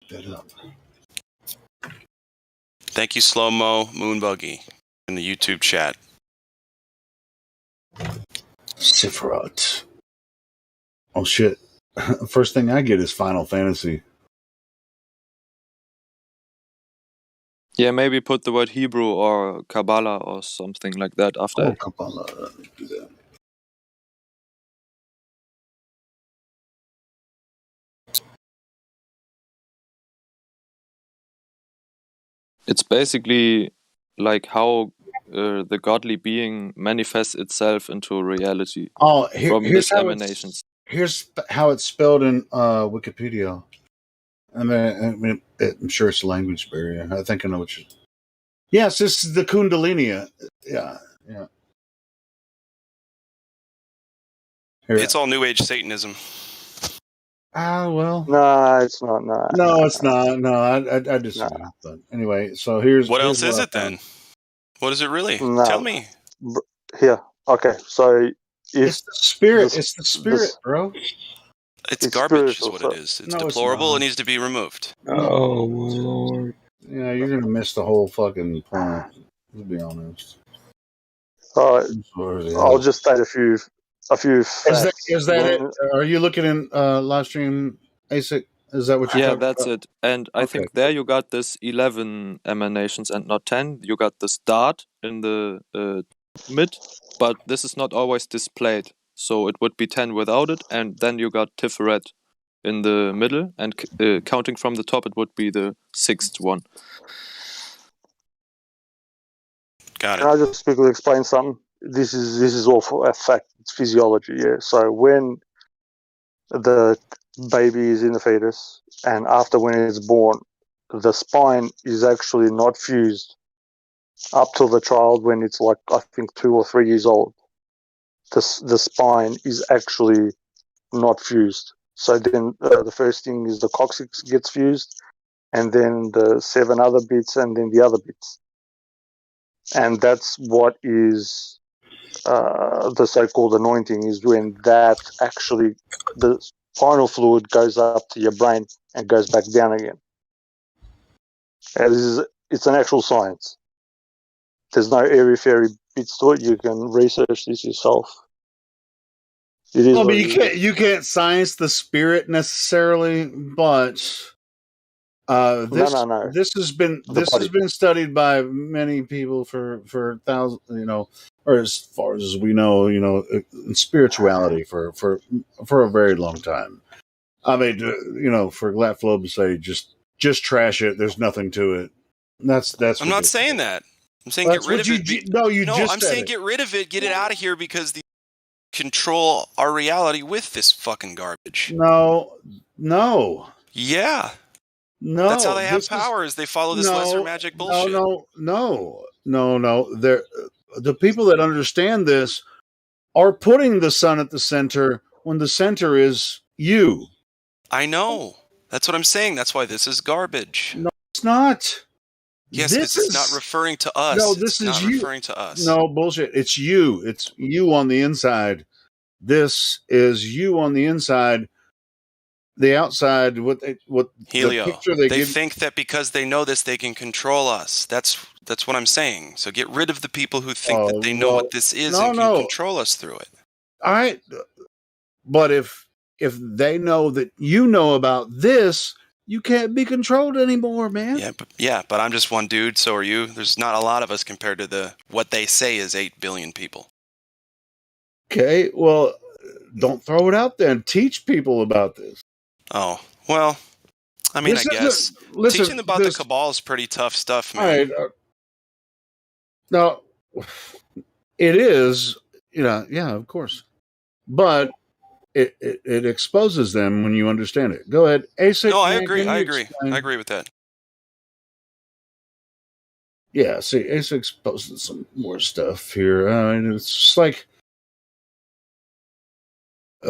that up. Thank you, Slow Mo Moonbuggy, in the YouTube chat. Sephiroth. Oh shit! First thing I get is Final Fantasy. Yeah, maybe put the word Hebrew or Kabbalah or something like that after. Oh, Kabbalah. Do that. It's basically like how the godly being manifests itself into reality from these emanations. Here's how it's spelled in Wikipedia. I mean, I'm sure it's a language barrier. I think I know what you. Yes, this is the Kundalini. Yeah. Here. It's all New Age Satanism. Well. No, it's not. No, it's not. No, I disagree. No. But anyway, so here's. What else is it then? What is it really? No. Tell me. Here. Okay, so it's the spirit. It's the spirit, bro. It's garbage, is what it is. It's deplorable. It needs to be removed. Oh my lord! Yeah, you're gonna miss the whole fucking point. To be honest. I'll just state a few. Is that it? Are you looking in Livestream ASIC? Is that what you're talking that's about? it. And I think there you got this 11 emanations and not 10. You got the start in the mid, but this is not always displayed. So it would be 10 without it, and then you got Tiferet in the middle, and counting from the top, it would be the 6th one. Got it. Can I just quickly explain something? This is all for a fact. It's physiology, yeah. So when the baby is in the fetus, and after when it's born, the spine is actually not fused up till the child when it's like, I think, 2 or 3 years old. The spine is actually not fused. So then the first thing is the coccyx gets fused, and then the 7 other bits, and then the other bits. And that's what is the so-called anointing, is when that actually, the spinal fluid goes up to your brain and goes back down again. And it's an actual science. There's no airy-fairy bits to it. You can research this yourself. It is. No, but you can't science the spirit necessarily, but this has been studied by many people for thousands, or as far as we know, in spirituality for a very long time. I mean, for Glatflow to say just trash it, there's nothing to it. That's. I'm ridiculous. Not saying that. I'm saying get rid of it. I'm saying get rid of it. Get it out of here because the control our reality with this fucking garbage. No. Yeah. No. That's how they have powers. They follow this lesser magic bullshit. No. The people that understand this are putting the sun at the center when the center is you. I know. That's what I'm saying. That's why this is garbage. No, it's not. Yes, because it's not referring to us. No, this is you. Referring to us. No, bullshit. It's you. It's you on the inside. This is you on the inside. The outside, Helio. The picture they think that because they know this, they can control us. That's what I'm saying. So get rid of the people who think that they know what this is and can control us through it. All right, but if they know that you know about this, you can't be controlled anymore, man. Yeah, but I'm just one dude. So are you. There's not a lot of us compared to what they say is 8 billion people. Okay, well, don't throw it out there and teach people about this. Oh, well, I mean, I guess teaching about the Cabal is pretty tough stuff, man. All right, no, it is, yeah, of course, but it exposes them when you understand it. Go ahead, ASIC. No, I agree. I agree with that. Yeah, see, ASIC's posted some more stuff here. It's just like.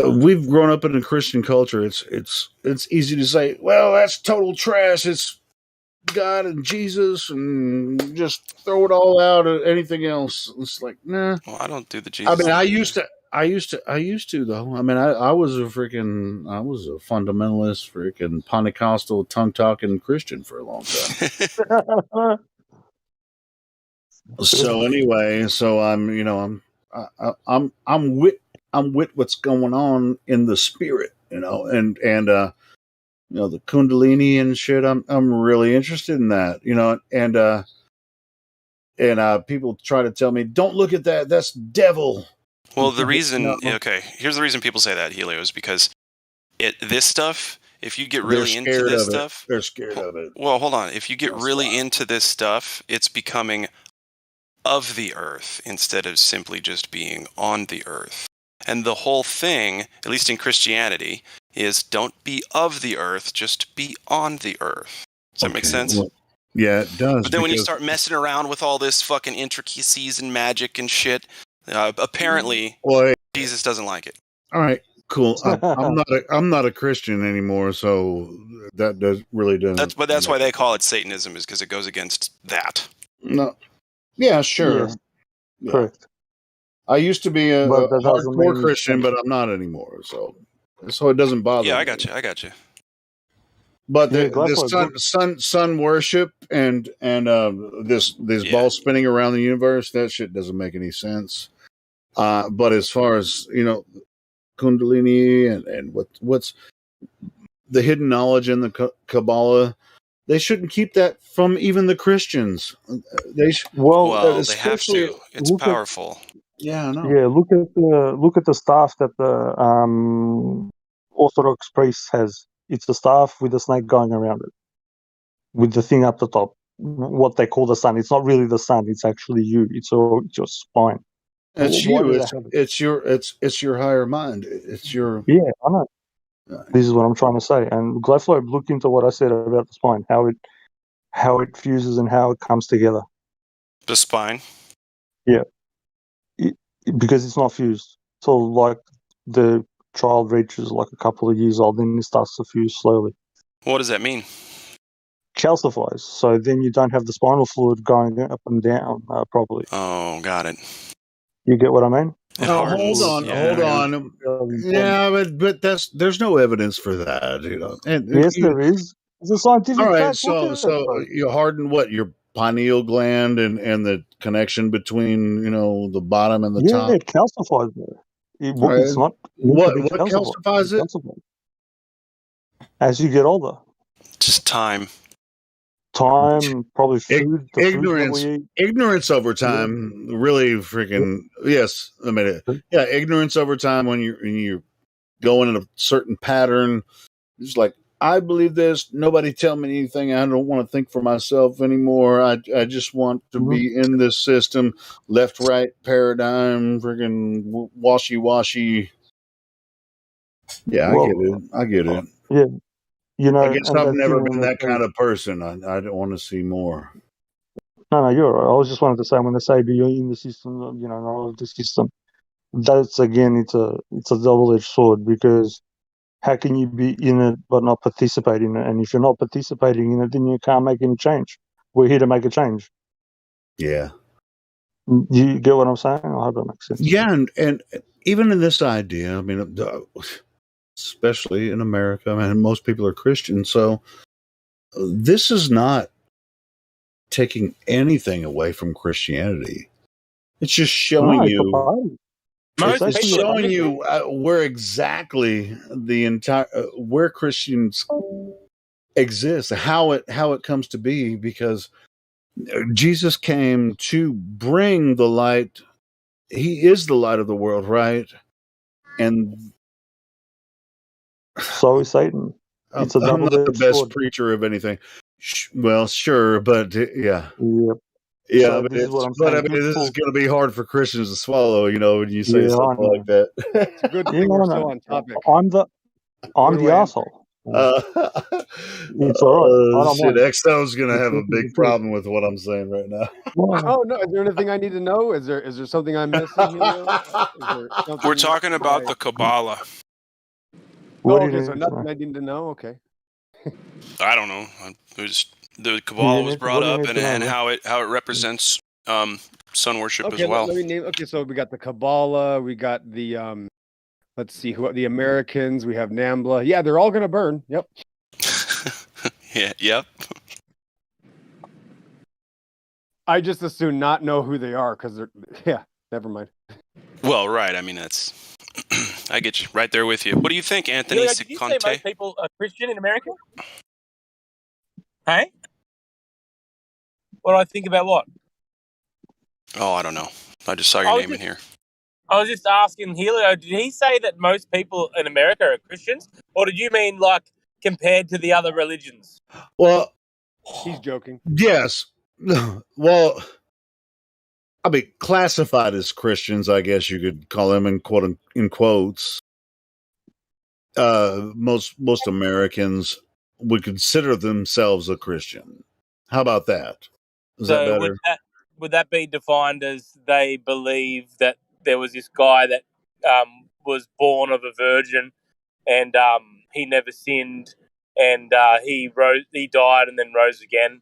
We've grown up in a Christian culture. It's easy to say, well, that's total trash. It's God and Jesus, and just throw it all out. Or anything else, it's like, nah. Well, I don't do the Jesus. I mean, I used to. I used to though. I mean, I was a fundamentalist, freaking Pentecostal, tongue talking Christian for a long time. So anyway, so I'm with what's going on in the spirit, and the Kundalini and shit. I'm really interested in that, and people try to tell me, don't look at that. That's devil. Well, the reason, okay, here's the reason people say that, Helio, is because this stuff, if you get really into this stuff, they're scared of it. Well, hold on. If you get really into this stuff, it's becoming of the earth instead of simply just being on the earth. And the whole thing, at least in Christianity, is don't be of the earth, just be on the earth. Does that make sense? Well, yeah, it does. But then when you start messing around with all this fucking intricacies and magic and shit, apparently Jesus doesn't like it. All right, cool. I'm not a Christian anymore, so that doesn't. That's why they call it Satanism, is because it goes against that. No. Yeah, sure. Yes. Yeah. Correct. I used to be a hardcore Christian, but I'm not anymore. So it doesn't bother me. Yeah, I got you. But the sun worship and this ball spinning around the universe, that shit doesn't make any sense. But as far as Kundalini and what's the hidden knowledge in the Kabbalah, they shouldn't keep that from even the Christians. They have to. It's powerful. Yeah, I know. Yeah, look at the staff that the Orthodox priest has. It's a staff with a snake going around it, with the thing up the top. What they call the sun. It's not really the sun. It's actually you. It's your spine. It's you. It's your higher mind. It's your. Yeah, I know. This is what I'm trying to say. And Glowflow, look into what I said about the spine, how it fuses and how it comes together. The spine? Yeah. Because it's not fused. So like the child reaches like a couple of years old, then it starts to fuse slowly. What does that mean? Calcifies. So then you don't have the spinal fluid going up and down properly. Oh, got it. You get what I mean? Hold on. Yeah, but there's no evidence for that, yes, there is. It's a scientific fact. All right, fact. So you harden what? Your pineal gland and the connection between the bottom and the top. Yeah, it calcifies there. It's not. What calcifies it? As you get older. Just time. Probably food. Ignorance over time, really freaking yes. I mean, ignorance over time when you're going in a certain pattern. It's like, I believe this. Nobody tell me anything. I don't want to think for myself anymore. I just want to be in this system, left right paradigm, freaking washy. Yeah, I get it. Yeah. I guess I've never been that kind of person. I don't want to see more. No, you're right. I was just wanted to say, when they say be in the system, not of the system, that's again, it's a double-edged sword, because how can you be in it but not participate in it? And if you're not participating in it, then you can't make any change. We're here to make a change. Yeah. You get what I'm saying? I hope that makes sense. Yeah, and even in this idea, I mean, especially in America, I mean, most people are Christian, so this is not taking anything away from Christianity. It's just showing you. It's showing you where exactly the entire where Christians exist, how it comes to be, because Jesus came to bring the light. He is the light of the world, right? And so is Satan. I'm not the best preacher of anything. Well, sure, but yeah. Yep. Yeah, so this is going to be hard for Christians to swallow, when you say something like that. It's a good thing we're still on topic. I'm the asshole. It's all right. Shit, Exo's going to have a big problem with what I'm saying right now. Oh no! Is there anything I need to know? Is there something I'm missing? We're talking about the Kabbalah. Okay, so nothing I need to know. Okay. I don't know. The Kabbalah was brought up, and how it represents sun worship as well. Let me name. Okay, so we got the Kabbalah, we got the let's see the Americans, we have NAMBLA. Yeah, they're all gonna burn. Yep. Yeah. Yep. I just assume not know who they are because they're never mind. Well, right. I mean, that's I get you right there with you. What do you think, Anthony? Did you say most people are Christian in America? Hey? What do I think about what? Oh, I don't know. I just saw your name in here. I was just asking Helio, did he say that most people in America are Christians? Or did you mean like compared to the other religions? Well, he's joking. Yes. Well, I mean, classified as Christians, I guess you could call them in quotes. Most Americans would consider themselves a Christian. How about that? Is that better? Would that be defined as they believe that there was this guy that was born of a virgin and he never sinned and he died and then rose again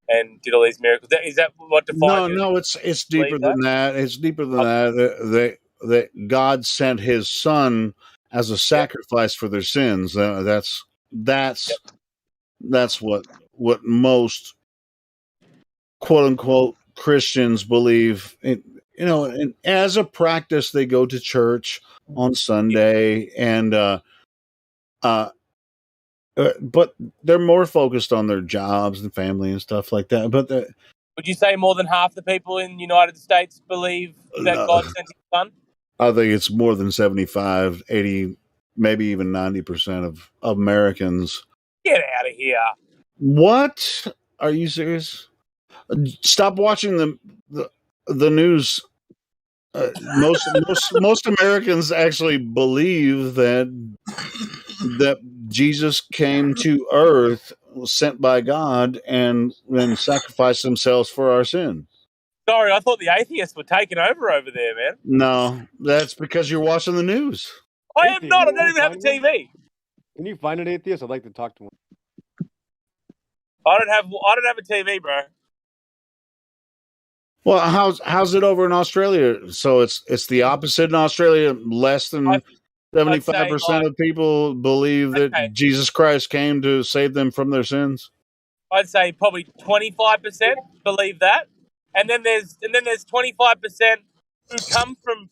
and did all these miracles? Is that what defines it? No, it's deeper than that. It's deeper than that. That God sent His Son as a sacrifice for their sins. That's what most quote unquote Christians believe. And as a practice, they go to church on Sunday, and but they're more focused on their jobs and family and stuff like that. But would you say more than half the people in the United States believe that God sent His Son? I think it's more than 75, 80, maybe even 90% of Americans. Get out of here. What? Are you serious? Stop watching the news. Most Americans actually believe that Jesus came to earth, was sent by God, and then sacrificed themselves for our sin. Sorry, I thought the atheists were taking over there, man. No, that's because you're watching the news. I am not. I don't even have a TV. Can you find an atheist? I'd like to talk to one. I don't have a TV, bro. Well, how's it over in Australia? So it's the opposite in Australia. Less than 75% of people believe that Jesus Christ came to save them from their sins. I'd say probably 25% believe that, and then there's 25% who come from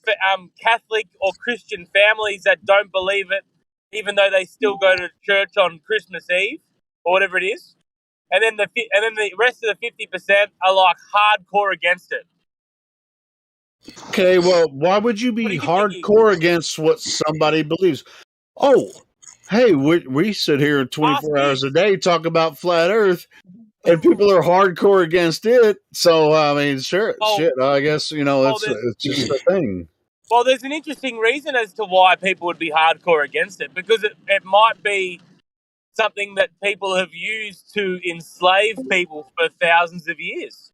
Catholic or Christian families that don't believe it, even though they still go to church on Christmas Eve or whatever it is. And then the rest of the 50% are like hardcore against it. Okay, well, why would you be hardcore against what somebody believes? Oh, hey, we sit here 24 hours a day talk about flat Earth, and people are hardcore against it. So I mean, shit. I guess it's just a thing. Well, there's an interesting reason as to why people would be hardcore against it, because it might be something that people have used to enslave people for thousands of years.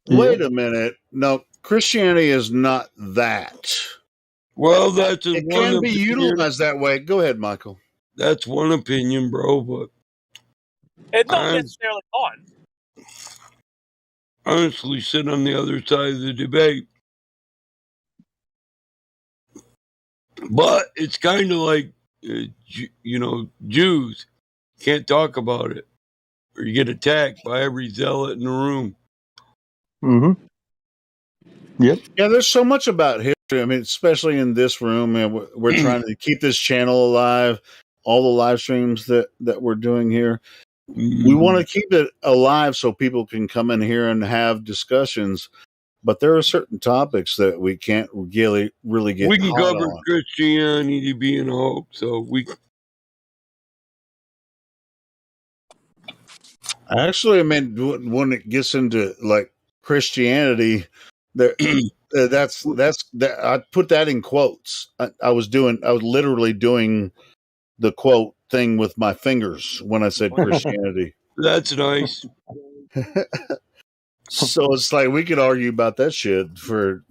Wait a minute. No, Christianity is not that. Well, it can be utilized that way. Go ahead, Michael. That's one opinion, bro, but it's not necessarily on. Honestly, sit on the other side of the debate. But it's kind of like, Jews can't talk about it, or you get attacked by every zealot in the room. Mm-hmm. Yep. Yeah, there's so much about history. I mean, especially in this room, and we're trying to keep this channel alive. All the live streams that we're doing here, we want to keep it alive so people can come in here and have discussions. But there are certain topics that we can't really get. We can cover on. Christianity being a hoax, so we. Actually, I mean, when it gets into like Christianity, that's I put that in quotes. I was literally doing the quote thing with my fingers when I said Christianity. That's nice. So it's like we could argue about that shit for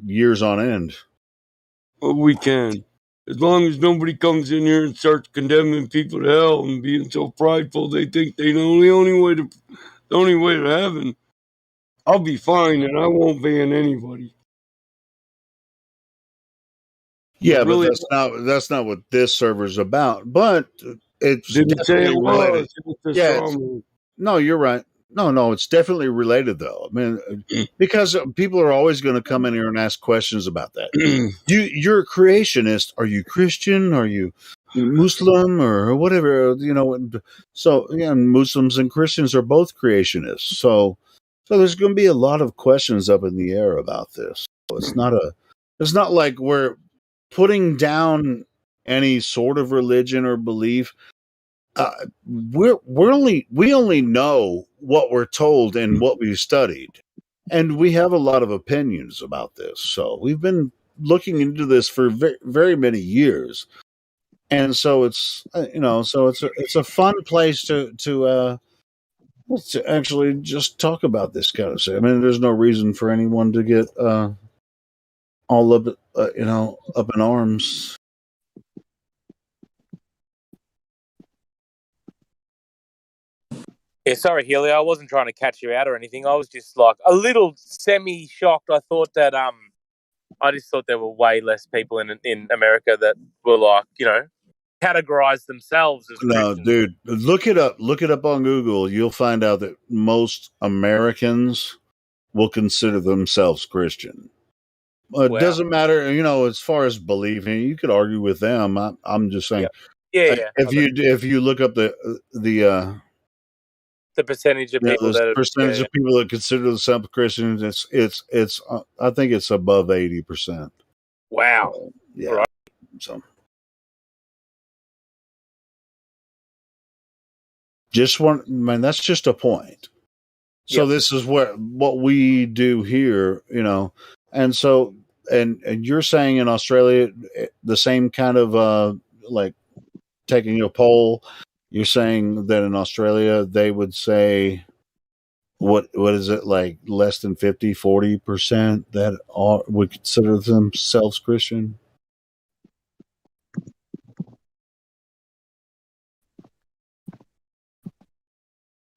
years on end. Well, we can, as long as nobody comes in here and starts condemning people to hell and being so prideful they think they know the only way to heaven. I'll be fine, and I won't ban anybody. Yeah, but that's not what this server's about. But it's Didn't say definitely it related. was. It's a Yeah, no, you're right. No, it's definitely related though. I mean, because people are always going to come in here and ask questions about that. You're a creationist. Are you Christian? Are you Muslim or whatever? You know, so yeah, Muslims and Christians are both creationists. So there's going to be a lot of questions up in the air about this. So it's not like we're putting down any sort of religion or belief. We only know what we're told and what we've studied, and we have a lot of opinions about this. So we've been looking into this for very, very many years, and so it's it's a fun place to actually just talk about this kind of stuff. I mean, there's no reason for anyone to get all up up in arms. Yeah, sorry, Helio. I wasn't trying to catch you out or anything. I was just like a little semi-shocked. I thought that I just thought there were way less people in America that were like, categorize themselves as No, Christians. dude, look it up. Look it up on Google. You'll find out that most Americans will consider themselves Christian. It doesn't matter, as far as believing. You could argue with them. I'm just saying. Yeah. If you look up the percentage of people that percentage of people that consider themselves Christians, it's I think it's above 80%. Wow. Yeah. Right. So that's just a point. So this is what we do here, and so and you're saying in Australia the same kind of like taking a poll. You're saying that in Australia they would say what is it, like less than 40% that would consider themselves Christian?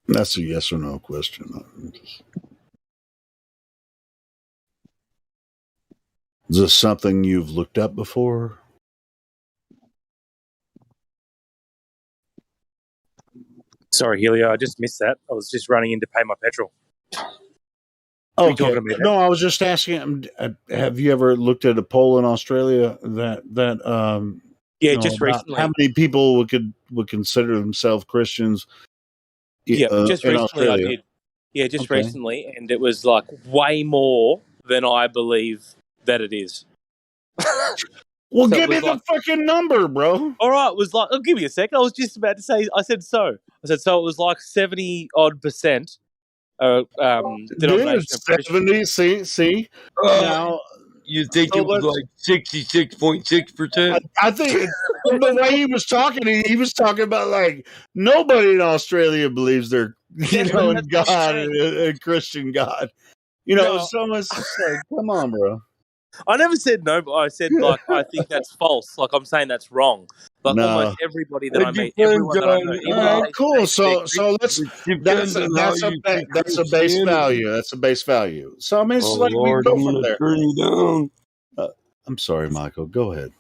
That's a yes or no question. Is this something you've looked up before? Sorry, Helio. I just missed that. I was just running in to pay my petrol. Okay. No, I was just asking. Have you ever looked at a poll in Australia that just recently. How many people would consider themselves Christians? Just in recently Australia? I did. Yeah, just recently, and it was like way more than I believe that it is. Well, so give me the fucking number, bro. All right, it was like, give me a second. I was just about to say. I said so. It was like 70-odd%. Denomination of 70. See. Now you think it was like 66.6%? I think the way he was talking, he was talking about like nobody in Australia believes they're in God, a Christian God. So it's just like, come on, bro. I never said no, but I said like I think that's false. Like I'm saying that's wrong. Like almost everybody that I meet, everyone that I know, even cool. So let's. That's a base value. That's a base value. So I mean, it's like Lord, we go I'm from gonna there. turn you down. I'm sorry, Michael. Go ahead.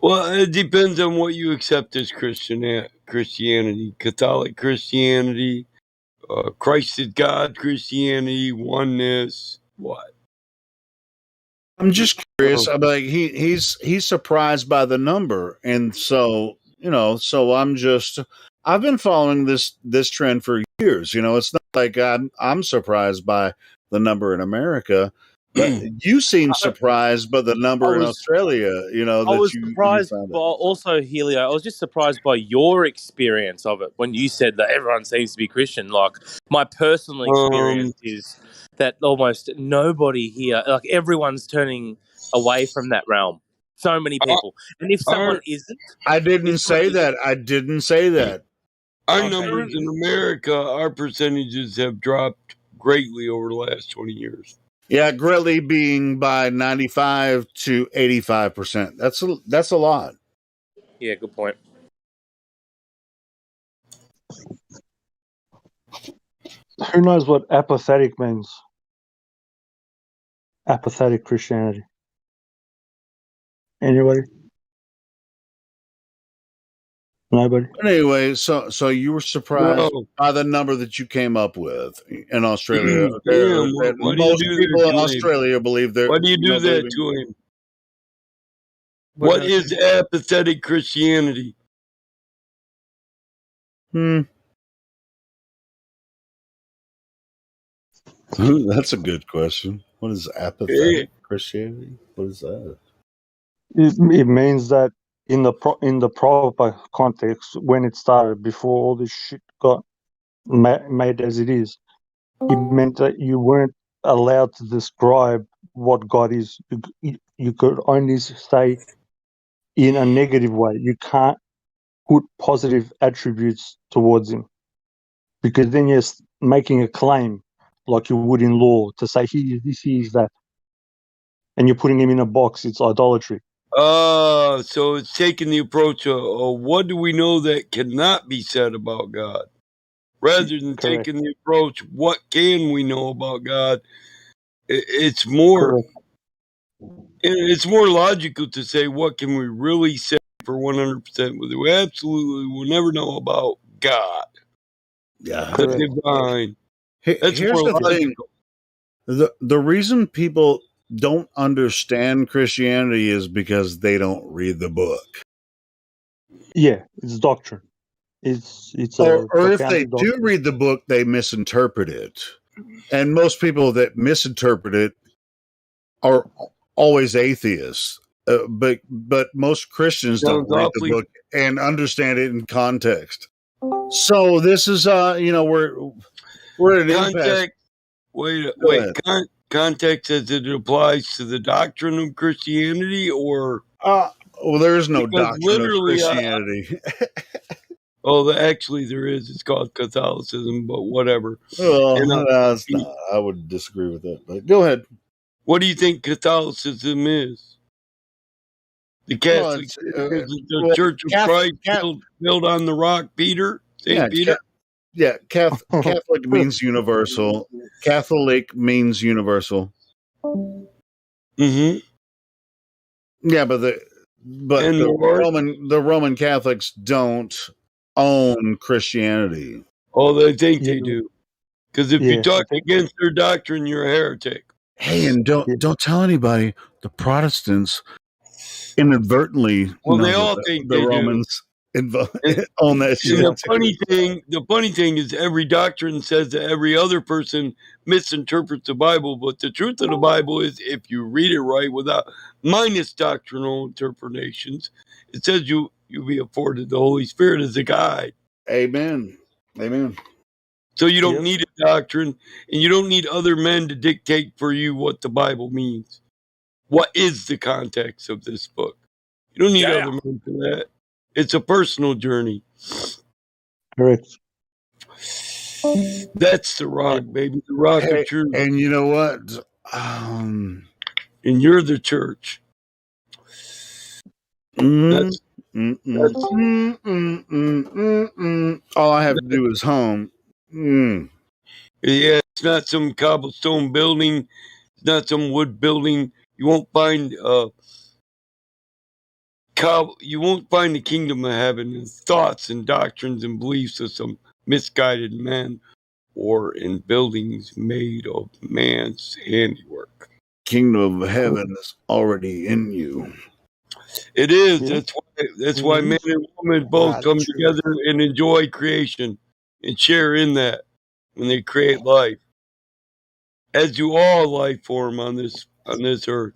Well, it depends on what you accept as Christianity, Catholic Christianity, Christ is God Christianity, oneness. What? I'm just curious. I'm like he's surprised by the number, and so I've been following this trend for years. It's not like I'm surprised by the number in America, but you seem surprised by the number in Australia. I was surprised by also, Helio. I was just surprised by your experience of it when you said that everyone seems to be Christian. Like my personal experience is that almost nobody here, like everyone's turning away from that realm. So many people, and if someone isn't, I didn't say that. I didn't say that. Our numbers in America, our percentages have dropped greatly over the last 20 years. Yeah, greatly being by 95 to 85%. That's a lot. Yeah, good point. Who knows what apathetic means? Apathetic Christianity. Anybody? Nobody? Anyway, so you were surprised No. by the number that you came up with in Australia. Damn, That why do you most do people that in to him? Australia believe they're. Why do you do that believing. to him? What is apathetic Christianity? That's a good question. What is apathetic Christianity? What is that? It means that in the proper context, when it started, before all this shit got made as it is, it meant that you weren't allowed to describe what God is. You could only say in a negative way. You can't put positive attributes towards him, because then you're making a claim like you would in law to say he is this, he is that, and you're putting him in a box. It's idolatry. So it's taking the approach of what do we know that cannot be said about God, rather than Correct. taking the approach what can we know about God. It's more. Correct. It's more logical to say what can we really say for 100%. We absolutely will never know about God. Yeah, The divine. That's here's more the logical. thing. The reason people don't understand Christianity is because they don't read the book. Yeah, it's doctrine. It's or if they propounded do doctrine. read the book, they misinterpret it. And most people that misinterpret it are always atheists. But most Christians don't read the book and understand it in context. So this is we're at an impasse. Wait. Context as it applies to the doctrine of Christianity, or well, there is no doctrine of Christianity. Actually there is. It's called Catholicism, but whatever. Well, it's not. I would disagree with that. But go ahead. What do you think Catholicism is? The Catholic Church is the Church of Christ built on the rock Peter, St. Peter? Catholic means universal. Catholic means universal. Mm-hmm. Yeah, but the Roman Catholics don't own Christianity. Oh, they think they do. Because if you talk against their doctrine, you're a heretic. Hey, and don't tell anybody. The Protestants inadvertently they all think the they Romans own that shit. The funny thing is every doctrine says that every other person misinterprets the Bible, but the truth of the Bible is if you read it right without minus doctrinal interpretations, it says you'll be afforded the Holy Spirit as a guide. Amen. So you don't need a doctrine, and you don't need other men to dictate for you what the Bible means. What is the context of this book? You don't need other men for that. It's a personal journey. Correct. That's the rock, baby. The rock of truth. And you know what? And you're the church. All I have to do is home. Yeah, it's not some cobblestone building. It's not some wood building. You won't find the kingdom of heaven in thoughts and doctrines and beliefs of some misguided men, or in buildings made of man's handiwork. Kingdom of heaven is already in you. It is. That's why men and women both come together and enjoy creation and share in that when they create life, as do all life form on this earth.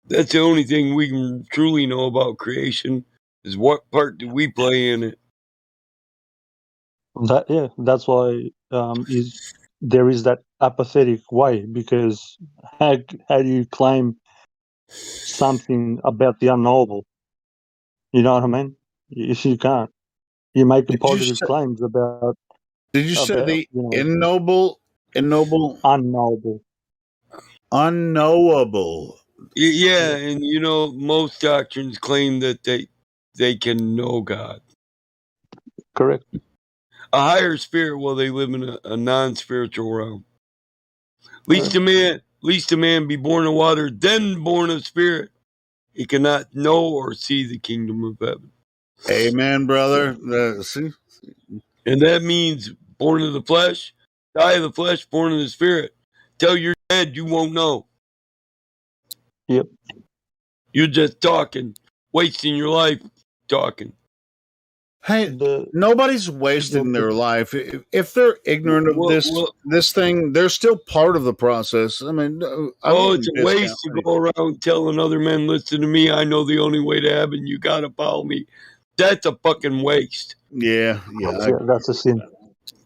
That's the only thing we can truly know about creation, is what part do we play in it. That's why there is that apathetic way, because how do you claim something about the unknowable? You know what I mean? If you can't, you're making positive claims about. Did you say the unknowable? Unknowable. Yeah, and most doctrines claim that they can know God. Correct. A higher spirit while they live in a non-spiritual realm. Least a man be born of water, then born of spirit. He cannot know or see the kingdom of heaven. Amen, brother. See? And that means born of the flesh, die of the flesh, born of the spirit. Till you're dead, you won't know. Yep. You're just talking, wasting your life talking. Hey, nobody's wasting their life. If they're ignorant of this thing, they're still part of the process. I mean, it's a waste to go around telling other men, listen to me, I know the only way to heaven, you got to follow me. That's a fucking waste. Yeah. That's a sin.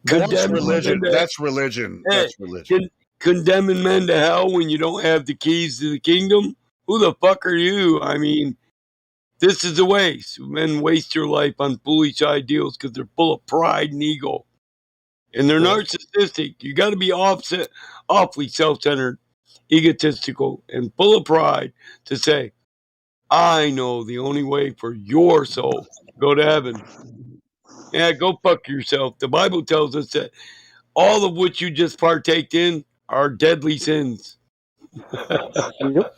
That's religion. That's religion. That's religion. Condemning men to hell when you don't have the keys to the kingdom? Who the fuck are you? I mean, this is a waste. Men waste your life on foolish ideals because they're full of pride and ego. And they're narcissistic. You got to be awfully self-centered, egotistical, and full of pride to say, I know the only way for your soul to go to heaven. Yeah, go fuck yourself. The Bible tells us that all of which you just partaked in are deadly sins. Yep,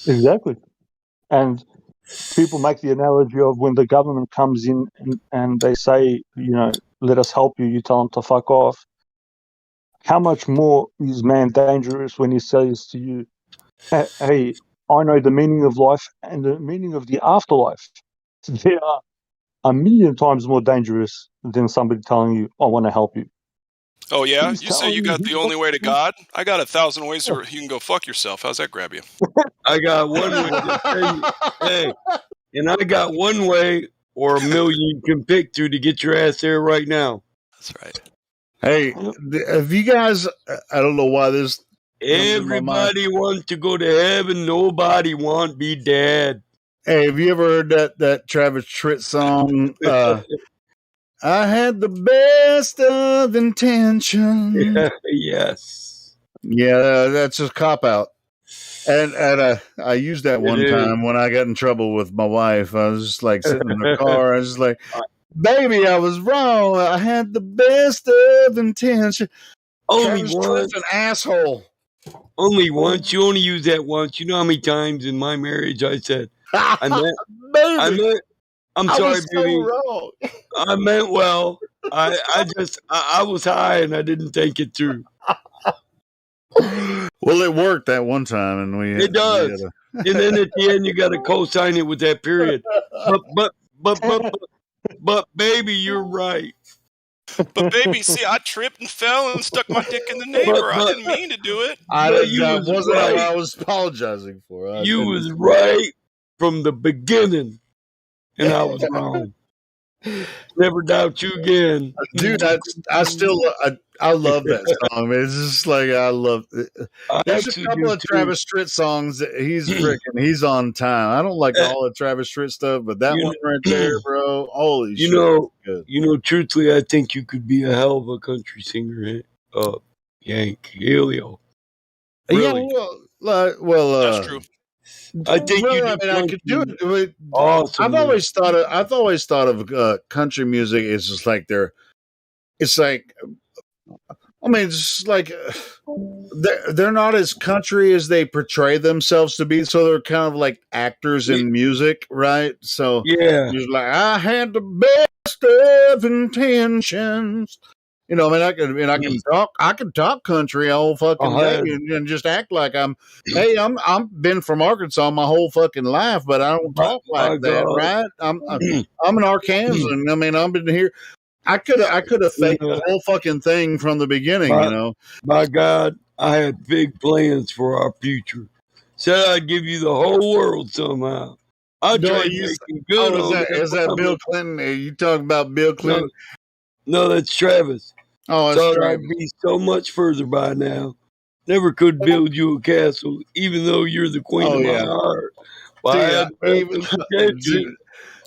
exactly. And people make the analogy of when the government comes in and they say, let us help you, you tell them to fuck off. How much more is man dangerous when he says to you, hey, I know the meaning of life and the meaning of the afterlife. They are a million times more dangerous than somebody telling you, I want to help you. Oh, yeah? You say you got the only way to God? I got 1,000 ways where you can go fuck yourself. How's that grab you? I got one way to say, hey, and I got one way or a million you can pick to get your ass there right now. That's right. Hey, have you guys, I don't know why this... Everybody wants to go to heaven. Nobody want to be dead. Hey, have you ever heard that Travis Tritt song? I had the best of intentions. Yes. Yeah, that's a cop out. And I used that one time when I got in trouble with my wife. I was just like sitting in the car. I was just like, baby, I was wrong. I had the best of intentions. Only Travis once. Tritt's an asshole. Only once. You only use that once. You know how many times in my marriage I said, I'm sorry, baby. Wrong. I meant well. I was high and I didn't think it through. Well, it worked that one time, and it does. And then at the end, you got to co-sign it with that period. But baby, you're right. But baby, see, I tripped and fell and stuck my dick in the neighbor. I didn't mean to do it. That wasn't what I was apologizing for. You was right from the beginning, and I was wrong. Never doubt you again, dude. I love that song, man. It's just like I love it. There's a couple of Travis Tritt songs that he's on time. I don't like all the Travis Tritt stuff, but that one right there, bro. Holy shit! Truthfully, I think you could be a hell of a country singer, Yank Helio. Really? Yeah, that's true. I think I could do it. Awesome, I've always thought of country music as just like it's like, I mean, it's like they're not as country as they portray themselves to be, so they're kind of like actors in music, right? So yeah, just like I had the best of intentions. I mean, I can talk country all fucking day and just act like I'm been from Arkansas my whole fucking life, but I don't talk like that, right? I'm an Arkansan. I mean, I've been here. I could have faked the whole fucking thing from the beginning, My God, I had big plans for our future. Said I'd give you the whole world somehow. I tried making good on that. Is that Bill Clinton? Are you talking about Bill Clinton? No, that's Travis. Oh, that's Thought I'd be so much further by now. Never could build you a castle, even though you're the queen of my heart.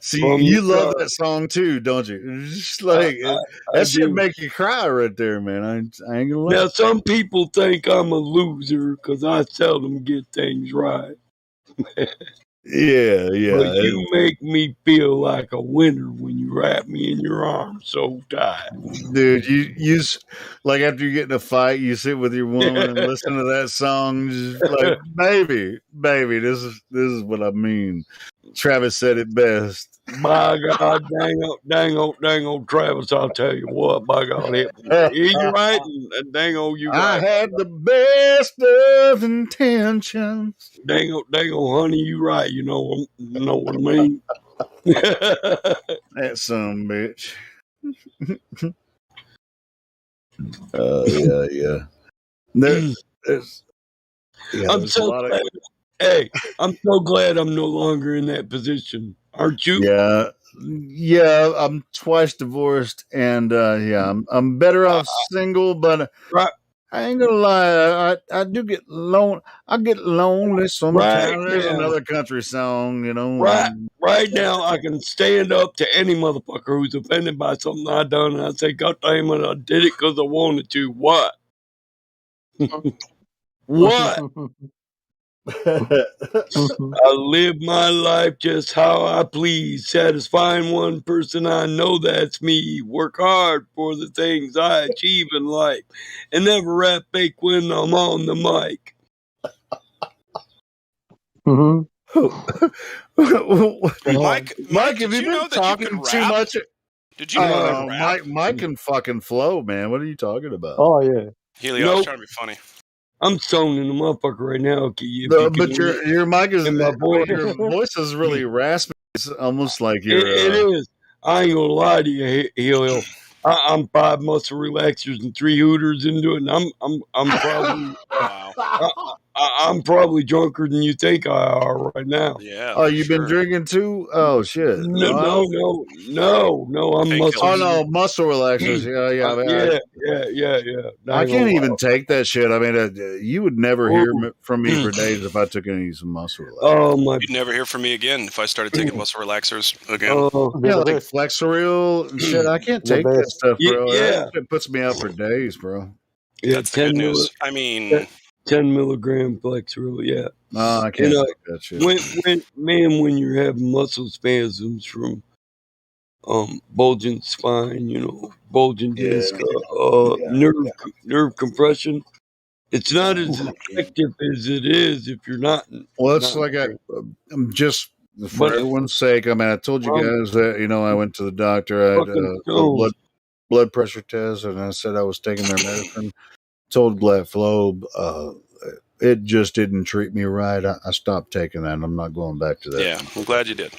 See, you love that song too, don't you? It's just like that should make you cry right there, man. I ain't gonna lie. Now, some people think I'm a loser because I seldom get things right. Yeah. But you make me feel like a winner when you wrap me in your arms so tight. Dude, you like after you get in a fight, you sit with your woman and listen to that song, just like, baby, this is what I mean. Travis said it best. By God, dang on, Travis, I'll tell you what, by God, he's right, and dang on you I right. had the best of intentions. Dang on, honey, you right, you know what I mean? That son bitch. Yeah. There's I'm so glad. Hey, I'm so glad I'm no longer in that position. Aren't you? Yeah. I'm twice divorced, and I'm better off single. But right. I ain't gonna lie, I do get I get lonely sometimes. Right There's now, another country song, you know. Right now, I can stand up to any motherfucker who's offended by something I done, and I say, God damn it, I did it because I wanted to. What? What? I live my life just how I please, satisfying one person. I know that's me. Work hard for the things I achieve in life, and never rap fake when I'm on the mic. Mike, have you been talking too much? Did you know Mike can fucking flow, man. What are you talking about? Oh yeah, Helio, I was trying to be funny. I'm stoning the motherfucker right now. But your mic is your voice is really raspy. It's almost like you're. It is. I ain't gonna lie to you, Helio. I'm 5 muscle relaxers and 3 hooters into it, and I'm probably wow. I'm probably drunker than you think I are right now. Yeah. Oh, you've been drinking too? Oh shit! No. I'm muscle. Oh no, muscle relaxers. Yeah. I can't even take that shit. I mean, you would never hear from me for days if I took any of some muscle relaxers. Oh my! You'd never hear from me again if I started taking muscle relaxers again. Yeah, like Flexeril and shit. I can't take that stuff, bro. Yeah, it puts me out for days, bro. Yeah, that's the good news. I mean, 10 milligram Flexeril. Yeah. No, I can't take that shit. When you're having muscle spasms from bulging spine, bulging disc, nerve compression, it's not as effective as it is if you're not. Well, it's like I'm just for everyone's sake. I mean, I told you guys that I went to the doctor. I had a blood pressure test, and I said I was taking their medicine. Told Black Flobe, it just didn't treat me right. I stopped taking that, and I'm not going back to that. Yeah, I'm glad you did.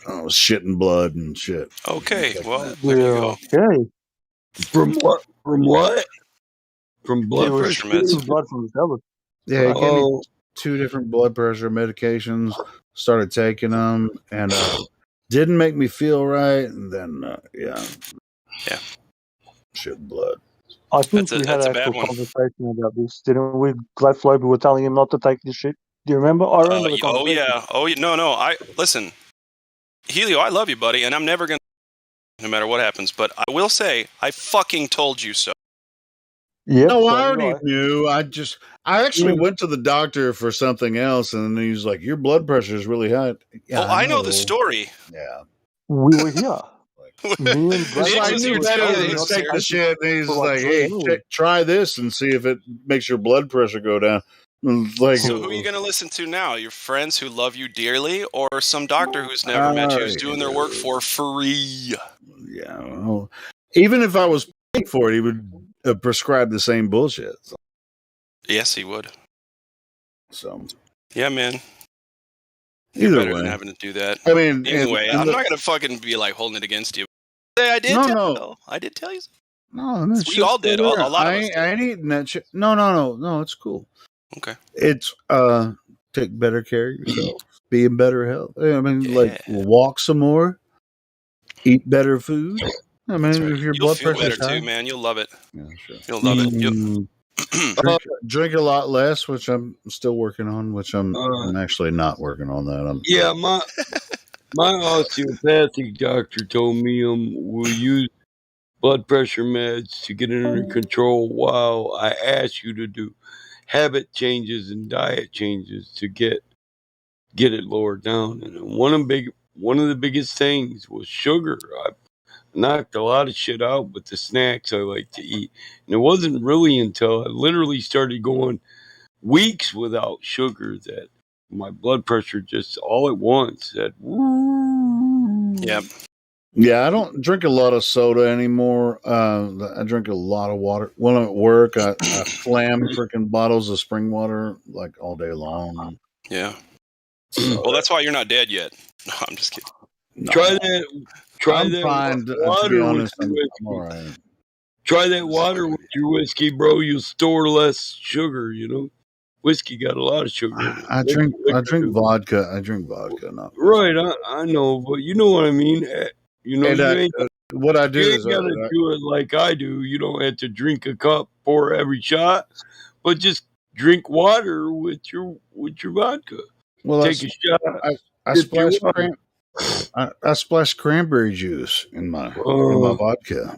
I was shitting blood and shit. Okay, well, there you go. Okay. From what? From blood pressure meds. Blood from the Yeah, he gave me 2 different blood pressure medications. Started taking them, and didn't make me feel right. And then, shit blood. I think we had an actual conversation about this, didn't we? Glad Floby were telling him not to take this shit. Do you remember? I remember the conversation. No. Listen, Helio, I love you, buddy, and I'm never gonna, no matter what happens. But I will say, I fucking told you so. Yeah. No, I already knew. I actually went to the doctor for something else, and he was like, "Your blood pressure is really high." Yeah, I know the story. Yeah, we were here. Me and I knew better than to take the shit. And he's like, "Hey, try this and see if it makes your blood pressure go down." Like, so who are you going to listen to now? Your friends who love you dearly, or some doctor who's never met you, who's doing their work for free? Yeah, well, even if I was paying for it, he would prescribe the same bullshit. So. Yes, he would. So, yeah, man. You're better than having to do that. I mean, anyway, I'm not gonna fucking be like holding it against you. I did tell you. I did tell you. No, we all did. A lot of us did. I ain't eating that shit. No, it's cool. Okay. It's take better care of yourself, be in better health. I mean, like walk some more, eat better food. I mean, if your blood pressure is high, too, man, you'll love it. Yeah, sure. You'll love it. Drink a lot less, which I'm still working on. Which I'm actually not working on that. My osteopathic doctor told me we'll use blood pressure meds to get it under control while I ask you to do habit changes and diet changes to get get it lowered down. And one of the biggest things was sugar. I knocked a lot of shit out with the snacks I like to eat. And it wasn't really until I literally started going weeks without sugar that my blood pressure just all at once said, woo. Yep. Yeah, I don't drink a lot of soda anymore. I drink a lot of water. When I'm at work, I slam freaking bottles of spring water like all day long. Yeah. So, well, that's why you're not dead yet. No, I'm just kidding. No. Try that fine, water to be honest, with your I'm all right. Try that water with your whiskey, bro. You'll store less sugar, you know. Whiskey got a lot of sugar in it. I drink vodka. I drink vodka, not right. I know, but you know what I mean. You know, what I do you is ain't gotta do it like I do. You don't have to drink a cup for every shot, but just drink water with your vodka. Well, take a shot. I splash cranberry juice in my vodka.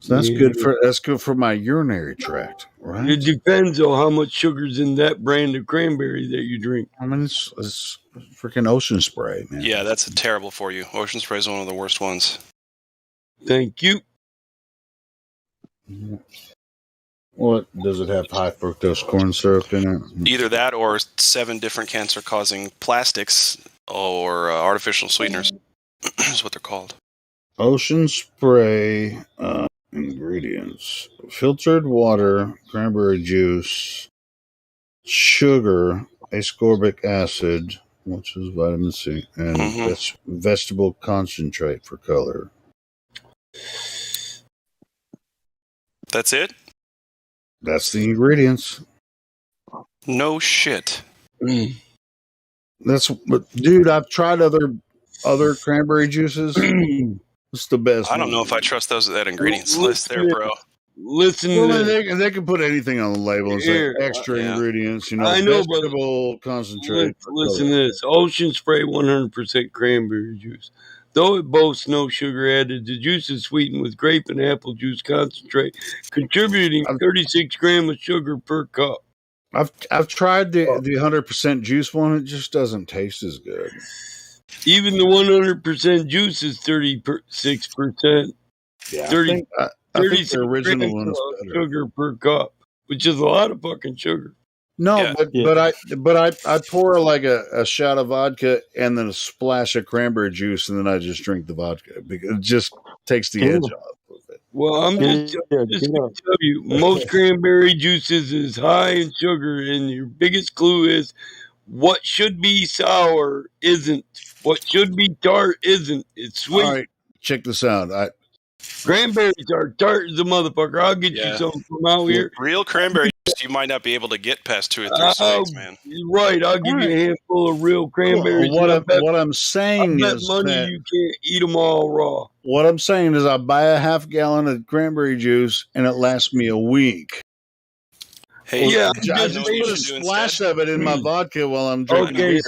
So that's good for my urinary tract, right? It depends on how much sugar's in that brand of cranberry that you drink. I mean, it's freaking Ocean Spray, man. Yeah, that's terrible for you. Ocean Spray is one of the worst ones. Thank you. What does it have? High fructose corn syrup in it? Either that or 7 different cancer-causing plastics or artificial sweeteners. Is what they're called. Ocean Spray ingredients: filtered water, cranberry juice, sugar, ascorbic acid, which is vitamin C, and vegetable concentrate for color. That's it? That's the ingredients. No shit. Dude, I've tried other cranberry juices. It's the best. I don't know if I trust that ingredients list there, bro. Listen, they can put anything on the label and say extra ingredients. You know, I know, vegetable concentrate. Listen to this: Ocean Spray 100% cranberry juice. Though it boasts no sugar added, the juice is sweetened with grape and apple juice concentrate, contributing 36 grams of sugar per cup. I've tried the 100% juice one. It just doesn't taste as good. Even the 100% juice is 36%. Yeah, I think the original one is better. Sugar per cup, which is a lot of fucking sugar. No, but I pour like a shot of vodka and then a splash of cranberry juice, and then I just drink the vodka because it just takes the edge off of it. Well, I'm just going to tell you, most cranberry juices is high in sugar, and your biggest clue is what should be sour isn't. What should be tart isn't. It's sweet. All right, check this out. Cranberries are tart as a motherfucker. I'll get you some from out here. Real cranberry juice, you might not be able to get past 2 or 3 swings, man. Right, I'll give you a handful of real cranberries. What I'm saying is that you can't eat them all raw. What I'm saying is I buy a half gallon of cranberry juice and it lasts me a week. Hey, I just put a splash of it in my vodka while I'm drinking beer.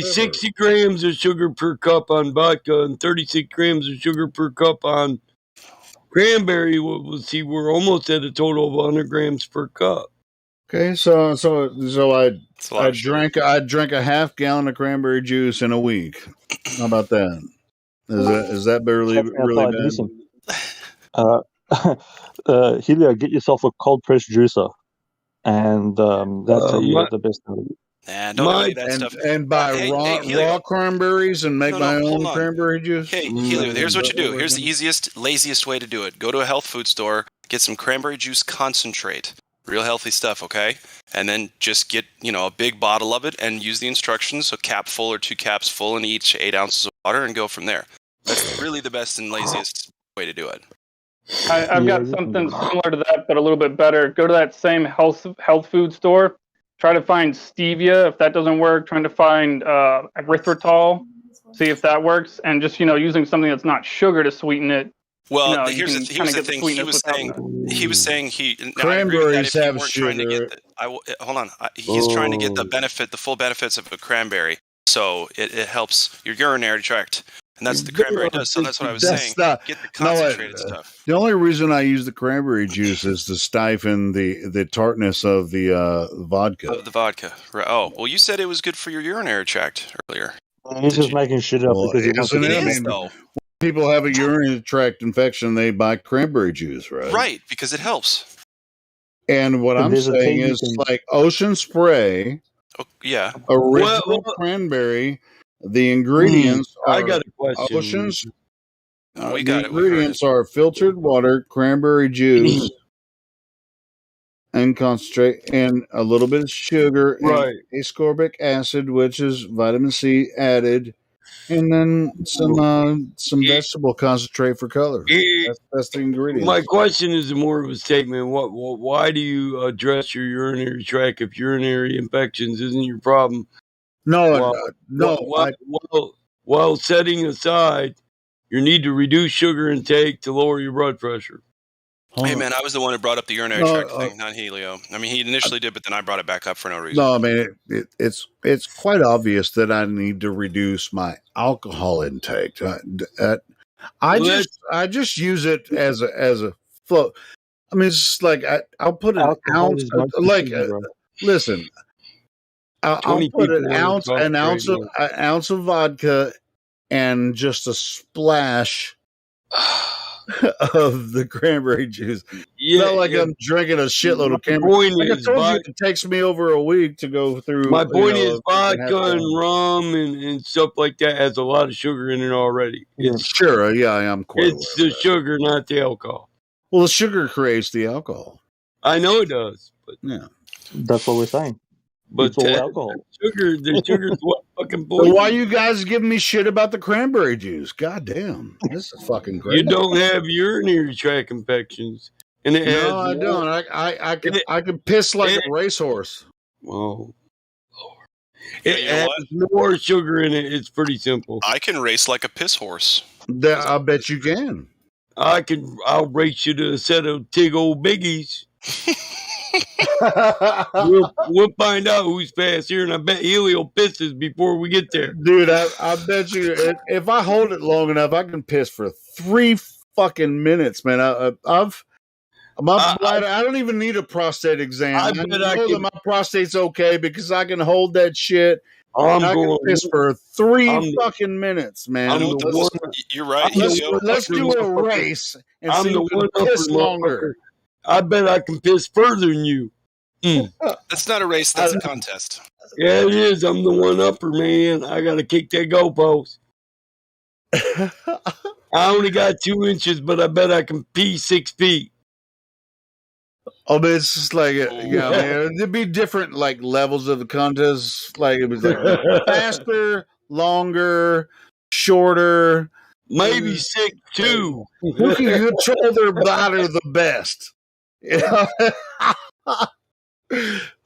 60 grams of sugar per cup on vodka and 36 grams of sugar per cup on cranberry. We'll see, we're almost at a total of 100 grams per cup. Okay, so I drank a half gallon of cranberry juice in a week. How about that? Is that really bad? Helio, get yourself a cold press juicer, and that's the best thing. Nah, don't do that stuff. And buy raw cranberries and make my own cranberry juice. Hey, Helio, here's what you do. Here's the easiest, laziest way to do it. Go to a health food store, get some cranberry juice concentrate. Real healthy stuff, okay? And then just get, a big bottle of it and use the instructions, a cap full or 2 caps full in each 8 ounces of water, and go from there. That's really the best and laziest way to do it. I've got something similar to that, but a little bit better. Go to that same health food store. Try to find stevia. If that doesn't work, trying to find erythritol. See if that works. And just, using something that's not sugar to sweeten it. Well, here's the thing. He was saying cranberries have sugar. Hold on. He's trying to get the full benefits of a cranberry. So it helps your urinary tract. And that's the cranberry does. So that's what I was saying. Get the concentrated stuff. The only reason I use the cranberry juice is to stifle the tartness of the vodka. Of the vodka. Right. Oh, well, you said it was good for your urinary tract earlier. He's just making shit up because he wants to. It is, though. People have a urinary tract infection, they buy cranberry juice, right? Right, because it helps. And what I'm saying is, like Ocean Spray, original cranberry. The ingredients are. I got a question. Ocean's. The ingredients are filtered water, cranberry juice, and concentrate, and a little bit of sugar, and ascorbic acid, which is vitamin C added, and then some vegetable concentrate for color. That's the ingredients. My question is more of a statement. Why do you address your urinary tract if urinary infections isn't your problem? While setting aside your need to reduce sugar intake to lower your blood pressure. Hey, man, I was the one who brought up the urinary tract thing, not Helio. I mean, he initially did, but then I brought it back up for no reason. No, I mean, it's quite obvious that I need to reduce my alcohol intake. I just use it as a flow. I mean, it's just like I'll put an ounce. Listen, I'll put an ounce of vodka and just a splash of the cranberry juice. Not like I'm drinking a shitload of cranberry. Like I told you, it takes me over a week to go through. My point is vodka and rum and stuff like that has a lot of sugar in it already. Sure, yeah, I am quite. It's the sugar, not the alcohol. Well, the sugar creates the alcohol. I know it does, but yeah, that's what we're saying. But it's all alcohol. The sugar's what fucking poison. Why you guys giving me shit about the cranberry juice? God damn, this is fucking great. You don't have urinary tract infections, and it has. No, I don't. I can piss like a racehorse. Well, it has more sugar in it. It's pretty simple. I can race like a piss horse. I bet you can. I'll race you to a set of Tig old biggies. we'll find out who's fast here, and I bet Helio pisses before we get there. Dude, I bet you if I hold it long enough, I can piss for 3 fucking minutes, man. I don't even need a prostate exam. I know that my prostate's okay because I can hold that shit. I can piss for 3 fucking minutes, man. You're right. Let's do a race and see who can piss longer. I bet I can piss further than you. That's not a race. That's a contest. Yeah, it is. I'm the one upper, man. I got to kick that goalpost. I only got 2 inches, but I bet I can pee 6 feet. Oh, but it's just like, man, there'd be different like levels of the contest. Like it was like faster, longer, shorter. Maybe 6 too. Who can control their bladder the best? You know?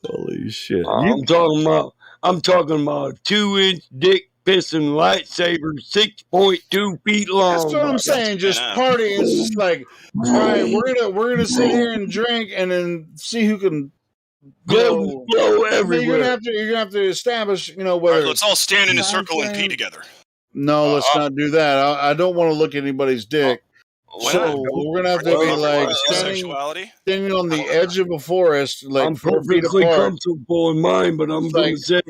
Holy shit! I'm talking about a 2-inch dick pissing lightsaber, 6.2 feet long. That's what I'm saying. Just party. It's just like, all right, we're gonna sit here and drink, and then see who can blow everywhere. You're gonna have to establish, whether. All right, let's all stand in a circle and pee together. No, let's not do that. I don't want to look at anybody's dick. So we're gonna have to be like standing on the edge of a forest, like I'm perfectly comfortable in mine, but I'm going to say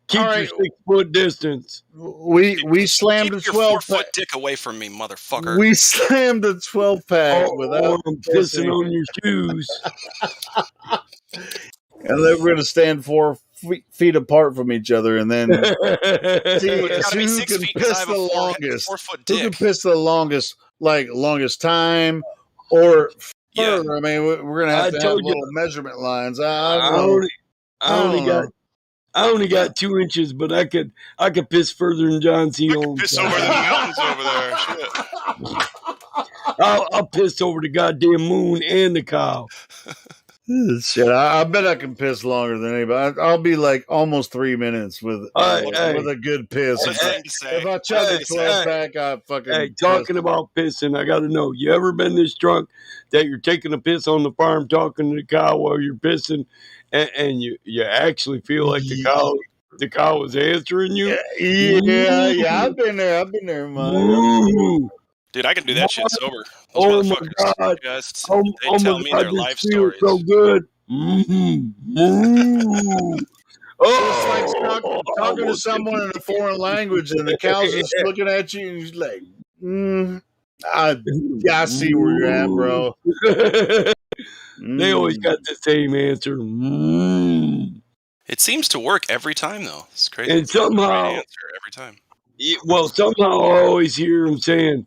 keep your 6-foot distance. We slammed a 12-foot dick away from me, motherfucker. We slammed a 12-pack without pissing on your shoes, and then we're gonna stand 4 feet apart from each other, and then see who can piss the longest. 4-foot dick. Who can piss the longest? Like longest time or further. I mean, we're gonna have to have little measurement lines. I only got 2 inches, but I could piss further than John C. Holmes. Piss over the mountains over there. Shit. I'll piss over the goddamn moon and the cow. Shit, I bet I can piss longer than anybody. I'll be like almost 3 minutes with a good piss. If I chug a 12-pack, I fucking. Hey, talking about pissing, I got to know. You ever been this drunk that you're taking a piss on the farm, talking to the cow while you're pissing, and you actually feel like the cow the cow was answering you. Yeah. I've been there, man. Dude, I can do that shit sober. Those Oh my motherfuckers, God! they tell me their this life feels stories. so good. It's like talking to someone in a foreign languge, and the cow's just looking at you, and he's like, I see where you're at, bro. They always got the same answer. It seems to work every time, though. It's crazy. And It's the somehow, right answer every time. somehow I always hear them saying,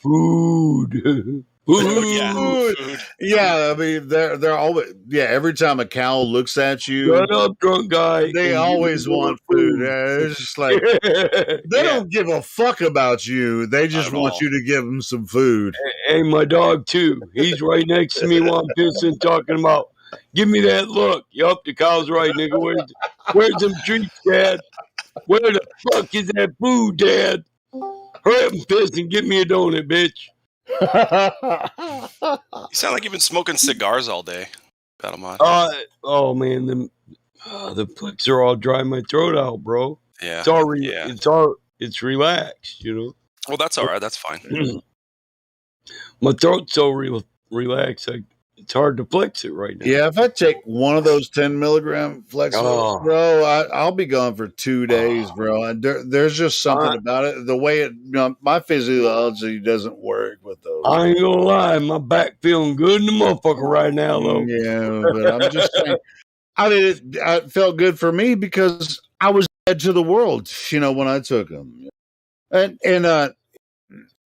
food. Food. Yeah, I mean they're always every time a cow looks at you, Shut up, drunk guy. they always want food. It's just like they don't give a fuck about you. They just want you to give them some food. Hey, my dog too. He's right next to me while I'm pissing, talking about, give me that look. Yup, the cow's right, nigga. Where's them treats, Dad? Where the fuck is that food, Dad? Hurry up and piss and give me a donut, bitch. You sound like you've been smoking cigars all day, Battlemod. Oh man, the flicks are all drying my throat out, bro. Yeah, it's relaxed, you know. Well, that's all right. That's fine. My throat's so relaxed, it's hard to flex it right now. Yeah, if I take one of those 10 milligram Flexos, bro, I'll be gone for 2 days, bro. There's just something about it. The way my physiology doesn't work with those. I ain't gonna lie, my back feeling good in the motherfucker right now, though. Yeah, but I'm just saying. I mean, it felt good for me because I was dead to the world, when I took them. And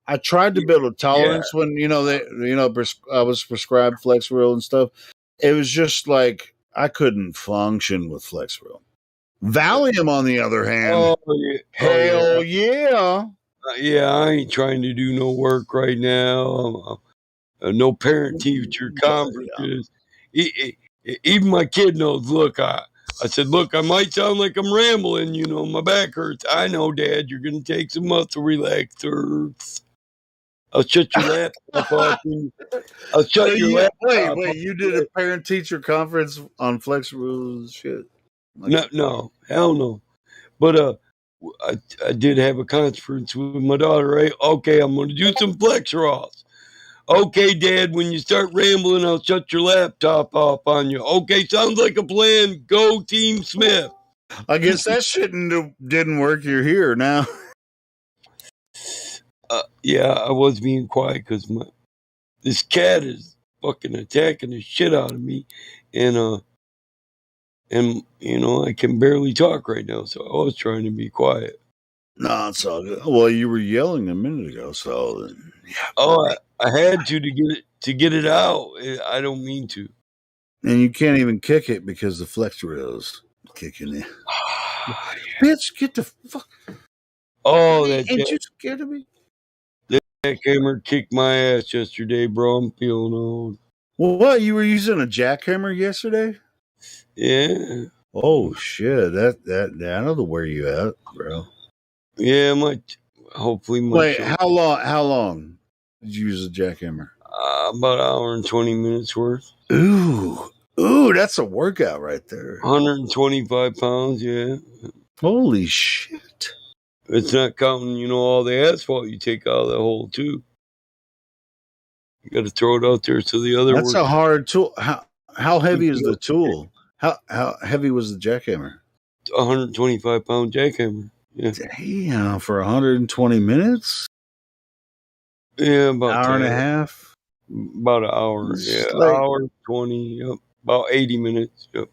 I tried to build a tolerance when I was prescribed Flexeril and stuff. It was just like I couldn't function with Flexeril. Valium, on the other hand, hell yeah. Yeah, I ain't trying to do no work right now. No parent-teacher conferences. Even my kid knows. Look, I said, look, I might sound like I'm rambling. My back hurts. I know, Dad. You're gonna take some muscle relaxers. I'll shut your laptop off. I'll shut your laptop. Wait! You did a parent-teacher conference on Flexeril shit? No, hell no. But I did have a conference with my daughter. Right? Okay, I'm gonna do some Flexerols. Okay, Dad, when you start rambling, I'll shut your laptop off on you. Okay, sounds like a plan. Go, Team Smith. I guess that shit didn't work. You're here now. Yeah, I was being quiet because this cat is fucking attacking the shit out of me, and I can barely talk right now, so I was trying to be quiet. No, it's all good. Well, you were yelling a minute ago, so yeah. Oh, I had to get it out. I don't mean to. And you can't even kick it because the Flexeril's kicking in. Bitch, get the fuck. Oh, ain't you scared of me? That jackhammer kicked my ass yesterday, bro. I'm feeling old. Well, what? You were using a jackhammer yesterday? Yeah. Oh shit! That I know where you at, bro. Yeah, hopefully my. Wait, how long did you use a jackhammer? About an hour and 20 minutes worth. Ooh, that's a workout right there. 125 pounds, yeah. Holy shit! It's not counting, all the asphalt you take out of the hole too. You got to throw it out there so the other. That's a hard tool. How heavy is the tool? How heavy was the jackhammer? 125 pound jackhammer. Yeah. Damn, for 120 minutes? Yeah, about an hour and a half. About an hour. Yeah, hour 20. Yep. About 80 minutes. Yep.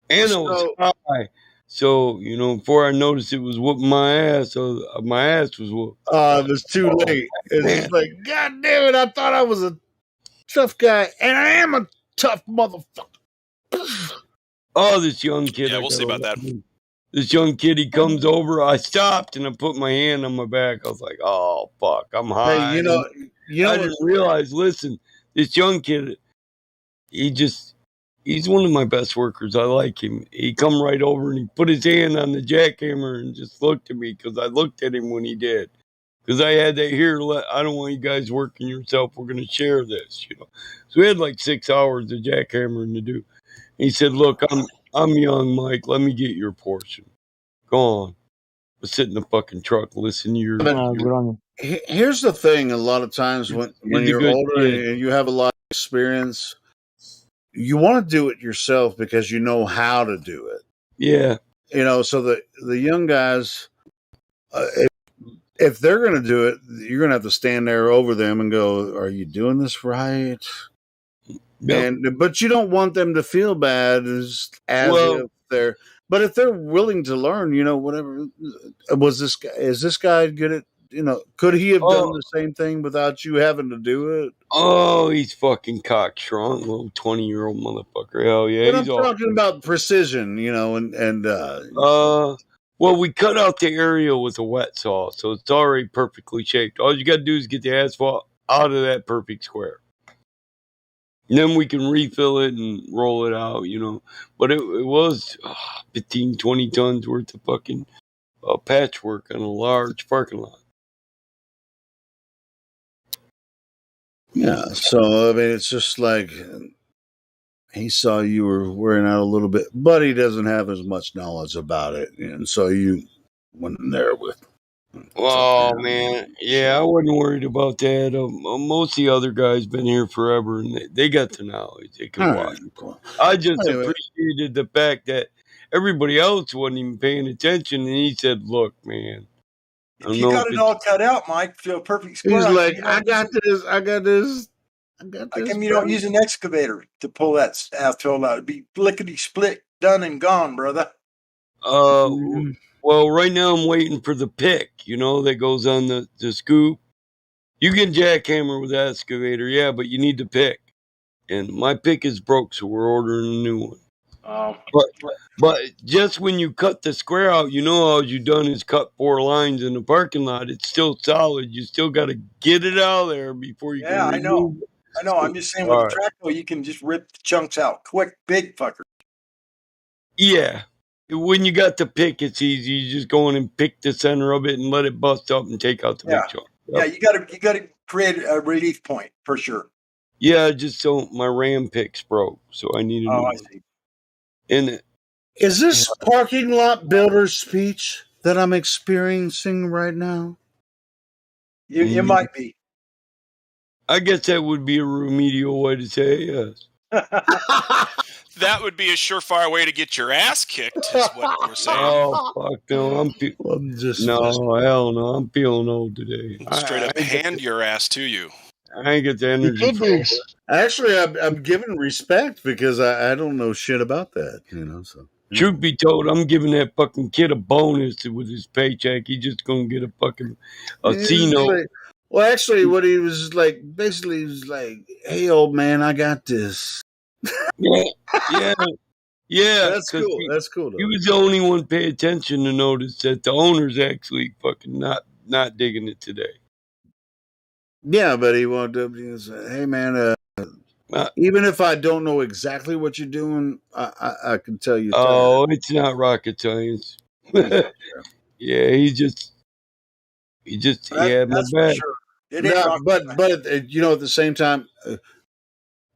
And I was high. So, before I noticed it was whooping my ass, my ass was whooped. It was too late. It's just like, God damn it, I thought I was a tough guy, and I am a tough motherfucker. Oh, this young kid. Yeah, we'll see about that. This young kid, he comes over. I stopped and I put my hand on my back. I was like, oh, fuck, I'm high. Hey, I didn't realize, listen, this young kid, he's one of my best workers. I like him. He come right over and he put his hand on the jackhammer and just looked at me because I looked at him when he did. Because I had that here. I don't want you guys working yourself. We're going to share this, So we had like 6 hours of jackhammering to do. And he said, look, I'm young, Mike. Let me get your portion. Go on. Let's sit in the fucking truck and listen to your. Here's the thing: a lot of times when you're older and you have a lot of experience, you want to do it yourself because you know how to do it. Yeah. So the young guys, if they're going to do it, you're going to have to stand there over them and go, "Are you doing this right?" Yep. But you don't want them to feel bad as if they're. But if they're willing to learn, whatever. Is this guy good at? Could he have done the same thing without you having to do it? Oh, he's fucking cockstrong, little 20-year-old motherfucker. Hell yeah. But I'm talking about precision, well, we cut out the area with a wet saw, so it's already perfectly shaped. All you got to do is get the asphalt out of that perfect square. And then we can refill it and roll it out, But it was 15, 20 tons worth of fucking patchwork on a large parking lot. Yeah, so, I mean, it's just like he saw you were wearing out a little bit, but he doesn't have as much knowledge about it. And so you went in there with. Oh, man. Yeah, I wasn't worried about that. Most of the other guys been here forever, and they got the knowledge. They can watch. Cool. I just appreciated the fact that everybody else wasn't even paying attention, and he said, look, man. If you got it all cut out, Mike, feel perfect square. He's like, I got this. How come you don't use an excavator to pull that asphalt out? It'd be lickety split, done and gone, brother. Well, right now I'm waiting for the pick, that goes on the scoop. You can jackhammer with the excavator, yeah, but you need the pick. And my pick is broke, so we're ordering a new one. But just when you cut the square out, all you done is cut 4 lines in the parking lot. It's still solid. You still got to get it out of there before you can. Yeah, I know. I'm just saying with the track wheel, you can just rip the chunks out quick, big fucker. Yeah. When you got the pick, it's easy. You just go in and pick the center of it and let it bust up and take out the big chunk. Yep. Yeah, you gotta create a relief point for sure. Yeah, just so my Ram pick's broke, so I need a new one. I see. Is this parking lot builder speech that I'm experiencing right now? You might be. I guess that would be a remedial way to say it, yes. That would be a surefire way to get your ass kicked, is what we're saying. Oh, fuck no. Hell no. I'm feeling old today. Straight up hand your ass to you. I ain't get the energy. Actually, I'm giving respect because I don't know shit about that, so. Truth be told, I'm giving that fucking kid a bonus with his paycheck. He's just going to get a fucking C-note. Well, actually, what he was like, basically, he was like, hey, old man, I got this. Yeah. That's cool. That's cool. He was the only one pay attention to notice that the owner's actually fucking not digging it today. Yeah, but he wanted to say, hey, man, even if I don't know exactly what you're doing, I can tell you. Oh, it's not rocket science. Yeah, he just my bad. Sure. But at the same time,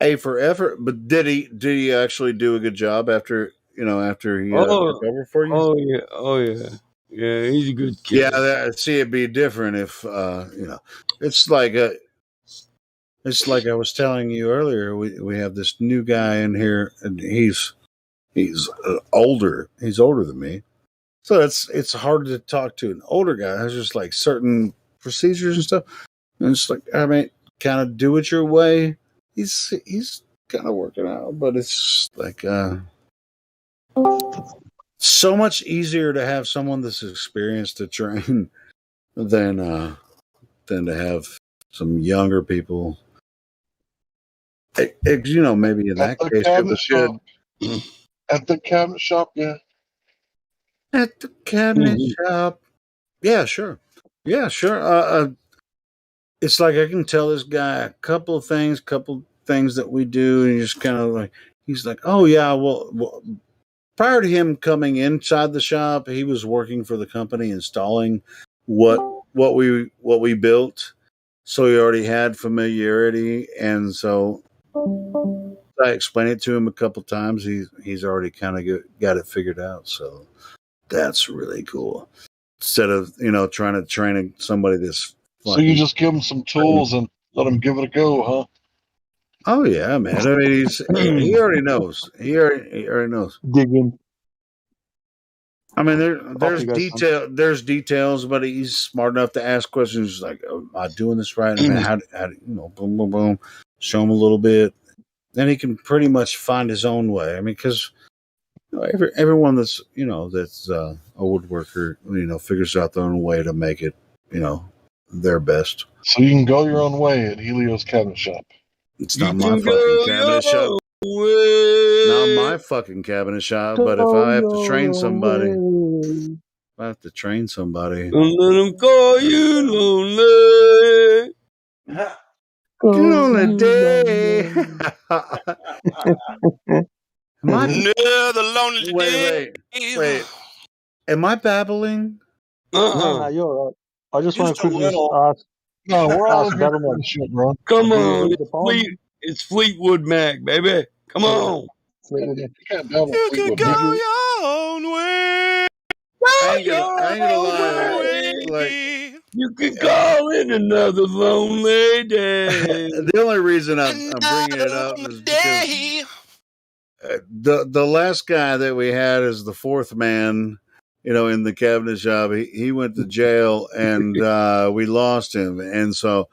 A for effort. But did he actually do a good job after he took over for you? Oh yeah. He's a good kid. Yeah, it'd be different if it's like I was telling you earlier. We have this new guy in here, and he's older. He's older than me, so it's hard to talk to an older guy. There's just like certain procedures and stuff, and it's like, I mean, kind of do it your way. He's kind of working out, but it's like so much easier to have someone that's experienced to train than to have some younger people. Maybe in that case, people should. At the cabinet shop, yeah. At the cabinet shop, yeah, sure. It's like I can tell this guy a couple things that we do, and he's kind of like, he's like, oh yeah, well, prior to him coming inside the shop, he was working for the company installing what we built, so he already had familiarity, and so I explain it to him a couple times, he's already kind of got it figured out. So that's really cool. Instead of trying to train somebody this. So you just give him some tools and let him give it a go, huh? Oh yeah, man. I mean, he already knows. He already knows. Dig in. I mean, there's details, but he's smart enough to ask questions. He's like, "Am I doing this right? I mean, how boom, boom, boom." Show him a little bit, then he can pretty much find his own way. I mean, because everyone that's a woodworker, figures out their own way to make it, their best. So you can go your own way at Helio's Cabinet Shop. It's not my fucking cabinet shop. Not my fucking cabinet shop, but if I have to train somebody, don't let them call you lonely. Lonely day. The lonely day. Wait. Am I babbling? No, you're all right. I just want to quickly ask. No, we're all ask in Battleman. shit, bro. Come on, it's Fleetwood Mac, baby. Come on. You can't babble You Fleetwood can Mac. go your own way. I ain't gonna lie. Like, you can call it another lonely day. The only reason I'm bringing it up is because the last guy that we had as the fourth man, in the cabinet shop, he went to jail, and we lost him, and so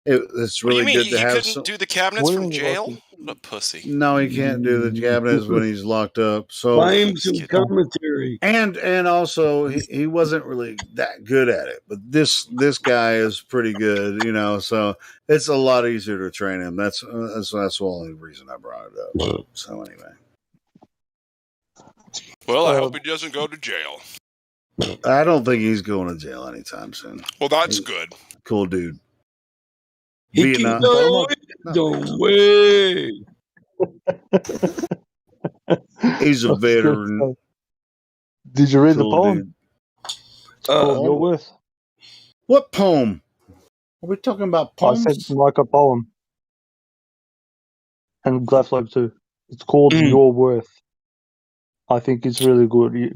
it's really what do you mean? good to have. He couldn't do the cabinets from jail? What a pussy! No, he can't do the cabinets when he's locked up. So buy him some commentary, and also he wasn't really that good at it. But this guy is pretty good, So it's a lot easier to train him. That's the only reason I brought it up. So anyway. Well, I hope he doesn't go to jail. I don't think he's going to jail anytime soon. Well, that's good. Cool dude. He can go don't wait. He's a veteran. Did you read the poem? Your Worth. What poem? Are we talking about poems? I said like a poem. And Glasslobe too. It's called Your Worth. I think it's really good.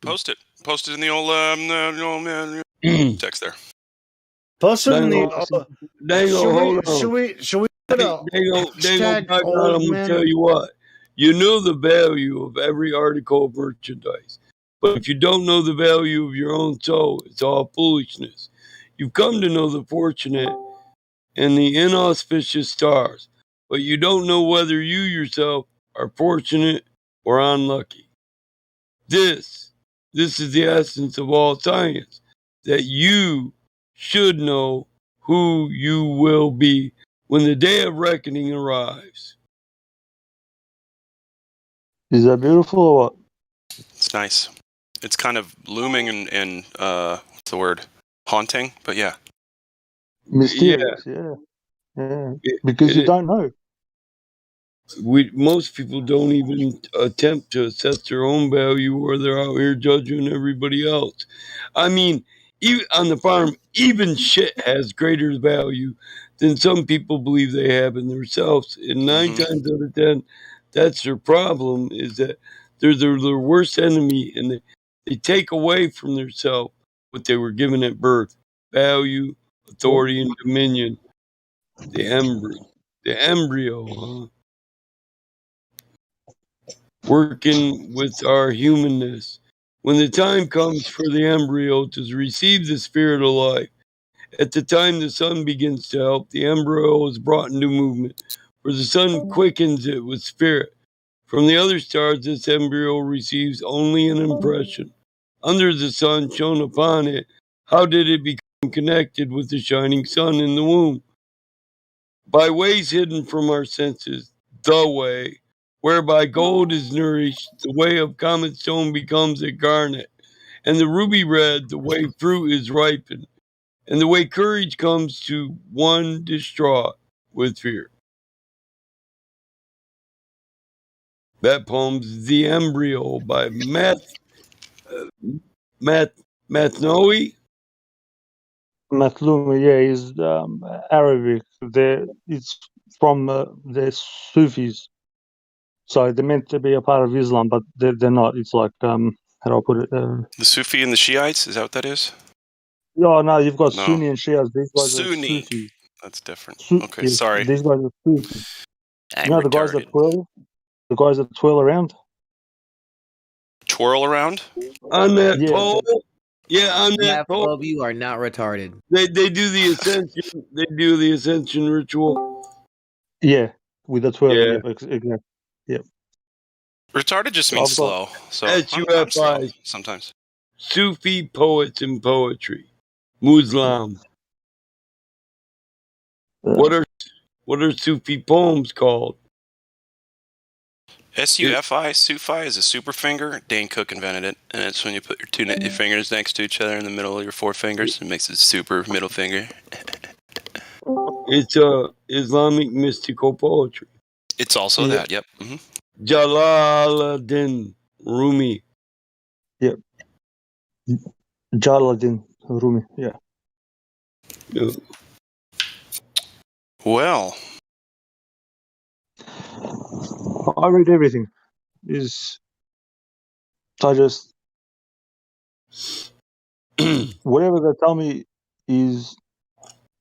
Post it. Post it in the old text there. Post it in the. Should we? I'm gonna tell you what. You know the value of every article of merchandise, but if you don't know the value of your own soul, it's all foolishness. You've come to know the fortunate and the inauspicious stars, but you don't know whether you yourself are fortunate or unlucky. This is the essence of all science, that you should know who you will be when the day of reckoning arrives. Is that beautiful or what? It's nice. It's kind of looming and what's the word? Haunting, but yeah. Mysterious, yeah. Because you don't know. Most people don't even attempt to assess their own value, or they're out here judging everybody else. I mean, even on the farm, even shit has greater value than some people believe they have in themselves. And 9 times out of 10, that's their problem, is that they're their worst enemy, and they take away from themselves what they were given at birth: value, authority, and dominion. The embryo, huh? Working with our humanness. When the time comes for the embryo to receive the spirit of life, at the time the sun begins to help, the embryo is brought into movement, for the sun quickens it with spirit. From the other stars, this embryo receives only an impression. Under the sun shone upon it, how did it become connected with the shining sun in the womb? By ways hidden from our senses, the way, whereby gold is nourished, the way of comet stone becomes a garnet, and the ruby red, the way fruit is ripened, and the way courage comes to one distraught with fear. That poem's The Embryo by Mathnoe. Matlumi, yeah, is Arabic. It's from the Sufis. So they're meant to be a part of Islam, but they're not. It's like, how do I put it? The Sufi and the Shiites, is that what that is? Oh, no, you've got No. Sunni and Shias. These guys Sunni. are Sufis. That's different. Okay, Yes, sorry. these guys are Sufis. I'm You know the guys that twirl? The guys that twirl around? Twirl around? On that Yeah. pole? Yeah, on that pole. All of you are not retarded. They do the ascension. They do the ascension ritual. Yeah, with the twirling. Yeah. Yep, exactly. Yep. Retarded just So means I've got slow. So I'm slow SUFI. sometimes. Sufi poets and poetry. Muslim. What are Sufi poems called? SUFI, Sufi is a super finger. Dane Cook invented it, and it's when you put your fingers next to each other in the middle of your four fingers. It makes a super middle finger. It's Islamic mystical poetry. It's also that, yep. Mm-hmm. Jalaluddin Rumi. Yep. Jalaluddin Rumi, yeah. Well, I read everything. I just whatever they tell me is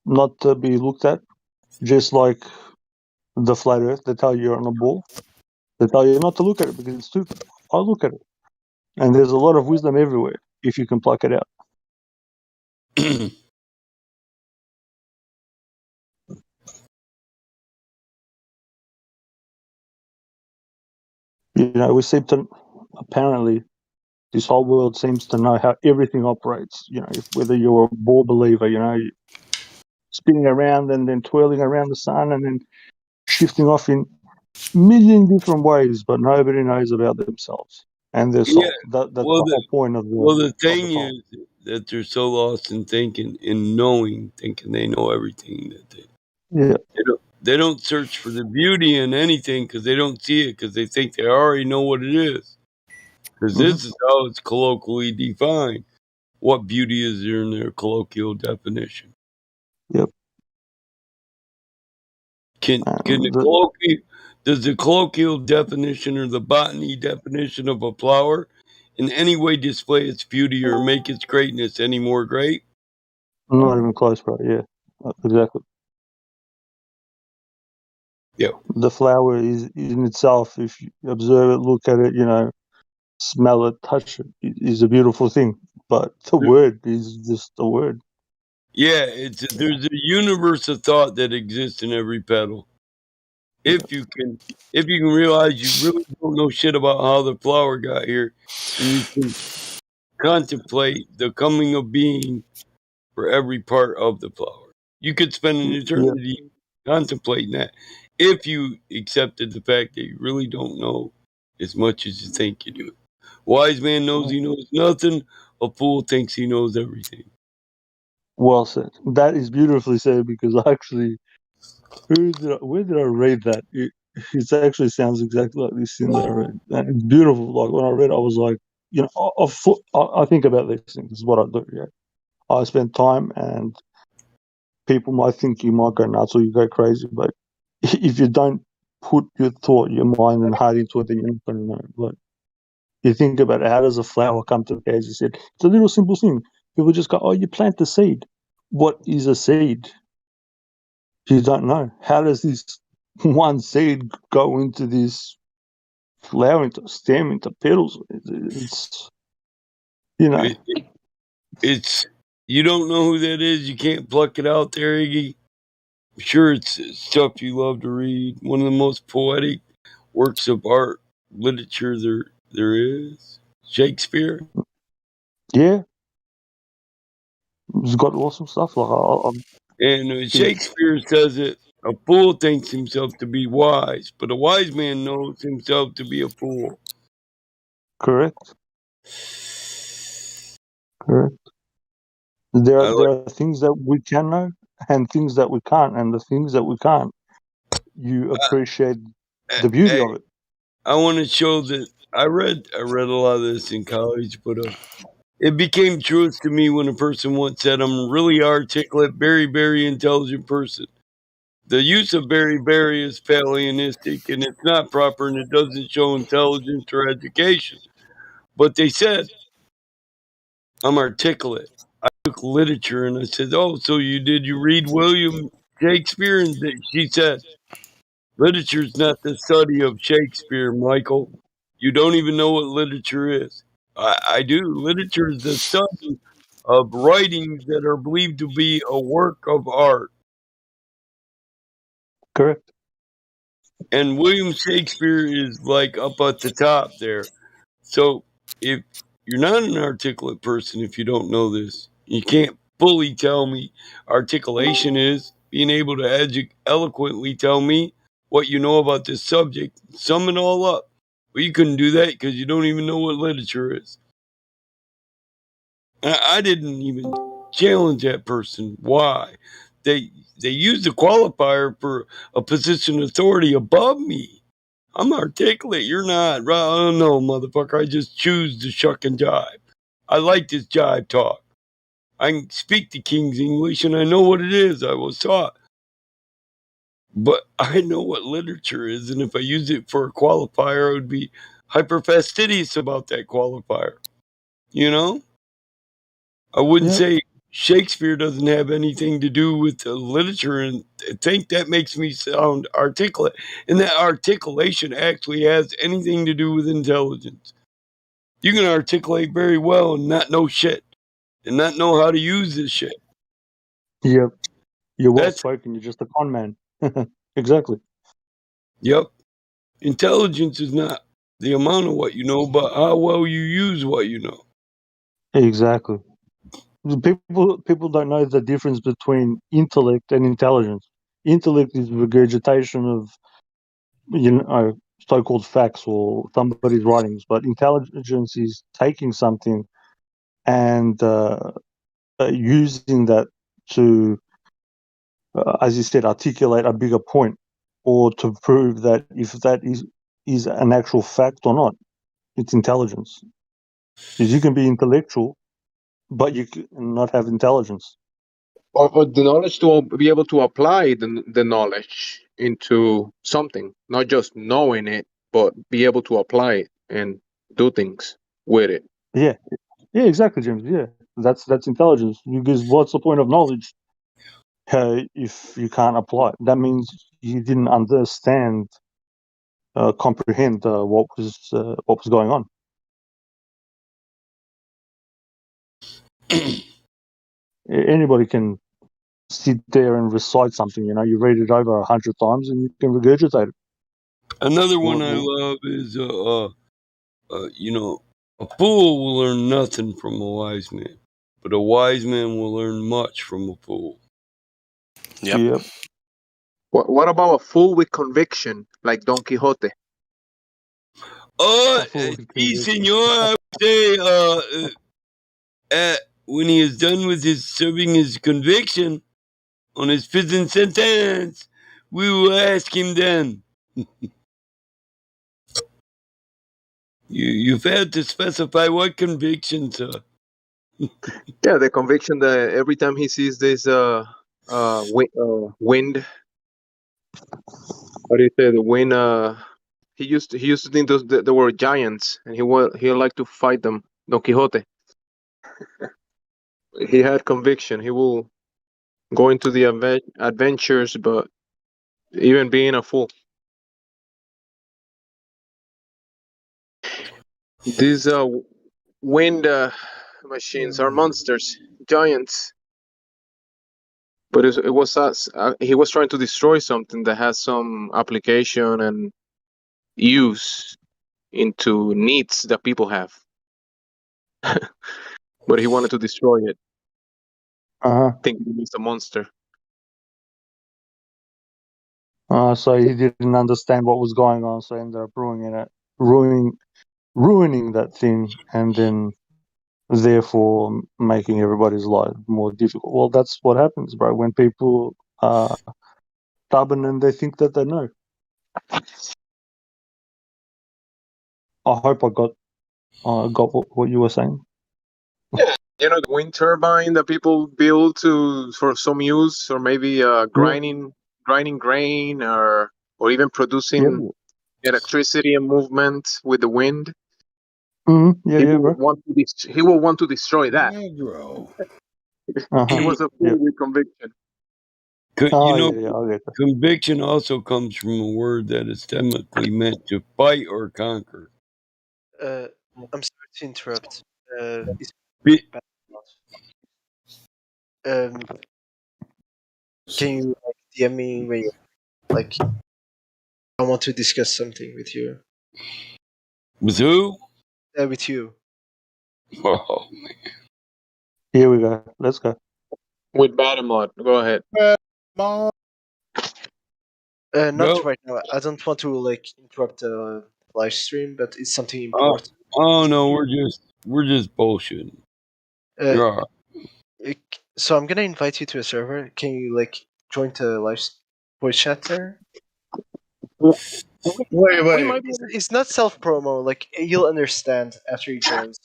not to be looked at. Just like the flat Earth, they tell you you're on a ball. They tell you not to look at it because it's stupid. I look at it, and there's a lot of wisdom everywhere if you can pluck it out. We seem to apparently. This whole world seems to know how everything operates. Whether you're a ball believer, spinning around and then twirling around the sun and then shifting off in million different ways, but nobody knows about themselves and their soul. That's the whole point of the. Well, the thing is that they're so lost in thinking, in knowing, thinking they know everything that they don't search for the beauty in anything because they don't see it because they think they already know what it is. Because this is how it's colloquially defined. What beauty is there in their colloquial definition? Yep. Does the colloquial definition or the botany definition of a flower in any way display its beauty or make its greatness any more great? Not even close, bro. Yeah, exactly. Yeah. The flower is in itself, if you observe it, look at it, smell it, touch it, is a beautiful thing. But the word is just a word. Yeah, there's a universe of thought that exists in every petal. If you can realize you really don't know shit about how the flower got here, and you can contemplate the coming of being for every part of the flower. You could spend an eternity contemplating that if you accepted the fact that you really don't know as much as you think you do. Wise man knows he knows nothing. A fool thinks he knows everything. Well said. That is beautifully said because actually, where did I read that? It actually sounds exactly like this thing that I read. And it's beautiful. Like when I read it, I was like, I think about these things. This is what I do. Yeah, I spend time, and people might think you might go nuts or you go crazy, but if you don't put your thought, your mind, and heart into it, then you're not going to know. Like you think about it, how does a flower come to be? As you said, it's a little simple thing. People just go, "Oh, you plant the seed." What is a seed? You don't know. How does this one seed go into this flower, into stem, into petals? It's It's you don't know who that is. You can't pluck it out there, Iggy. I'm sure it's stuff you love to read. One of the most poetic works of art literature there is. Shakespeare. Yeah, it's got awesome stuff. And Shakespeare says it. A fool thinks himself to be wise, but a wise man knows himself to be a fool. Correct. There are things that we can know and things that we can't, and the things that we can't, you appreciate the beauty of it. I want to show that I read a lot of this in college, but it became truth to me when a person once said, "I'm a really articulate, very, very intelligent person." the use of beriberi is Paleonistic, and it's not proper, and it doesn't show intelligence or education. But they said, I'm articulate. I took literature, and I said, oh, so you read William Shakespeare? And she said, literature's not the study of Shakespeare, Michael. You don't even know what literature is. I do. Literature is the study of writings that are believed to be a work of art. Correct. And William Shakespeare is like up at the top there. So if you're not an articulate person, if you don't know this, you can't fully tell me articulation is being able to eloquently tell me what you know about this subject, sum it all up. Well, you couldn't do that because you don't even know what literature is. I didn't even challenge that person. Why? They used a qualifier for a position of authority above me. I'm articulate. You're not. Oh, no, motherfucker. I just choose to shuck and jive. I like this jive talk. I can speak the King's English and I know what it is. I was taught. But I know what literature is, and if I use it for a qualifier, I would be hyper fastidious about that qualifier. You know? I wouldn't say Shakespeare doesn't have anything to do with literature, and I think that makes me sound articulate. And that articulation actually has anything to do with intelligence. You can articulate very well and not know shit, and not know how to use this shit. Yep. You're well spoken. You're just a con man. Exactly. Yep. Intelligence is not the amount of what you know, but how well you use what you know. Exactly. People don't know the difference between intellect and intelligence. Intellect is regurgitation of so-called facts or somebody's writings, but intelligence is taking something and using that to, as you said, articulate a bigger point, or to prove that if that is an actual fact or not. It's intelligence. Because you can be intellectual, but you can not have intelligence. Or the knowledge to be able to apply the knowledge into something, not just knowing it, but be able to apply it and do things with it. Yeah, exactly, James. Yeah, that's intelligence. Because what's the point of knowledge if you can't apply it? That means you didn't understand, comprehend what was going on. Anybody can sit there and recite something. You read it over 100 times and you can regurgitate it. Another one I love is, a fool will learn nothing from a wise man, but a wise man will learn much from a fool. Yep. What about a fool with conviction, like Don Quixote? Sí, señor, I would say, when he is done with serving his conviction on his prison sentence, we will ask him then. You've had to specify what conviction, sir. Yeah, the conviction that every time he sees this wind, how do you say the wind? He used to think there were giants, and he liked to fight them. Don Quixote. He had conviction. He will go into the adventures, but even being a fool. These wind machines are monsters, giants. But it was us. He was trying to destroy something that has some application and use into needs that people have. But he wanted to destroy it. Thinking it's a monster. So he didn't understand what was going on, so he ended up ruining that thing, and then therefore making everybody's life more difficult. Well, that's what happens, bro, when people are stubborn and they think that they know. I hope I got what you were saying. Yeah, the wind turbine that people build for some use, or maybe grinding grinding grain or even producing electricity and movement with the wind. Mm-hmm. He will want to destroy that. It was a fool with conviction. Conviction also comes from a word that is technically meant to fight or conquer. I'm sorry to interrupt. Can you DM me when you I want to discuss something with you. With who? With you. Oh man. Here we go. Let's go. With Batamod, go ahead. Not right now. I don't want to interrupt the live stream, but it's something important. Oh no, we're just bullshitting. So I'm gonna invite you to a server. Can you join the live voice chat there? Wait. It's not self promo. You'll understand after he joins.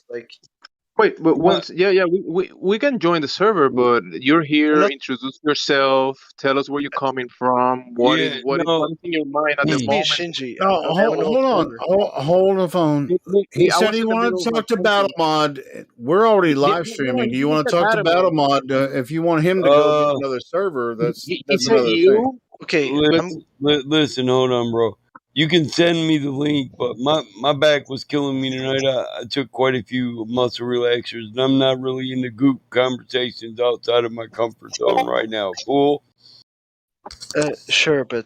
Wait, but once, we can join the server, but you're here. Introduce yourself. Tell us where you're coming from. What is in your mind at the moment? Shinji. No, hold on. Hold the phone. He said he wanted to talk to BattleMod. We're already live streaming. Do you want to talk to BattleMod? If you want him to go get another server, that's another thing. Okay. Listen, hold on, bro. You can send me the link, but my back was killing me tonight. I took quite a few muscle relaxers, and I'm not really into goop conversations outside of my comfort zone right now. Cool? Sure, but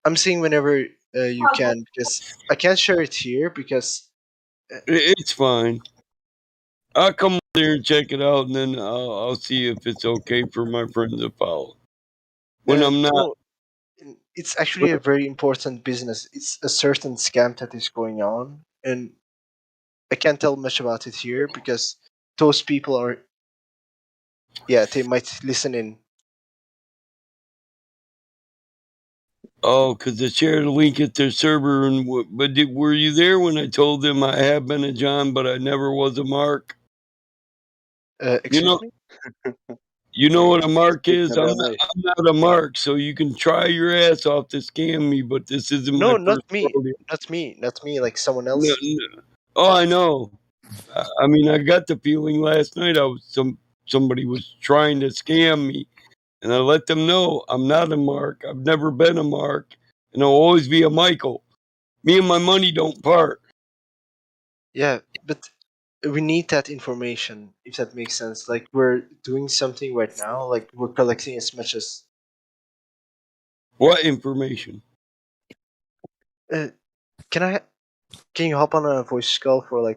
I'm seeing whenever you can, because I can't share it here because it's fine. I'll come there and check it out, and then I'll see if it's okay for my friends to follow. When I'm not. No, it's actually a very important business. It's a certain scam that is going on, and I can't tell much about it here because those people are. Yeah, they might listen in. Oh, because they shared a link at their server, but were you there when I told them I have been a John, but I never was a Mark? Excuse me? You know what a Mark is? I'm not a Mark, so you can try your ass off to scam me, but this isn't my first rodeo. Not me, like someone else. No. Oh, I know. I mean, I got the feeling last night somebody was trying to scam me, and I let them know I'm not a Mark. I've never been a Mark, and I'll always be a Michael. Me and my money don't part. Yeah, but we need that information, if that makes sense. We're doing something right now, we're collecting as much as. What information? Can you hop on a voice call for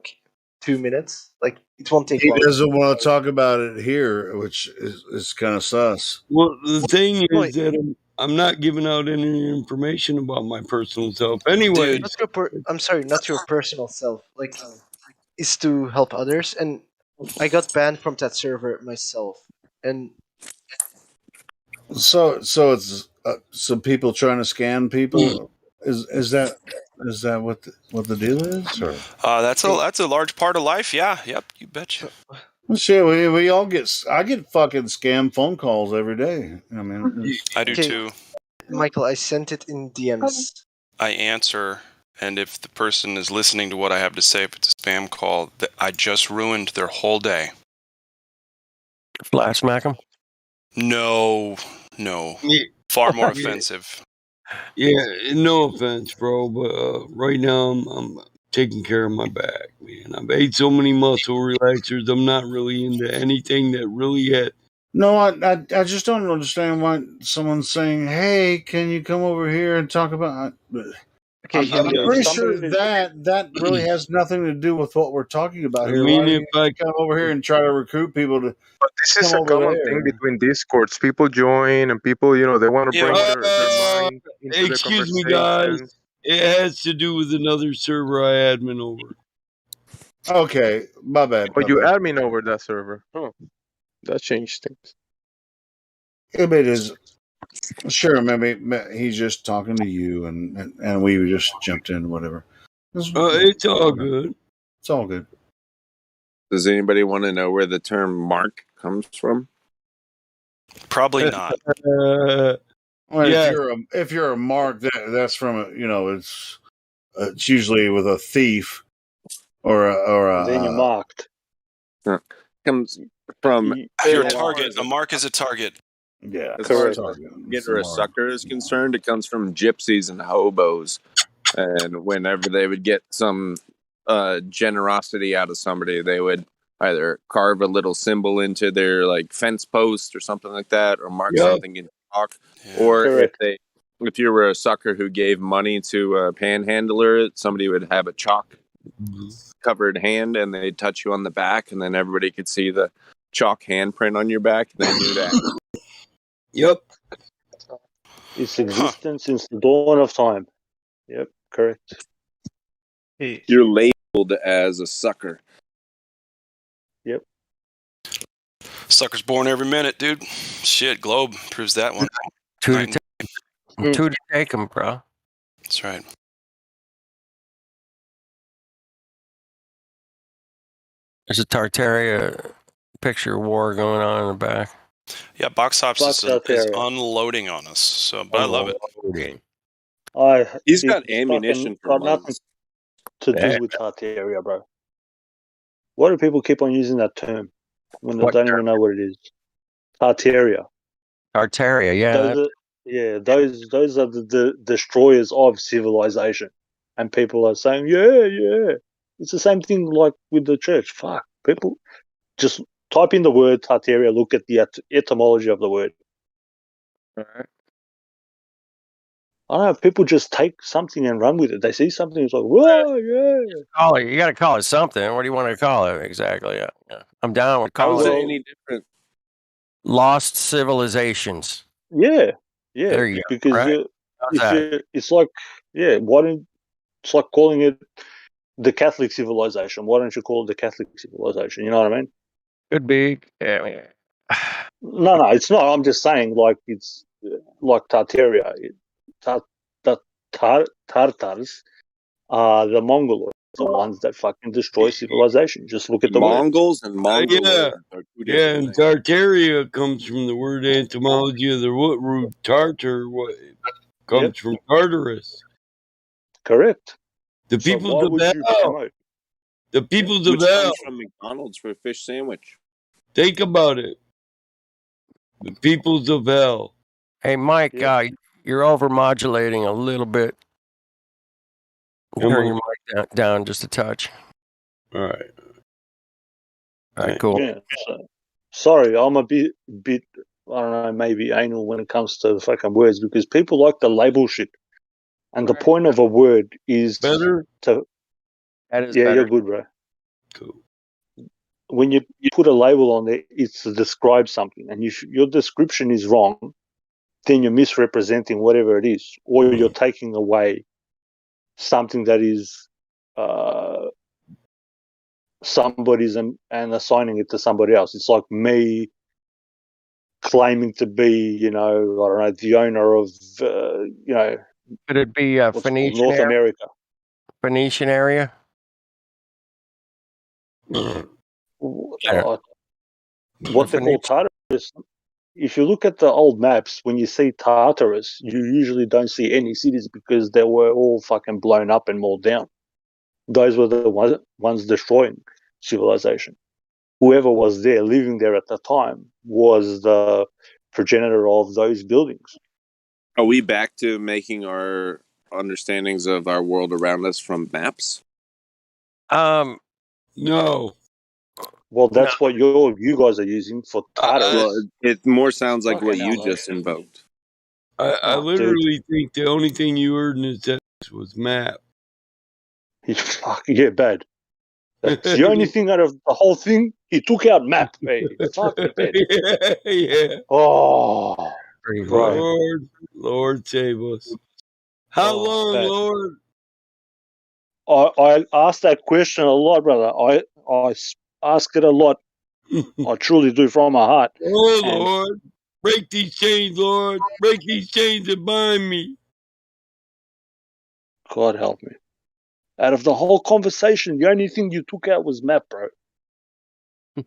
2 minutes? It won't take He long. doesn't want to talk about it here, which is kind of sus. Well, the thing is that I'm not giving out any information about my personal self. Anyway, I'm sorry, not your personal self. It's to help others, and I got banned from that server myself. And so it's some people trying to scam people. Is that what the deal is? Or that's a large part of life. Yeah. Yep. You betcha. well, shit, we all I get fucking scam phone calls every day. I mean, I do too. Michael, I sent it in DMs. I answer, and if the person is listening to what I have to say, if it's a spam call, I just ruined their whole day. Flash smack them? No. Far more offensive. Yeah, no offense, bro, but right now I'm taking care of my back, man. I've ate so many muscle relaxers. I'm not really into anything that really had. No, I just don't understand why someone's saying, "Hey, can you come over here and talk about?" I'm pretty sure that really has nothing to do with what we're talking about here. Why do you come over here and try to recruit people to? But this is a common thing between Discords. People join, and people, they want to bring their mind into the conversation. Excuse me, guys. It has to do with another server I admin over. Okay, my bad. Oh, you admin over that server? Oh, that changed things. It is. Sure, maybe he's just talking to you, and we just jumped in, whatever. It's all good. It's all good. Does anybody want to know where the term Mark comes from? Probably not. Well, if you're a mark, that's from it's usually with a thief or a. Then you're marked. Comes from your target. A mark is a target. Yeah, as far as a target or a sucker is concerned, it comes from gypsies and hobos, and whenever they would get some generosity out of somebody, they would either carve a little symbol into their like fence post or something like that, or mark something in chalk. Or if you were a sucker who gave money to a panhandler, somebody would have a chalk covered hand and they'd touch you on the back, and then everybody could see the chalk handprint on your back. They knew that. Yep. Its existence since the dawn of time. Yep, correct. You're labeled as a sucker. Yep. Suckers born every minute, dude. Shit, Globe proves that one. Two to take them, bro. That's right. There's a Tartaria picture war going on in the back. Yeah, Box Hops is unloading on us. So, but I love it. He's got ammunition for got nothing to do with Tartaria, bro. Why do people keep on using that term when they don't even know what it is? Tartaria. Tartaria, yeah. Those are the destroyers of civilization, and people are saying, yeah. It's the same thing like with the church. Fuck, people just type in the word Tartaria, look at the etymology of the word. All right. I don't know, people just take something and run with it. They see something, it's like, whoa, yeah. You got to call it something. What do you want to call it exactly? Yeah. I'm down with calling it any different. Lost civilizations. Yeah. There you because go. Right? It's like, it's like calling it the Catholic civilization. Why don't you call it the Catholic civilization? You know what I mean? Could be. Yeah. No, it's not. I'm just saying, like, it's like Tartaria. The Tartars are the Mongoloids, the ones that fucking destroy civilization. Just look at the Mongols and Mongoloids are two different and Tartaria comes from the word etymology of the root Tartar. What comes from Tartarus. Correct. The peoples of Hell. The peoples of Which Hell. comes from McDonald's for a fish sandwich. Think about it. The peoples of Hell. Hey, Mike, you're overmodulating a little bit. Turn your mic down just a touch. All right. All right, cool. Yeah, sorry, I'm a bit, I don't know, maybe anal when it comes to fucking words, because people like to label shit. And the point of a word is better. That is better. You're good, bro. Cool. When you put a label on there, it's to describe something, and your description is wrong, then you're misrepresenting whatever it is, or you're taking away something that is somebody's and assigning it to somebody else. It's like me claiming to be, I don't know, the owner of, Could it be Phoenician North America? Phoenician area? What they call Tartarus. If you look at the old maps, when you see Tartarus, you usually don't see any cities because they were all fucking blown up and mauled down. Those were the ones destroying civilization. Whoever was there, living there at the time, was the progenitor of those buildings. Are we back to making our understandings of our world around us from maps? No. Well, that's what you guys are using for Tartarus. Well, it more sounds like what you just invoked. I literally think the only thing you heard in his text was map. Yeah, bad. That's the only thing out of the whole thing. He took out map. Hey, fuck me, bad. Yeah. Oh, Lord save us. How long, bad. Lord? I ask that question a lot, brother. I ask it a lot. I truly do from my heart. Oh, Lord. Break these chains, Lord. Break these chains and bind me. God help me. Out of the whole conversation, the only thing you took out was map, bro.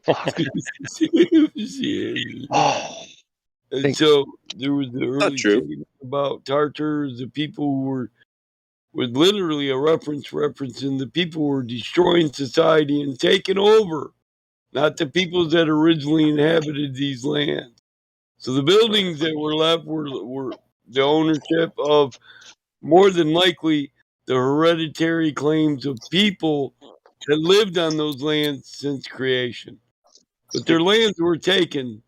Fuck. And so there was the early statement about Tartars, the people who were literally a referencing the people who were destroying society and taking over, not the peoples that originally inhabited these lands. So the buildings that were left were the ownership of, more than likely, the hereditary claims of people that lived on those lands since creation. But their lands were taken.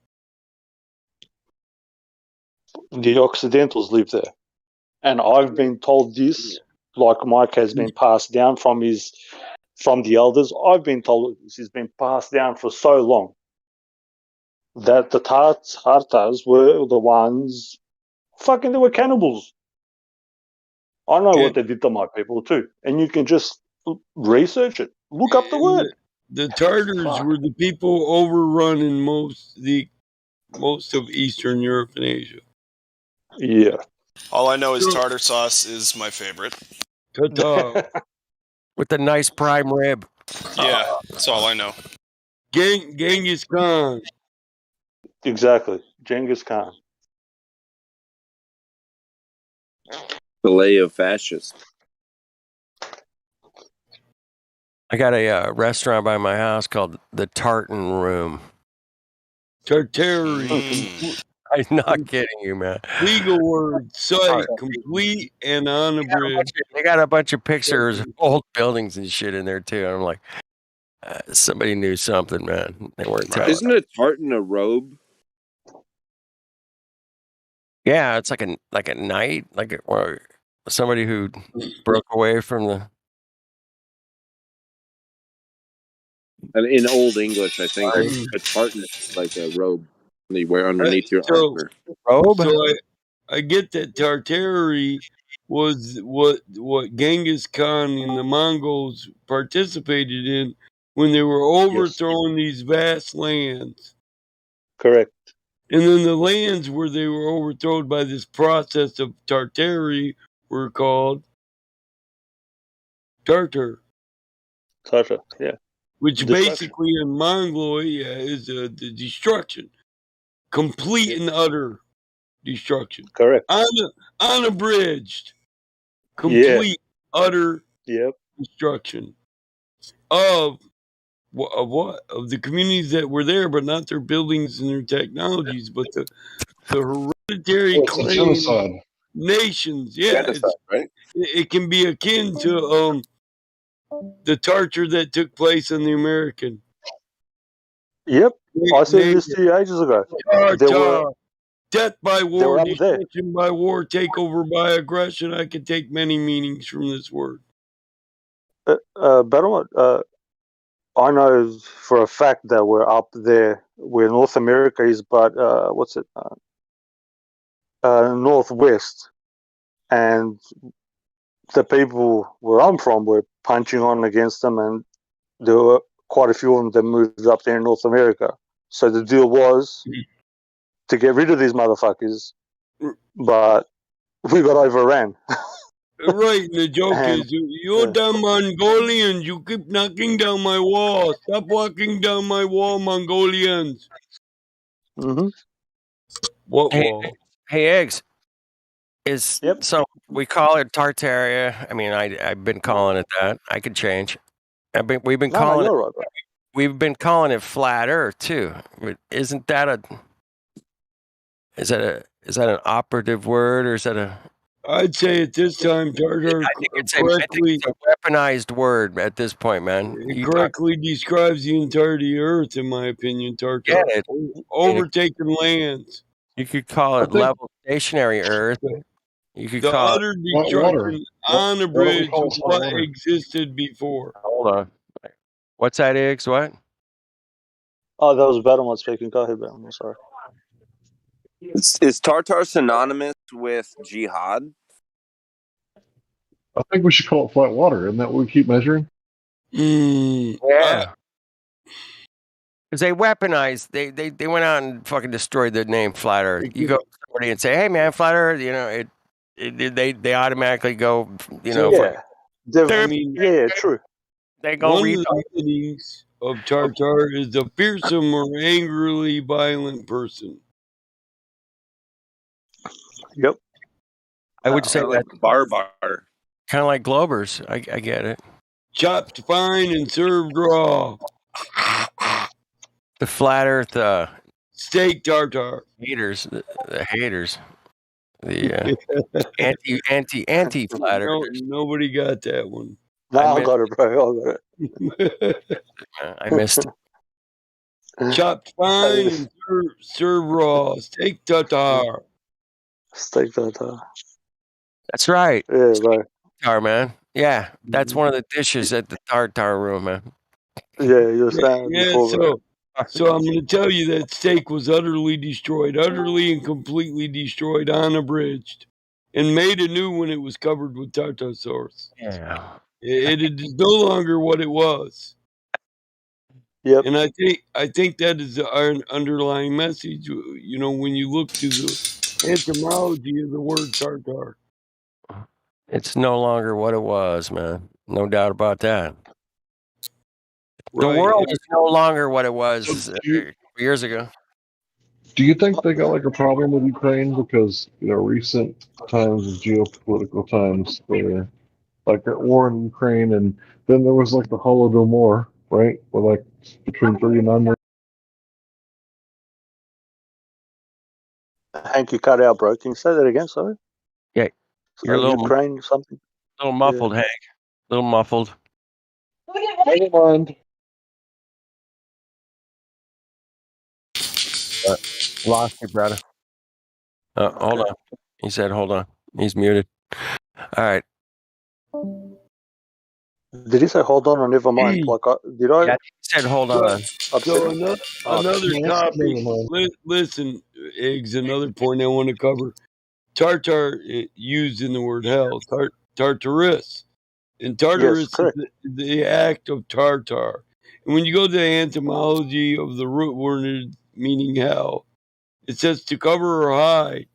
The Occidentals live there. And I've been told this, like Mike has been passed down from the elders. I've been told this has been passed down for so long that the Tartars were the ones they were cannibals. I know what they did to my people too. And you can just research it. Look up the word. The Tartars were the people overrunning most of Eastern Europe and Asia. Yeah. All I know is tartar sauce is my favorite. With the nice prime rib. Yeah, that's all I know. Genghis Khan. Exactly. Genghis Khan. Fillet of fascists. I got a restaurant by my house called the Tartan Room. Tartary. I'm not kidding you, man. Legal word, site, complete and on a bridge. They got a bunch of pictures of old buildings and shit in there too. And I'm like, somebody knew something, man. They weren't telling. Isn't a tartan a robe? Yeah, it's like a knight, or somebody who broke away from the. And in Old English, I think a tartan is like a robe you wear underneath your armor. Robe? So I get that Tartary was what Genghis Khan and the Mongols participated in when they were overthrowing these vast lands. Correct. And then the lands where they were overthrown by this process of Tartary were called Tartar. Tartar, yeah. Which basically in Mongoloid is the destruction. Complete and utter destruction. Correct. Unabridged. Complete, utter destruction of what? Of the communities that were there, but not their buildings and their technologies, but the hereditary claim nations. Yeah, genocide, right? It can be akin to the torture that took place in the American. Yep, I said this to you ages ago. Death by war, destruction by war, takeover by aggression. I could take many meanings from this word. But I know for a fact that we're up there where North America is, but Northwest, and the people where I'm from were punching on against them, and there were quite a few of them that moved up there in North America. So the deal was to get rid of these motherfuckers, but we got overran. Right, and the joke is, you damn Mongolians, you keep knocking down my wall. Stop walking down my wall, Mongolians. Mm-hmm. What wall? Hey, Eggs. So we call it Tartaria. I mean, I've been calling it that. I could change. We've been calling it. Right. We've been calling it flat Earth too. Isn't that is that an operative word, or is that a? I'd say at this time, Tartar it's a weaponized word at this point, man. It correctly describes the entirety of Earth, in my opinion, Tartar. Get it. Overtaken lands. You could call it level stationary Earth. You could the call utter destruction on a bridge of what existed before. Hold on. What's that, Eggs? What? Oh, that was Batman speaking. Go ahead, Batman. I'm sorry. Is Tartar synonymous with jihad? I think we should call it flat water. Isn't that what we keep measuring? Yeah. Because they weaponized. They went out and fucking destroyed the name Flat Earth. You go to somebody and say, "Hey, man, Flat Earth," they automatically go, true. They go One of the meanings of Tartar is a fearsome or angrily violent person. Yep. I would say like that bar. kind of like Globers. I get it. Chopped fine and served raw. The flat Earth steak tartare haters, the haters, the anti flat earthers. Nobody got that one. No, I got it, bro. I got it. I missed it. Chopped fine and served raw. Steak tartare. Steak tartare. That's right. Yeah, right. Tartare, man. Yeah, that's one of the dishes at the tartare room, man. Yeah, you were saying before. So I'm going to tell you that steak was utterly destroyed, utterly and completely destroyed, unabridged, and made anew when it was covered with tartar sauce. Yeah. It is no longer what it was. Yep. And I think that is our underlying message. You know, when you look to the etymology of the word tartar, it's no longer what it was, man. No doubt about that. Right. The world is no longer what it was years ago. Do you think they got like a problem with Ukraine because recent times of geopolitical times they're like at war in Ukraine, and then there was like the Holodomor, right? Where like between 3 and 9. Hank, you cut out, bro. Can you say that again? Sorry. Yeah, you're a little Ukraine something. A little muffled, Hank. A little muffled. Never mind. Lost you, brother. Hold on. He said, "Hold on." He's muted. All right. Did he say hold on or never mind? Like, did I? Yeah, he said hold on. So another topic. Listen, Eggs, another point I want to cover. Tartar, used in the word hell, tartarus. And tartarus is the act of tartar. And when you go to the etymology of the root word meaning hell, it says to cover or hide.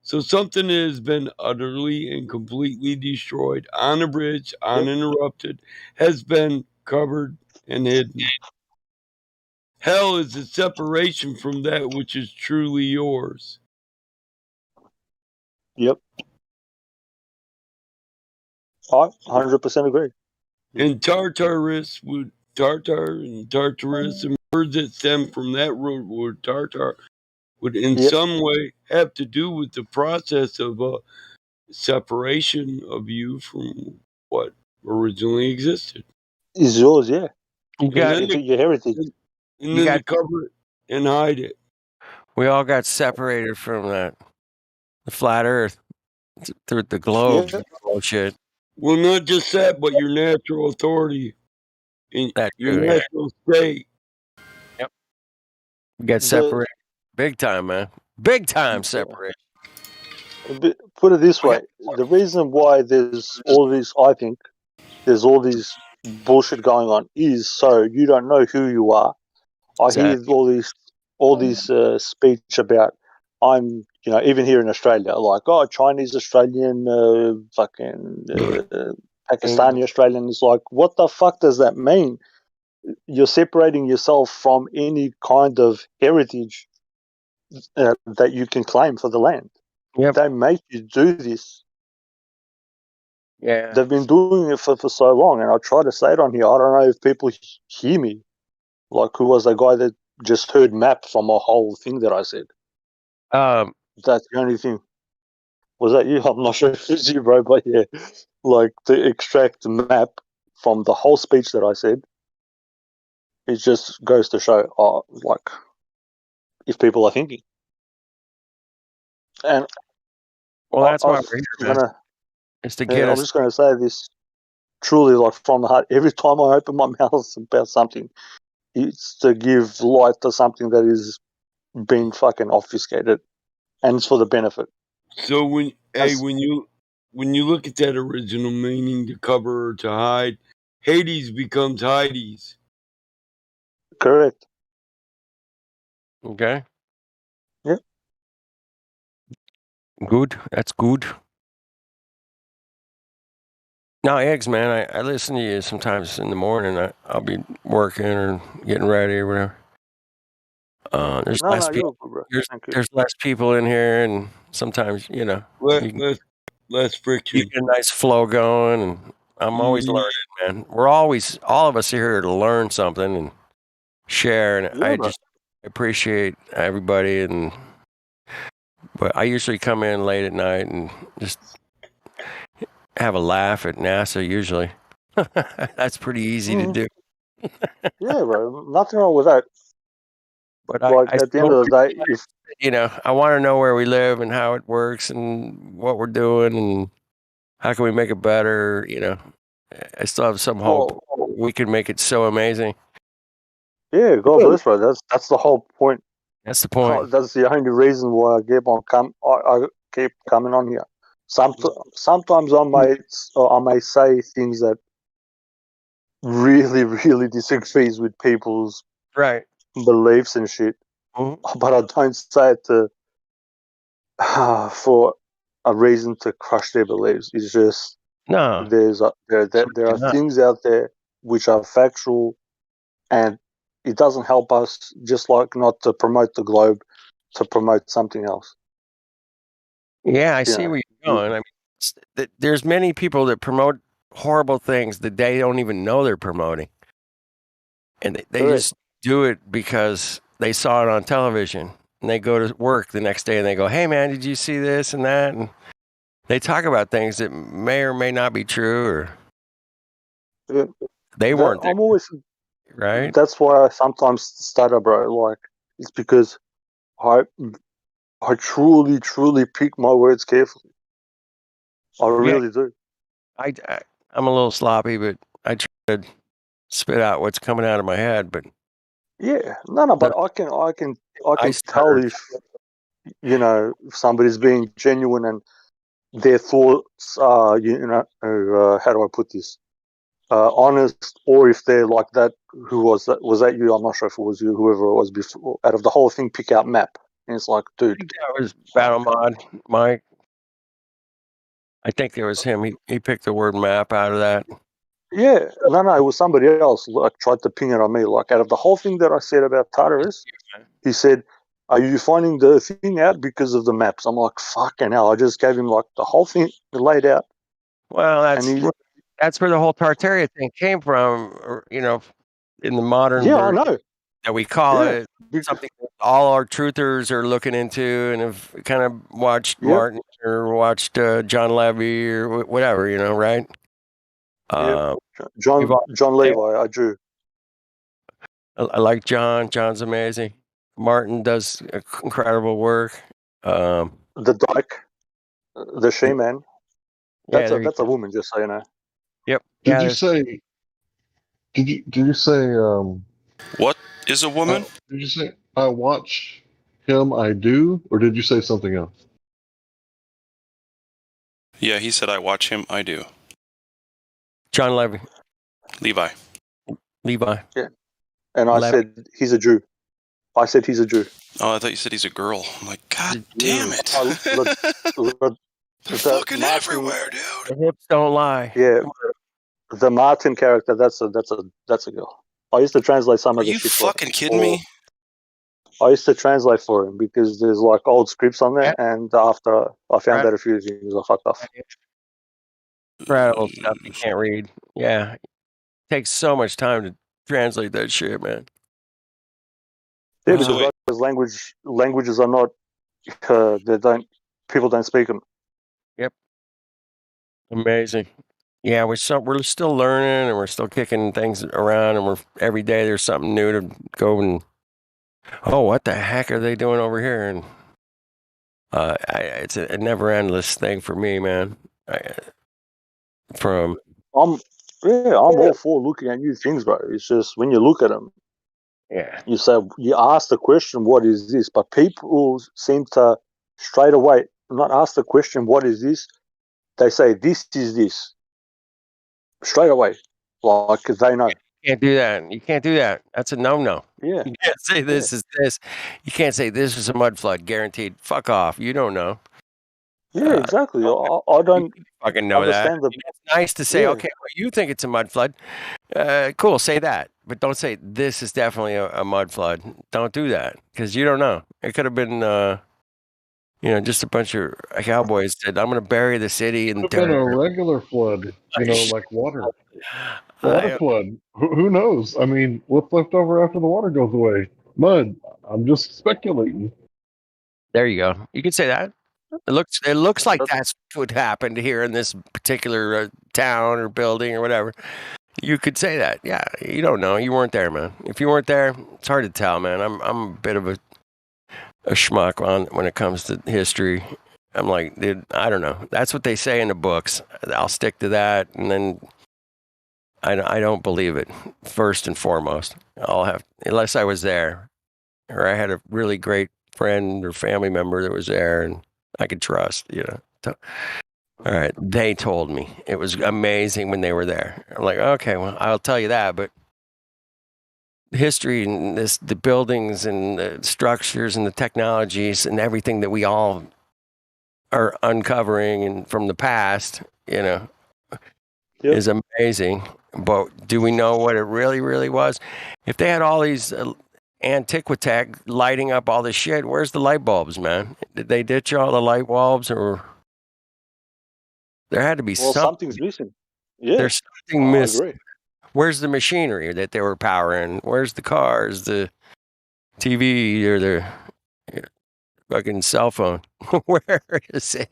So something that has been utterly and completely destroyed, unabridged, uninterrupted, has been covered and hidden. Hell is a separation from that which is truly yours. Yep. I 100% agree. And tartarus would tartar and tartarus and words that stem from that root word tartar would in some way have to do with the process of separation of you from what originally existed. Is yours, yeah. You got your heritage. And then to cover it and hide it. We all got separated from the flat Earth through the globe bullshit. Well, not just that, but your natural authority in your natural state. Yep. We got separated big time, man. Big time separation. Put it this way: the reason why there's all these, I think, there's all these bullshit going on is so you don't know who you are. I hear all these speech about I'm, even here in Australia, like Chinese Australian, fucking Pakistani Australian is like, what the fuck does that mean? You're separating yourself from any kind of heritage that you can claim for the land. Yep. They make you do this. Yeah. They've been doing it for so long, and I try to say it on here. I don't know if people hear me. Like, who was the guy that just heard map from a whole thing that I said? That's the only thing. Was that you? I'm not sure if it's you, bro, but yeah. Like, to extract map from the whole speech that I said, it just goes to show, like, if people are thinking. And well, that's why we're here, man. It's to get us. I'm just going to say this truly, like, from the heart. Every time I open my mouth about something, it's to give light to something that is being fucking obfuscated, and it's for the benefit. So when you look at that original meaning, to cover or to hide, Hades becomes Heides. Correct. Okay. Yeah. Good. That's good. Now, Eggs, man, I listen to you sometimes in the morning. I'll be working or getting ready or whatever. There's less people in here, and sometimes, you know, less friction. You get a nice flow going, and I'm always learning, man. All of us are here to learn something and share, and I just appreciate everybody. But I usually come in late at night and just have a laugh at NASA. Usually, that's pretty easy to do. Yeah, bro. Nothing wrong with that. But like at the end of the day, if you know, I want to know where we live and how it works and what we're doing and how can we make it better. You know, I still have some hope we can make it so amazing. Yeah, God bless, bro. That's the whole point. That's the point. That's the only reason why I keep coming on here. Sometimes I may say things that really, really disagrees with people's beliefs and shit. But I don't say it for a reason to crush their beliefs. It's just there are things out there which are factual, and it doesn't help us, just like not to promote the globe, to promote something else. Yeah, I see where you're going. I mean, there's many people that promote horrible things that they don't even know they're promoting. And they just do it because they saw it on television. And they go to work the next day and they go, hey, man, did you see this and that? And they talk about things that may or may not be true, or they weren't there. I'm always right. That's why I sometimes stutter, bro. Like, it's because I truly, truly pick my words carefully. I really do. I'm a little sloppy, but I try to spit out what's coming out of my head. But yeah, no, but I can tell if if somebody's being genuine and their thoughts are how do I put this, honest, or if they're like that. Who was that? Was that you? I'm not sure if it was you. Whoever it was before, out of the whole thing, pick out map, and it's like, dude, that was Battle Mod Mike. I think it was him. He picked the word map out of that. Yeah, no, it was somebody else. Like, tried to ping it on me. Like, out of the whole thing that I said about Tartarus, he said, "Are you finding the thing out because of the maps?" I'm like, "Fucking hell!" I just gave him like the whole thing laid out. Well, that's where the whole Tartaria thing came from. Or, you know, in the modern I know that we call it something that all our truthers are looking into, and have kind of watched Martin or watched John Levy or whatever, you know, right? John Levi, I drew. I like John. John's amazing. Martin does incredible work. The Dyke, the She-Man. That's a woman, just so you know. Yep. Did you say? Did you say? What is a woman? Did you say I watch him? I do, or did you say something else? Yeah, he said I watch him. I do. John Levy. Levi. Yeah, and I said he's a Jew. I said he's a Jew. Oh, I thought you said he's a girl. I'm like, God damn it! They're fucking everywhere, dude. The hips don't lie. Yeah, the Martin character. That's a girl. I used to translate some of the shit. Are you fucking kidding me? I used to translate for him because there's like old scripts on there, and after I found out a few things, I fucked off. Incredible stuff you can't read. Yeah, it takes so much time to translate that shit, man. Yeah, because those languages are not. People don't speak them. Yep. Amazing. Yeah, we're still learning, and we're still kicking things around, and every day there's something new to go and. Oh, what the heck are they doing over here? And it's a never endless thing for me, man. I'm all for looking at new things, bro. It's just when you look at them, you ask the question, "What is this?" But people seem to straight away not ask the question, "What is this?" They say, "This is this." Straight away, like they know. You can't do that. You can't do that. That's a no-no. Yeah. You can't say this is this. You can't say this is a mud flood, guaranteed. Fuck off. You don't know. Yeah, exactly. I don't fucking know understand that. It's nice to say, okay, well, you think it's a mud flood. Cool, say that. But don't say this is definitely a mud flood. Don't do that because you don't know. It could have been just a bunch of cowboys said, "I'm going to bury the city in Could have been dirt." a regular flood, like water flood. Who knows? I mean, what's left over after the water goes away? Mud. I'm just speculating. There you go. You could say that. It looks like that's what happened here in this particular town or building or whatever. You could say that. Yeah, you don't know. You weren't there, man. If you weren't there, it's hard to tell, man. I'm a bit of a schmuck when it comes to history. I'm like, dude, I don't know. That's what they say in the books. I'll stick to that, and then I don't believe it. First and foremost, unless I was there, or I had a really great friend or family member that was there, and I could trust. All right, they told me it was amazing when they were there. I'm like, okay, well, I'll tell you that, but history and the buildings and the structures and the technologies and everything that we all are uncovering and from the past, is amazing. But do we know what it really, really was? If they had all these antiquitech lighting up all this shit, where's the light bulbs, man? Did they ditch all the light bulbs, or there had to be something's missing? Yeah, there's something missing. I agree. Where's the machinery that they were powering? Where's the cars, the TV, or the fucking cell phone? Where is it?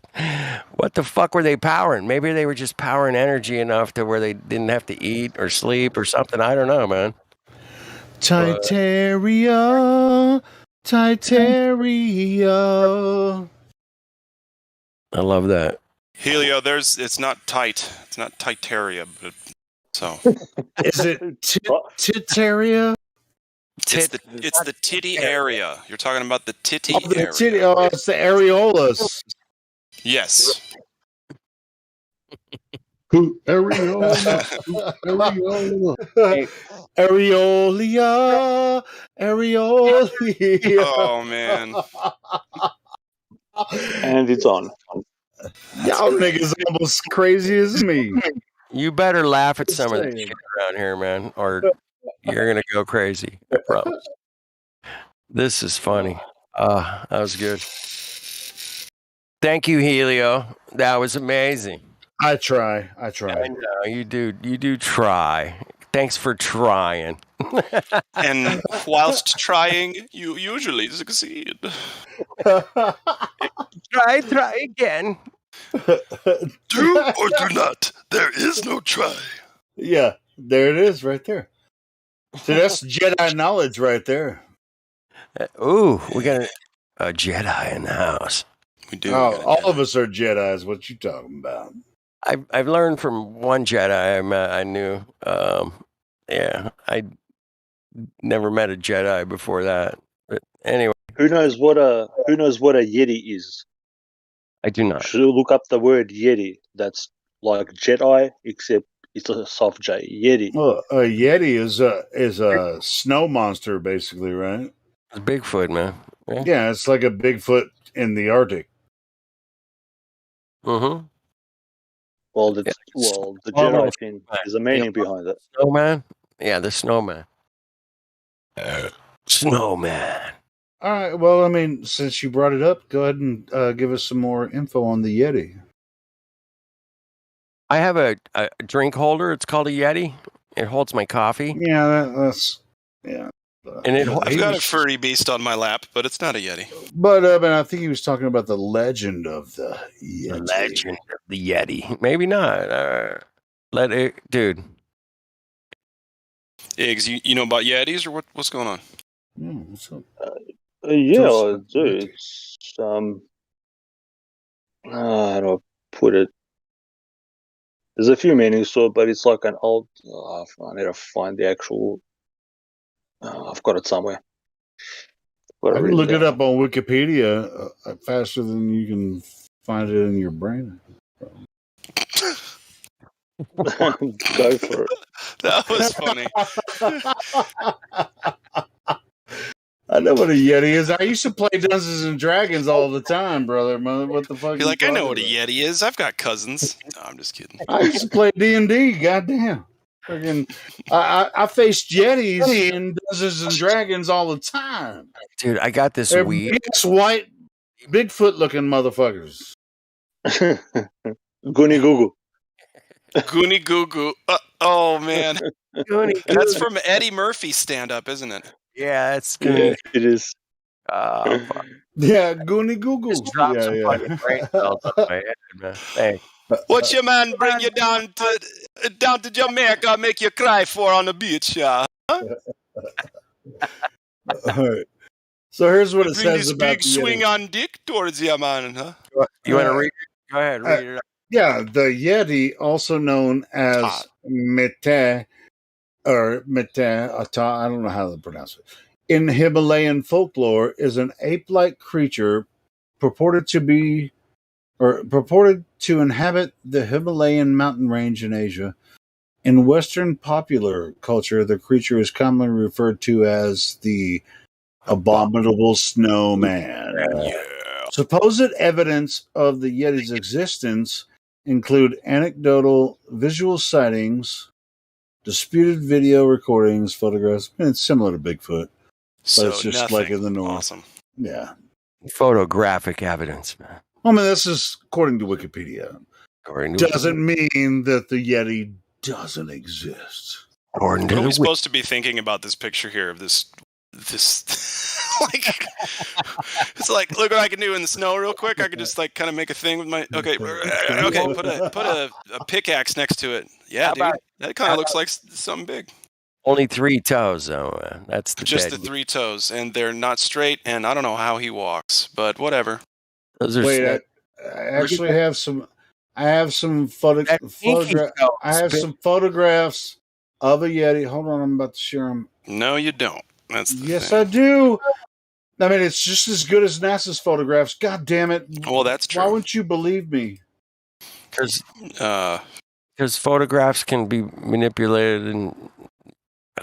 What the fuck were they powering? Maybe they were just powering energy enough to where they didn't have to eat or sleep or something. I don't know, man. Titeria. I love that. Helio, it's not tight. It's not Titeria, but so. Is it Titeria? It's the titty area. You're talking about the titty area. It's the areolas. Yes. Areola. Areolia. Oh man. And it's on. Y'all niggas almost crazy as me. You better laugh at some of the shit around here, man, or you're gonna go crazy. I promise. This is funny. That was good. Thank you, Helio. That was amazing. I try. I know you do. You do try. Thanks for trying. And whilst trying, you usually succeed. Try again. Do or do not. There is no try. Yeah, there it is, right there. So that's Jedi knowledge right there. Ooh, we got a Jedi in the house. We do. All of us are Jedis. What you talking about? I've learned from one Jedi I knew. Yeah, I never met a Jedi before that. But anyway, who knows what a Yeti is? I do not. Should look up the word Yeti. That's like Jedi, except it's a soft J. Yeti. Well, a Yeti is a snow monster, basically, right? It's Bigfoot, man. Yeah, it's like a Bigfoot in the Arctic. Mm-hmm. Well, the Jedi thing is the meaning behind it. Snowman? Yeah, the snowman. Snowman. All right. Well, I mean, since you brought it up, go ahead and give us some more info on the Yeti. I have a drink holder. It's called a Yeti. It holds my coffee. Yeah, that's yeah. And I've got a furry beast on my lap, but it's not a Yeti. But I think he was talking about the legend of the Yeti. The legend of the Yeti. Maybe not. Dude. Iggs, you know about Yetis or what's going on? What's up? Yeah, I do. It's how do I put it? There's a few meanings to it, but it's like an old. I need to find the actual. I've got it somewhere. I can look it up on Wikipedia faster than you can find it in your brain. Go for it. That was funny. I know what a Yeti is. I used to play Dungeons and Dragons all the time, brother. What the fuck? You're like, I know what a Yeti is. I've got cousins. No, I'm just kidding. I used to play D&D. Goddamn. I faced Yetis in Dungeons and Dragons all the time. Dude, I got this weed. This white Bigfoot-looking motherfuckers. Goonie Goo Goo. Goonie Goo Goo. Oh man, Goonie that's Goo. from Eddie Murphy's stand-up, isn't it? Yeah, it's Yeah, Goonie. it is. Fuck. Yeah, Goonie Goo Goo. Just drop some fucking brain cells on my head, man. Hey. What's your man bring you down to Jamaica, make you cry for on the beach, yeah? Huh? All right. So here's what it Bring says this about big the swing Yeti. on dick towards you, man, huh? You want to read it? Go ahead, read it. Yeah, the Yeti, also known as Mete, or Mete, I don't know how to pronounce it, in Himalayan folklore, is an ape-like creature purported to inhabit the Himalayan mountain range in Asia. In Western popular culture, the creature is commonly referred to as the abominable snowman. Yeah. Supposed evidence of the Yeti's existence include anecdotal visual sightings, disputed video recordings, photographs. And it's similar to Bigfoot, but it's just nothing. like in the north. Awesome. Yeah. Photographic evidence, man. I mean, this is according to Wikipedia. Doesn't mean that the Yeti doesn't exist. What are we supposed to be thinking about this picture here of this like it's like, look what I can do in the snow real quick. I could just like kind of make a thing with my okay put a pickaxe next to it. Yeah, dude, that kind of looks like something big. Only 3 toes, though. That's the just the 3 toes, and they're not straight. And I don't know how he walks, but whatever. Those are Wait, I actually have some. I have some photographs of a Yeti. Hold on, I'm about to share them. No, you don't. That's the yes, thing. I do. I mean, it's just as good as NASA's photographs. God damn it! Well, that's true. Why wouldn't you believe me? Because photographs can be manipulated and.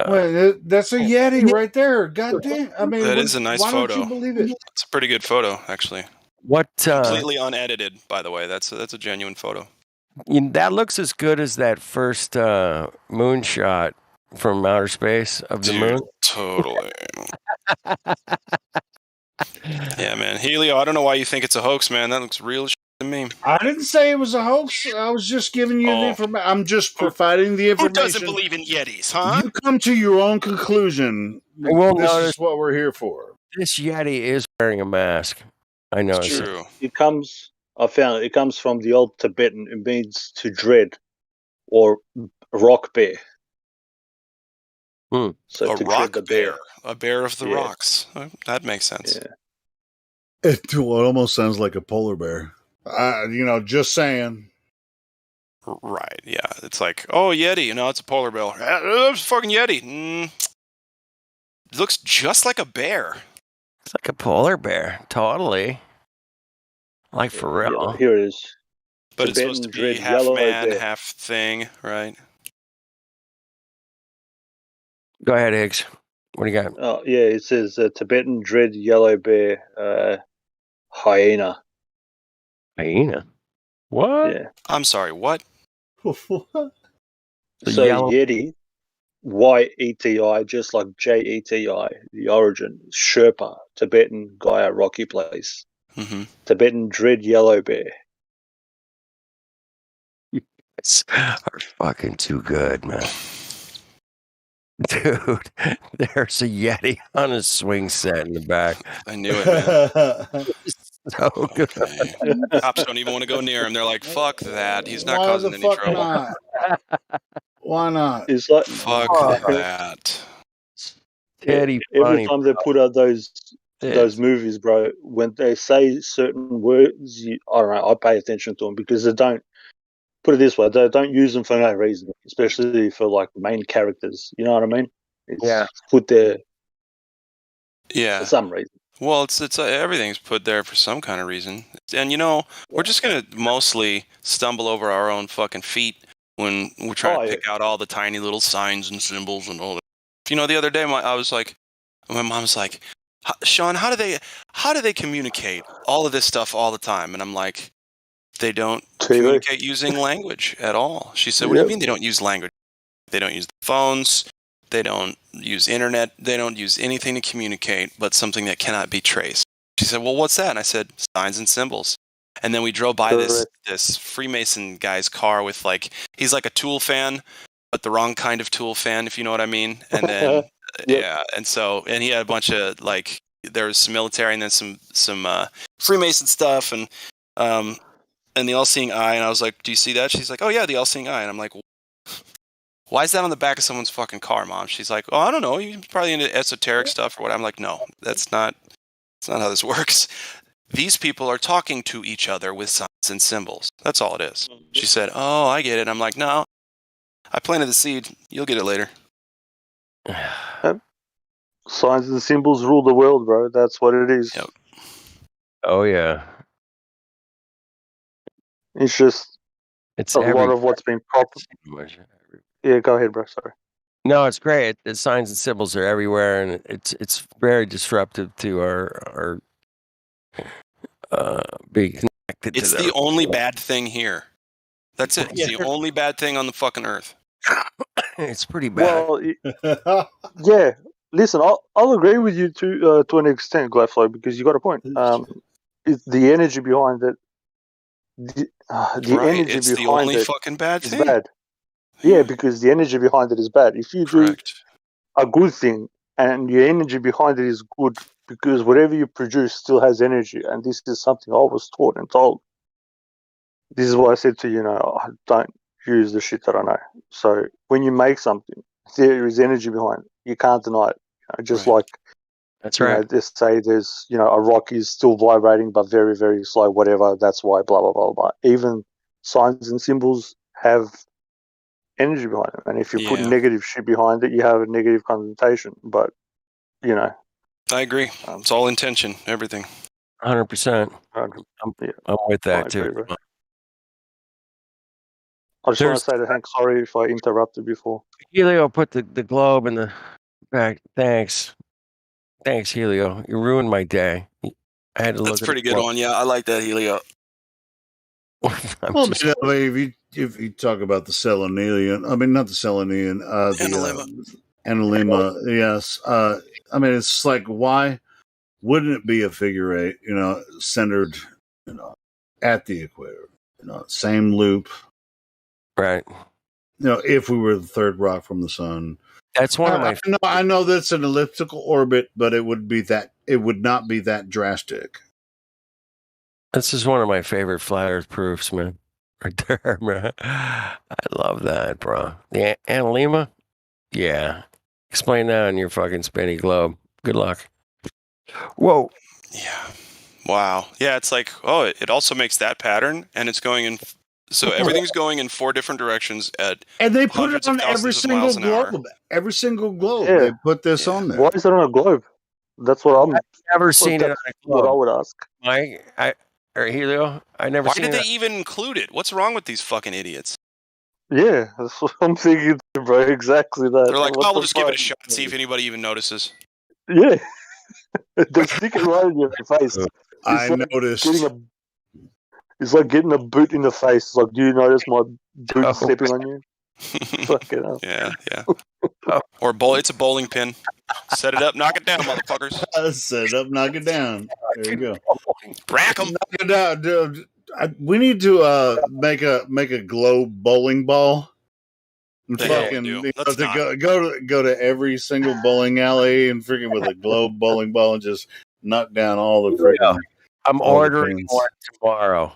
Well, that's a Yeti right there. God damn! I mean, that is a nice photo. Why don't you believe it? It's a pretty good photo, actually. What? Completely unedited, by the way. That's a genuine photo. That looks as good as that first moonshot from outer space of the moon. Totally. Yeah, man. Helio, I don't know why you think it's a hoax, man. That looks real shit to me. I didn't say it was a hoax. I was just giving you the information. I'm just providing the information. Who doesn't believe in Yetis, huh? You come to your own conclusion. This is what we're here for. This Yeti is wearing a mask. I know. It's true. It comes from the old Tibetan. It means to dread or rock bear. So a rock bear. A bear of the rocks. That makes sense. Yeah. It almost sounds like a polar bear. Just saying. Right, yeah. It's like, oh, Yeti. It's a polar bear. It's a fucking Yeti. It looks just like a bear. It's like a polar bear. Totally. Like, for real. Yeah, here it is. But it's supposed to be half man, half thing, right? Go ahead, Higgs. What do you got? Oh, yeah, it says Tibetan dread yellow bear hyena. Hyena? What? Yeah. I'm sorry, what? So Yeti, Y-E-T-I, just like J-E-T-I, the origin, Sherpa, Tibetan guy at rocky place. Mm-hmm. Tibetan dread yellow bear. You guys are fucking too good, man. Dude, there's a Yeti on a swing set in the back. I knew it, man. So good. Okay. Cops don't even want to go near him. They're like, fuck that. He's not causing any trouble. Not? Why not? It's like, fuck that. Teddy, every time they put out those movies, bro, when they say certain words, I don't know, I pay attention to them because they don't, put it this way, they don't use them for no reason, especially for like main characters. You know what I mean? It's put there for some reason. Well, it's everything's put there for some kind of reason. And we're just going to mostly stumble over our own fucking feet when we're trying to pick out all the tiny little signs and symbols and all that. The other day my mom's like, Sean, how do they communicate all of this stuff all the time? And I'm like, they don't communicate using language at all. She said, what do you mean they don't use language? They don't use the phones. They don't use internet. They don't use anything to communicate but something that cannot be traced. she said, well, what's that? And I said, signs and symbols. And then we drove by this Freemason guy's car with like, he's like a Tool fan, but the wrong kind of Tool fan, if you know what I mean. And then, yeah. And he had a bunch of like, there was some military and then some Freemason stuff and the All-Seeing Eye. And I was like, do you see that? She's like, oh yeah, the All-Seeing Eye. And I'm like, why is that on the back of someone's fucking car, Mom? She's like, oh, I don't know. You're probably into esoteric stuff or what. I'm like, no, that's not how this works. These people are talking to each other with signs and symbols. That's all it is. She said, oh, I get it. I'm like, no, I planted the seed. You'll get it later. Signs and symbols rule the world, bro. That's what it is. Yep. Oh, yeah. It's just a lot of what's been proper. Yeah, go ahead, bro. Sorry. No, it's great. The signs and symbols are everywhere, and it's very disruptive to our being connected. It's the only bad thing here. That's it. It's the only bad thing on the fucking earth. It's pretty bad. Well, yeah. Listen, I'll agree with you to an extent, Glaflow, because you got a point. It's the energy behind it. The energy it's behind the only it fucking bad is thing. bad. Yeah, because the energy behind it is bad. If you do a good thing and your energy behind it is good, because whatever you produce still has energy, and this is something I was taught and told. This is why I said to you, don't use the shit that I know. So when you make something, there is energy behind it. You can't deny it. Just like that's right. Just say there's a rock is still vibrating but very, very slow, whatever. That's why blah blah blah blah. Even signs and symbols have energy behind them, and if you put negative shit behind it, you have a negative connotation. But I agree. It's all intention, everything. 100%. I'm with that too. Agree, I just want to say to Hank, sorry if I interrupted before. Helio put the globe in the back. Thanks, Helio. You ruined my day. I had to look. That's a pretty good one. Yeah, I like that, Helio. If you talk about the Selenian, not the Selenian, the Analema, yes. It's like, why wouldn't it be a figure eight? Centered, at the equator. Same loop. Right. If we were the third rock from the sun. That's one of my. I know that's an elliptical orbit, but it would not be that drastic. This is one of my favorite flat Earth proofs, man. Right there, man. I love that, bro. The Analema? Yeah. Explain that on your fucking spinny globe. Good luck. Whoa. Yeah. Wow. Yeah, it's like, it also makes that pattern, and it's going in. So everything's going in 4 different directions and they put it on every single globe. Every single globe, they put this on there. Why is it on a globe? That's what I've never seen it on a globe. What I would ask. Or Helio, I never. Why did they even include it? What's wrong with these fucking idiots? Yeah, that's what I'm thinking, bro. Exactly that. They're like, we'll just give it a shot and see if anybody even notices. Yeah, they stick it right in your face. I noticed. It's like getting a boot in the face. It's like, do you notice my boot stepping on you? Fucking hell. Yeah. Or it's a bowling pin. Set it up, knock it down, motherfuckers. Set it up, knock it down. There you go. Rack them. Knock it down, dude. We need to make a globe bowling ball. And go to every single bowling alley and freaking with a globe bowling ball and just knock down all the freaking. I'm ordering one tomorrow.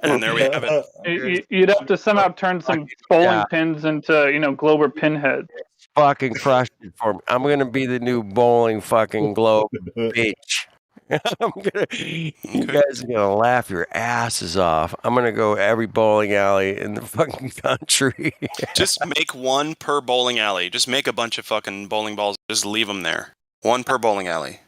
And there we have it. You'd have to somehow turn some bowling pins into, Glober pinhead. Fucking crushed it for me. I'm gonna be the new bowling fucking globe bitch. You guys are gonna laugh your asses off. I'm gonna go every bowling alley in the fucking country. Just make one per bowling alley. Just make a bunch of fucking bowling balls. Just leave them there. One per bowling alley.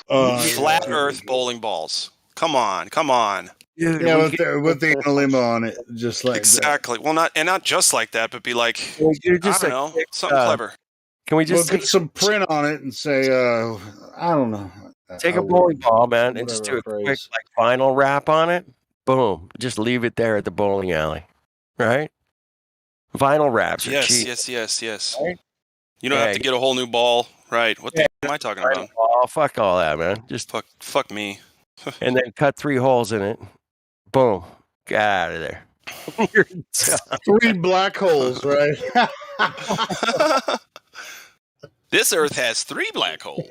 Flat Earth bowling balls. Come on. Dude, with the Analema on it, just like exactly. That. Well, not just like that, but be like, something clever. Can we just get some print on it and say, I don't know. Take a bowling ball, man, and just do a quick vinyl wrap on it. Boom. Just leave it there at the bowling alley, right? Vinyl wraps are cheap. Yes. Right? You don't have to get a whole new ball. Right. What the hell am I talking about? Oh, fuck all that, man. Just fuck me. And then cut 3 holes in it. Boom. Get out of there. 3 black holes, right? This Earth has 3 black holes.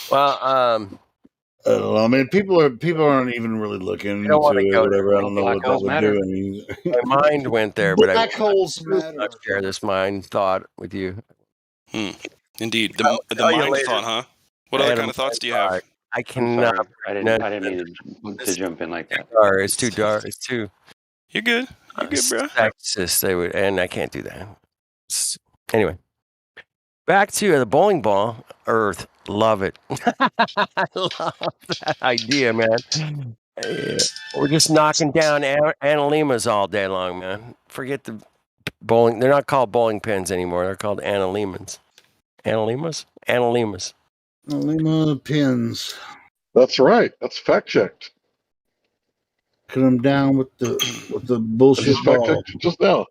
Well, I don't know. I mean, people aren't even really looking into it. Whatever. I don't know what that would do. My mind went there, but black holes matter. I'll share this mind thought with you. Indeed, the mind thought, huh? What other kind of thoughts do you have? I cannot. I didn't mean to jump in like that. It's too dark. It's too. You're good. You're good, bro. Sexist, they would, and I can't do that. Anyway, back to the bowling ball. Earth, love it. I love that idea, man. Yeah. We're just knocking down analimas all day long, man. Forget the bowling. They're not called bowling pins anymore. They're called analimas. Analimas? Analimas. Analima pins. That's right. That's fact checked. Cut them down with the bullshit ball. Just now.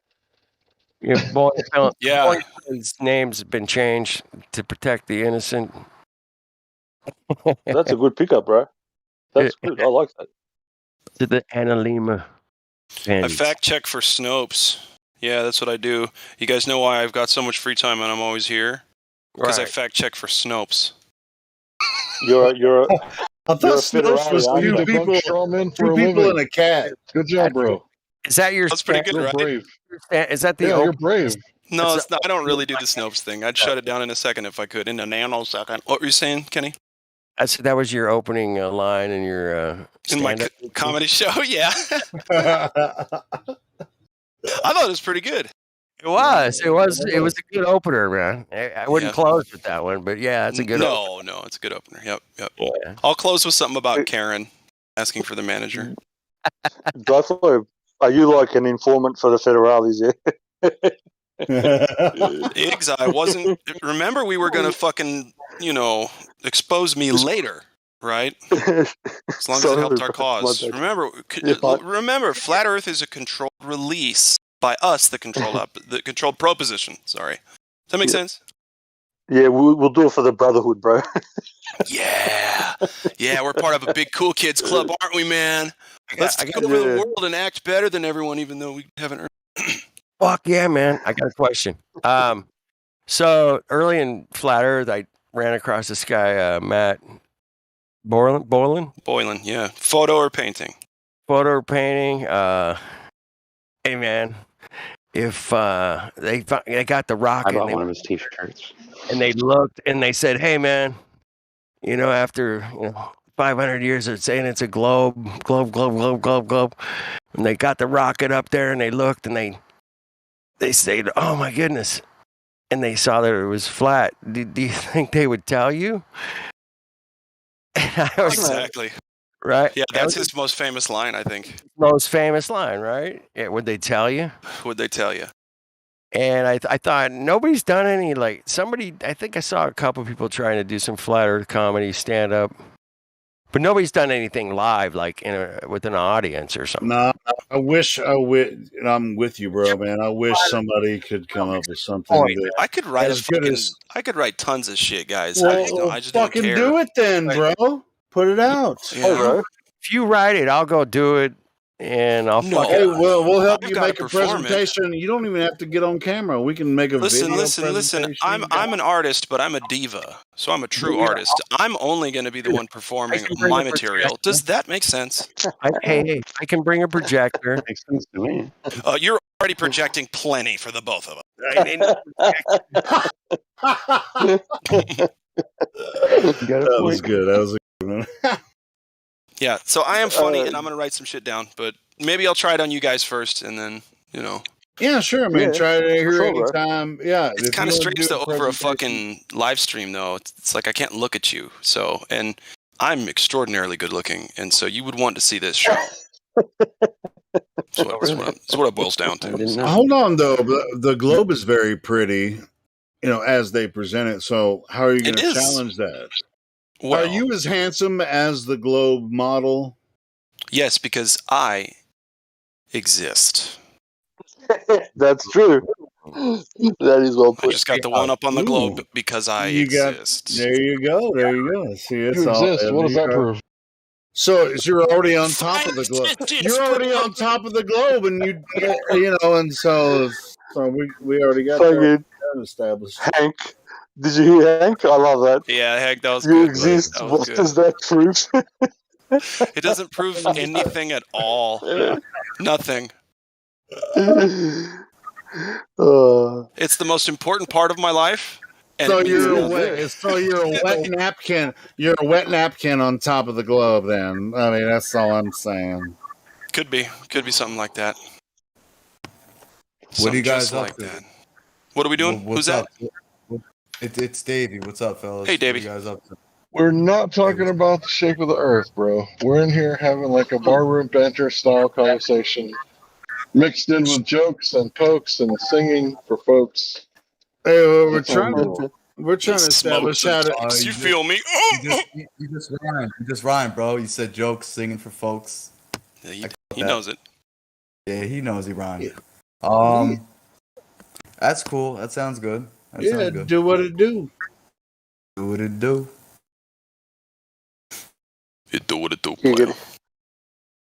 Yeah, bowling pins' names have been changed to protect the innocent. That's a good pickup, bro. That's good. I like that. To the analima pins. I fact check for Snopes. Yeah, that's what I do. You guys know why I've got so much free time and I'm always here? Because I fact check for Snopes. You're I thought Snopes was 2 people and a cat. Good job, bro. Is that your? That's pretty good, right? Brave. Is that the? Yeah, you're brave. No, it's not. I don't really do the Snopes thing. I'd shut it down in a second if I could, in a nanosecond. What were you saying, Kenny? I said that was your opening line in your in my comedy show. Yeah. I thought it was pretty good. It was a good opener, man. I wouldn't close with that one, but yeah, it's a good. No, it's a good opener. Yep. Yeah. I'll close with something about Karen asking for the manager. Duffalo, are you like an informant for the federales? Iggs, I wasn't. Remember, we were gonna fucking expose me later, right? As long as it helped our cause. Remember, Flat Earth is a controlled release by us, the controlled proposition. Sorry, does that make sense? Yeah, we'll do it for the brotherhood, bro. Yeah, we're part of a big cool kids club, aren't we, man? Let's take over the world and act better than everyone, even though we haven't earned. Fuck yeah, man! I got a question. So early in Flat Earth, I ran across this guy, Matt Boylan, yeah. Photo or painting? Photo or painting. Hey, man. If they got the rocket, I bought one of his T-shirts, and they looked and they said, "Hey, man, after 500 years of saying it's a globe," and they got the rocket up there, and they looked and they said, "Oh my goodness," and they saw that it was flat. Do you think they would tell you? Exactly. Right? Yeah, that's his most famous line, I think. Most famous line, right? Yeah, would they tell you? Would they tell you? And I thought, nobody's done any, I think I saw a couple people trying to do some Flat Earth comedy, stand-up. But nobody's done anything live, with an audience or something. No, I wish I'm with you, bro, man. I wish somebody could come up with something. I could write I could write tons of shit, guys. Well, I just fucking don't care. do it then, bro. Put it out. Yeah. If you write it, I'll go do it, and I'll Hey, we'll help you make a presentation. You don't even have to get on camera. We can make a video presentation. Listen. I'm an artist, but I'm a diva, so I'm a true artist. I'm only going to be the one performing my material. Does that make sense? I can bring a projector. Makes sense to me. You're already projecting plenty for the both of us. That was good. Yeah, so I am funny, and I'm going to write some shit down, but maybe I'll try it on you guys first, and then, Yeah, sure, man. Yeah, try it here sure, anytime. Yeah. It's kind of strange to over a fucking live stream, though. It's like I can't look at you, and I'm extraordinarily good looking, and so you would want to see this show. That's what it boils down to. Hold on, though. The globe is very pretty, as they present it. So how are you going to challenge that? Well, are you as handsome as the globe model? Yes, because I exist. That's true. That is well put. I just got the one up on the globe because I exist. There you go. There you go. See, it's You all. exist. What does that prove? So you're already on top of the globe. You're already on top of the globe, and and so we already got that established. Hank, did you hear Hank? I love that. Yeah, Hank, that was you good. exist. That was What good. does that prove? It doesn't prove anything at all. Nothing. It's the most important part of my life. And So you're a wet napkin. You're a wet napkin on top of the globe. Then I mean, that's all I'm saying. Could be something like that. What are you guys just up like to? that. What are we doing? What's Who's up? that? It's Davey. What's up, fellas? Hey, Davey. What are you guys up to? We're not talking about the shape of the earth, bro. We're in here having like a barroom banter style conversation, mixed in with jokes and pokes and singing for folks. Hey, we're That's all trying we're to establish how to. You feel me? You just rhymed. You just rhymed, bro. You said jokes, singing for folks. He knows it. Yeah, he knows he rhymed. Yeah. That's cool. That sounds good. Sounds good. Do what it do. Do what it do. It do what it do.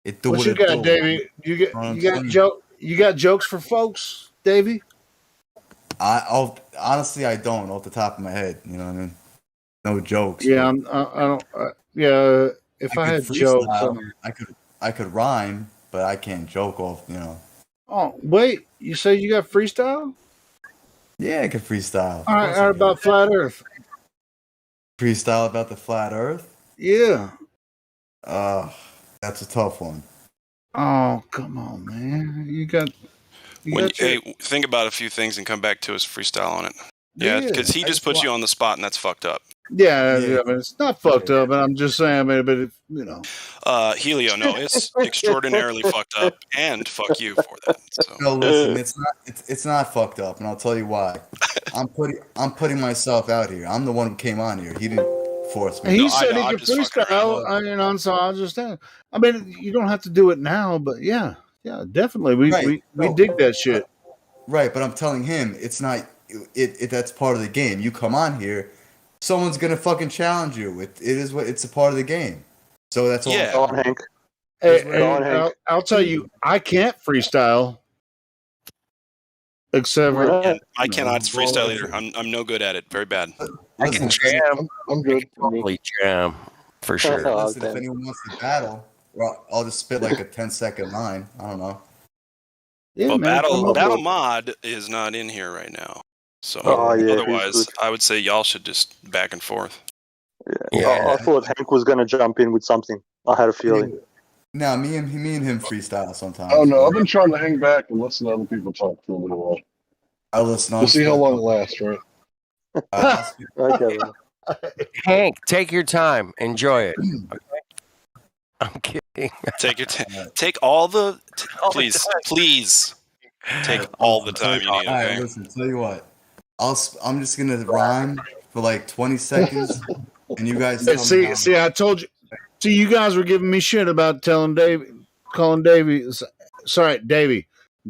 It do What what you it got, do. Davey? You got jokes for folks, Davey? Honestly, I don't off the top of my head. You know what I mean? No jokes. Yeah, I don't. Yeah, if I had jokes, I could rhyme, but I can't joke off. You know. Oh wait, you say you got freestyle? Yeah, I could freestyle. All right, about flat Earth. Freestyle about the flat Earth? Yeah. That's a tough one. Oh, come on, man. Hey, think about a few things and come back to us freestyle on it. Yeah, because he just puts you on the spot, and that's fucked up. Yeah, I mean, it's not fucked up, but I'm just saying, but it, Helio, no, it's extraordinarily fucked up, and fuck you for that. So. No, listen, it's not fucked up, and I'll tell you why. I'm putting myself out here. I'm the one who came on here. He didn't force me. He said he could freestyle. So I understand. I mean, you don't have to do it now, but yeah, definitely. We dig that shit. Right, but I'm telling him it's not. That's part of the game. You come on here, someone's gonna fucking challenge you. It's a part of the game. So that's all. Go on, Hank. Hey, I'll tell you, I can't freestyle. Except for I cannot freestyle either. I'm no good at it. Very bad. I can jam. I'm good. Totally jam for sure. Listen, if anyone wants to battle, well, I'll just spit like a 10-second line. I don't know. Yeah, well, Battle Mod is not in here right now. So otherwise, I would say y'all should just back and forth. Yeah. I thought Hank was gonna jump in with something. I had a feeling. No, me and him freestyle sometimes. Oh no, I've been trying to hang back and listen to other people talk for a little while. I listen. We'll see how long it lasts, right? Okay. Hank, take your time. Enjoy it. Okay? I'm kidding. Take your time. Take all the. Please. Take all the time you need. All right, listen. Tell you what. I'm just gonna rhyme for like 20 seconds, and you guys. See, I told you. See, you guys were giving me shit about calling Davey. Sorry, Davey.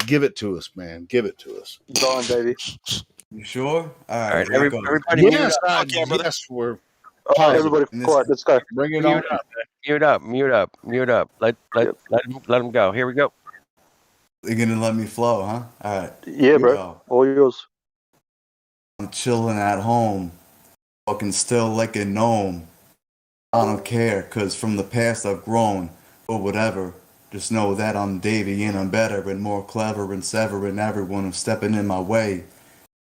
Give it to us, man. Give it to us. Go on, Davey. You sure? All right. Everybody yes, yes, we're. Everybody, quiet. Let's go. Bring it on. Mute up. Let him go. Here we go. You're gonna let me flow, huh? All right. Yeah, bro. All yours. I'm chilling at home, fucking still like a gnome. I don't care, cause from the past I've grown, or whatever. Just know that I'm Davey and I'm better and more clever and severing everyone who's stepping in my way.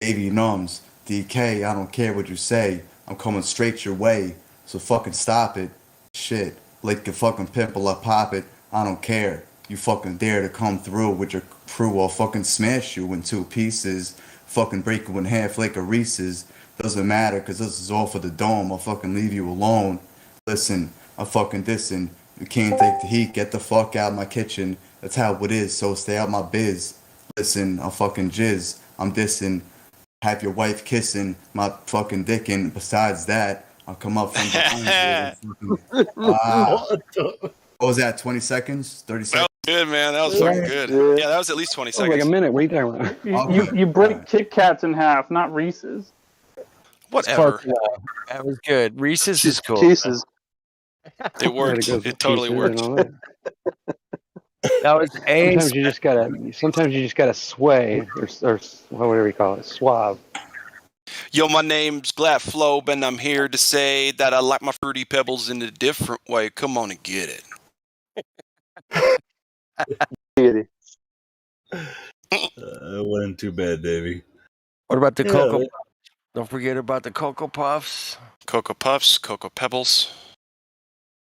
Davey numbs, DK, I don't care what you say. I'm coming straight your way, so fucking stop it. Shit, like a fucking pimple, I pop it. I don't care. You fucking dare to come through with your crew, I'll fucking smash you in 2 pieces. Fucking break you in half like a Reese's. Doesn't matter, cause this is all for the dome. I'll fucking leave you alone. Listen, I'm fucking dissing. You can't take the heat, get the fuck out of my kitchen. That's how it is, so stay out my biz. Listen, I'm fucking jizz. I'm dissing. Have your wife kissing my fucking dick, and besides that, I'll come up from behind you. What was that, 20 seconds? 30 seconds? Good, man. That was fucking good. Yeah, that was at least 20 seconds. Like a minute. What are you talking about? You break Kit Kats in half, not Reese's. Whatever. That was good. Reese's is cool. Pieces. It worked. It totally worked. That was Sometimes you just gotta sway or whatever you call it, suave. Yo, my name's Glad Flobe, and I'm here to say that I like my fruity pebbles in a different way. Come on and get it. It wasn't too bad, Davey. What about the Cocoa Puffs? Don't forget about the Cocoa Puffs. Cocoa Puffs, Cocoa Pebbles.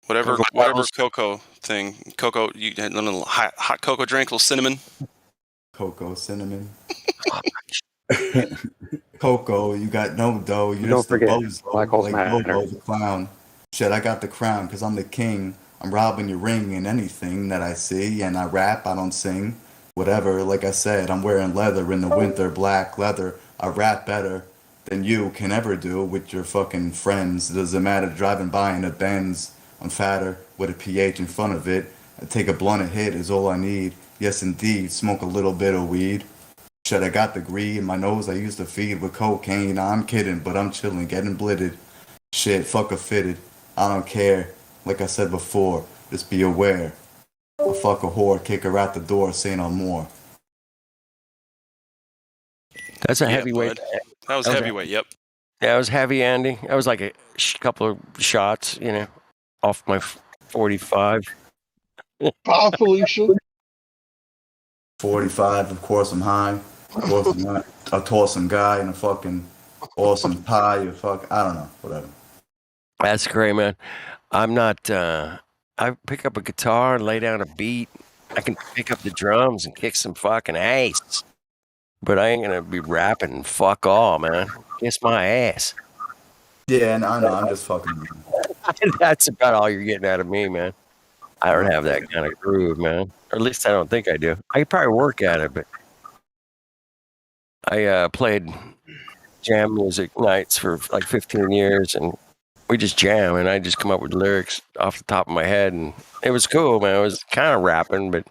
Whatever cocoa thing. Cocoa, you had a little hot cocoa drink, a little cinnamon. Cocoa, cinnamon. Cocoa, you got no dough. You're Don't just a forget, bozo, Black Holes like Matter. Bobo the clown. Shit, I got the crown because I'm the king. I'm robbing your ring and anything that I see. And I rap, I don't sing. Whatever, like I said, I'm wearing leather in the winter, black leather. I rap better than you can ever do with your fucking friends. It doesn't matter driving by in a Benz. I'm fatter with a PH in front of it. I take a blunt hit is all I need. Yes, indeed, smoke a little bit of weed. Shit, I got the greed in my nose I used to feed with cocaine. Nah, I'm kidding, but I'm chilling, getting blitted. Shit, fuck a fitted. I don't care. Like I said before, just be aware. I'll fuck a whore, kick her out the door, say no more. That's a heavyweight. That was heavyweight, yep. Yeah, it was heavy, Andy. That was like a couple of shots, off my 45. Felicia. 45, of course I'm high. Of course I'm not a awesome guy and a fucking awesome pie. I don't know, whatever. That's great, man. I'm not, I pick up a guitar and lay down a beat. I can pick up the drums and kick some fucking ass. But I ain't going to be rapping fuck all, man. Kiss my ass. Yeah, and I know, I'm just fucking. That's about all you're getting out of me, man. I don't have that kind of groove, man. Or at least I don't think I do. I could probably work at it, but I played jam music nights for like 15 years, and we just jam, and I just come up with lyrics off the top of my head, and it was cool, man. It was kind of rapping, but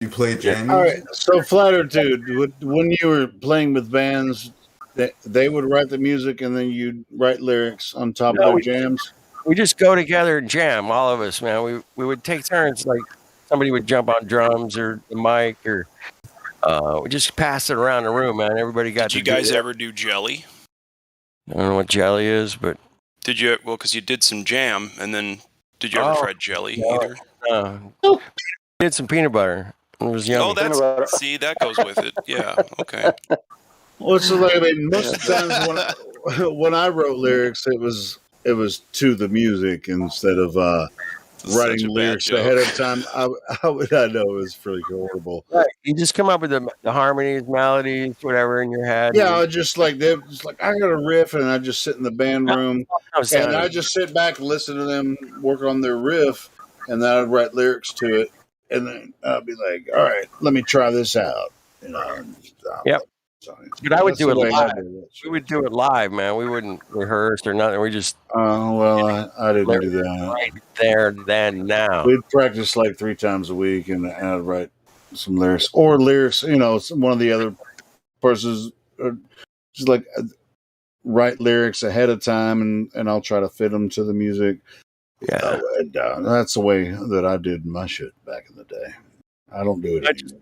you played jam music? All right, so Flatter Dude, when you were playing with bands, they would write the music, and then you'd write lyrics on top of their jams? We just go together and jam, all of us, man. We would take turns, like somebody would jump on drums or the mic, or we just pass it around the room, man. Everybody got. Did you guys ever do jelly? I don't know what jelly is, but did you? Well, because you did some jam, and then did you ever try jelly either? No. Did some peanut butter. It was yummy. Oh, see, that goes with it. Yeah, okay. Well, so like, I mean, most of the times when I wrote lyrics, it was to the music instead of writing lyrics ahead of time. I know it was pretty horrible. Right. You just come up with the harmonies, melodies, whatever in your head. Yeah, I just like I got a riff, and I just sit in the band room, and I just sit back and listen to them work on their riff, and then I'd write lyrics to it, and then I'd be like, all right, let me try this out. Yep. But I would do it live. We would do it live, man. We wouldn't rehearse or nothing. We just. Oh, well, I didn't do that. Right there, then, now. We'd practice like 3 times a week, and I'd write some lyrics. Or lyrics, one of the other persons just like write lyrics ahead of time, and I'll try to fit them to the music. Yeah. That's the way that I did my shit back in the day. I don't do it anymore.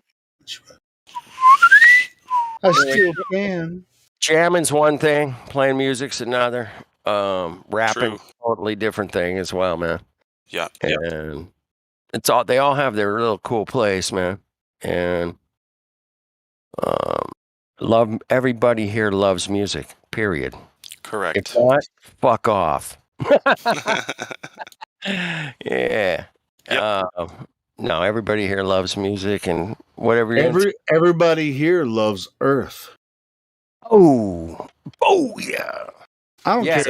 I still can. Jamming's one thing, playing music's another. Rapping, totally different thing as well, man. Yeah. And they all have their little cool place, man. And everybody here loves music, period. Correct. If not, fuck off. Yeah. Yep. No, everybody here loves music and whatever. Everybody here loves Earth. Oh yeah. I don't care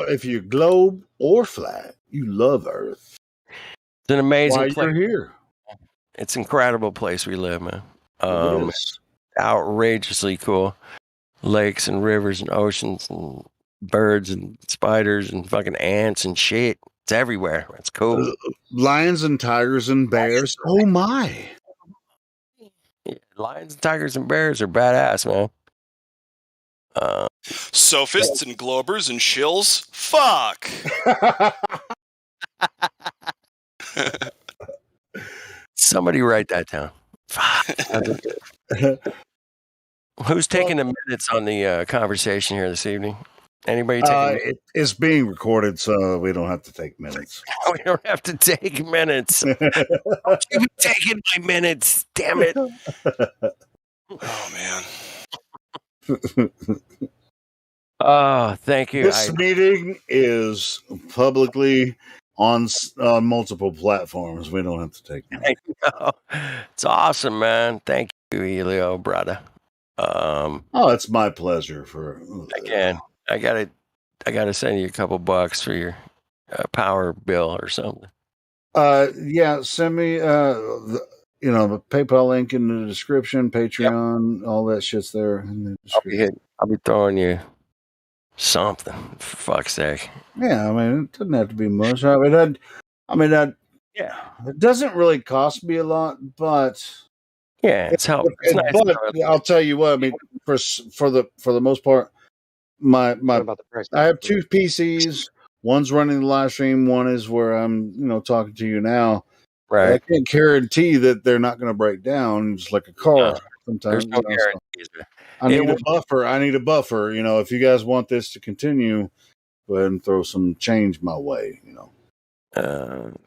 if you're globe or flat. You love Earth. It's an amazing place. You're here. It's an incredible place we live, man. It is. Outrageously cool. Lakes and rivers and oceans and birds and spiders and fucking ants and shit. It's everywhere. It's cool. Lions and tigers and bears. Oh my! Yeah, lions, and tigers, and bears are badass, man. Sophists and globers and shills. Fuck. Somebody write that down. Who's taking the minutes on the conversation here this evening? Anybody taking? It's being recorded, so we don't have to take minutes. We don't have to take minutes. Don't you be taking my minutes, damn it! Oh man. Oh, thank you. This meeting is publicly on multiple platforms. We don't have to take minutes. It's awesome, man. Thank you, Elio, brother. It's my pleasure. Again, I gotta send you a couple bucks for your power bill or something. Yeah, send me the PayPal link in the description, Patreon, all that shit's there in the description. I'll be throwing you something, for fuck's sake. Yeah, I mean, it doesn't have to be much. It doesn't really cost me a lot, but yeah, it's helpful. But I'll tell you what, I mean, for the most part, I have two PCs. One's running the live stream. One is where I'm, talking to you now. Right. I can't guarantee that they're not going to break down, just like a car. Sometimes there's no guarantees. I need a buffer. If you guys want this to continue, go ahead and throw some change my way.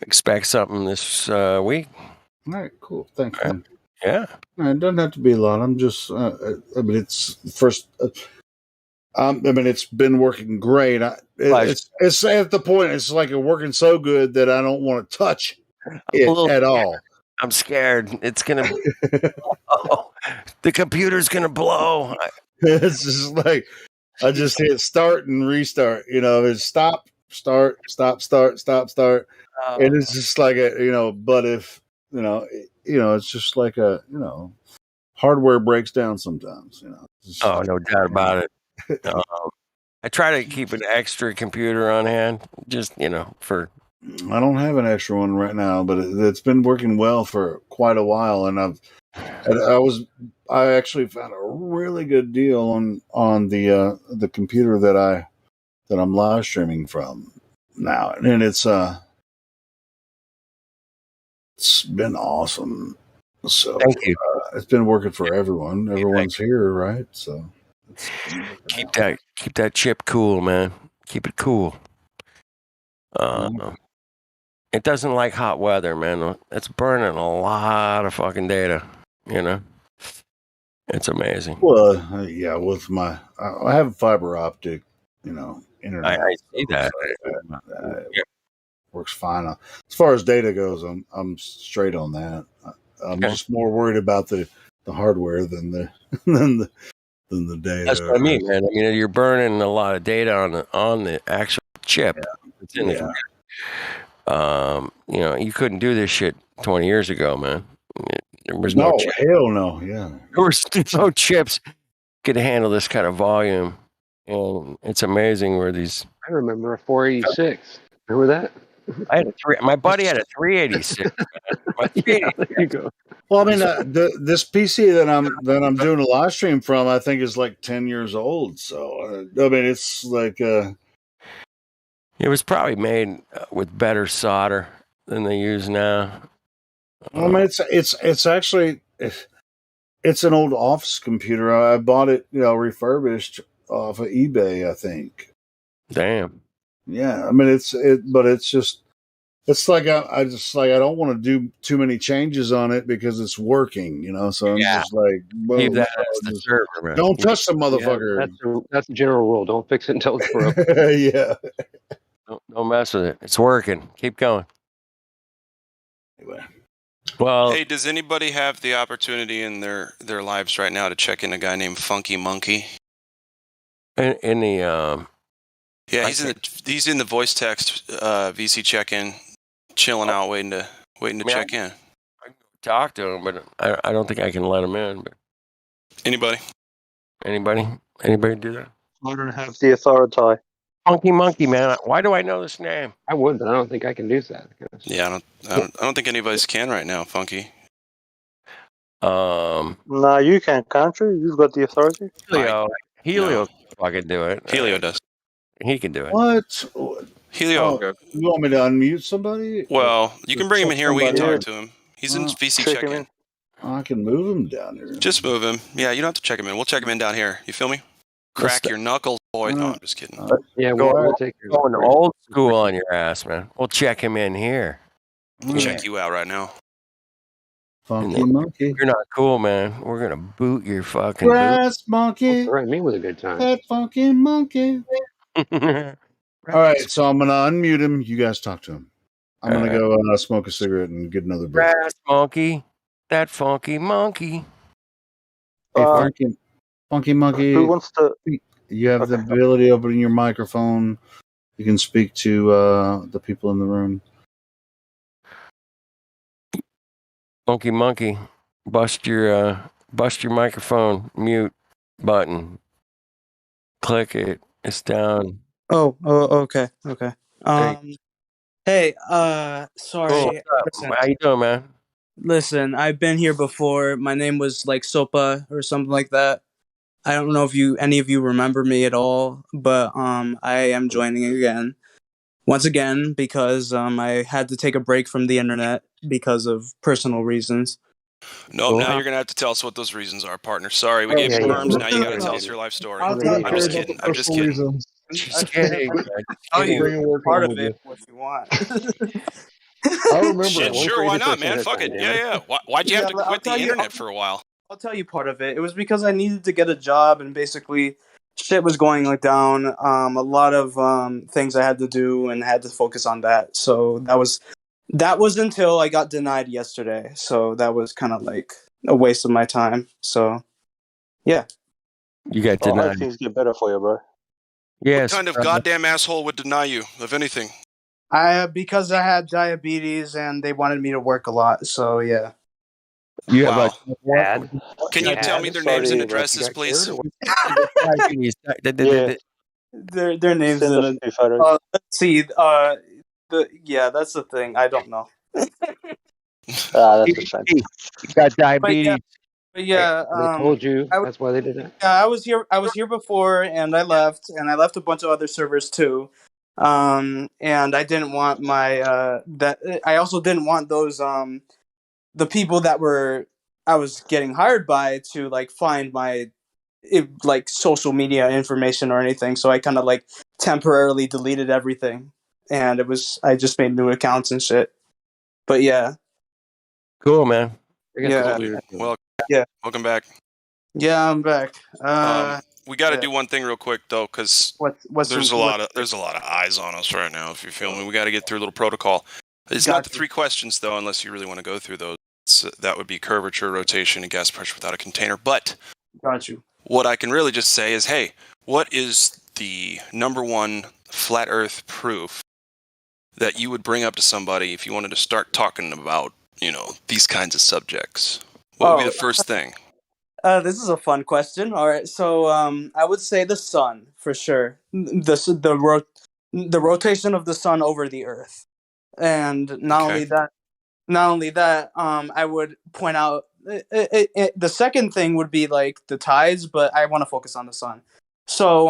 Expect something this week. All right, cool. Thanks, man. Yeah. It doesn't have to be a lot. I'm just, it's first. It's been working great. It's at the point. It's like it's working so good that I don't want to touch it at all. I'm scared. It's gonna. The computer's gonna blow. It's just like I just hit start and restart. It's stop, start, stop, start, stop, start, and it's just like But if it's just like hardware breaks down sometimes. No doubt about it. I try to keep an extra computer on hand, just for. I don't have an extra one right now, but it's been working well for quite a while, and I actually found a really good deal on the computer that I'm live streaming from now, and it's been awesome. So thank you. It's been working for everyone. Everyone's here, right? So keep that chip cool, man. Keep it cool. It doesn't like hot weather, man. It's burning a lot of fucking data. It's amazing. Well, yeah, with I have fiber optic, internet. I see that. Works fine. As far as data goes, I'm straight on that. I'm just more worried about the hardware than the than the data. That's what I mean, man. I mean, you're burning a lot of data on the actual chip. Yeah. It's in the computer. You couldn't do this shit 20 years ago, man. There was no chip. Hell no, yeah. There was no chips could handle this kind of volume, and it's amazing where these. I remember a 486. Remember that? I had my buddy had a 386. Yeah, there you go. Well, I mean, this PC that I'm doing a live stream from, I think is like 10 years old. So I mean, it's like. It was probably made with better solder than they use now. I mean, it's actually it's an old office computer. I bought it, refurbished off of eBay, I think. Damn. Yeah, I mean but it's just like I don't want to do too many changes on it because it's working, So I'm just like, leave that as the server, man. Don't touch the motherfucker. Yeah, that's the general rule. Don't fix it until it's broken. Yeah. Don't mess with it. It's working. Keep going. Anyway. Well, hey, does anybody have the opportunity in their lives right now to check in a guy named Funky Monkey? In the yeah, he's in the voice text VC check-in, chilling out, waiting to check in. I can talk to him, but I don't think I can let him in. But anybody do that? I don't have the authority. Funky Monkey, man. Why do I know this name? I would, but I don't think I can do that. Yeah, I don't think anybody's can right now, Funky. No, you can't you? You've got the authority. Helio can fucking do it. Helio does. He can do it. What? Helio. Oh, you want me to unmute somebody? Well, you can bring him in here. We can talk to him. He's in VC check him check-in. I can move him down here. Just move him. Yeah, you don't have to check him in. We'll check him in down here. You feel me? Crack your knuckles, boy. No, I'm just kidding. Yeah, we'll take going old school on your ass, man. We'll check him in here. Check you out right now. Funky Monkey. You're not cool, man. We're gonna boot your fucking Grass Monkey. Right, me was a good time. That Funky Monkey. All right, so I'm gonna unmute him. You guys talk to him. I'm gonna go smoke a cigarette and get another beer. Grass Monkey. That Funky Monkey. Hey, Funky Monkey. Who wants to? You have the ability to open your microphone. You can speak to the people in the room. Funky Monkey, bust your microphone mute button. Click it. It's down. Oh, okay. Hey, sorry. Cool. Listen, How you doing, man? listen, I've been here before. My name was like Sopa or something like that. I don't know if any of you remember me at all, but I am joining again. Once again, because I had to take a break from the internet because of personal reasons. No, now you're going to have to tell us what those reasons are, partner. Sorry, we gave you terms. Now you got to tell us your life story. I'm just kidding. I'm just kidding. Just kidding. I'll tell you part of it if you want. I remember. Shit, sure, why not, man? Fuck it. Yeah. Why'd you have to quit the internet for a while? I'll tell you part of it. It was because I needed to get a job, and basically shit was going down. A lot of things I had to do, and had to focus on that. So that was until I got denied yesterday. So that was kind of like a waste of my time. So, yeah. You got I denied. hope things get better for you, bro. Yes. What kind of goddamn asshole would deny you of anything? Because I had diabetes and they wanted me to work a lot. So, yeah. You Wow. have a Can you tell me their names and addresses, please? Their names and let's see. That's the thing. I don't know. That's a shame. You got diabetes. But yeah, they told you. That's why they did it. Yeah, I was here before, and I left a bunch of other servers too. And I didn't want my I also didn't want those the people that I was getting hired by to like find my like social media information or anything. So I kind of like temporarily deleted everything, and I just made new accounts and shit. But yeah. Cool, man. Yeah. Well, yeah. Welcome back. Yeah, I'm back. We got to do one thing real quick though, because there's a lot of eyes on us right now. If you feel me, we got to get through a little protocol. It's not the 3 questions though, unless you really want to go through those. That would be curvature, rotation, and gas pressure without a container. But got you. What I can really just say is, hey, what is the number one flat Earth proof that you would bring up to somebody if you wanted to start talking about, these kinds of subjects? What would be the first thing? This is a fun question. All right, so I would say the sun for sure. The rotation of the sun over the Earth, and not only that, I would point out the second thing would be like the tides, but I want to focus on the sun. So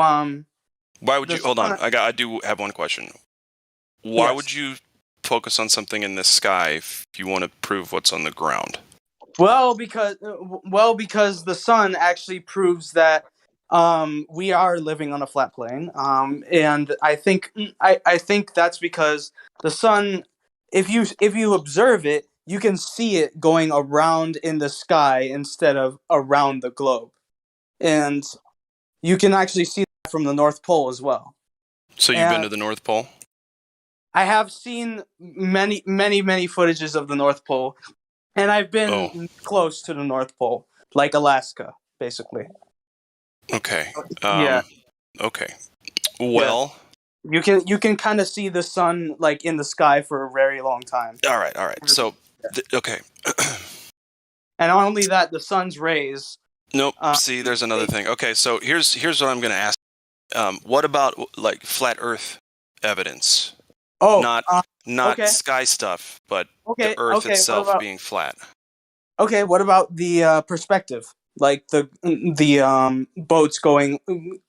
why would you hold on? I do have one question. Why would you focus on something in the sky if you want to prove what's on the ground? Well, because the sun actually proves that we are living on a flat plane, and I think that's because the sun, if you observe it, you can see it going around in the sky instead of around the globe, and you can actually see that from the North Pole as well. So you've been to the North Pole? I have seen many footages of the North Pole. And I've been close to the North Pole, like Alaska, basically. Okay. Yeah. Okay. Well, you can kind of see the sun like in the sky for a very long time. All right. So, okay. And not only that, the sun's rays. Nope. See, there's another thing. Okay, so here's what I'm going to ask. What about like flat Earth evidence? Oh, not okay. sky stuff, but Okay, the Earth okay. What itself about being flat. okay? What about the perspective? Like the boats going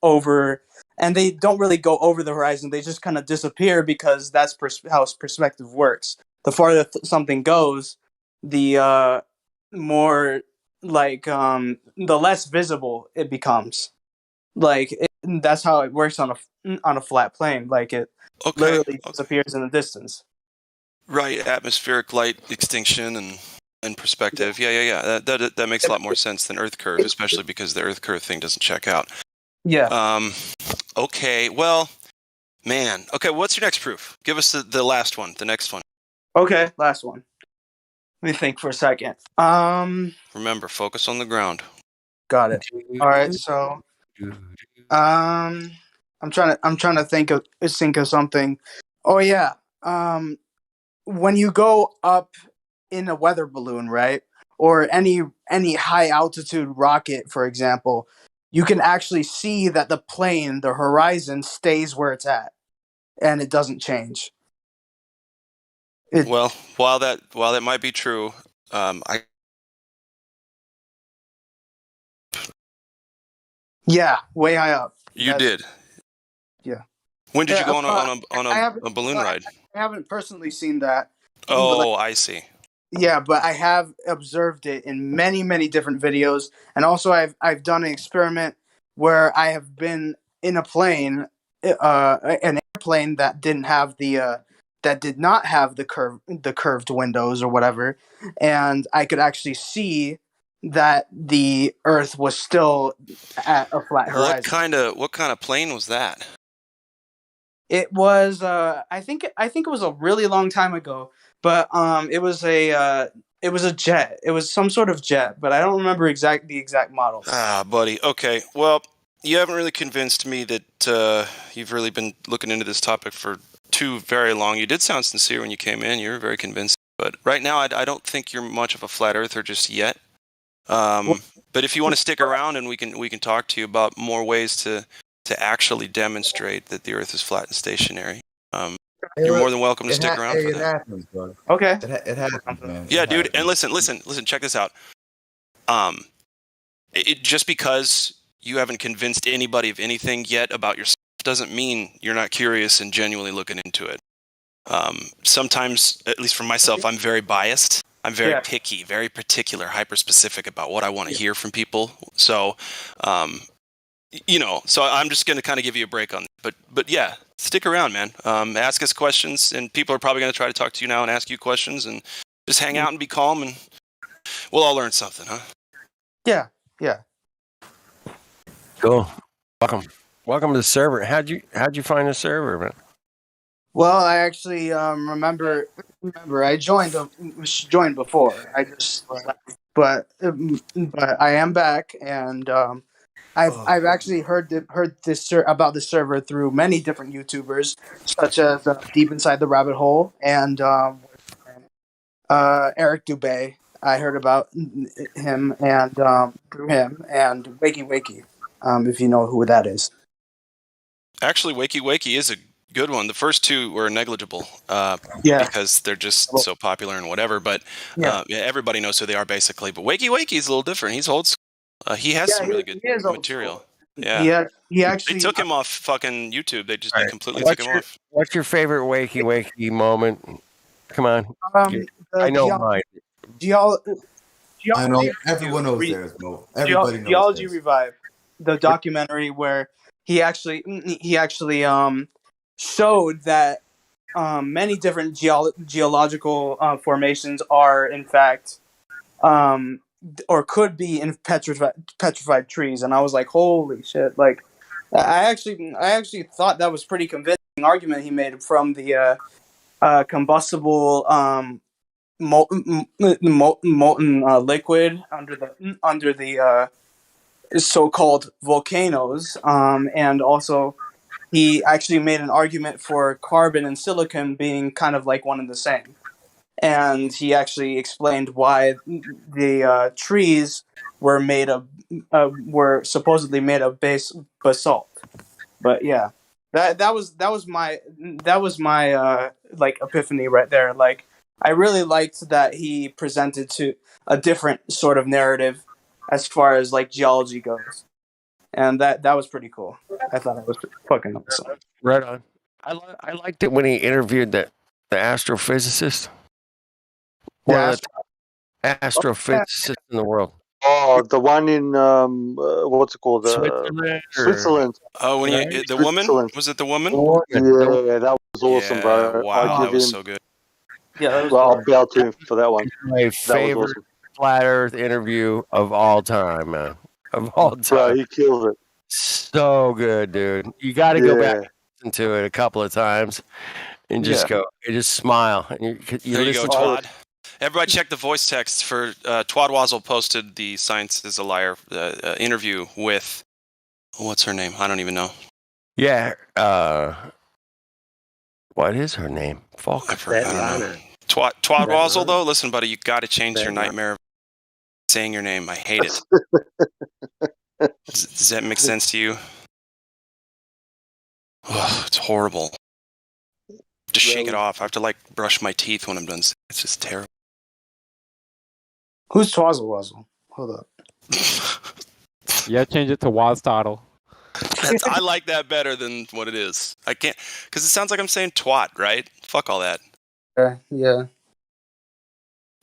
over, and they don't really go over the horizon. They just kind of disappear because that's how perspective works. The farther something goes, the more like the less visible it becomes. Like that's how it works on a flat plane. Like it literally disappears in the distance. Right, atmospheric light extinction and perspective. Yeah. That makes a lot more sense than Earth curve, especially because the Earth curve thing doesn't check out. Yeah. Okay. Well, man. Okay. What's your next proof? Give us the last one. The next one. Okay. Last one. Let me think for a second. Remember, focus on the ground. Got it. All right. So, I'm trying to think of something. Oh yeah. When you go up in a weather balloon, right, or any high altitude rocket, for example, you can actually see that the plane, the horizon, stays where it's at, and it doesn't change. Well, while that might be true, Yeah, way high up. You did. Yeah. When did you go on a balloon ride? I haven't personally seen that. Oh, I see. Yeah, but I have observed it in many, many different videos, and also I've done an experiment where I have been in a plane, an airplane that didn't have that did not have the curved windows or whatever, and I could actually see that the Earth was still at a flat horizon. What kind of plane was that? It was I think it was a really long time ago, but it was a jet. It was some sort of jet, but I don't remember the exact model. Ah, buddy. Okay. Well, you haven't really convinced me that you've really been looking into this topic for too very long. You did sound sincere when you came in. You were very convincing. But right now, I don't think you're much of a flat earther just yet. But if you want to stick around, and we can talk to you about more ways to actually demonstrate that the Earth is flat and stationary. You're more than welcome to stick around for it that. happens, bro. Okay. It happens, man. Yeah, dude. And listen. Check this out. Just because you haven't convinced anybody of anything yet about yourself doesn't mean you're not curious and genuinely looking into it. Sometimes, at least for myself, I'm very biased. I'm very picky, very particular, hyper-specific about what I want to hear from people. So, so I'm just going to kind of give you a break on that. But yeah, stick around, man. Ask us questions, and people are probably going to try to talk to you now and ask you questions, and just hang out and be calm, and we'll all learn something, huh? Yeah. Cool. Welcome to the server. How'd you find the server, man? Well, I actually remember I joined before. I just but I am back, and I've actually heard this about the server through many different YouTubers, such as Deep Inside the Rabbit Hole and Eric Dubay. I heard about him and through him and Wakey Wakey, if you know who that is. Actually, Wakey Wakey is a good one. The first two were negligible because they're just so popular and whatever. But everybody knows who they are basically. But Wakey Wakey is a little different. He's old school. He has some really good material. Yeah, he actually they took him off fucking YouTube. They completely took him off. What's your favorite Wakey Wakey moment? Come on. I know mine. I know everyone knows theirs, bro. Everybody knows Geology theirs. Revive, the documentary where he actually showed that many different geological formations are in fact or could be in petrified trees, and I was like, holy shit! Like, I actually thought that was pretty convincing argument he made from the combustible molten liquid under the so-called volcanoes, and also he actually made an argument for carbon and silicon being kind of like one and the same. And he actually explained why the trees were supposedly made of basalt. But yeah, that was my like epiphany right there. Like I really liked that he presented to a different sort of narrative as far as like geology goes, and that was pretty cool. I thought it was fucking awesome. Right on. I liked it when he interviewed the astrophysicist, one of the top astrophysicists in the world. Oh, the one in what's it called? Switzerland. Oh, when you the woman, was it the woman? Yeah, that was awesome, bro. Wow, I that give was him. so good. Yeah, that was. Well, I'll bow to him for that one. My That favorite was awesome. flat Earth interview of all time, man. Of all time. Bro, he kills it. So good, dude. You got to go back and listen to it a couple of times and just go, and just smile. And you There you go, listen Twad. Everybody check the voice text for Twad Wazzle posted the Science is a Liar interview with, what's her name? I don't even know. Yeah. What is her name? Fuck. I don't know. Twad Wazzle, though, listen, buddy, you got to change your nightmare of saying your name. I hate it. Does that make sense to you? Oh, it's horrible. To shake it off. I have to like brush my teeth when I'm done. It's just terrible. Who's Twazzle Wazzle? Hold up. Yeah, change it to Waztottle. I like that better than what it is. I can't, because it sounds like I'm saying twat, right? Fuck all that. Yeah.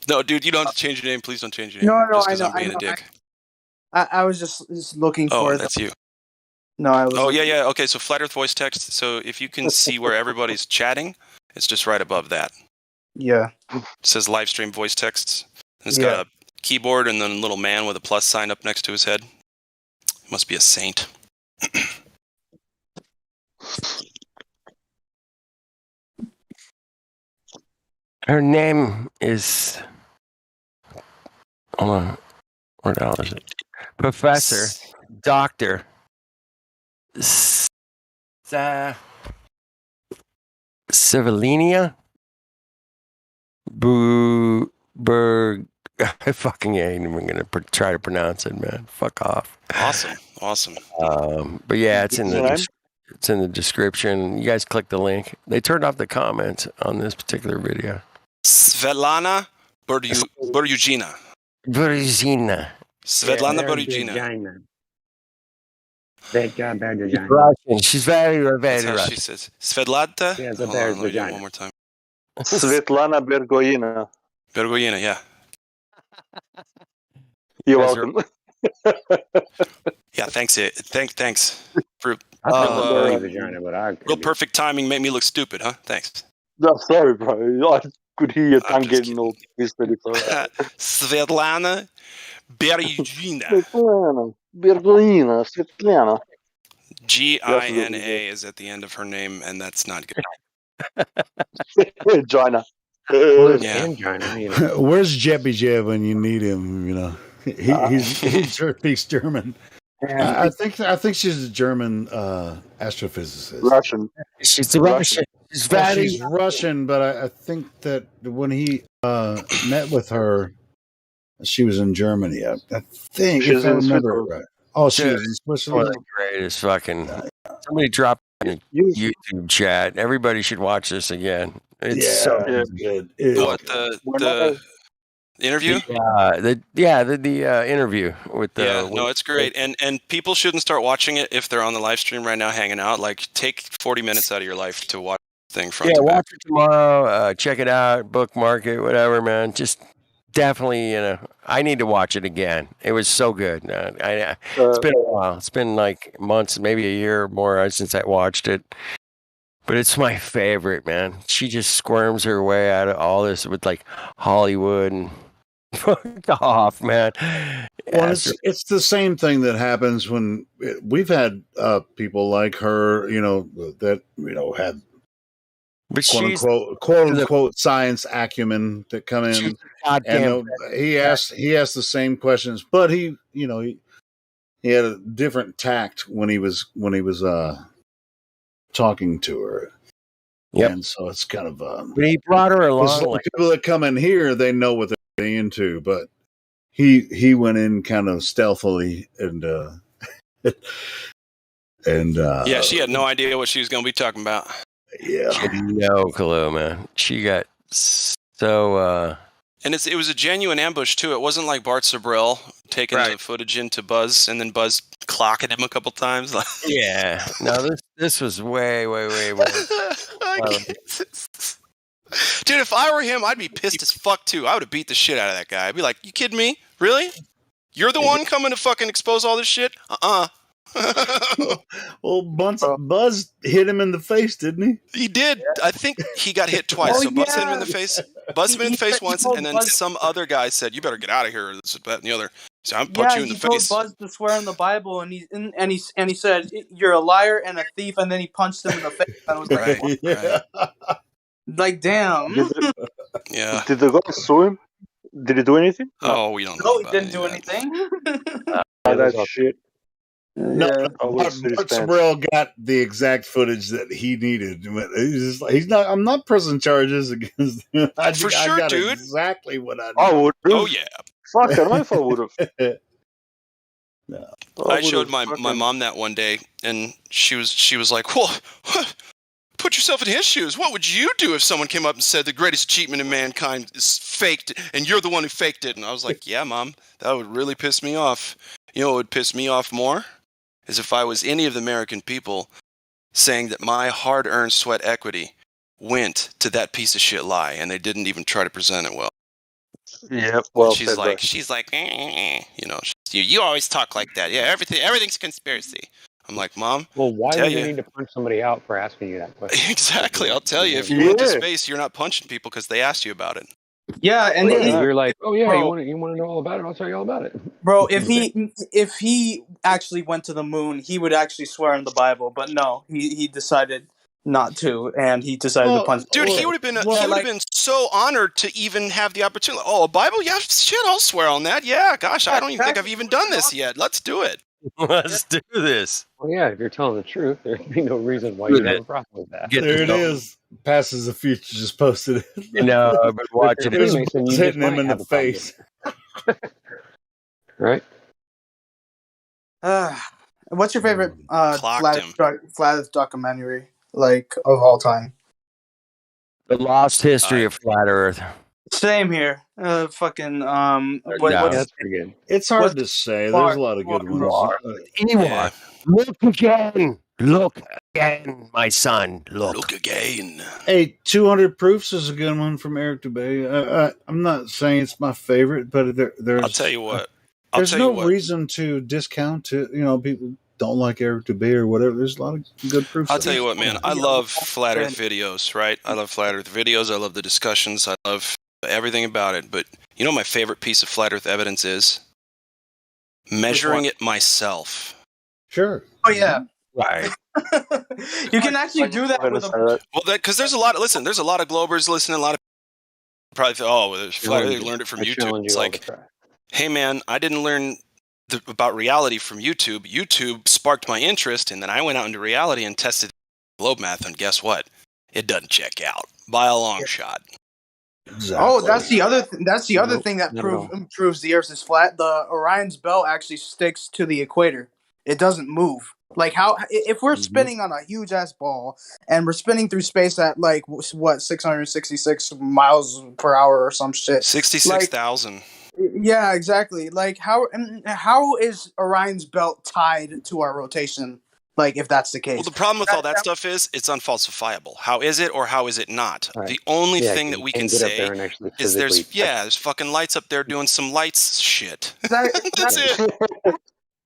No, dude, you don't have to change your name. Please don't change your name. No, just I because know. I'm being a dick. I was just looking for. Oh, that's you. No, I was. Oh, yeah. Okay, so Flat Earth voice text. So if you can see where everybody's chatting, it's just right above that. Yeah. It says Livestream voice texts. And it's got a keyboard and then a little man with a plus sign up next to his head. Must be a saint. Her name is. Hold on. Where the hell is it? Professor, Doctor. Civilinia? I fucking ain't even gonna try to pronounce it, man. Fuck off. Awesome. But yeah, it's in the description. You guys click the link. They turned off the comments on this particular video. Svetlana Boryugina. Svetlana Boryugina. Russian. She's very That's how Russian. she says. Svetlana? Hold on, let me do it one more time. Svetlana Bergoyina. Bergoyina, yeah. You're welcome. Yeah, thanks. Thanks. For vagina, real perfect timing made me look stupid, huh? Thanks. No, sorry, bro. I could hear your tongue getting all twisted. Svetlana Boryugina. Svetlana. Gina is at the end of her name, and that's not good. Gina. Where's Jeppy Jeb when you need him? You know, he speaks German. I think she's a German astrophysicist. Russian. She's Russian. She's Russian, but I think that when he met with her, she was in Germany. I think, she's if I remember right. Oh, she's in Switzerland. One of the greatest fucking. Somebody drop in YouTube chat. Everybody should watch this again. It's so good. The interview? The interview with the. No, it's great, and people shouldn't start watching it if they're on the live stream right now, hanging out. Like, take 40 minutes out of your life to watch the thing front to back. Watch it tomorrow. Check it out. Bookmark it. Whatever, man. Just definitely, I need to watch it again. It was so good. It's been a while. It's been like months, maybe a year or more since I watched it. But it's my favorite, man. She just squirms her way out of all this with like Hollywood and fuck off, man. Well, it's the same thing that happens when we've had people like her, that have quote unquote science acumen that come in, and he asked the same questions, but he had a different tact when he was talking to her. Yep. And so it's kind of but he brought her along. People that come in here, they know what they're getting into, but he went in kind of stealthily, and And yeah, she had no idea what she was going to be talking about. Yeah, she had no clue, man. She got so. And it was a genuine ambush too. It wasn't like Bart Sabrell taking the footage into Buzz and then Buzz clocking him a couple times. Yeah, no, this was way more. Dude, if I were him, I'd be pissed as fuck too. I would have beat the shit out of that guy. I'd be like, "You kidding me? Really? You're the one coming to fucking expose all this shit?" Well, Buzz hit him in the face, didn't he? He did. I think he got hit twice. So Buzz hit him in the face. Buzz hit him in the face once, and then some other guy said, "You better get out of here." This, that, and the other. So I'm punch you in the face. He told Buzz to swear in the Bible, and he said, "You're a liar and a thief," and then he punched him in the face. I was like, right. Like, damn. Yeah. Did the guy sue him? Did he do anything? Oh, we don't know. No, he didn't do anything. That shit. No, Bart Sabrell got the exact footage that he needed. He's not. I'm not pressing charges against him. I got dude. Exactly what I need. I would. Oh yeah. Fuck, I don't know if I would have. No. I showed my mom that one day, and she was like, "Well, put yourself in his shoes. What would you do if someone came up and said the greatest achievement in mankind is faked, and you're the one who faked it?" And I was like, "Yeah, Mom, that would really piss me off. You know what would piss me off more? Is if I was any of the American people saying that my hard-earned sweat equity went to that piece of shit lie, and they didn't even try to present it well." Yep. Well, she's like, you know, you always talk like that. Yeah, everything's conspiracy. I'm like, Mom. Well, why do you need to punch somebody out for asking you that question? Exactly. I'll tell you, if you went to space, you're not punching people because they asked you about it. Yeah, and you're like, oh yeah, bro, you want to know all about it? I'll tell you all about it, bro. If he actually went to the moon, he would actually swear in the Bible. But no, he decided not to, and he decided to punch. Dude, he would have been been so honored to even have the opportunity. Oh, a Bible? Yeah, shit, I'll swear on that. Yeah, gosh, I don't even think I've even done this yet. Let's do it. Let's do this. Well, yeah, if you're telling the truth, there'd be no reason why you have a problem with that. There it is. Passes the Future just posted it. No, I've been watching it. Was hitting him in the face. Right? What's your favorite flat Earth documentary, like, of all time? The Lost History of Flat Earth. Same here. That's pretty good. It's hard to say. There's a lot of good ones. Anyway, look again. Look again, my son. Look again. Hey, 200 Proofs is a good one from Eric Dubay. I'm not saying it's my favorite, but there's. I'll tell you what. There's no reason to discount it. You know, people don't like Eric Dubay or whatever. There's a lot of good proofs. I'll tell you what, man. I love flat Earth videos, right? I love flat Earth videos. I love the discussions. I love everything about it. But you know, my favorite piece of flat Earth evidence is measuring it myself. Sure. Oh yeah. Right. You can actually do that with a. Well, because there's a lot of there's a lot of Globers listening. A lot of probably think, oh, well, flat Earth, they learned it from YouTube. It's like, hey man, I didn't learn about reality from YouTube. YouTube sparked my interest, and then I went out into reality and tested globe math, and guess what? It doesn't check out by a long shot. Exactly. Oh, that's the other. That's the other thing that proves the Earth is flat. The Orion's belt actually sticks to the equator. It doesn't move. Like how if we're spinning on a huge ass ball and we're spinning through space at like what 666 miles per hour or some shit. 66,000. Yeah, exactly. Like how is Orion's belt tied to our rotation? Like if that's the case. Well, the problem with all that stuff is it's unfalsifiable. How is it or how is it not? Right. The only thing that we can say is there's fucking lights up there doing some lights shit. That's it.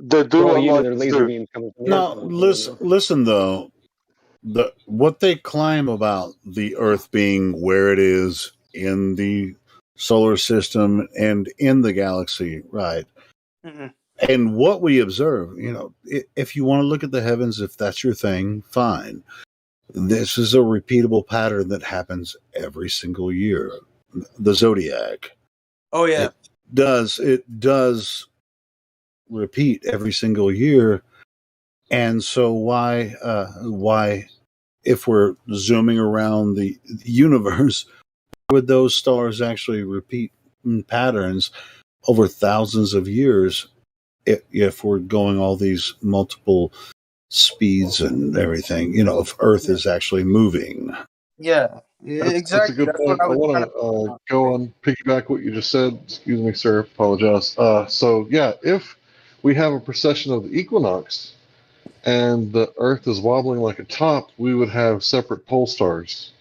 They're laser beams coming from now, listen though. What they climb about the Earth being where it is in the solar system and in the galaxy, right? Mm-hmm. And what we observe, you know, if you want to look at the heavens, if that's your thing, fine. This is a repeatable pattern that happens every single year. The zodiac. Oh yeah. It does repeat every single year. And so why if we're zooming around the universe, would those stars actually repeat patterns over thousands of years if we're going all these multiple speeds and everything. If Earth is actually moving. Yeah, exactly. That's a good point. I want to go on piggyback what you just said. Excuse me, sir. Apologize. So yeah, if we have a precession of the equinox and the Earth is wobbling like a top, we would have separate pole stars,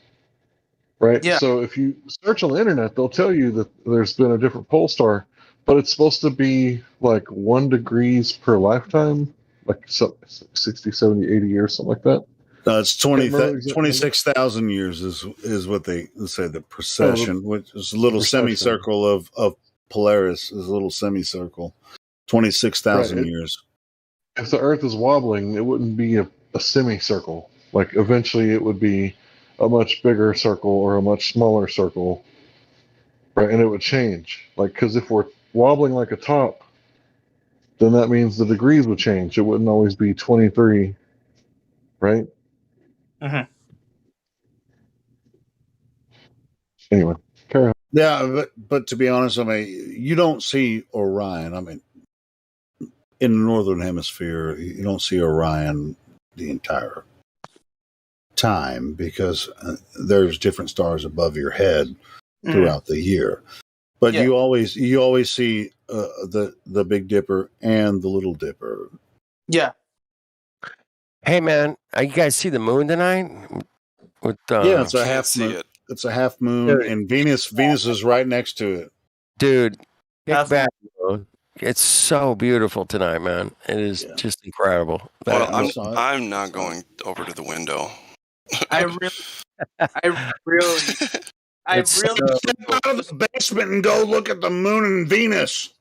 right? Yeah. So if you search on the internet, they'll tell you that there's been a different pole star, but it's supposed to be like 1 degrees per lifetime, like 60, 70, 80 years, something like that. It's 26,000 years is what they say the precession, which is a little semicircle of Polaris is a little semicircle. 26,000 years. If the Earth is wobbling, it wouldn't be a semicircle. Like eventually, it would be a much bigger circle or a much smaller circle, right? And it would change. Like because if we're wobbling like a top, then that means the degrees would change. It wouldn't always be 23, right? Anyway, carry on. Yeah, but to be honest, I mean, you don't see Orion. I mean, in the northern hemisphere, you don't see Orion the entire time because there's different stars above your head throughout the year. But you always see the Big Dipper and the Little Dipper. Yeah. Hey man, you guys see the moon tonight? Yeah, it's a half moon. It's a half moon, and Venus is right next to it. Dude, kick back. It's so beautiful tonight, man. It is just incredible. Well, I'm not going over to the window. I really step out of the basement and go look at the moon and Venus.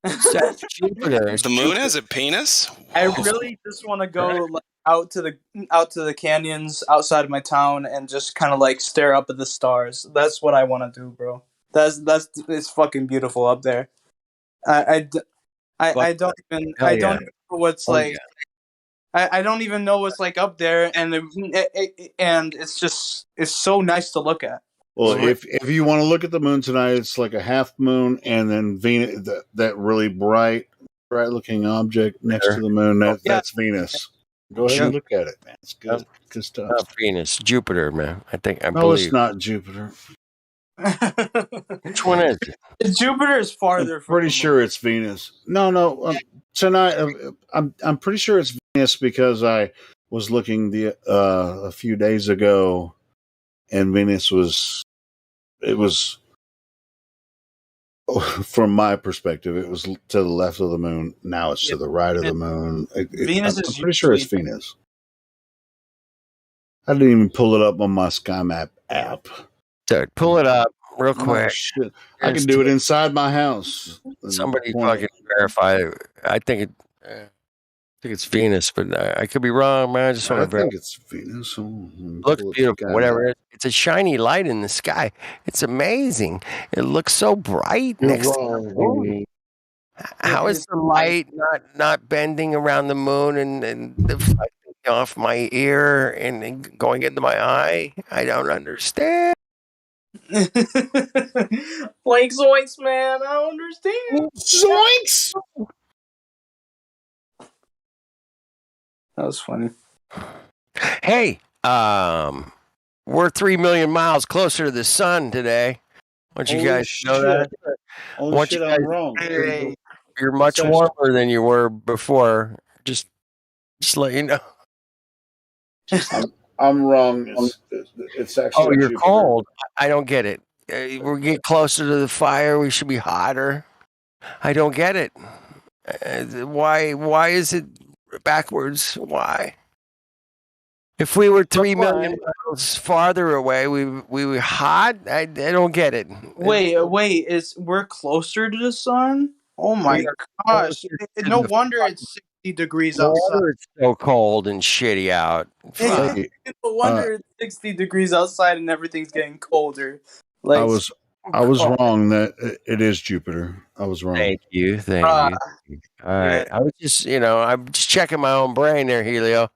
Jupiter. The moon has a penis? I really just want to go out to the canyons outside of my town and just kind of like stare up at the stars. That's what I want to do, bro. It's fucking beautiful up there. I don't even know what's like. I don't even know what's like up there, and it's so nice to look at. Well, if you want to look at the moon tonight, it's like a half moon, and then Venus, that really bright looking object next to the moon. That's Venus. Go ahead and look at it, man. It's good. Good stuff. Not Venus, Jupiter, man. I believe. It's not Jupiter. Which one is it? Jupiter is farther. I'm pretty sure it's Venus. No. Tonight, I'm pretty sure it's Venus because I was looking a few days ago, and Venus was from my perspective, it was to the left of the moon. Now it's to the right of the moon. Venus I'm pretty sure it's Venus. I didn't even pull it up on my Sky Map app. Dude, pull it up real quick. Shit. I can do it inside my house. Somebody fucking verify it. I think it's Venus, but I could be wrong, man. I just want to verify. I think it's Venus. Looks beautiful, whatever it is. It's a shiny light in the sky. It's amazing. It looks so bright next to the moon. How is the light not bending around the moon and deflecting off my ear and going into my eye? I don't understand. Like zoinks, man. I don't understand. Zoinks. That was funny. Hey, we're 3 million miles closer to the sun today. Want you guys know that? Holy shit, I'm wrong. You're much warmer than you were before. Just let you know. I'm wrong. It's actually. Oh, you're cold. I don't get it. We're getting closer to the fire. We should be hotter. I don't get it. Why is it backwards? Why? If we were 3 million miles farther away, we were hot. I don't get it. Wait, we're closer to the sun? Oh my gosh! No wonder it's 60 degrees outside. It's so cold and shitty out. No wonder it's 60 degrees outside and everything's getting colder. Like, I was wrong that it is Jupiter. I was wrong. Thank you. All right. I was just, I'm just checking my own brain there, Helio.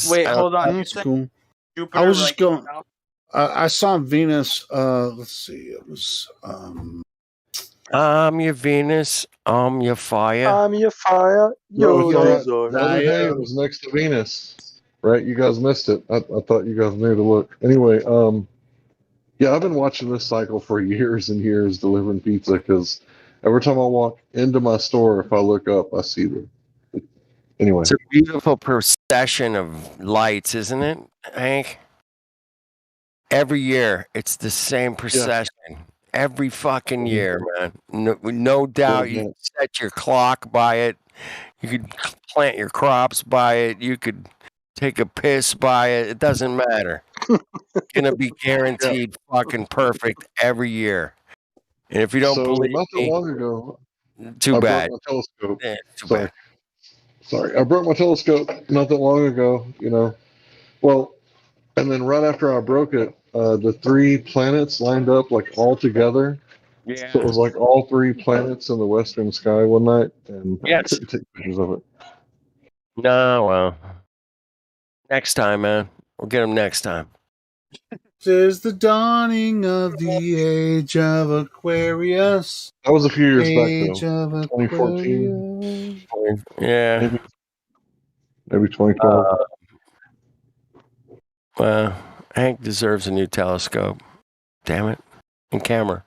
Wait, hold on. That's cool. Jupiter I was just going. I saw Venus. Let's see. It was. I'm your Venus. I'm your fire. I'm your fire. You're Mother the Hay was next to Venus, right? You guys missed it. I thought you guys knew to look. Anyway, yeah, I've been watching this cycle for years and years, delivering pizza, because every time I walk into my store, if I look up, I see them. Anyway, It's a beautiful procession of lights, isn't it, Hank? Every year, it's the same procession. Every fucking year, man. No doubt, you can set your clock by it. You could plant your crops by it. You could take a piss by it. It doesn't matter. It's gonna be guaranteed fucking perfect every year. And if you don't believe not that me, long ago, too I bad. broke my telescope. Yeah, too bad. Sorry, I broke my telescope not that long ago. Well, and then right after I broke it, the 3 planets lined up like all together. Yeah. So it was like all 3 planets in the western sky one night, and I Yes. couldn't take pictures of it. No, well, next time, man. We'll get them next time. Tis the dawning of the age of Aquarius. That was a few years back, Age though. of 2014. Aquarius. Yeah. Maybe 2012. Well, Hank deserves a new telescope. Damn it. And camera.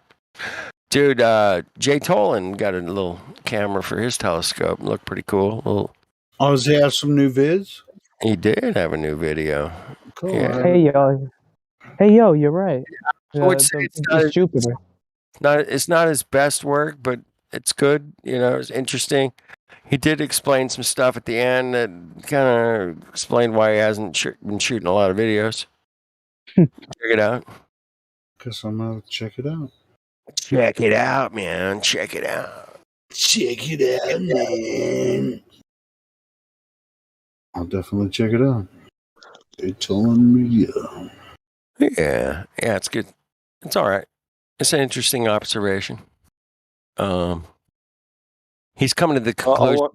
Dude, Jay Tolan got a little camera for his telescope. Looked pretty cool. Oh, does he have some new vids? He did have a new video. Cool. Yeah. Hey yo, you're right. I would say It's Jupiter. It's not his best work, but it's good. It's interesting. He did explain some stuff at the end that kind of explained why he hasn't been shooting a lot of videos. Check it out. Guess I'm gonna check it out. Check it out, man. Check it out. Check it out, man. I'll definitely check it out. They're telling me, Yeah, it's good. It's all right. It's an interesting observation. He's coming to the conclusion.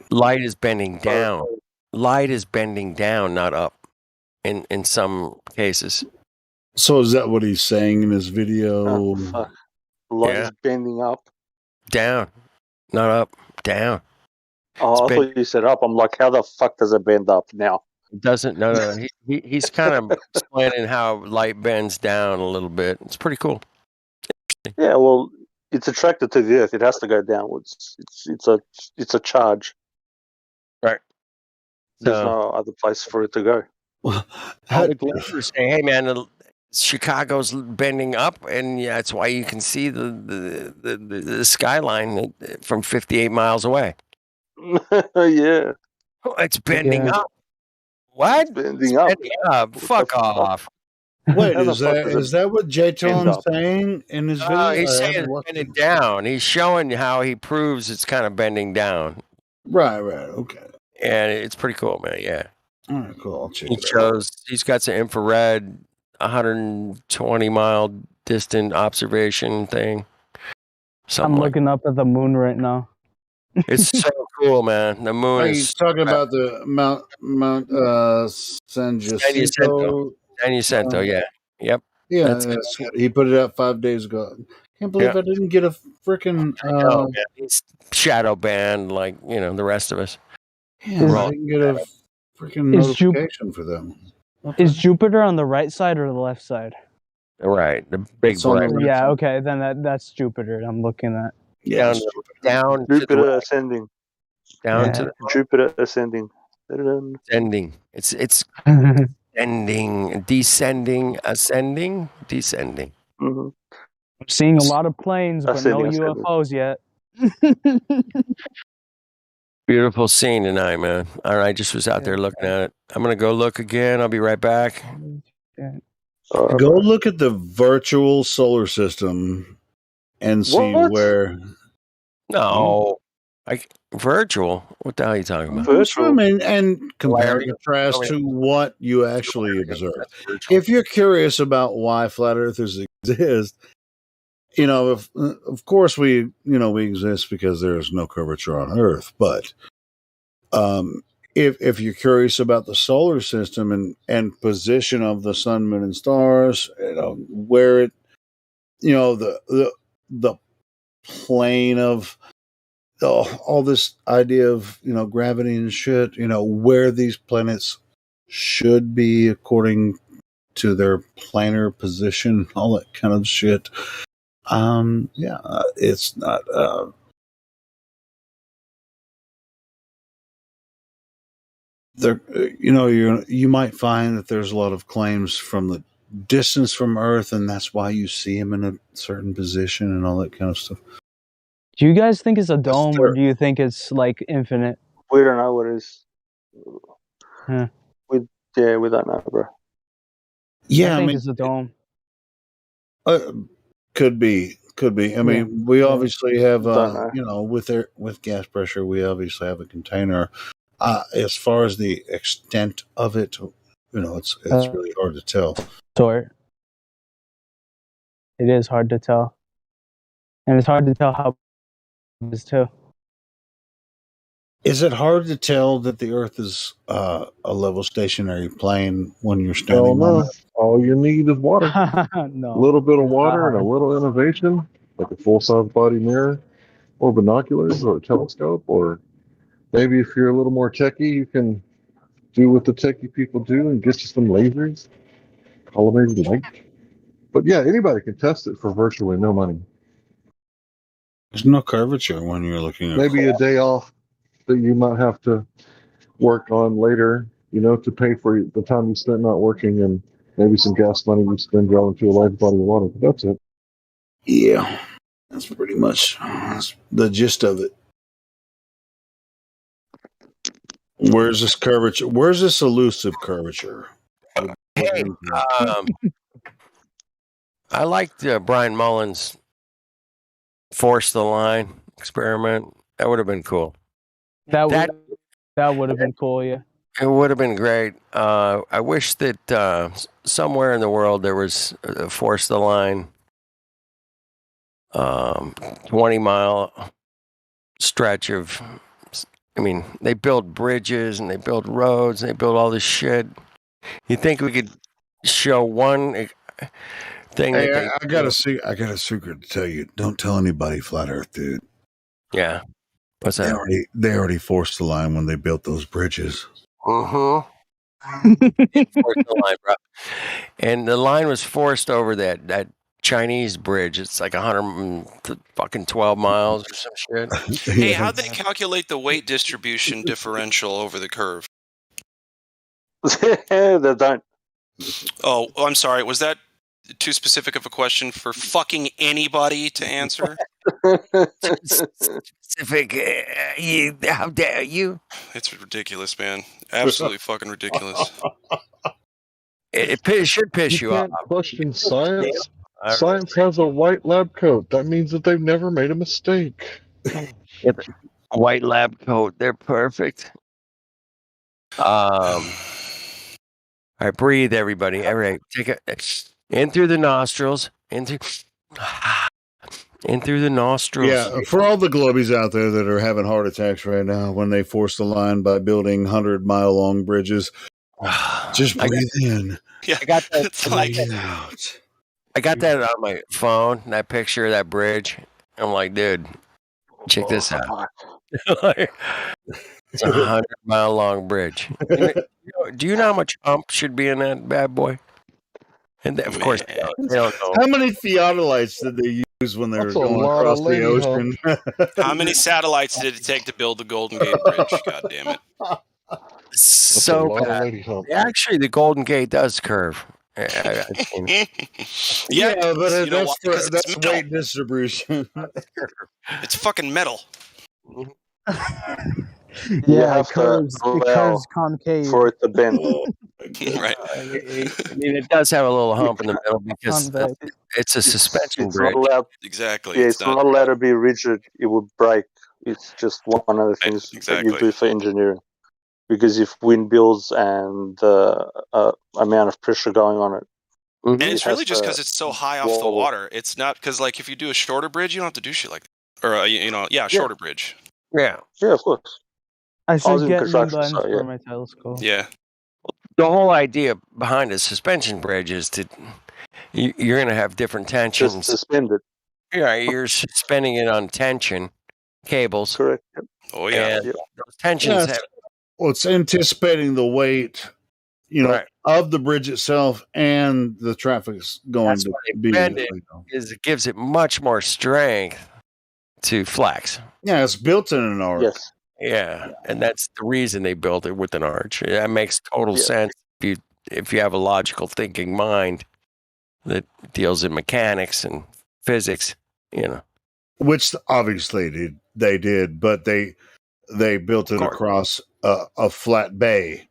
Light is bending down. Light is bending down, not up. In some cases. So is that what he's saying in his video? Oh, fuck. Light is bending up. Down. Not up. Down. Oh, I thought you said up. I'm like, how the fuck does it bend up now? It doesn't. No. He's kind of explaining how light bends down a little bit. It's pretty cool. Yeah, well, it's attracted to the Earth. It has to go downwards. It's a charge. Right. There's no other place for it to go. All the gloopers say, "Hey, man, Chicago's bending up, and that's why you can see the skyline from 58 miles away." Yeah. It's bending up. What? It's bending up. Fuck off. Wait, is that what Jay Tolan's saying in his video? He's saying it's bending down. He's showing how he proves it's kind of bending down. Right. Okay. And it's pretty cool, man. Yeah. All right, cool. I'll check He it out. He's got some infrared, 120 mile distant observation thing. I'm looking up at the moon right now. It's so cool, man. The moon is. He's talking about the Mount San Jacinto. San Jacinto, yeah. Yep. Yeah, he put it out 5 days ago. Can't believe I didn't get a freaking He's shadow banned like the rest of us. Yeah, I didn't get a freaking notification for them. Is Jupiter on the right side or the left side? Right, the big black. Yeah, okay, then that's Jupiter. I'm looking at. Yeah, down Jupiter ascending. Down to the Jupiter ascending. Ascending. It's ascending, descending, ascending, descending. Mm-hmm. I'm seeing a lot of planes, but no UFOs yet. Beautiful scene tonight, man. I just was out there looking at it. I'm going to go look again. I'll be right back. Go look at the virtual solar system and see where. No. Virtual? What the hell are you talking about? Virtual. And compare and contrast to what you actually observe. If you're curious about why flat earthers exist, of course we exist because there's no curvature on Earth. But if you're curious about the solar system and position of the sun, moon, and stars, where it the plane of all this idea of gravity and shit, where these planets should be according to their planar position, all that kind of shit. It's not there. You might find that there's a lot of claims from the distance from Earth, and that's why you see them in a certain position and all that kind of stuff. Do you guys think it's a dome, or do you think it's like infinite? We don't know what it is. Huh. We don't know, bro. Yeah, I think it's a dome. Could be. I mean, we obviously have, with gas pressure, we obviously have a container. As far as the extent of it, it's really hard to tell. It is hard to tell, and it's hard to tell how it is too. Is it hard to tell that the Earth is a level stationary plane when you're standing on it? All you need is water. No. A little bit of water and a little innovation, like a full-size body mirror, or binoculars, or a telescope, or maybe if you're a little more techie, you can do what the techie people do and get you some lasers, collimated light. But yeah, anybody can test it for virtually no money. There's no curvature when you're looking at maybe a day off that you might have to work on later, to pay for the time you spent not working, and maybe some gas money you spend driving to a large body of water. But that's it. Yeah, that's pretty much the gist of it. Where's this curvature? Where's this elusive curvature? Hey, I liked Brian Mullins' force the line experiment. That would have been cool. That would have been cool, yeah. It would have been great. I wish that somewhere in the world there was a force the line 20-mile stretch of. I mean, they build bridges and they build roads and they build all this shit. You think we could show one thing? Hey, I got a secret to tell you. Don't tell anybody, Flat Earth, dude. Yeah. What's that? They already forced the line when they built those bridges. Forced the line, bro. And the line was forced over that Chinese bridge. It's like 112 miles or some shit. Hey, how'd they calculate the weight distribution differential over the curve? They don't. Oh, I'm sorry. Was that too specific of a question for fucking anybody to answer? Specific. How dare you? It's ridiculous, man. Absolutely fucking ridiculous. It should piss you off. Question science. Science has a white lab coat. That means that they've never made a mistake. White lab coat. They're perfect. All right, breathe, everybody. All right, take it in through the nostrils. In through the nostrils. Yeah, for all the globies out there that are having heart attacks right now when they force the line by building 100-mile-long bridges, just breathe in. Yeah, I got that. It's like out. I got that on my phone. That picture of that bridge. I'm like, dude, check this out. It's a 100-mile-long bridge. Do you know how much hump should be in that bad boy? And of course, they don't know. How many theodolites did they use when they were going across the ocean? How many satellites did it take to build the Golden Gate Bridge? God damn it. So actually, the Golden Gate does curve. Yeah, but that's weight distribution. It's fucking metal. Yeah, it curves concave for it to bend. Right. I mean, it does have a little hump in the middle because it's a suspension bridge. Exactly. Yeah, it's not allowed to be rigid. It would break. It's just one of the things that you do for engineering. Because if wind builds and the amount of pressure going on it. And it's really just because it's so high off the water. It's not because, like, if you do a shorter bridge, you don't have to do shit like that. Or, shorter bridge. Yeah. Yeah, of course. I should get new lens for my telescope. Yeah. The whole idea behind a suspension bridge is to you're going to have different tensions. Just suspended. Yeah, you're suspending it on tension cables. Correct. Oh yeah. And those tensions have. Well, it's anticipating the weight, of the bridge itself and the traffic's going That's to why they be. bend it, is it gives it much more strength to flex. Yeah, it's built in an arc. Yes. Yeah, and that's the reason they built it with an arch. That makes total sense if you have a logical thinking mind that deals in mechanics and physics, Which obviously they did, but they built it across a flat bay.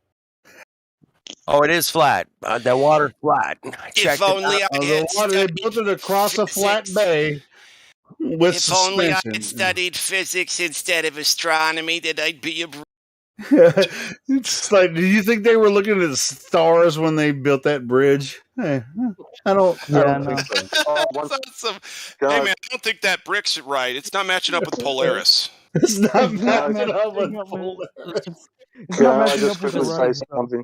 Oh, it is flat. The water's flat. If only they built it across a flat bay with If only I suspension. had studied physics instead of astronomy, then I'd be a. It's like, do you think they were looking at the stars when they built that bridge? Hey, I don't think so. That's awesome. Hey man, I don't think that brick's right. It's not matching up with Polaris. It's not matching up with Polaris. Can I just quickly say something?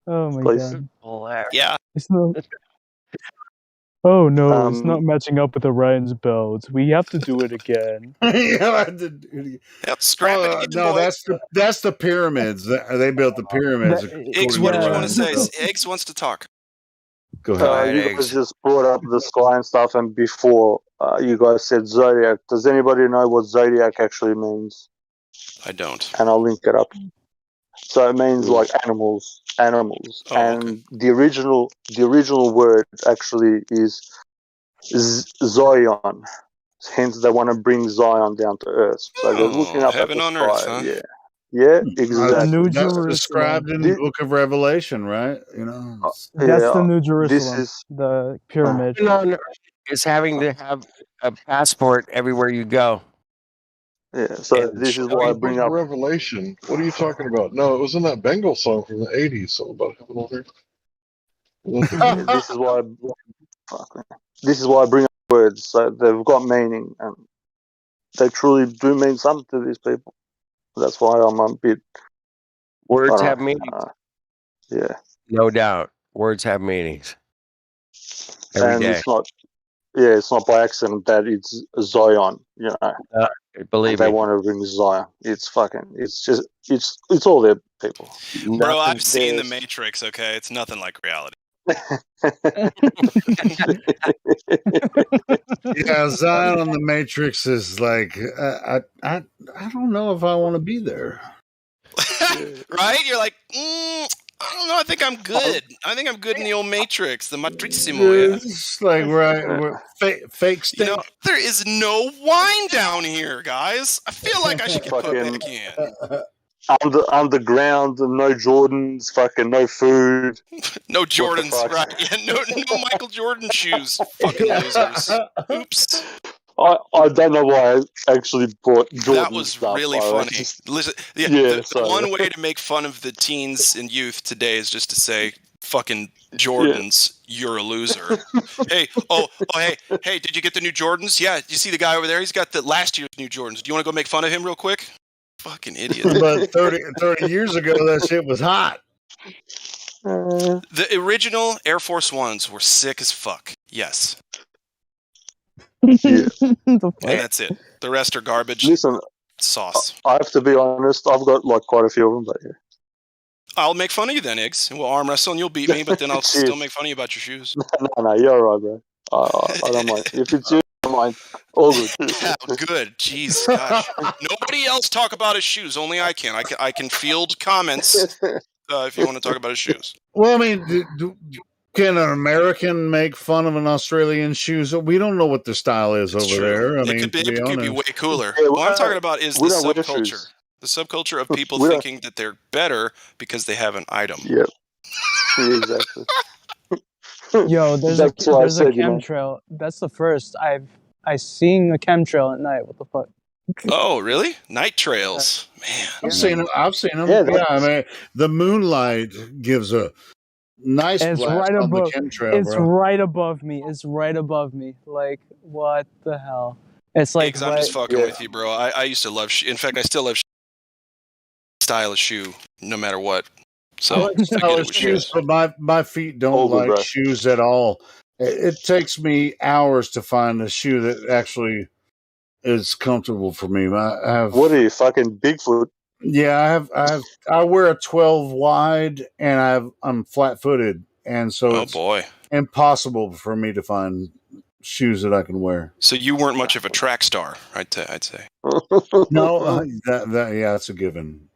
Oh my Please. god. Yeah. It's not. Oh no, it's not matching up with Orion's belt. We have to do it again. Scrap it again, no, boys. that's the pyramids. They built the pyramids. Eggs, what did you want to say? Eggs wants to talk. Go ahead. You guys just brought up the sky and stuff, and before you guys said zodiac. Does anybody know what zodiac actually means? I don't. And I'll link it up. So it means like animals. And the original word actually is Zion. Hence, they want to bring Zion down to earth. So they're looking up heaven at the on sky. earth, huh? Yeah, exactly. That's described in the Book of Revelation, right? That's the New Jerusalem, the pyramid. Is having to have a passport everywhere you go. Yeah, so this is why I bring up Revelation. What are you talking about? No, it was in that Bengal song from the '80s. Something about heaven on earth. This is why I bring up words. So they've got meaning, and they truly do mean something to these people. That's why I'm a bit. Words have meanings. Yeah. No doubt, words have meanings. Every day. It's not. Yeah, it's not by accident that it's Zion. Believe they me. want to bring Zion. It's all there, people. Bro, I've seen The Matrix, okay? It's nothing like reality. Yeah, Zion on the Matrix is like, I don't know if I want to be there. Right? You're like, I don't know. I think I'm good. I think I'm good in the old Matrix, the Matrissimo. It's like fake stink. There is no wine down here, guys. I feel like I should get put back in. Underground, no Jordans, fucking no food. No Jordans, right? Yeah, no Michael Jordan shoes. Fucking losers. Oops. I don't know why I actually bought Jordans. That was really funny. Listen, the one way to make fun of the teens and youth today is just to say, fucking Jordans, you're a loser. Hey, hey, did you get the new Jordans? Yeah, you see the guy over there? He's got the last year's new Jordans. Do you want to go make fun of him real quick? Fucking idiot. But 30 years ago, that shit was hot. The original Air Force Ones were sick as fuck. Yes. Yeah. And that's it. The rest are garbage. Listen, sauce. I have to be honest. I've got quite a few of them, but yeah. I'll make fun of you then, Iggs, and we'll arm wrestle and you'll beat me, but then I'll still make fun of you about your shoes. No, you're all right, bro. I don't mind. If it's you, I don't mind. All good. Yeah, good. Jeez, gosh. Nobody else talk about his shoes. Only I can. I can field comments if you want to talk about his shoes. Well, I mean, can an American make fun of an Australian shoes? We don't know what their style is over there. I mean, it could be way cooler. Yeah, what I'm talking about is the subculture. shoes. The subculture of people thinking that they're better because they have an item. Yep. Yeah, exactly. Yo, there's a chemtrail. That's the first I seen a chemtrail at night. What the fuck? Oh, really? Night trails, man. I've seen them. Yeah, I mean, the moonlight gives a nice it's blast right on above. the chemtrail, It's bro. right above me. It's right above me. Like, what the hell? It's like Iggs, I'm just fucking with you, bro. I used to love. In fact, I still love style of shoe, no matter what. So I like stylish shoes, but my feet don't like shoes at all. It takes me hours to find a shoe that actually is comfortable for me. I have. What are you, fucking Bigfoot? Yeah, I wear a 12 wide, and I'm flat footed, and so it's impossible for me to find shoes that I can wear. So you weren't much of a track star, I'd say. No, that's a given.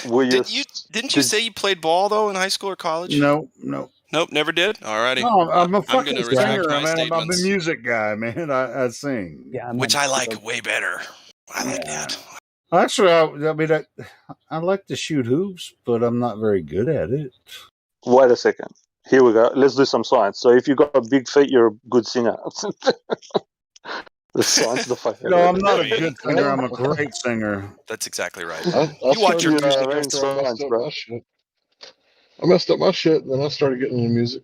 Didn't you say you played ball though in high school or college? No. Nope, never did. Alrighty. No, I'm a fucking gonna singer, retract my man. I'm statements. a music guy, man. I sing. Yeah, which I like way better. I like that. Actually, I like to shoot hoops, but I'm not very good at it. Wait a second. Here we go. Let's do some science. So if you got big feet, you're a good singer. The science, the fuck. No, I'm not a good singer. I'm a great singer. That's exactly right. You watch your music. I messed up my shit, and then I started getting into music.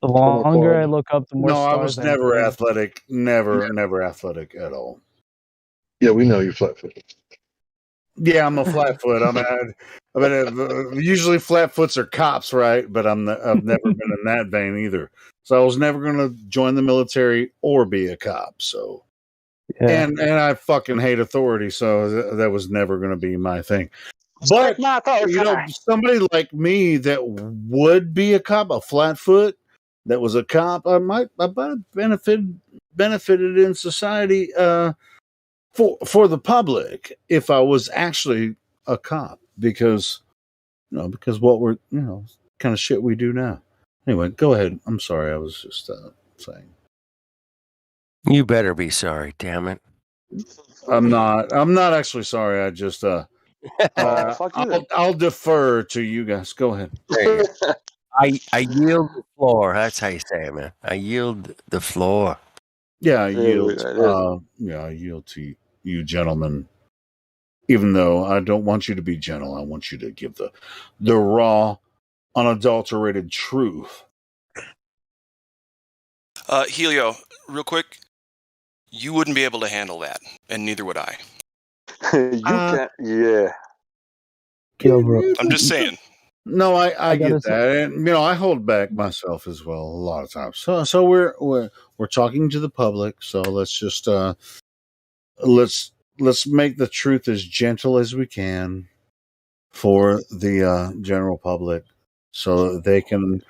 The longer I look up, the more stars I was never athletic. Never athletic at all. Yeah, we know you're flat-footed. Yeah, I'm a flat foot. Usually flat foots are cops, right? But I've never been in that vein either. So I was never going to join the military or be a cop. So, and I fucking hate authority. So that was never going to be my thing. But somebody like me that would be a cop, a flat foot that was a cop, I might have benefited in society for the public if I was actually a cop, because what we're kind of shit we do now. Anyway, go ahead. I'm sorry. I was just saying. You better be sorry, damn it. I'm not actually sorry. I just I'll defer to you guys. Go ahead. I yield the floor. That's how you say it, man. I yield the floor. Yeah, I yield. I yield to you, gentlemen. Even though I don't want you to be gentle, I want you to give the raw, unadulterated truth. Helio, real quick, you wouldn't be able to handle that, and neither would I. You can't. Yeah. I'm just saying. No, I get that, and I hold back myself as well a lot of times. So we're talking to the public. So let's just let's make the truth as gentle as we can for the general public, so they can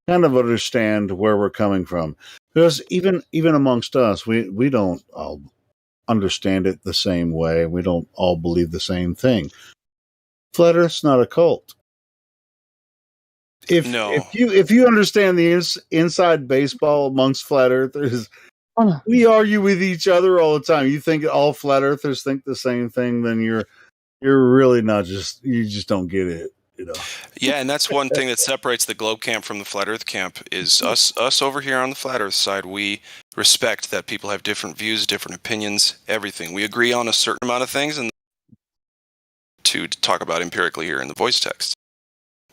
kind of understand where we're coming from. Because even amongst us, we don't all understand it the same way. We don't all believe the same thing. Flat Earth's not a cult. If you understand the inside baseball amongst flat earthers, we argue with each other all the time. You think all flat earthers think the same thing, then you're really not you just don't get it. Yeah, and that's one thing that separates the globe camp from the flat earth camp is us over here on the flat earth side. We respect that people have different views, different opinions, everything. We agree on a certain amount of things, and to talk about empirically here in the voice text.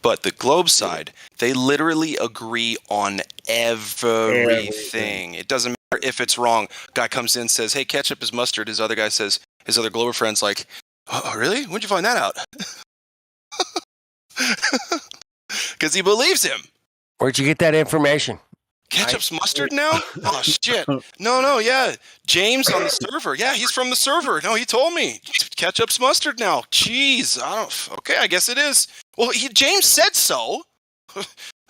But the globe side, they literally agree on everything. It doesn't matter if it's wrong. Guy comes in, says, "Hey, ketchup is mustard." His other guy says, his other glober friend's like, "Oh, really? Where'd you find that out?" Because he believes him. Where'd you get that information? Ketchup's mustard now? Oh, shit. No, yeah. James on the server. Yeah, he's from the server. No, he told me. Ketchup's mustard now. Jeez. Okay, I guess it is. Well, James said so. All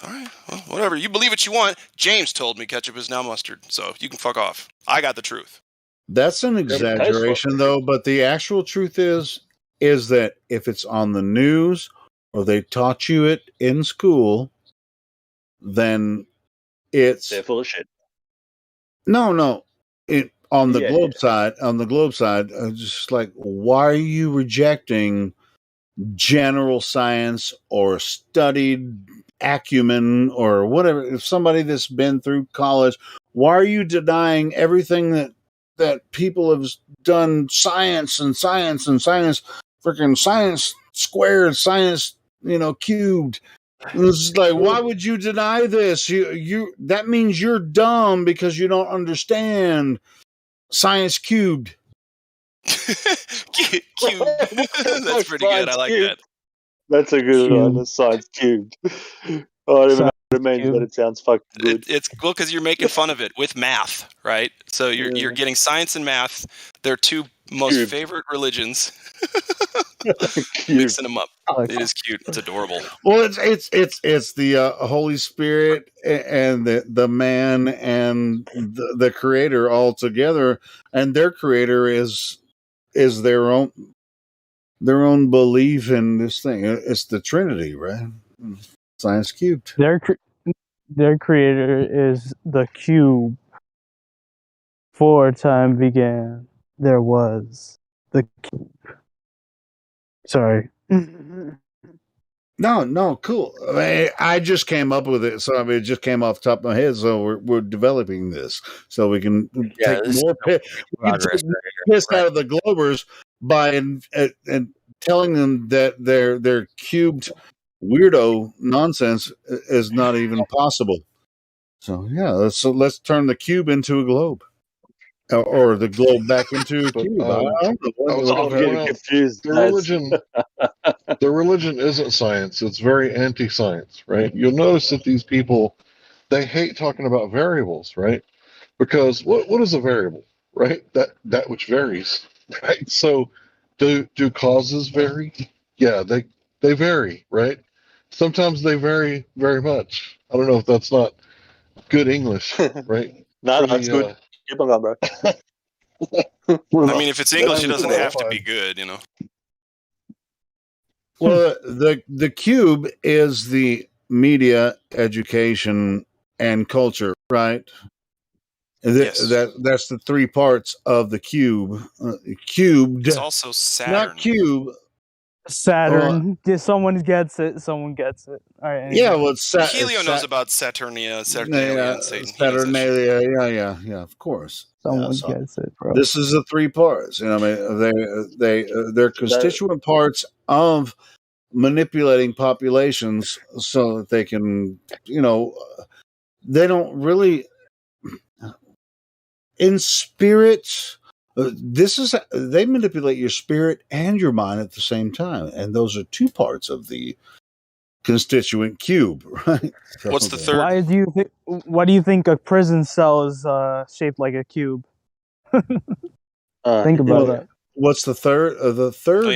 right, well, whatever. You believe what you want. James told me ketchup is now mustard, so you can fuck off. I got the truth. That's an exaggeration, though, but the actual truth is that if it's on the news or they taught you it in school, then they're full of shit. No. On the globe side, just like, why are you rejecting general science or studied acumen or whatever? If somebody that's been through college, why are you denying everything that people have done? Science, freaking science squared, science, cubed. It's like, why would you deny this? You that means you're dumb because you don't understand science cubed. Cubed. That's pretty good. I like that. That's a good one. The science cubed. I don't even know what it means, but it sounds fucking good. It's cool because you're making fun of it with math, right? So you're getting science and math. They're two most favorite religions. Mixing them up. It is cute. It's adorable. Well, it's the Holy Spirit and the man and the Creator all together, and their Creator is their own belief in this thing. It's the Trinity, right? Science cubed. Their Creator is the cube. Before time began, there was the cube. Sorry. No, cool. I mean, I just came up with it, so I mean, it just came off the top of my head. So we're developing this, so we can take more piss out of the Globers by and telling them that their cubed weirdo nonsense is not even possible. So yeah, let's turn the cube into a globe, or the globe back into a cube. I don't know. I'm getting confused. The religion isn't science. It's very anti-science, right? You'll notice that these people, they hate talking about variables, right? Because what is a variable, right? That which varies, right? So do causes vary? Yeah, they vary, right? Sometimes they vary very much. I don't know if that's not good English, right? No, that's good. Keep on going, bro. I mean, if it's English, it doesn't have to be good, you know. Well, the cube is the media, education, and culture, right? Yes. That's the three parts of the cube. Cubed. It's also Saturn. Not cube. Saturn. Someone gets it. Someone gets it. All right. Anyway. Yeah, well, it's Helio knows about Saturnalia, and Satan. Saturnalia, yeah, of course. Someone gets it, bro. This is the three parts. You know, I mean, they're constituent parts of manipulating populations so that they can, you know, they don't really in spirit. They manipulate your spirit and your mind at the same time, and those are two parts of the constituent cube, right? So, what's the third? Why do you think a prison cell is shaped like a cube? Think about that. What's the third? The third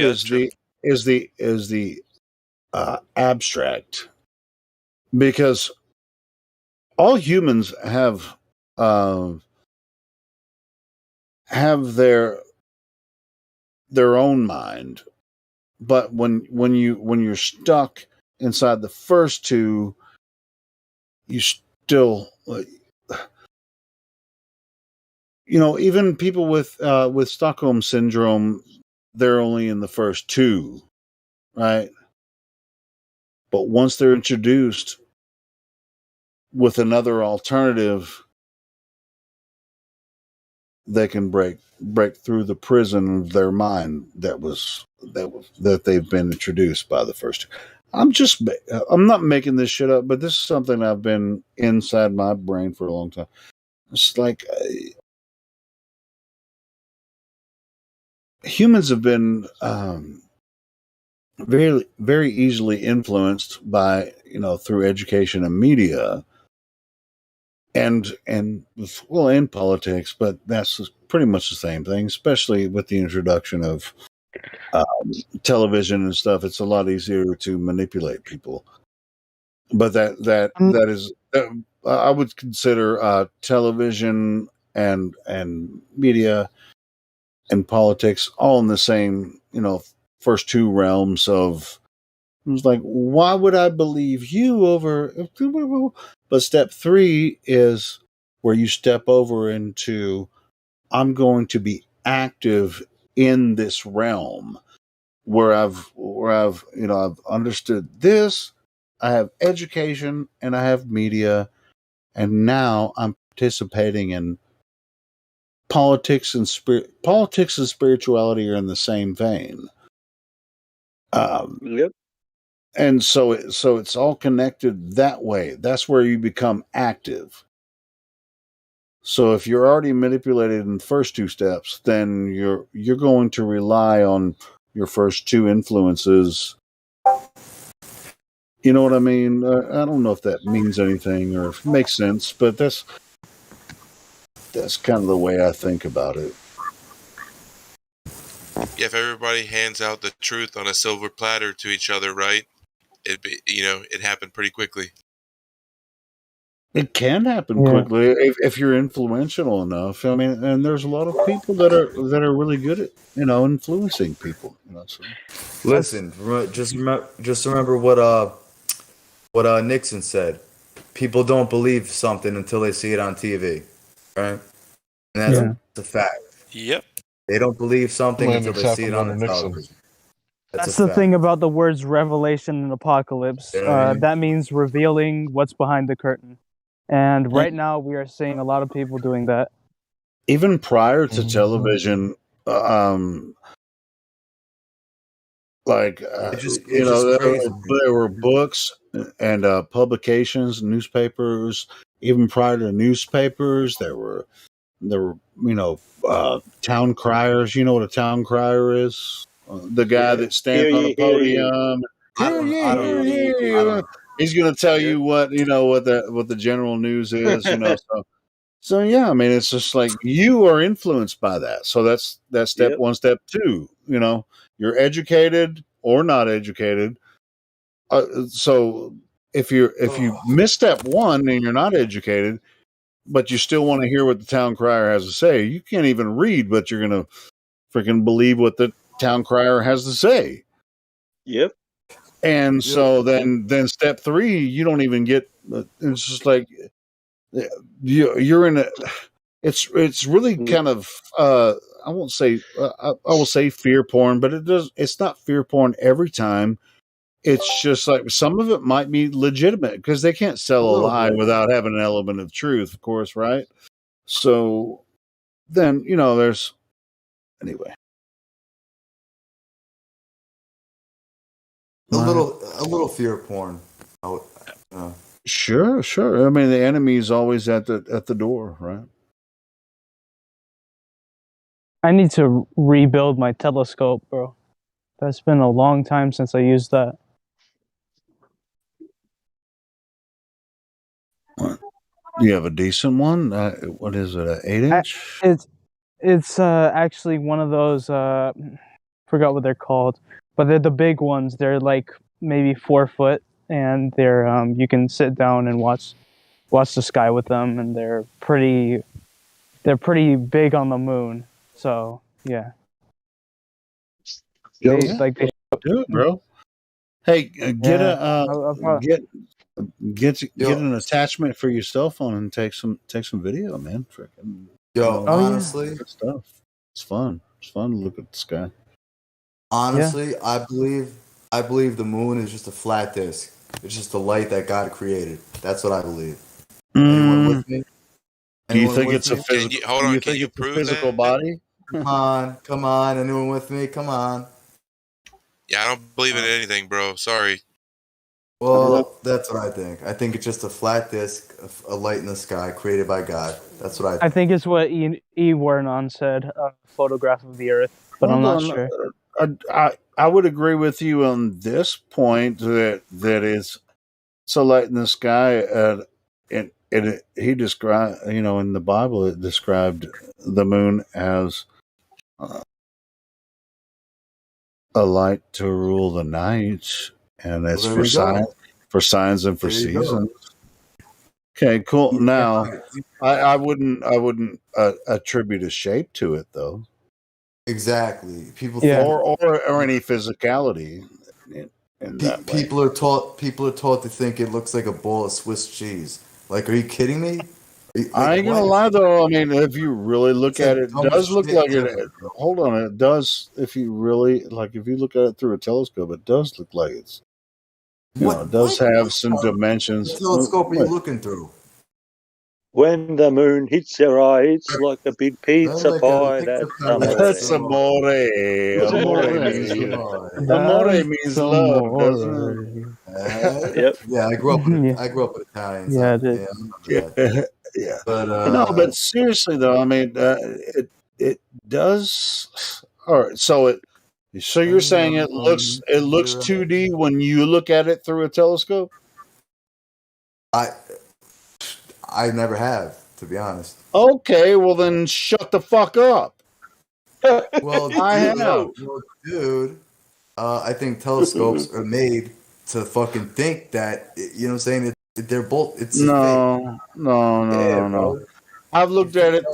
is the abstract, because all humans have their own mind, but when you're stuck inside the first two, you still, you know, even people with Stockholm syndrome, they're only in the first two, right? But once they're introduced with another alternative, they can break through the prison of their mind that they've been introduced by the first two. I'm not making this shit up, but this is something I've been inside my brain for a long time. It's like humans have been very, very easily influenced by, you know, through education and media, and politics, but that's pretty much the same thing, especially with the introduction of television and stuff. It's a lot easier to manipulate people. But that is I would consider television and media and politics all in the same, you know, first two realms of. It was like, why would I believe you over? But step three is where you step over into, I'm going to be active in this realm where I've you know, I've understood this. I have education and I have media, and now I'm participating in politics and politics and spirituality are in the same vein. Yep. And so it's all connected that way. That's where you become active. So if you're already manipulated in the first two steps, then you're going to rely on your first two influences You know what I mean? I don't know if that means anything or if it makes sense, but that's kind of the way I think about it. Yeah, if everybody hands out the truth on a silver platter to each other, right? It happened pretty quickly. It can happen quickly if you're influential enough. I mean, and there's a lot of people that are really good at influencing people. So. Listen, just remember what Nixon said. People don't believe something until they see it on TV, right? And that's a fact. Yep. They don't believe something until they see it on the television. That's the thing about the words revelation and apocalypse. That means revealing what's behind the curtain. And right now we are seeing a lot of people doing that. Even prior to television, there were books and publications, newspapers. Even prior to newspapers, there were town criers. You know what a town crier is? The guy that stands on a podium. He's going to tell you what the general news is. So yeah, I mean, it's just like you are influenced by that. So that's step one. Step two, you're educated or not educated. So if you miss step one and you're not educated, but you still want to hear what the town crier has to say, you can't even read, but you're gonna freaking believe what the town crier has to say. Yep. And so then step three, you don't even get. It's just like you're in a. It's really kind of. I won't say. I will say fear porn, but it's not fear porn every time. It's just like some of it might be legitimate because they can't sell a lie without having an element of truth, of course, right? So then, there's anyway. A little fear porn. Sure. I mean, the enemy is always at the door, right? I need to rebuild my telescope, bro. That's been a long time since I used that. You have a decent one? What is it, an 8-inch? It's actually one of those, forgot what they're called, but they're the big ones. They're like maybe 4 foot, and they're you can sit down and watch the sky with them, and they're pretty big on the moon. So yeah. Do it, bro. Hey, get an attachment for your cell phone and take some video, man. Freaking, honestly, good stuff. It's fun. It's fun to look at the sky. Honestly, I believe the moon is just a flat disk. It's just the light that God created. That's what I believe. Anyone with me? Do you think it's a physical? Hold on, can you prove physical that? body? Come on! Anyone with me? Come on! Yeah, I don't believe in anything, bro. Sorry. Well, that's what I think. I think it's just a flat disk, a light in the sky created by God. That's what I think. I think it's what E. Wernon said, a photograph of the Earth, but I'm not sure. I would agree with you on this point that it's a light in the sky. He described, in the Bible, it described the moon as a light to rule the night, and that's for signs and for seasons. Okay, cool. Now, I wouldn't attribute a shape to it, though. Exactly. People or any physicality. People are taught to think it looks like a bowl of Swiss cheese. Like, are you kidding me? I ain't gonna lie though. I mean, if you really look at it, it does look like it. Hold on, it does. If you really if you look at it through a telescope, it does look like it's. It does have some dimensions. What telescope are you looking through? When the moon hits your eye, it's like a big pizza pie. That's amore. Amore means love, doesn't it? Yep. Yeah, I grew up with Italian. Yeah, yeah. But no, but seriously though, I mean, it does. All right, so So you're saying it looks 2D when you look at it through a telescope? I never have, to be honest. Okay, well then shut the fuck up. Well, I have. Dude, I think telescopes are made to fucking think that, you know what I'm saying? They're both, it's a fake. No. I've looked at it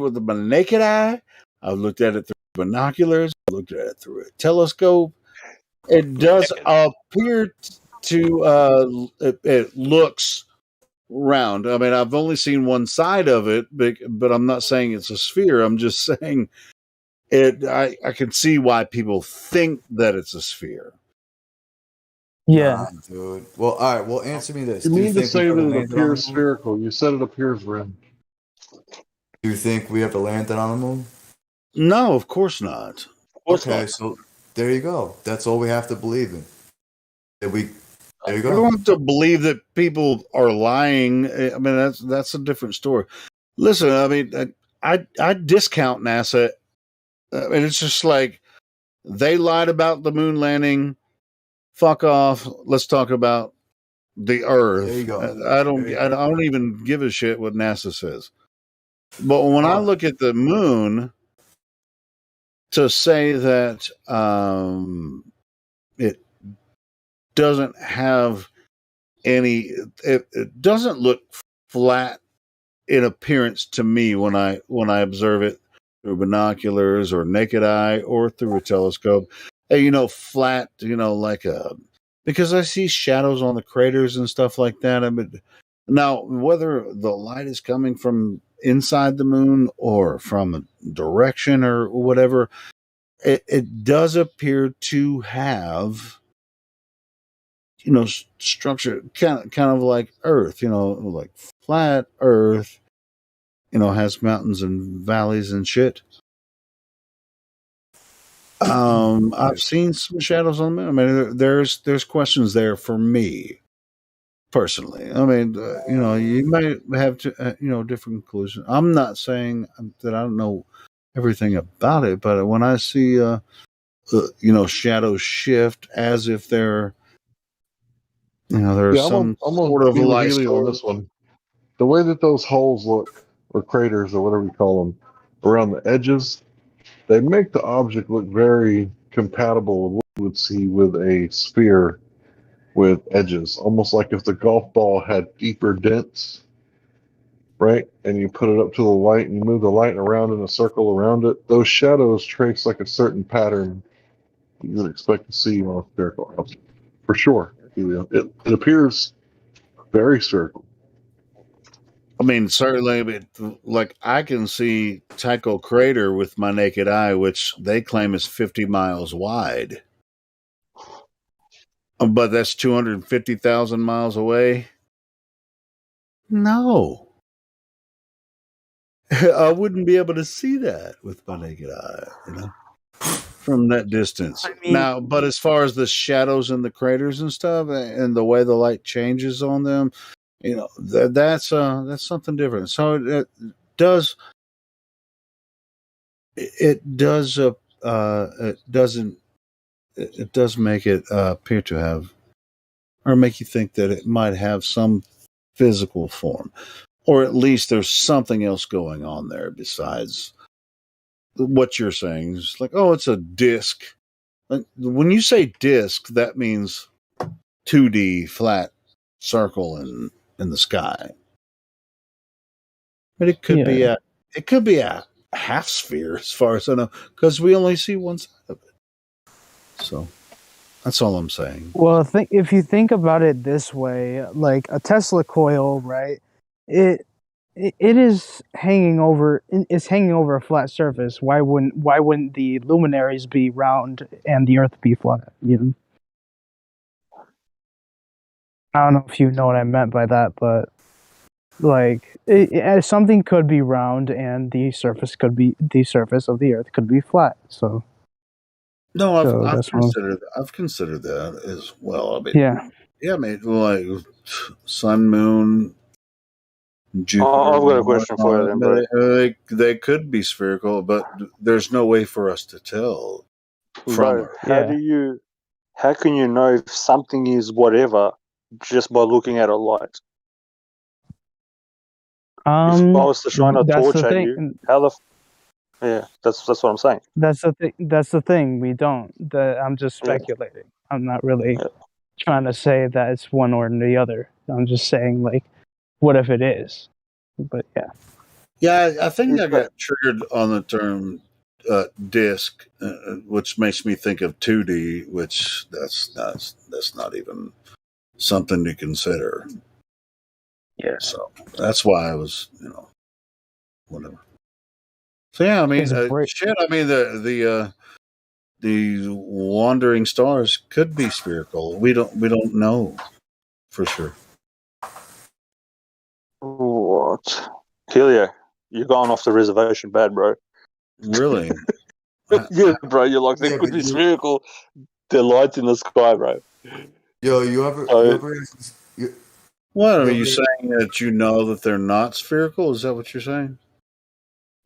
with my naked eye. I've looked at it through binoculars. I've looked at it through a telescope. It does appear to, it looks round. I mean, I've only seen one side of it, but I'm not saying it's a sphere. I'm just saying I can see why people think that it's a sphere. Yeah. Nah, dude. Well, all right. Well, answer me this. You Do you mean to think say we ever that it landed on the appears moon? spherical? You said it appears round. Do you think we ever landed on the moon? No, of course not. Okay, so there you go. That's all we have to believe in. There you I go. don't have to believe that people are lying. I mean, that's a different story. Listen, I mean, I discount NASA. I mean, it's just like they lied about the moon landing. Fuck off. Let's talk about the Earth. There you go. I don't even give a shit what NASA says. But when I look at the moon, to say that it doesn't have any, it doesn't look flat in appearance to me when I observe it through binoculars or naked eye or through a telescope. Flat, like because I see shadows on the craters and stuff like that. I mean, now whether the light is coming from inside the moon or from a direction or whatever, it does appear to have structure kind of like Earth, like flat Earth, has mountains and valleys and shit. I've seen some shadows on the moon. I mean, there's questions there for me personally. I mean, you might have different conclusions. I'm not saying that I don't know everything about it, but when I see shadows shift as if they're there's Yeah, some I'm sort gonna of be with light Helio on source. this one. The way that those holes look, or craters, or whatever you call them, around the edges, they make the object look very compatible with what you would see with a sphere with edges, almost like if the golf ball had deeper dents, right? And you put it up to the light and you move the light around in a circle around it. Those shadows trace like a certain pattern you would expect to see on a spherical object, for sure. It appears very spherical. I mean, certainly, like I can see Tycho Crater with my naked eye, which they claim is 50 miles wide. But that's 250,000 miles away. No. I wouldn't be able to see that with my naked eye, from that distance. I mean, now, but as far as the shadows and the craters and stuff, and the way the light changes on them, that's something different. So it does it does it does make it appear to have, or make you think that it might have some physical form, or at least there's something else going on there besides what you're saying. It's like, oh, it's a disc. When you say disc, that means 2D flat circle in the sky. But it could be a half sphere, as far as I know, because we only see one side of it. So that's all I'm saying. Well, if you think about it this way, like a Tesla coil, right? It is hanging over. It's hanging over a flat surface. Why wouldn't the luminaries be round and the Earth be flat? I don't know if you know what I meant by that, but like something could be round and the surface of the Earth could be flat. So no, I've considered that as well. I mean, yeah, I mean, like sun, moon, Jupiter, I've got a question for you then, bro. they could be spherical, but there's no way for us to tell from Bro, Earth. how can you know if something is whatever just by looking at a light? If I was to shine a torch at you, how the yeah, that's what I'm saying. That's the thing. That's the thing. We don't. I'm just speculating. I'm not really trying to say that it's one or the other. I'm just saying, like, what if it is? But yeah. Yeah, I think I got triggered on the term disc, which makes me think of 2D, which that's not even something to consider. Yeah. So that's why I was, whatever. So yeah, I mean, shit. I mean, the wandering stars could be spherical. We don't know for sure. What? Helio, you're going off the reservation bad, bro. Really? Yeah, bro. You're like, there could be spherical. There are lights in the sky, bro. Yo, you ever What are you saying, that you know that they're not spherical? Is that what you're saying?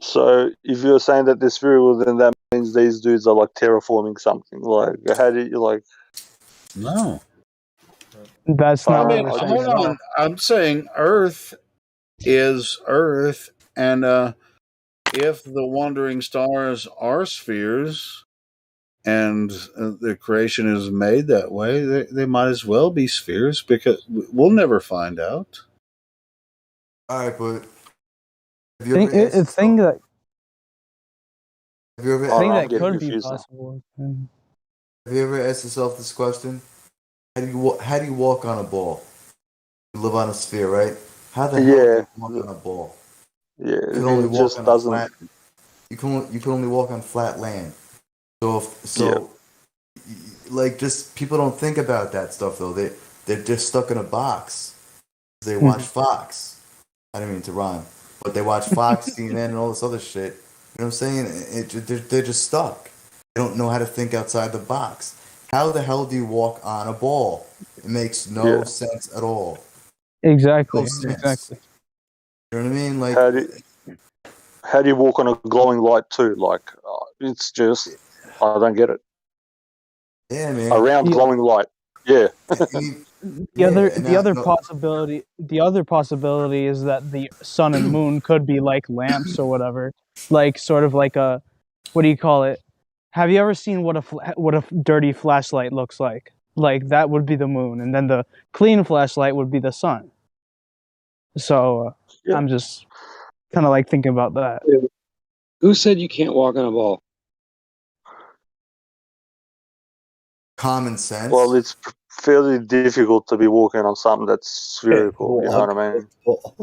So if you're saying that they're spherical, then that means these dudes are like terraforming something. Like, how do you like? No. That's not what we're saying hold at all. on. I'm saying Earth is Earth, and if the wandering stars are spheres, and the creation is made that way, they might as well be spheres, because we'll never find out. All right, but have you ever asked thing that have you ever thing that could be possible. Have you ever asked yourself this question? How do you walk on a ball? You live on a sphere, right? How the hell do you walk on a ball? Yeah, you can only it walk just on doesn't. a flat. You can only walk on flat land. Like, just people don't think about that stuff though. They're just stuck in a box. They watch Fox. I didn't mean to rhyme, but they watch Fox, CNN, and all this other shit. You know what I'm saying? They're just stuck. They don't know how to think outside the box. How the hell do you walk on a ball? It makes no sense at all. Exactly. No sense. Exactly. You know what I mean? Like, how do you walk on a glowing light too? Like, it's just, I don't get it. Yeah, man. A round glowing light. Yeah. The other possibility is that the sun and moon could be like lamps or whatever, like sort of like a, what do you call it? Have you ever seen what a dirty flashlight looks like? Like, that would be the moon, and then the clean flashlight would be the sun. So I'm just kind of like thinking about that. Who said you can't walk on a ball? Common sense. Well, it's fairly difficult to be walking on something that's spherical. You know what I mean?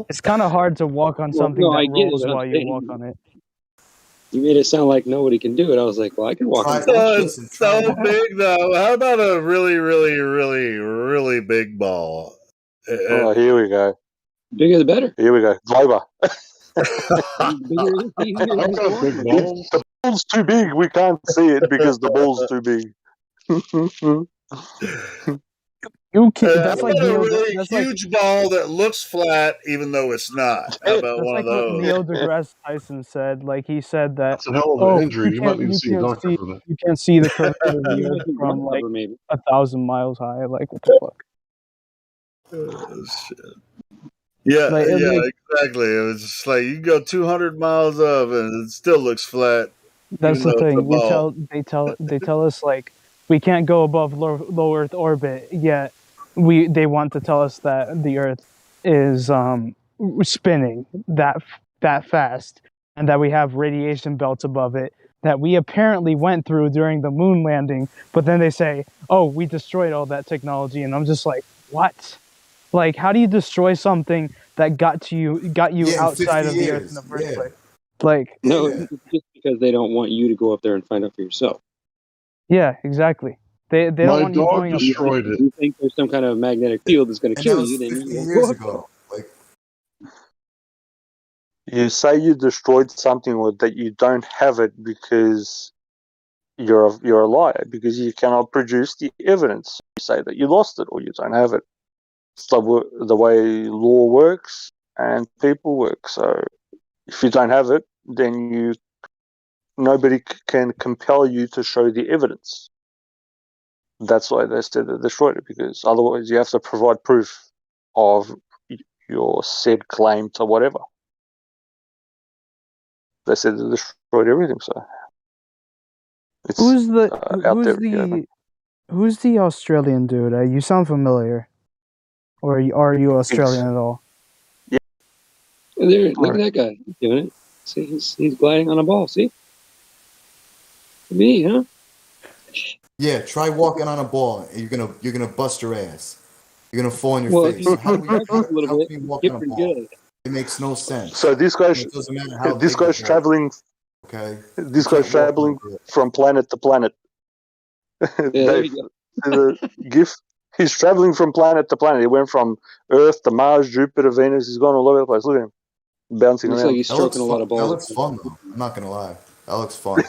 It's kind of hard to walk on something I that get rolls it, while you walk on it. You made it sound like nobody can do it. I was like, well, I can walk on a ball. It's so big though. How about a really, really, really, really big ball? Oh, here we go. Bigger the better. Here we go. Glober. The ball's too big. We can't see it because the ball's too big. You can, that's like a Neil. really That's huge ball that looks flat, even though it's not. How about That's one like of what those? Neil deGrasse Tyson said. Like, he said that. That's a hell of an injury. You might need to see a doctor for that. You can't see the curvature of the Earth from like 1,000 miles high. Like, what the fuck? Oh, shit. Yeah, exactly. It was just like you go 200 miles up and it still looks flat. That's the thing. They tell us, like, we can't go above low Earth orbit, yet they want to tell us that the Earth is spinning that fast, and that we have radiation belts above it that we apparently went through during the moon landing. But then they say, "Oh, we destroyed all that technology," and I'm just like, "What? Like, how do you destroy something that got you outside of the Earth in the first place?" Like, no, it's just because they don't want you to go up there and find out for yourself. Yeah, exactly. They don't want you going up. If you think there's some kind of magnetic field that's going to kill you, then you years ago. Like, you say you destroyed something or that you don't have it because you're a liar, because you cannot produce the evidence. You say that you lost it or you don't have it. It's the way law works. and people work. So if you don't have it, then nobody can compel you to show the evidence. That's why they said they destroyed it, because otherwise you have to provide proof of your said claim to whatever. They said they destroyed everything, so it's Who's the out there. You know? who's the Australian dude? You sound familiar. Or are you Australian at all? Yeah. There, look at that guy. He's doing it. See, he's gliding on a ball. See? Me, huh? Yeah, try walking on a ball. You're gonna bust your ass. You're gonna fall on your Well, if face. you How practice a little can bit, you walk get on a pretty ball? good. It makes no sense. So this guy's It doesn't matter how big the ball traveling. Okay, This you guy's can't walk on a traveling ball. from planet to planet. Yeah, there Dave, you go. the gift. He's traveling from planet to planet. He went from Earth to Mars, Jupiter, Venus. He's gone all over the place. Look at him, bouncing Looks around. like he's stroking a lot of That balls. looks fun though. I'm not gonna lie. That looks fun.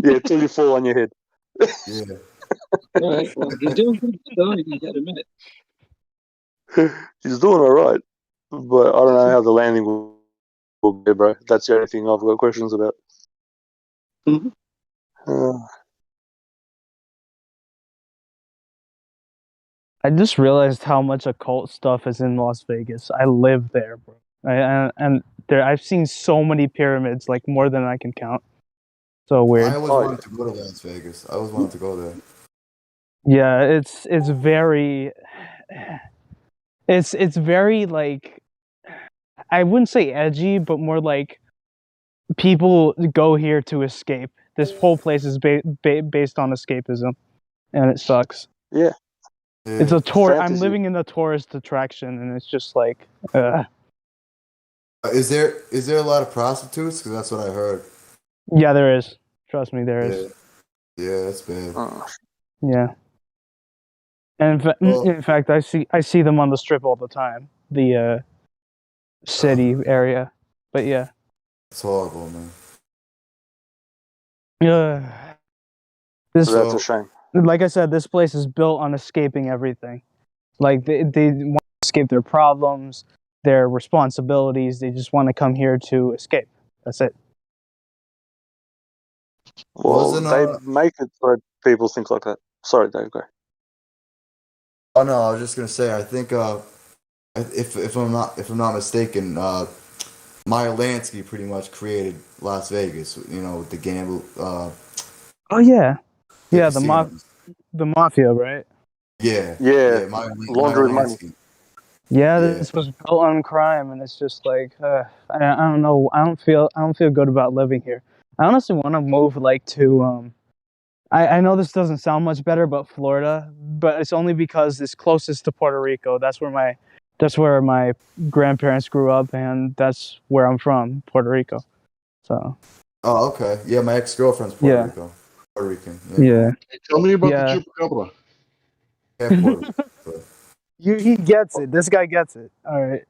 Yeah, till you fall on your head. Yeah. All right. Well, he's doing pretty good though. You got to admit it. He's doing all right, but I don't know how the landing will be, bro. That's the only thing I've got questions about. Mm-hmm. I just realized how much occult stuff is in Las Vegas. I live there, bro. And there, I've seen so many pyramids, like more than I can count. So weird. I always wanted to go to Las Vegas. I always wanted to go there. Yeah, it's very, it's very like, I wouldn't say edgy, but more like people go here to escape. This whole place is based on escapism, and it sucks. Yeah. It's a tour. I'm Fantasy. living in a tourist attraction, and it's just like, Is there a lot of prostitutes? Because that's what I heard. yeah, there is. Trust me, there is. Yeah, that's bad. Yeah. And in fact, I see them on the strip all the time. The city area, but yeah. It's horrible, man. This, That's a shame. Like I said, this place is built on escaping everything. Like they want to escape their problems, their responsibilities. They just want to come here to escape. That's it. Well, they make it so people think like that. Sorry, Dave, go. Oh no, I was just gonna say. I think if I'm not mistaken, Meyer Lansky pretty much created Las Vegas. You know, with the gamble. Oh yeah, yeah. casinos. The mafia, right? Yeah. Meyer laundering money. Lansky. Yeah, this was built on crime, and it's just like I don't know. I don't feel good about living here. I honestly want to move like to I know this doesn't sound much better, but Florida. But it's only because it's closest to Puerto Rico. That's where my grandparents grew up, and that's where I'm from, Puerto Rico. So. Oh, okay. Yeah, my ex-girlfriend's Puerto Rican. Yeah. Hey, tell me about the chupacabra. He gets it. This guy gets it. All right.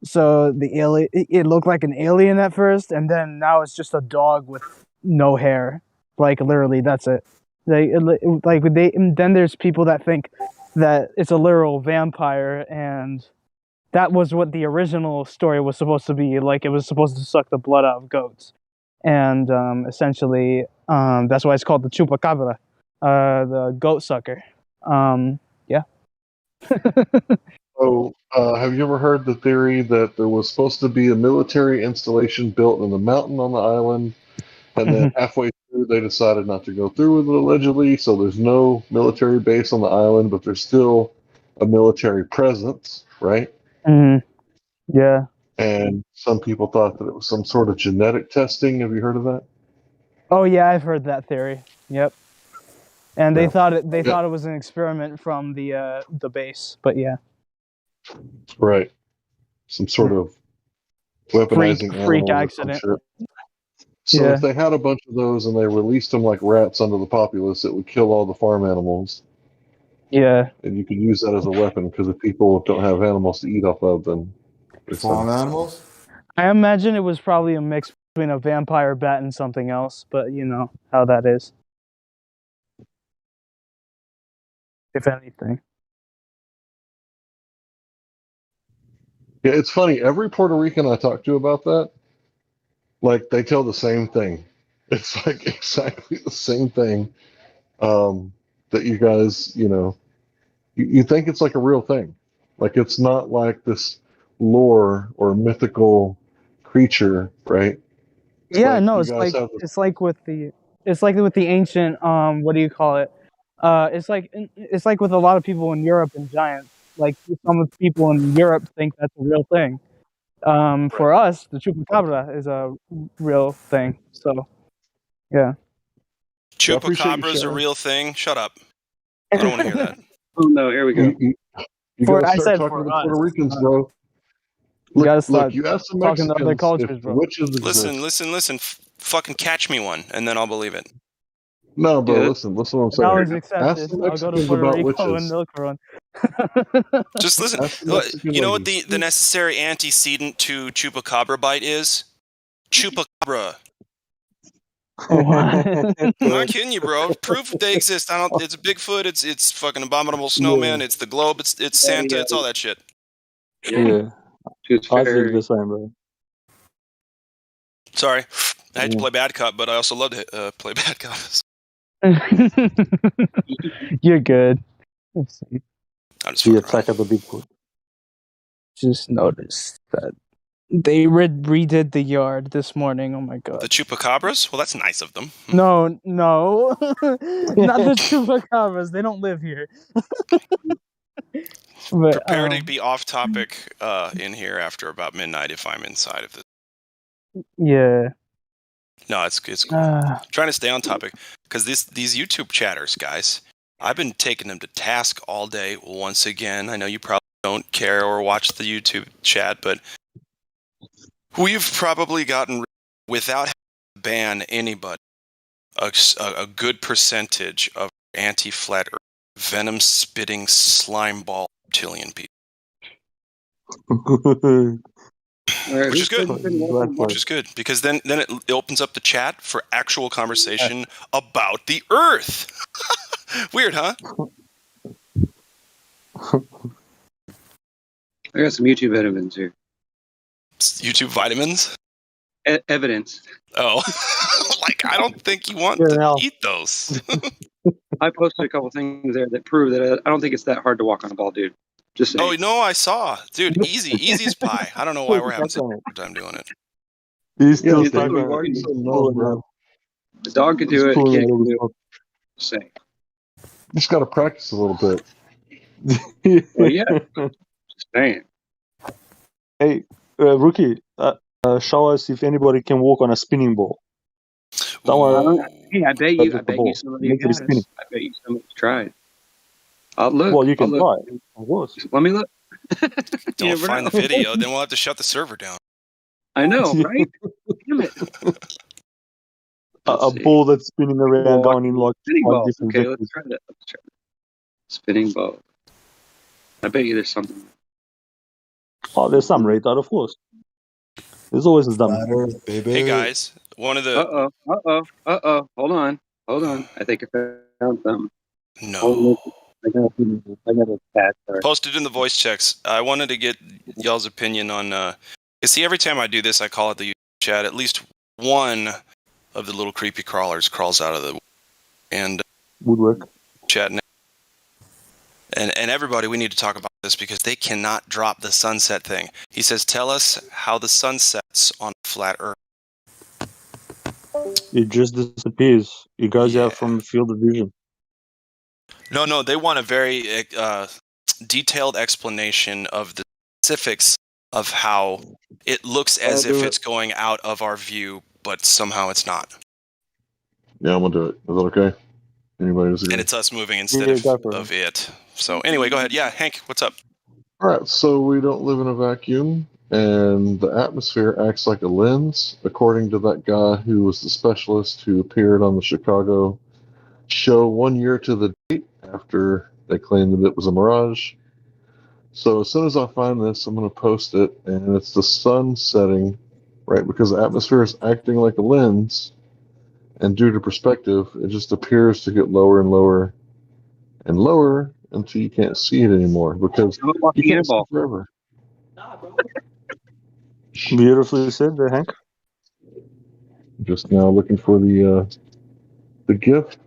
So the alien, it looked like an alien at first, and then now it's just a dog with no hair. Like literally, that's it. Then there's people that think that it's a literal vampire, and that was what the original story was supposed to be. Like it was supposed to suck the blood out of goats, and essentially, that's why it's called the chupacabra, the goat sucker. Yeah. So, have you ever heard the theory that there was supposed to be a military installation built in the mountain on the island, and then halfway through they decided not to go through with it allegedly, so there's no military base on the island, but there's still a military presence, right? Yeah. And some people thought that it was some sort of genetic testing. Have you heard of that? Oh yeah, I've heard that theory. Yep. And they thought it was an experiment from the base, but yeah. Right. Some sort of weaponizing freak animals accident. or some shit. So Yeah. if they had a bunch of those and they released them like rats under the populace, it would kill all the farm animals. Yeah. And you could use that as a weapon because if people don't have animals to eat off of, then farm animals. I imagine it was probably a mix between a vampire bat and something else, but you know how that is. If anything. Yeah, it's funny. Every Puerto Rican I talk to about that, like they tell the same thing. It's like exactly the same thing. That you guys, you think it's like a real thing. Like it's not like this lore or mythical creature, right? It's Yeah, like no, you guys have this. it's like with the ancient what do you call it? It's like with a lot of people in Europe and giants. Like some of the people in Europe think that's a real thing. For us, the chupacabra is a real thing. So, yeah. Chupacabra's a real thing. Shut up. I don't want to hear that. Oh no, here we go. You gotta start talking to the Puerto Ricans, bro. You gotta start Look, you ask the talking to other Mexicans cultures, if bro. witches exist. Listen. Fucking catch me one, and then I'll believe it. No, bro, listen what I'm saying. Challenge Ask accepted. the I'll go to Mexicans Puerto about Rico and witches. milk run. Just listen. Ask the Mexican You know what ladies. the necessary antecedent to chupacabra bite is? Chupacabra. I'm not kidding you, bro. Proof they exist. It's Bigfoot. It's fucking abominable snowman. It's the globe. It's Santa. It's all that shit. Yeah. I think the same, bro. Sorry, I hate to play bad cop, but I also love to play bad cops. You're good. Let's see. The attack of the Bigfoot. Just noticed that they redid the yard this morning. Oh my god. The chupacabras? Well, that's nice of them. No, not the chupacabras. They don't live here. But, prepare to be off topic in here after about midnight if I'm inside of this. Yeah. No, it's cool. I'm trying to stay on topic because these YouTube chatters, guys, I've been taking them to task all day. Once again, I know you probably don't care or watch the YouTube chat, but we've probably gotten, without having to ban anybody, a good percentage of anti-flat earth, venom-spitting slime ball reptilian people. Which is good. Which is good because then it opens up the chat for actual conversation about the Earth. Weird, huh? I got some YouTube vitamins here. YouTube vitamins? Evidence. Oh, like I don't think you want to eat those. I posted a couple things there that prove that I don't think it's that hard to walk on a ball, dude. Just saying. Oh no, I saw, dude. Easy as pie. I don't know why we're having such a hard time doing it. He's still The stuck dog on can it. do it. The dog can do it. The kid can do it. Just saying. Just got to practice a little bit. Well, yeah. Just saying. Hey, Rookie, show us if anybody can walk on a spinning ball. Hey, I bet you somebody has. I bet you somebody's tried. I'll look. Well, you can try. Of course. Let me look. Don't find the video, then we'll have to shut the server down. I know, right? Damn it. A ball that's spinning around, going in like spinning ball. different Okay, vectors. let's try that. Spinning ball. I bet you there's something. Oh, there's some retard, of course. There's always a dumb. Hey guys, one of the. Hold on. I think I found something. No. I got a cat. Posted in the voice checks. I wanted to get y'all's opinion on. See, every time I do this, I call it the YouTube chat. At least one of the little creepy crawlers crawls out of the and woodwork chat. And everybody, we need to talk about this because they cannot drop the sunset thing. He says, "Tell us how the sun sets on flat Earth." It just disappears. It goes out from the field of vision. No, they want a very detailed explanation of the specifics of how it looks as if it's going out of our view, but somehow it's not. Yeah, I'm gonna do it. Is that okay? Anybody disagree? And it's us moving instead of it. So anyway, go ahead. Yeah, Hank, what's up? All right, so we don't live in a vacuum, and the atmosphere acts like a lens, according to that guy who was the specialist who appeared on the Chicago show 1 year to the date after they claimed that it was a mirage. So as soon as I find this, I'm going to post it, and it's the sun setting, right? Because the atmosphere is acting like a lens, and due to perspective, it just appears to get lower and lower and lower until you can't see it anymore because you can't see forever. Beautifully said there, Hank. Just now looking for the gift.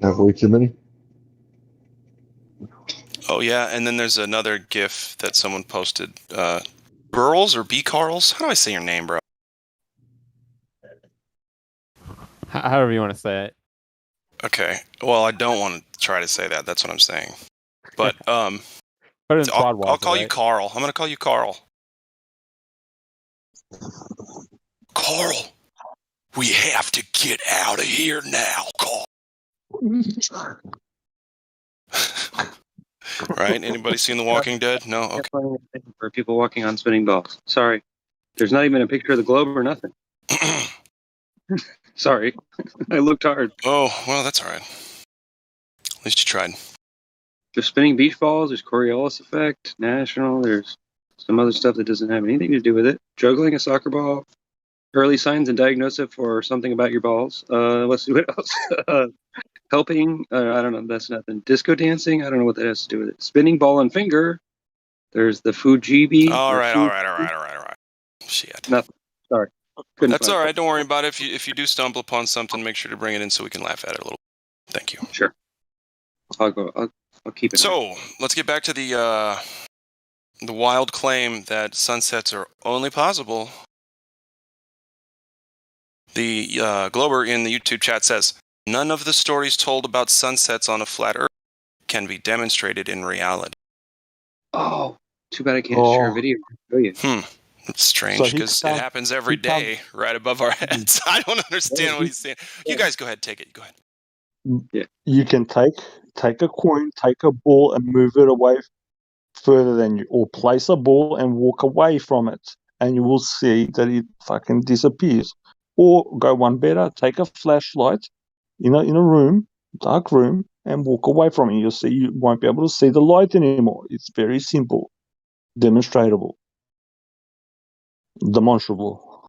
Have way too many. Oh yeah, and then there's another GIF that someone posted. Burls or B. Carls? How do I say your name, bro? However you want to say it. Okay. Well, I don't want to try to say that. That's what I'm saying. But Put it in I'll Quadwater, call you right? Carl. I'm gonna call you Carl. Carl, we have to get out of here now, Carl. Right? Anybody seen The Walking Dead? No? Okay. For people walking on spinning balls. Sorry. There's not even a picture of the globe or nothing. Sorry. I looked hard. Oh, well, that's all right. At least you tried. There's spinning beach balls, there's Coriolis effect, national, there's some other stuff that doesn't have anything to do with it. Juggling a soccer ball, early signs and diagnosis for something about your balls. Let's see what else. Helping, I don't know, that's nothing. Disco dancing, I don't know what that has to do with it. Spinning ball and finger. There's the Fujibi. All right. Shit. Nothing. Sorry. That's all right. Don't worry about it. If you do stumble upon something, make sure to bring it in so we can laugh at it a little. Thank you. Sure. I'll keep it. So let's get back to the wild claim that sunsets are only possible. The Glober in the YouTube chat says, none of the stories told about sunsets on a flat Earth can be demonstrated in reality. Oh, too bad I can't share a video. Show you. It's strange because it happens every day right above our heads. I don't understand what he's saying. You guys go ahead, take it. Go ahead. Yeah. You can take a coin, take a ball, and move it away further than you, or place a ball and walk away from it, and you will see that it fucking disappears. Or go one better, take a flashlight in a room, dark room, and walk away from it. You'll see you won't be able to see the light anymore. It's very simple, demonstrable, demonstrable.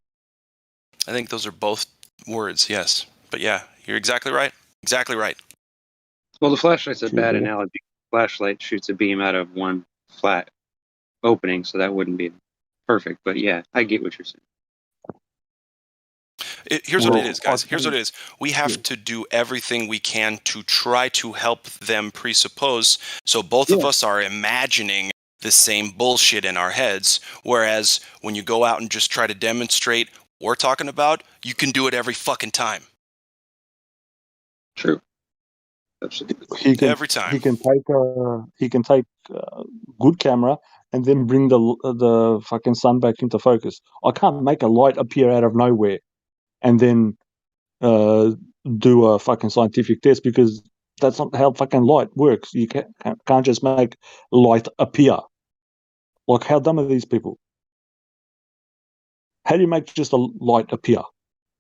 I think those are both words, yes. But yeah, you're exactly right. Exactly right. Well, the flashlight's a bad analogy. Flashlight shoots a beam out of one flat opening, so that wouldn't be perfect. But yeah, I get what you're saying. Here's what it is, guys. Here's what it is. We have to do everything we can to try to help them presuppose. So both of us are imagining the same bullshit in our heads. Whereas when you go out and just try to demonstrate what we're talking about, you can do it every fucking time. True. Absolutely. Every time. He can take a good camera and then bring the fucking sun back into focus. I can't make a light appear out of nowhere and then do a fucking scientific test, because that's not how fucking light works. You can't just make light appear. Like, how dumb are these people? How do you make just a light appear?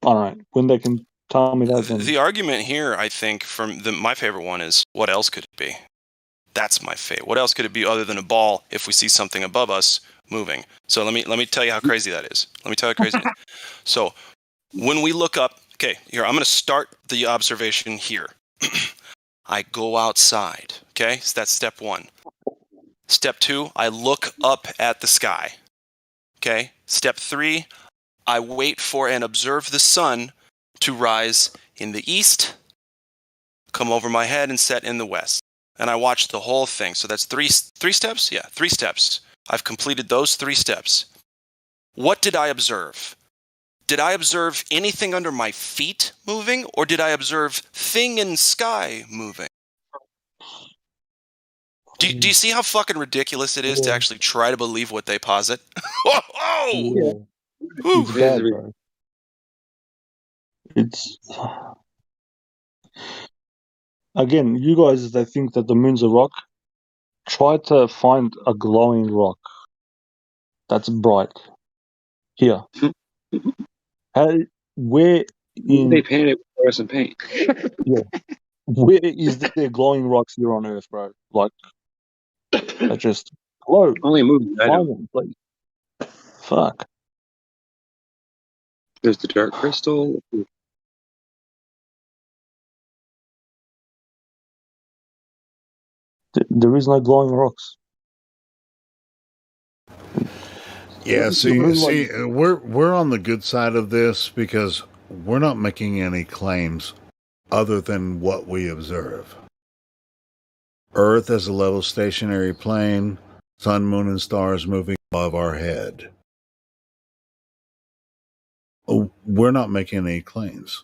I don't know. When they can tell me that, then... The argument here, I think, from my favorite one is, what else could it be? That's my favorite. What else could it be other than a ball if we see something above us moving? So let me tell you how crazy that is. Let me tell you how crazy it is. So when we look up, okay, here, I'm going to start the observation here. I go outside, okay? So that's step one. Step two, I look up at the sky, okay? Step three, I wait for and observe the sun to rise in the east, come over my head, and set in the west. And I watch the whole thing. So that's three steps? Yeah, 3 steps. I've completed those 3 steps. What did I observe? Did I observe anything under my feet moving, or did I observe thing in sky moving? Do you see how fucking ridiculous it is to actually try to believe what they posit? Whoa! It's bad, bro. It's... Again, you guys that think that the moon's a rock, try to find a glowing rock that's bright. Here. Where in... They painted it with fluorescent paint. Yeah. Where is there glowing rocks here on Earth, bro? Like, that just glow. Only a movie. I Find know. them, please. Fuck. There's the dark crystal. There is no glowing rocks. Yeah, see, we're on the good side of this because we're not making any claims other than what we observe. Earth as a level stationary plane, sun, moon, and stars moving above our head. We're not making any claims.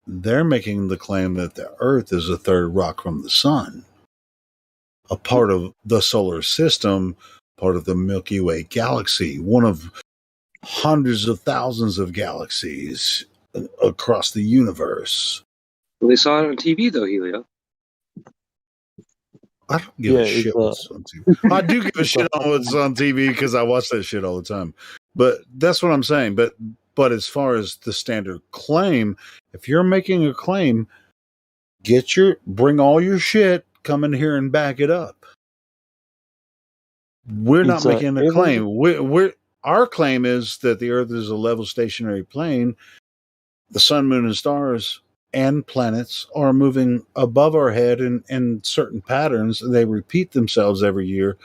They're making the claim that the Earth is a third rock from the sun, a part of the solar system, part of the Milky Way galaxy, one of hundreds of thousands of galaxies across the universe. Well, they saw it on TV, though, Helio. I don't give a shit what's on TV. I do give a shit on what's on TV because I watch that shit all the time. But that's what I'm saying. But as far as the standard claim, if you're making a claim, bring all your shit, come in here and back it up. We're not making a claim. Our claim is that the Earth is a level stationary plane. The sun, moon, and stars and planets are moving above our head in certain patterns. They repeat themselves every year.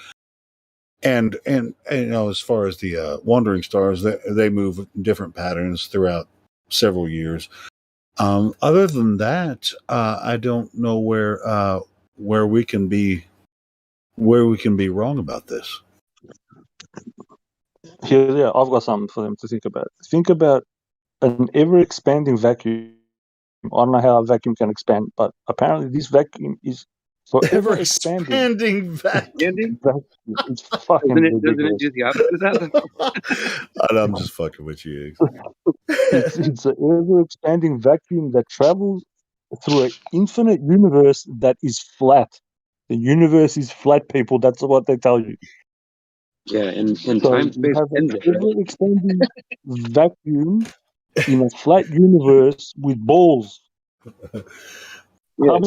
And as far as the wandering stars, they move in different patterns throughout several years. Other than that, I don't know where we can be wrong about this. Yeah, I've got something for them to think about. Think about an ever-expanding vacuum. I don't know how a vacuum can expand, but apparently this vacuum is forever expanding vacuum. It's fucking ridiculous. Doesn't it do the opposite of that? I'm just fucking with you. It's an ever-expanding vacuum that travels through an infinite universe that is flat. The universe is flat, people. That's what they tell you. Yeah, and So time space you have an bends it, right? ever-expanding vacuum in a flat universe with balls. Yeah,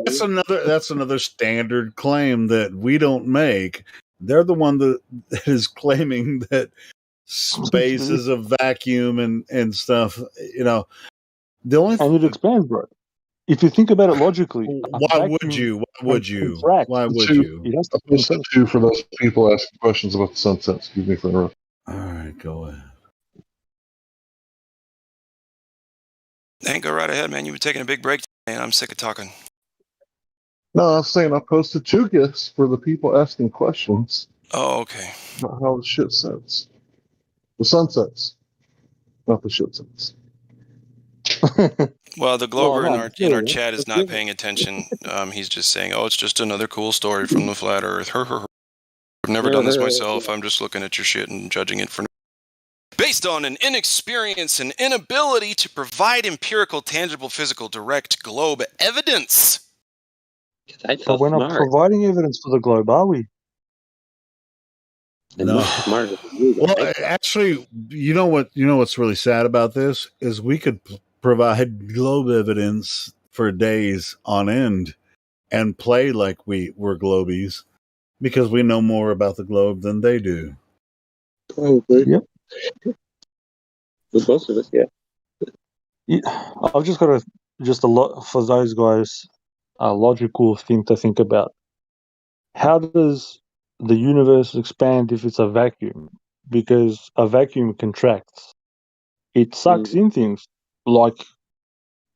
that's another standard claim that we don't make. They're the one that is claiming that space is a vacuum and stuff. The only and it expands, bro. If you think about it logically, why would you? I posted two for those people asking questions about the sunset. Excuse me for interrupting. All right, go ahead. Hey, go right ahead, man. You've been taking a big break today, and I'm sick of talking. No, I was saying I posted two gifts for the people asking questions. Oh, okay. About how the shit sets. The sun sets. Not the shit sets. Well, the Glober in our chat is not paying attention. He's just saying, "Oh, it's just another cool story from the flat Earth." I've never done this myself. I'm just looking at your shit and judging it for based on an inexperience and inability to provide empirical, tangible, physical, direct globe evidence. But we're not providing evidence for the globe, are we? No. Well, actually, you know what's really sad about this is we could provide globe evidence for days on end and play like we're globies because we know more about the globe than they do. Probably. Yep. With most of us, yeah. I've just got a lot for those guys, a logical thing to think about. How does the universe expand if it's a vacuum? Because a vacuum contracts. It sucks in things like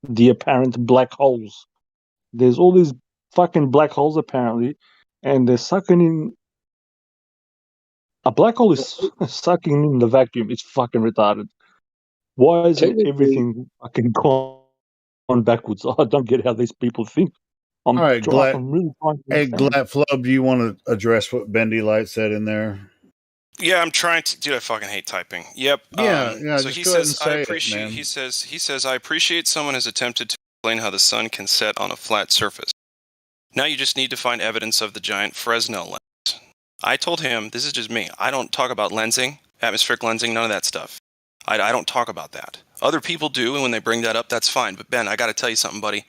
the apparent black holes. There's all these fucking black holes apparently, and they're sucking in. A black hole is sucking in the vacuum. It's fucking retarded. Why is everything fucking gone backwards? I don't get how these people think. All right, I'm really trying to understand. Glad Flub, do you want to address what Bendy Light said in there? Yeah, I'm trying to. Dude, I fucking hate typing. Yep. Yeah. So he says, I appreciate. He says, I appreciate someone has attempted to explain how the sun can set on a flat surface. Now you just need to find evidence of the giant Fresnel lens. I told him, this is just me. I don't talk about lensing, atmospheric lensing, none of that stuff. I don't talk about that. Other people do, and when they bring that up, that's fine. But Ben, I got to tell you something, buddy.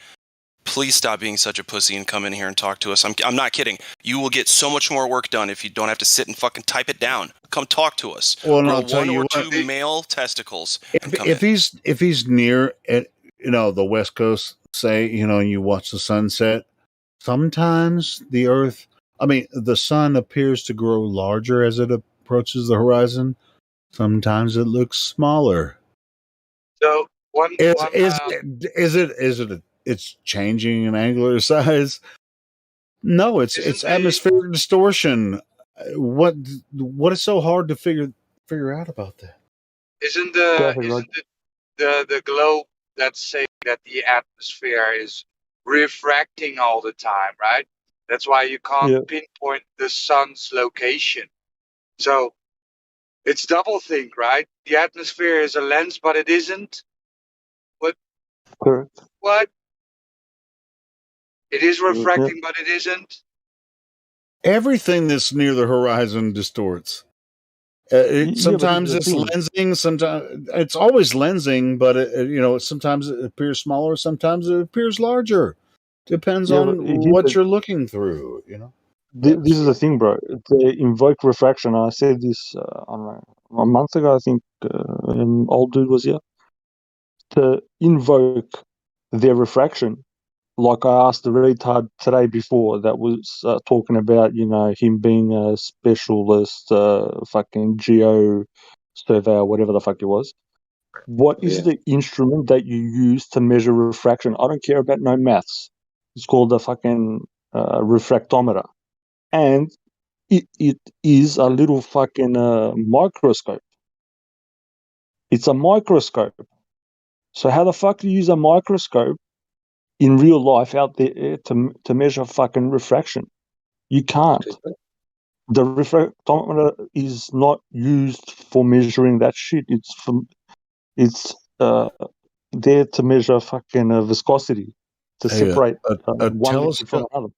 Please stop being such a pussy and come in here and talk to us. I'm not kidding. You will get so much more work done if you don't have to sit and fucking type it down. Come talk to us. Well, Grow I'll tell one you or what, two male testicles. If he's near the West Coast, say, and you watch the sunset, sometimes the sun appears to grow larger as it approaches the horizon, sometimes it looks smaller. So it's changing in angular size? No, it's atmospheric distortion. What is so hard to figure out about that? Isn't Go ahead, Rod. the globe that's saying that the atmosphere is refracting all the time, right? That's why you can't pinpoint the sun's location. So it's doublethink, right? The atmosphere is a lens, but it isn't. What? Correct. What? It is refracting, but it isn't. Everything that's near the horizon distorts. Sometimes it's lensing. Sometimes it's always lensing, but sometimes it appears smaller. Sometimes it appears larger. Depends on what you're looking through. This is the thing, bro. They invoke refraction. I said this a month ago. I think old dude was here to invoke their refraction. Like I asked the retard today before that was talking about, him being a specialist, fucking geo surveyor, whatever the fuck it was. What is the instrument that you use to measure refraction? I don't care about no maths. It's called the fucking refractometer. And it is a little fucking microscope. It's a microscope. So how the fuck do you use a microscope in real life out there to measure fucking refraction? You can't. The refractometer is not used for measuring that shit. It's there to measure fucking viscosity, to separate one liquid from another.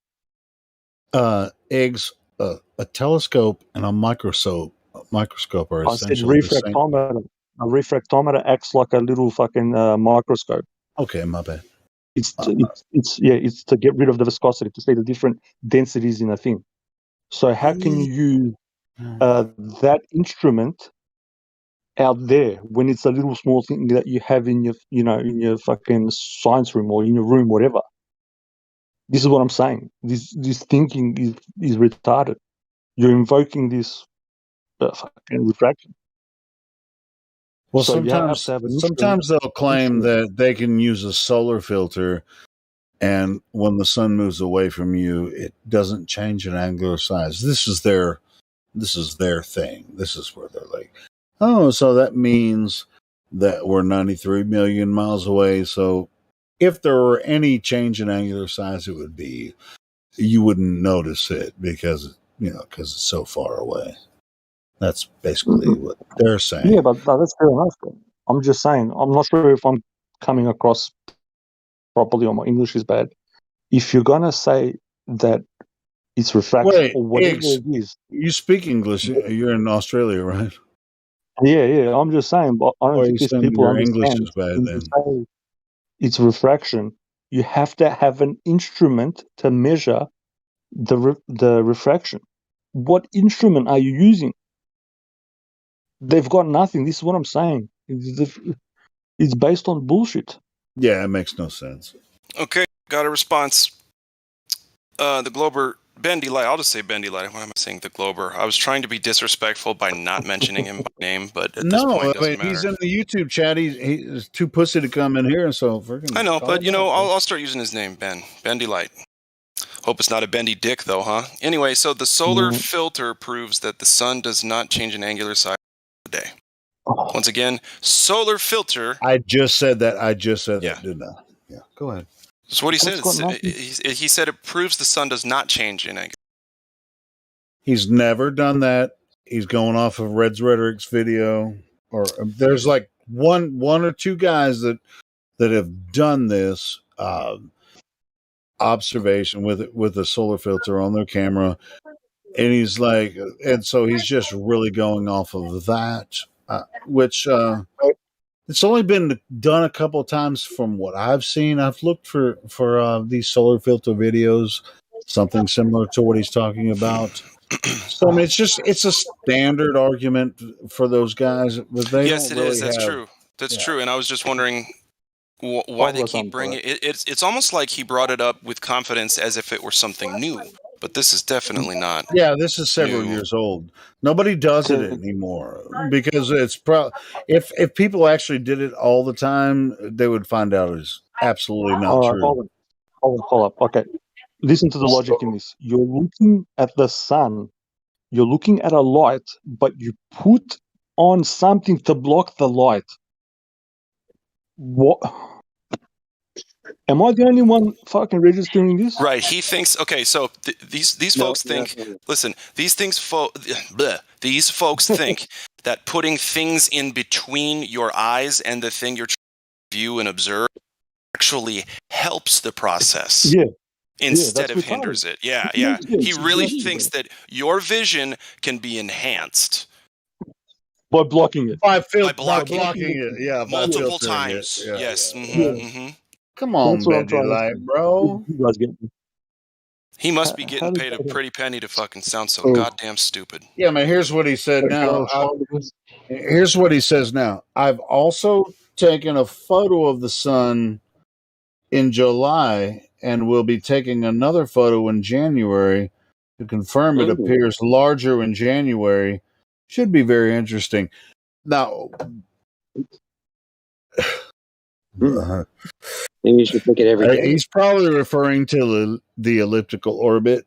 A telescope and a microscope are essentially the same. A refractometer acts like a little fucking microscope. Okay, my bad. It's to get rid of the viscosity, to see the different densities in a thing. So how can you use that instrument out there when it's a little small thing that you have in your, in your fucking science room or in your room, whatever? This is what I'm saying. This thinking is retarded. You're invoking this fucking refraction. Well, sometimes they'll claim that they can use a solar filter, and when the sun moves away from you, it doesn't change in angular size. This is their thing. This is where they're like, oh, so that means that we're 93 million miles away. So if there were any change in angular size, it would be, you wouldn't notice it because it's so far away. That's basically what they're saying. Yeah, but that's fair enough. I'm just saying, I'm not sure if I'm coming across properly or my English is bad. If you're going to say that it's refraction or whatever it is. You speak English. You're in Australia, right? Yeah. I'm just saying, but I don't think these people English understand. is bad then. Say it's refraction. You have to have an instrument to measure the refraction. What instrument are you using? They've got nothing. This is what I'm saying. It's based on bullshit. Yeah, it makes no sense. Okay, got a response. The Glober, Bendy Light, I'll just say Bendy Light. Why am I saying the Glober? I was trying to be disrespectful by not mentioning him by name, but at this point, it doesn't matter. He's in the YouTube chat. He's too pussy to come in here, so freaking. I know, but I'll start using his name, Bendy Light. Hope it's not a bendy dick, though, huh? Anyway, so the solar filter proves that the sun does not change in angular size a day. Once again, solar filter. I just said that. That, didn't I? Yeah, go ahead. That's what he said. He said it proves the sun does not change in angular. He's never done that. He's going off of Red's Rhetoric's video. Or there's like one or two guys that have done this observation with a solar filter on their camera, and he's like, and so he's just really going off of that, which it's only been done a couple of times from what I've seen. I've looked for these solar filter videos, something similar to what he's talking about. So I mean, it's a standard argument for those guys, but they yes, it is. That's true. That's true. And I was just wondering why they keep bringing it. It's almost like he brought it up with confidence as if it were something new. But this is definitely not. Yeah, this is several years old. Nobody does it anymore because it's if people actually did it all the time, they would find out it's absolutely not true. Hold up. Okay, listen to the logic in this. You're looking at the sun. You're looking at a light, but you put on something to block the light. What? Am I the only one fucking registering this? Right. He thinks. Okay. So these folks think. Listen. These folks think that putting things in between your eyes and the thing you're trying to view and observe actually helps the process. Yeah. Instead of hinders it. Yeah. He really thinks that your vision can be enhanced by blocking it. By blocking it. Yeah. Multiple times. Yeah, yes. Yeah. Mm-hmm. Come on, Bendy Light, bro. He must be getting paid a pretty penny to fucking sound so goddamn stupid. Yeah, man, here's what he said now. Here's what he says now. I've also taken a photo of the sun in July and will be taking another photo in January to confirm it appears larger in January. Should be very interesting. Now, maybe you should look at every day. He's probably referring to the elliptical orbit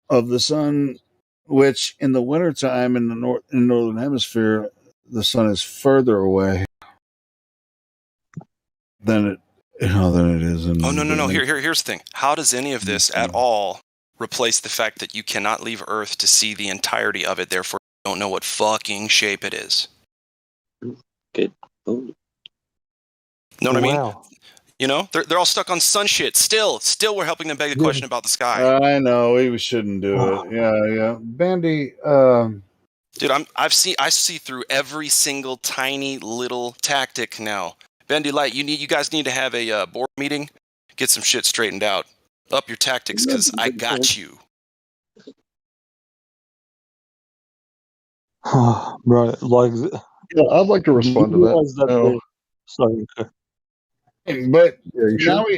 of the sun, which in the wintertime in the northern hemisphere, the sun is further away than it is in. Oh no! Here's the thing. How does any of this at all replace the fact that you cannot leave Earth to see the entirety of it? Therefore, you don't know what fucking shape it is. Good. Know what I mean? You know, they're all stuck on sun shit. Still, we're helping them beg the question about the sky. I know we shouldn't do it. Yeah, Bandy. Dude, I see through every single tiny little tactic now. Bendy Light, you guys need to have a board meeting, get some shit straightened out, up your tactics, because I got you. Right, like. Yeah, I'd like to respond to that. Sorry. But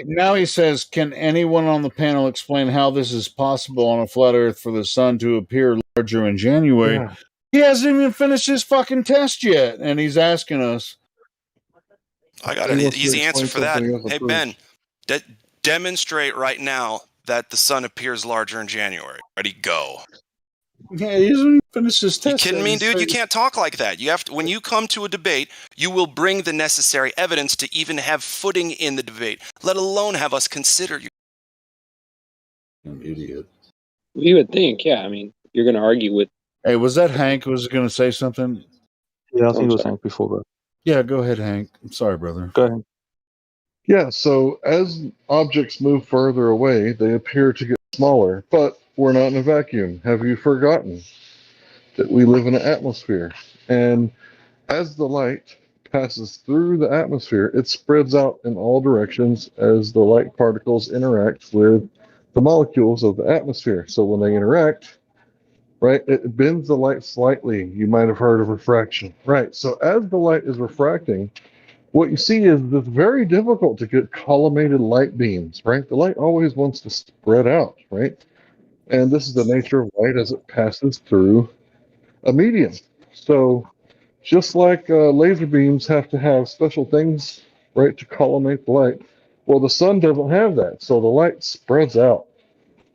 now he says, can anyone on the panel explain how this is possible on a flat Earth for the sun to appear larger in January? Yeah. He hasn't even finished his fucking test yet, and he's asking us. I got an easy answer for that. Hey, Ben, demonstrate right now that the sun appears larger in January. Ready, go. Yeah, he hasn't finished his test. You kidding me, dude? You can't talk like that. You have to. When you come to a debate, you will bring the necessary evidence to even have footing in the debate, let alone have us consider you. An idiot. You would think, yeah. I mean, you're going to argue with. Hey, was that Hank who was going to say something? Yeah, I think it was Hank before that. Yeah, go ahead, Hank. I'm sorry, brother. Go ahead. Yeah, so as objects move further away, they appear to get smaller, but we're not in a vacuum. Have you forgotten that we live in an atmosphere? And as the light passes through the atmosphere, it spreads out in all directions as the light particles interact with the molecules of the atmosphere. So when they interact, right, it bends the light slightly. You might have heard of refraction. Right, so as the light is refracting, what you see is it's very difficult to get collimated light beams, right? The light always wants to spread out, right? And this is the nature of light as it passes through a medium. So just like laser beams have to have special things, right, to collimate the light, well, the sun doesn't have that. So the light spreads out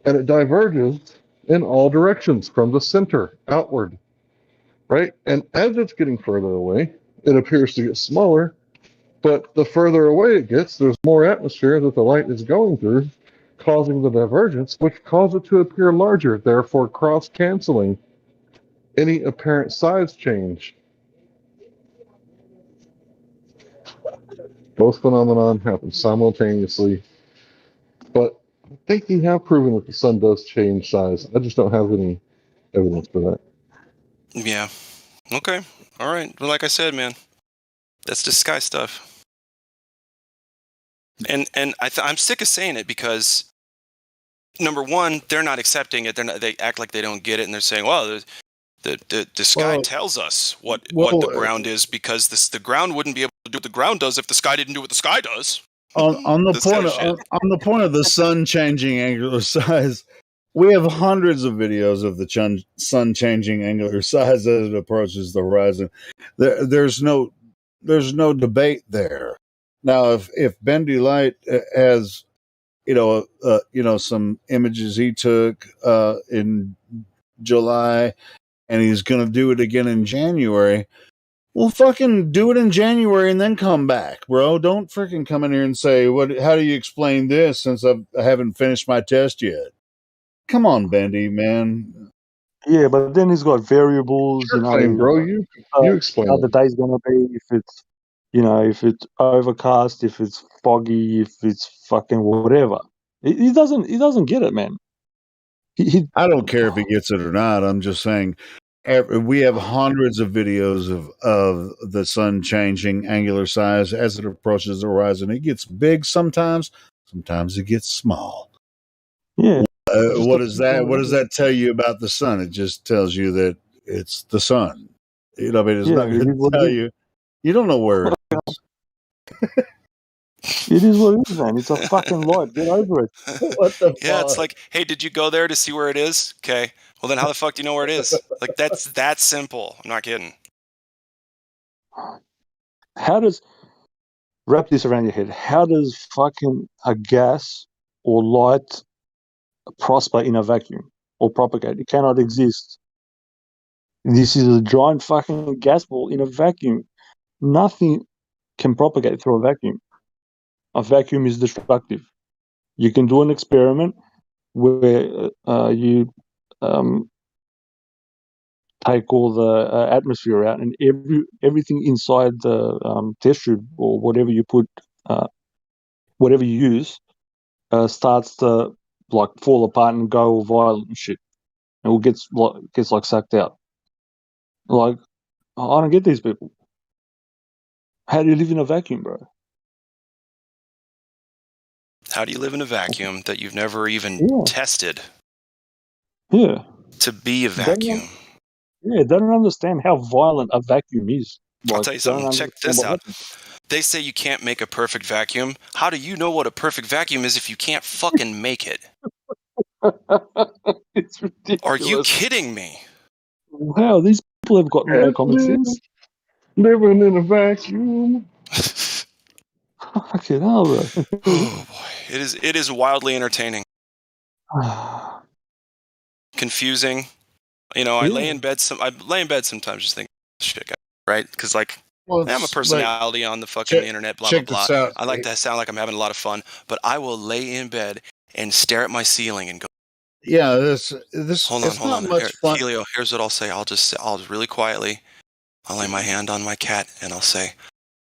and it diverges in all directions from the center outward, right? And as it's getting further away, it appears to get smaller. But the further away it gets, there's more atmosphere that the light is going through, causing the divergence, which causes it to appear larger, therefore cross-canceling any apparent size change. Both phenomenon happen simultaneously, but I think you have proven that the sun does change size. I just don't have any evidence for that. Yeah. Okay. All right. Well, like I said, man, that's just sky stuff. And I'm sick of saying it because, number one, they're not accepting it. They act like they don't get it, and they're saying, "Well, the sky tells us what the ground is because the ground wouldn't be able to do what the ground does if the sky didn't do what the sky does." On the point of the sun changing angular size, We have hundreds of videos of the sun changing angular size as it approaches the horizon. There's no debate there. Now, if Bendy Light has some images he took in July, and he's going to do it again in January, well, fucking do it in January and then come back, bro. Don't freaking come in here and say, how do you explain this since I haven't finished my test yet? Come on, Bendy, man. Yeah, but then he's got variables, Sure claim, bro. You explain how the it. day's gonna be, if it's if it's overcast, if it's foggy, if it's fucking whatever. He doesn't get it, man. I don't care if he gets it or not. I'm just saying we have hundreds of videos of the sun changing angular size as it approaches the horizon. It gets big sometimes it gets small. Yeah. What does that tell you about the sun? It just tells you that it's the sun. It's not going to tell you. You don't know where it is. It is what it is, man. It's a fucking light. Get over it. What the Yeah, fuck? it's like, hey, did you go there to see where it is? Okay. Well, then how the fuck do you know where it is? Like, that's that simple. I'm not kidding. How does, wrap this around your head, how does fucking a gas or light prosper in a vacuum or propagate? It cannot exist. This is a giant fucking gas ball in a vacuum. Nothing can propagate through a vacuum. A vacuum is destructive. You can do an experiment where you take all the atmosphere out, and everything inside the test tube or whatever you put, whatever you use, starts to like fall apart and go all violent and shit. And it gets sucked out. Like, I don't get these people. How do you live in a vacuum, bro? How do you live in a vacuum that you've never even tested? Yeah. To be a vacuum. They don't understand how violent a vacuum is. I'll tell you something. Check this out. They say you can't make a perfect vacuum. How do you know what a perfect vacuum is if you can't fucking make it? It's ridiculous. Are you kidding me? Wow, these people have got no common sense. Living in a vacuum. Fucking hell, bro. Oh boy, it is wildly entertaining. Confusing. I lay in bed sometimes just thinking, shit, guy, right? Because I'm a personality on the fucking internet, blah, blah, blah. I like to sound like I'm having a lot of fun, but I will lay in bed and stare at my ceiling and go, yeah, this hold on. Much fun. Helio, here's what I'll say. I'll really quietly, I'll lay my hand on my cat and I'll say,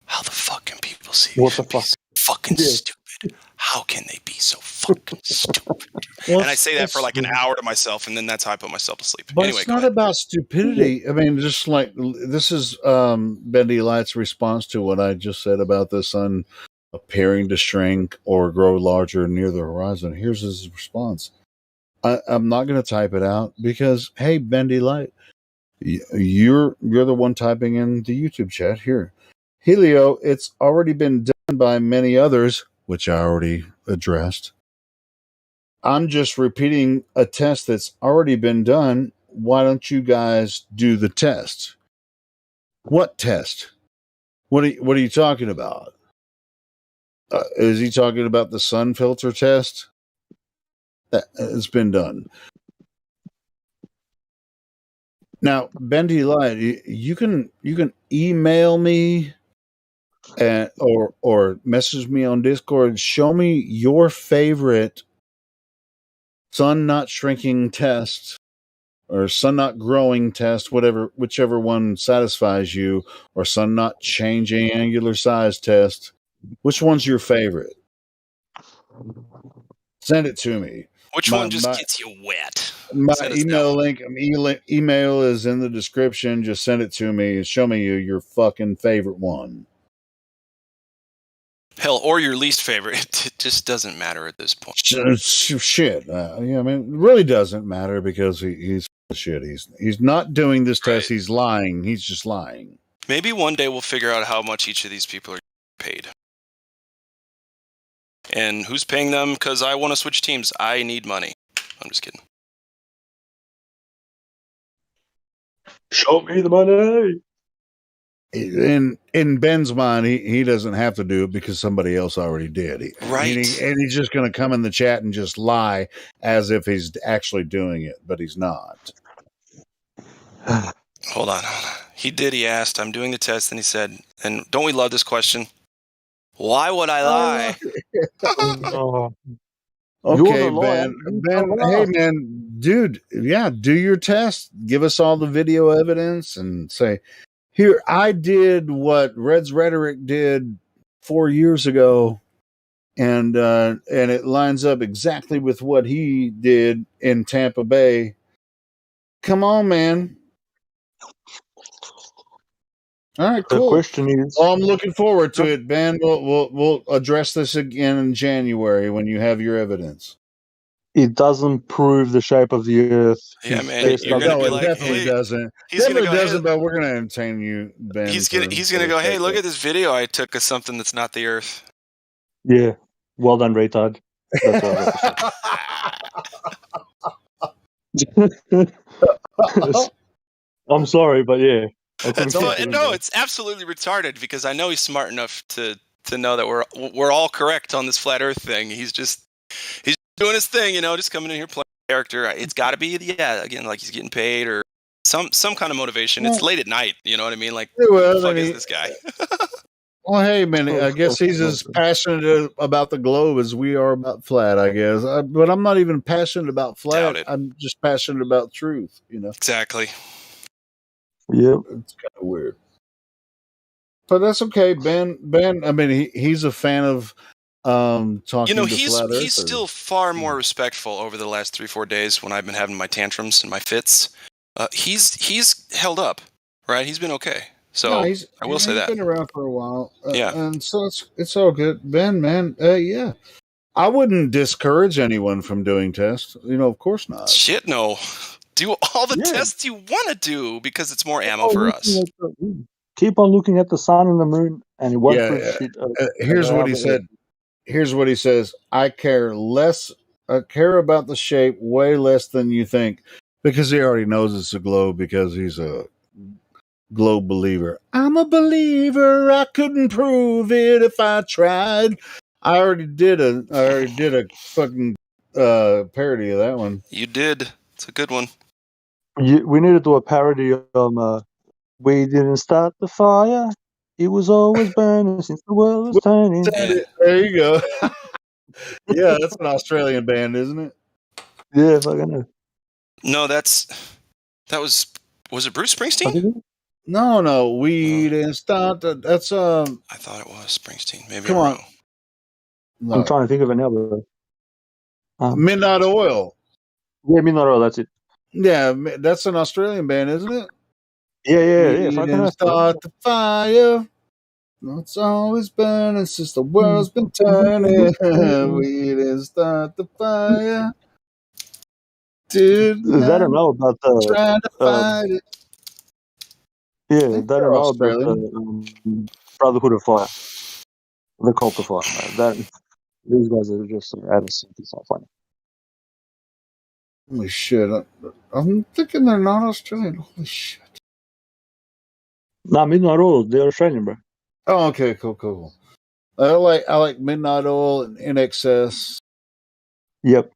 how the fuck can people see what the fuck? So fucking stupid? How can they be so fucking stupid? And I say that for like an hour to myself, and then that's how I put myself to sleep. But anyway, it's not about stupidity. I mean, just like this is Bendy Light's response to what I just said about the sun appearing to shrink or grow larger near the horizon. Here's his response. I'm not going to type it out because, hey, Bendy Light, you're the one typing in the YouTube chat here. Helio, it's already been done by many others, which I already addressed. I'm just repeating a test that's already been done. Why don't you guys do the test? What test? What are you talking about? Is he talking about the sun filter test? It's been done. Now, Bendy Light, you can email me or message me on Discord. Show me your favorite sun not shrinking test or sun not growing test, whichever one satisfies you, or sun not changing angular size test. Which one's your favorite? Send it to me. Which one just gets you wet? My email link, email is in the description. Just send it to me and show me your fucking favorite one. Hell, or your least favorite. It just doesn't matter at this point. Shit. Yeah, I mean, it really doesn't matter because he's shit. He's not doing this test. He's lying. He's just lying. Maybe one day we'll figure out how much each of these people are paid. And who's paying them? Because I want to switch teams. I need money. I'm just kidding. Show me the money. In Ben's mind, he doesn't have to do it because somebody else already did. Right. And he's just going to come in the chat and just lie as if he's actually doing it, but he's not. Hold on. He asked, I'm doing the test, and he said, and don't we love this question? Why would I lie? Okay, Ben. Hey, man, dude, yeah, do your test. Give us all the video evidence and say, here, I did what Red's Rhetoric did 4 years ago, and it lines up exactly with what he did in Tampa Bay. Come on, man. All right, cool. The question is, I'm looking forward to it, Ben. We'll address this again in January when you have your evidence. It doesn't prove the shape of the Earth. Yeah, man. You're no, it definitely doesn't. Definitely doesn't. But we're gonna entertain you, Ben. He's gonna go. Hey, look at this video I took of something that's not the Earth. Yeah, well done, retard. That's what I got. I'm sorry, but yeah. It's absolutely retarded because I know he's smart enough to know that we're all correct on this flat Earth thing. He's doing his thing, just coming in here playing character. It's got to be again, like he's getting paid or some kind of motivation. It's late at night, you know what I mean? Like, what the fuck is this guy? Well, hey, man, I guess he's as passionate about the globe as we are about flat, I guess. But I'm not even passionate about flat. I'm just passionate about truth, Exactly. Yeah. It's kind of weird. But that's okay, Ben. I mean, he's a fan of talking to flat earthers. He's still far more respectful over the last 3-4 days when I've been having my tantrums and my fits. He's held up, right? He's been okay. So I will say that. He's been around for a while. Yeah. And so it's all good. Ben, man, yeah. I wouldn't discourage anyone from doing tests. Of course not. Shit, no. Do all the tests you want to do because it's more ammo for us. Keep on looking at the sun and the moon, and it won't prove shit. Here's what he said. Here's what he says. I care about the shape way less than you think, because he already knows it's a globe because he's a globe believer. I'm a believer. I couldn't prove it if I tried. I already did a fucking parody of that one. You did. It's a good one. We need to do a parody of we didn't start the fire. It was always burning since the world was turning. There you go. Yeah, that's an Australian band, isn't it? Yeah, fucking know. No, that was it Bruce Springsteen? No, we didn't start. That's I thought it was Springsteen. Maybe come on. No. I'm trying to think of it now, but Midnight Oil. Yeah, Midnight Oil. That's it. Yeah, that's an Australian band, isn't it? Yeah. We didn't start the fire. It's always burning since the world's been turning. We didn't start the fire. Dude, they don't know about the trying to fight it. Yeah, they don't know about the Brotherhood of Fire, the Cult of Fire. These guys are just out of sync. It's not funny. Holy shit! I'm thinking they're not Australian. Holy shit! Nah, Midnight Oil. They're Australian, bro. Oh, okay, cool. I like Midnight Oil and NXS. Yep.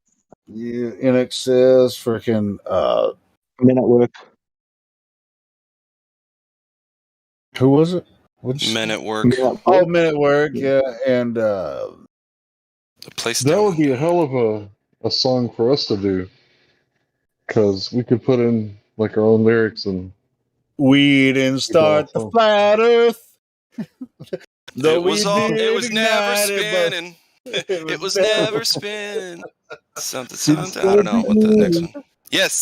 Yeah, NXS, freaking Men at Work. Who was it? Men at Work. Men at Work. Yeah, and the place. That would be a hell of a song for us to do, because we could put in like our own lyrics and. We didn't start the flat Earth. It was never spinning. It was never spinning. Something. I don't know what the next one. Yes,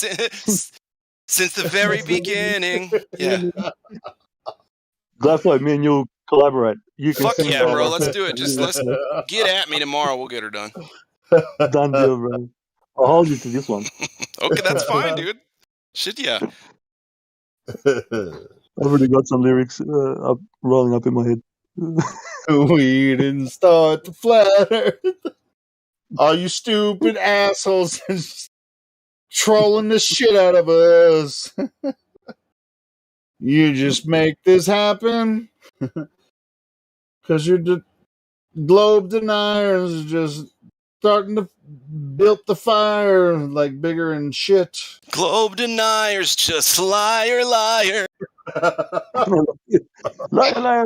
since the very beginning. Yeah. That's why me and you collaborate. You can Fuck yeah, bro. Let's do it. Let's get at me tomorrow. We'll get her done. Done deal, bro. I'll hold you to this one. Okay, that's fine, dude. Shit, yeah. I've already got some lyrics rolling up in my head. We didn't start the flat Earth. All you stupid assholes trolling the shit out of us. You just make this happen because you're globe deniers just starting to build the fire like bigger and shit. Globe deniers, just liar. Liar, liar, liar, liar,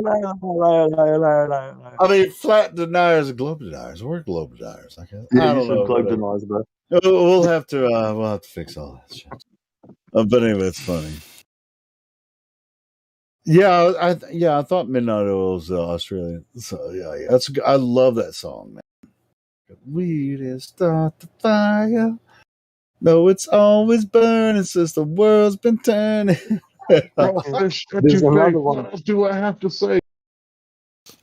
liar, liar, liar. I mean, flat deniers and globe deniers. We're globe deniers. I don't know. Globe deniers, bro. We'll have to fix all that shit. But anyway, it's funny. Yeah, I thought Midnight Oil was Australian. So yeah, I love that song, man. We didn't start the fire. No, it's always burning since the world's been turning. Crawfish etouffee. What else do I have to say?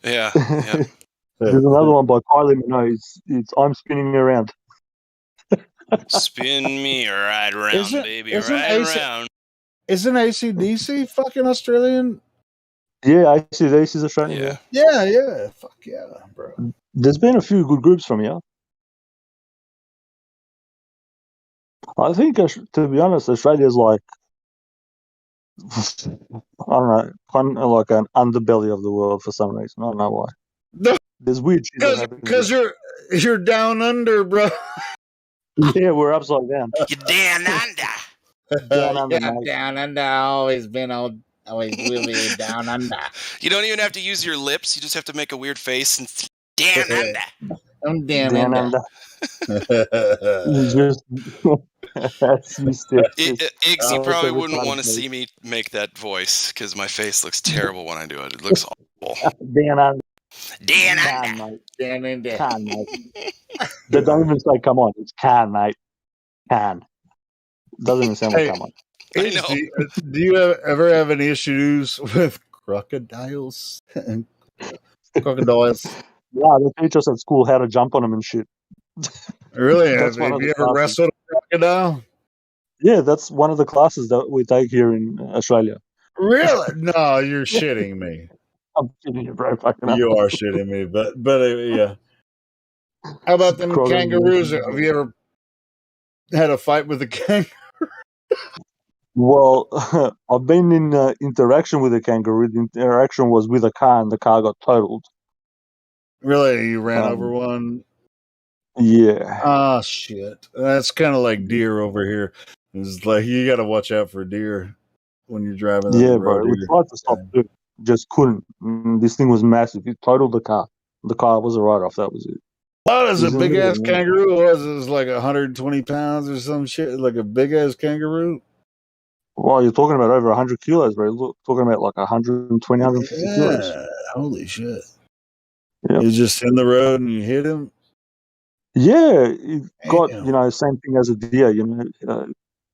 Yeah. There's another one by Kylie Minogue. It's I'm spinning around. Spin me right around, baby, right around. Isn't AC/DC fucking Australian? Yeah, AC/DC is Australian. Yeah. Fuck yeah, bro. There's been a few good groups from here. I think, to be honest, Australia's like, I don't know, kind of like an underbelly of the world for some reason. I don't know why. No, there's weird shit that happens. Because you're down under, bro. Yeah, we're upside down. You're down under. Down under, yeah, down under. Always will be down under. You don't even have to use your lips. You just have to make a weird face and down under. I'm down under. That's Iggs, you probably wouldn't want to see me make that voice because my face looks terrible when I do it. It looks awful. Down under. Down under. Down under. Can, mate. They don't even say come on. It's can, mate. Can. Doesn't even sound like come on. Do you ever have any issues with crocodiles? Crocodiles. Yeah, they teach us at school how to jump on them and shit. Really? Have you ever wrestled a crocodile? Yeah, that's one of the classes that we take here in Australia. Really? No, you're shitting me. I'm kidding you, bro. You are shitting me, but yeah. How about them kangaroos? Have you ever had a fight with a kangaroo? Well, I've been in interaction with a kangaroo. The interaction was with a car, and the car got totaled. Really? You ran over one? Yeah. Ah, shit. That's kind of like deer over here. It's like you got to watch out for deer when you're driving. Yeah, bro. We tried to stop it, just couldn't. This thing was massive. It totaled the car. The car was a write-off. That was it. What is a big ass kangaroo? Was it like 120 pounds or some shit? Like a big ass kangaroo? Well, you're talking about over 100 kilos, bro. You're talking about like 120, 150 kilos. Holy shit. Yep. You're just in the road and you hit him? Yeah. It got, same thing as a deer,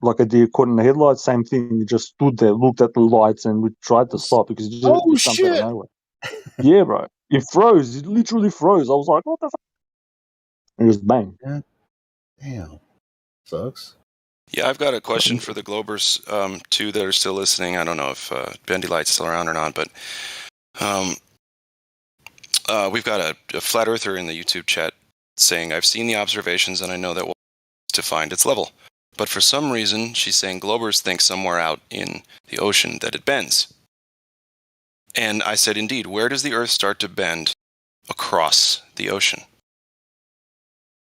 like a deer caught in the headlights, same thing. You just stood there, looked at the lights, and we tried to stop because you just jumped out of nowhere. Yeah, bro. It froze. It literally froze. I was like, what the fuck? And just bang. Yeah. Damn. Sucks. Yeah, I've got a question for the Globers, too, that are still listening. I don't know if Bendy Light's still around or not, but we've got a flat earther in the YouTube chat saying, I've seen the observations and I know that we'll to find its level. But for some reason, she's saying Globers think somewhere out in the ocean that it bends. And I said, indeed, where does the Earth start to bend across the ocean?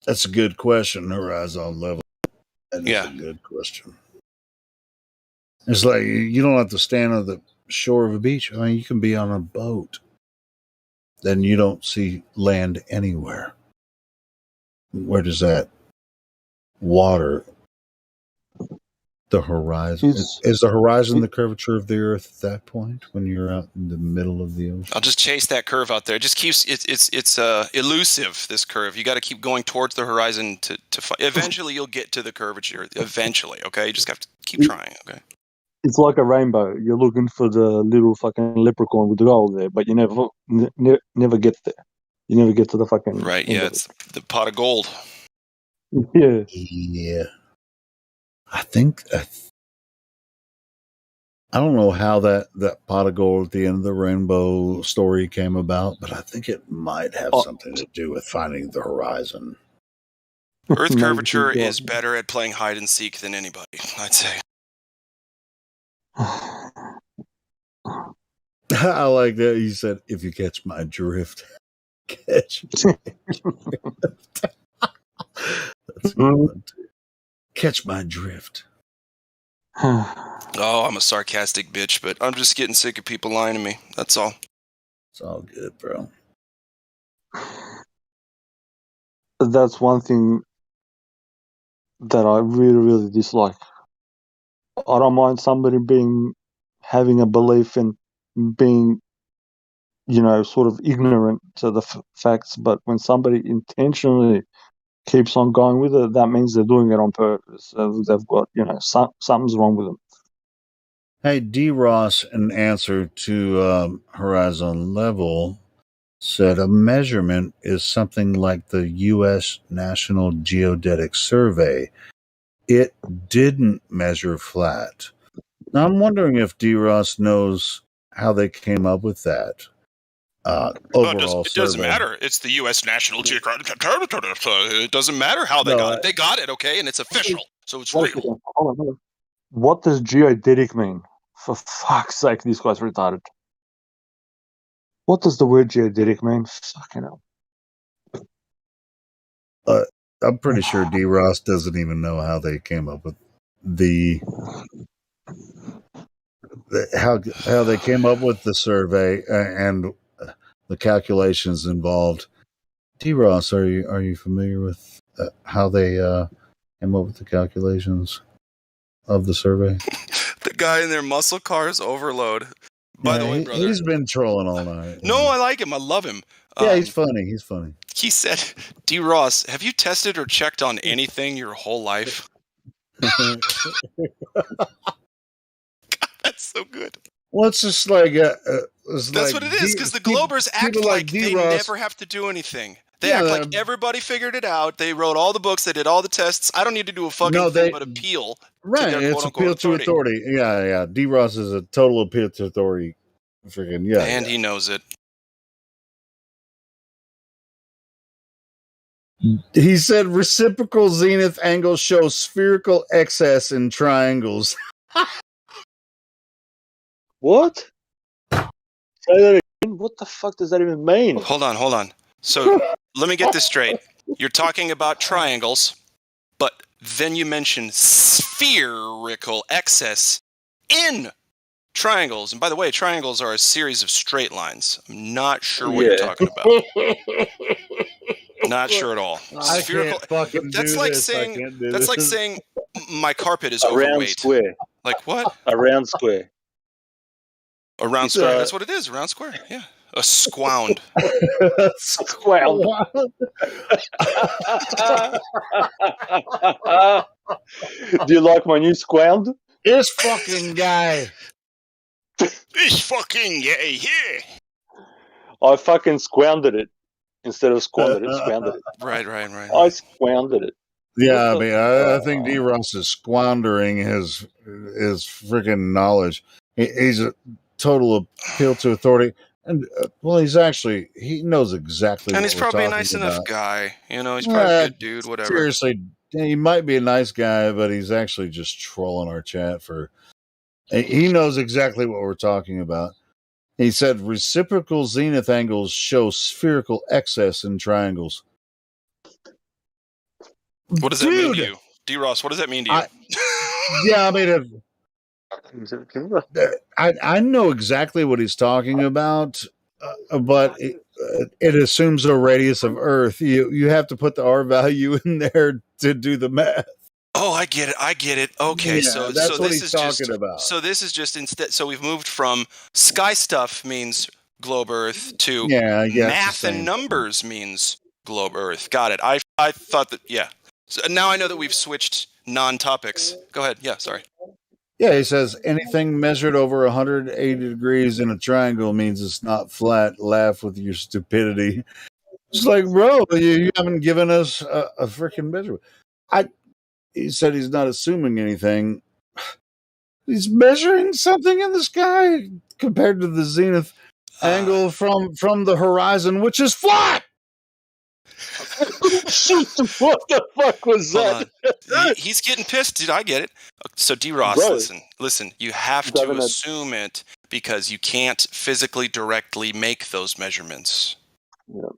That's a good question, horizon level. That is a good question. It's like you don't have to stand on the shore of a beach. I mean, you can be on a boat. Then you don't see land anywhere. Where does that water, the horizon, is the horizon the curvature of the Earth at that point when you're out in the middle of the ocean? I'll just chase that curve out there. It just keeps it's elusive, this curve. You got to keep going towards the horizon to find. Eventually you'll get to the curvature. Eventually, okay? You just have to keep trying, okay? It's like a rainbow. You're looking for the little fucking leprechaun with the gold there, but you never get there. You never get to the fucking right. Yeah, it's the pot of gold. Yeah. Yeah. I think I don't know how that pot of gold at the end of the rainbow story came about, but I think it might have something to do with finding the horizon. Earth curvature is better at playing hide and seek than anybody, I'd say. I like that. He said, "If you catch my drift, catch my drift." That's a good one too. Catch my drift. Oh, I'm a sarcastic bitch, but I'm just getting sick of people lying to me. That's all. It's all good, bro. That's one thing that I really, really dislike. I don't mind somebody having a belief in being, sort of ignorant to the facts, but when somebody intentionally keeps on going with it, that means they're doing it on purpose. They've got, something's wrong with them. Hey, D. Ross, in answer to Horizon Level, said a measurement is something like the U.S. National Geodetic Survey. It didn't measure flat. Now, I'm wondering if D. Ross knows how they came up with that overall it doesn't survey. matter. It's the U.S. National Geographic. It doesn't matter how they got it. They got it, okay, and it's official, so it's real. Hold on. What does geodetic mean? For fuck's sake, this guy's retarded. What does the word geodetic mean? Fucking hell. I'm pretty sure D. Ross doesn't even know how they came up with how they came up with the survey and the calculations involved. D. Ross, are you familiar with how they came up with the calculations of the survey? The guy in their muscle cars overload. By the way, brother, he's been trolling all night. No, I like him. I love him. Yeah, he's funny. He's funny. He said, D. Ross, have you tested or checked on anything your whole life? God, that's so good. Well, it's just like that's what it is, because the Globers act like they never have to do anything. They act like everybody figured it out. They wrote all the books. They did all the tests. I don't need to do a fucking thing but appeal to their it's appeal to authority. Yeah. D. Ross is a total appeal to authority. Freaking and he knows it. He said reciprocal zenith angles show spherical excess in triangles. What? Say that again? What the fuck does that even mean? Hold on. So let me get this straight. You're talking about triangles, but then you mention spherical excess in triangles. And by the way, triangles are a series of straight lines. I'm not sure what you're talking about. Not sure at all. Spherical. That's like saying my carpet is a overweight. Round square. Like what? A round square. A round square. That's what it is. A round square. Yeah. A squound. Squound. Do you like my new squound? This fucking guy. This fucking guy here. I fucking squandered it instead of squandered it. Squandered it. Right. I squandered it. Yeah, I mean, I think D. Ross is squandering his freaking knowledge. He's a total appeal to authority, and he knows exactly. And what he's probably a nice enough guy. He's probably a good dude. Whatever. Seriously, he might be a nice guy, but he's actually just trolling our chat he knows exactly what we're talking about. He said reciprocal zenith angles show spherical excess in triangles. What does that mean to you? D. Ross, what does that mean to you? I mean, I know exactly what he's talking about, but it assumes a radius of Earth. You have to put the R value in there to do the math. Oh, I get it. Okay, yeah, so that's what this he's is talking just about. So this is just instead. So we've moved from sky stuff means globe Earth to math and numbers means globe Earth. Got it. I thought that. Yeah. So now I know that we've switched non-topics. Go ahead. Yeah. Sorry. Yeah, he says anything measured over 180 degrees in a triangle means it's not flat. Laugh with your stupidity. It's like, bro, you haven't given us a freaking measurement. He said he's not assuming anything. He's measuring something in the sky compared to the zenith angle from the horizon, which is flat. What the fuck was that? He's getting pissed, dude. I get it. So D. Ross, listen. You have to assume it because you can't physically directly make those measurements. Yeah.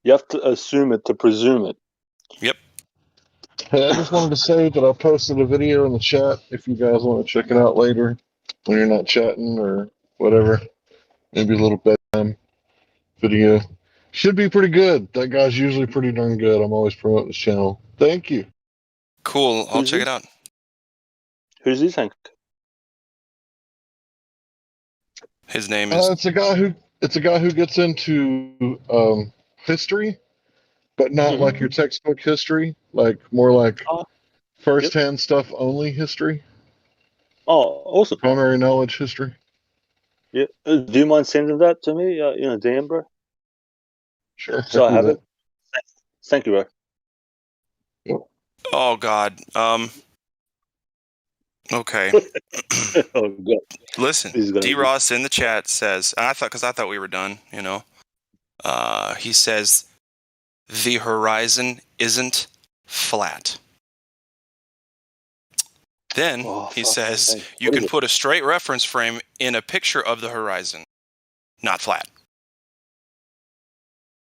You have to assume it to presume it. Yep. Hey, I just wanted to say that I posted a video in the chat if you guys want to check it out later when you're not chatting or whatever. Maybe a little bedtime video. Should be pretty good. That guy's usually pretty darn good. I'm always promoting his channel. Thank you. Cool. I'll check it out. Who's this, Hank? His name is. It's a guy who gets into history, but not like your textbook history, like more like first-hand stuff only history. Oh, awesome! Primary knowledge history. Yeah. Do you mind sending that to me? DM, bro. Sure. So I have it. Thank you, bro. Oh God. Okay. Oh God. Listen, D. Ross in the chat says, and I thought we were done. You know, he says the horizon isn't flat. Then he says you can put a straight reference frame in a picture of the horizon, not flat.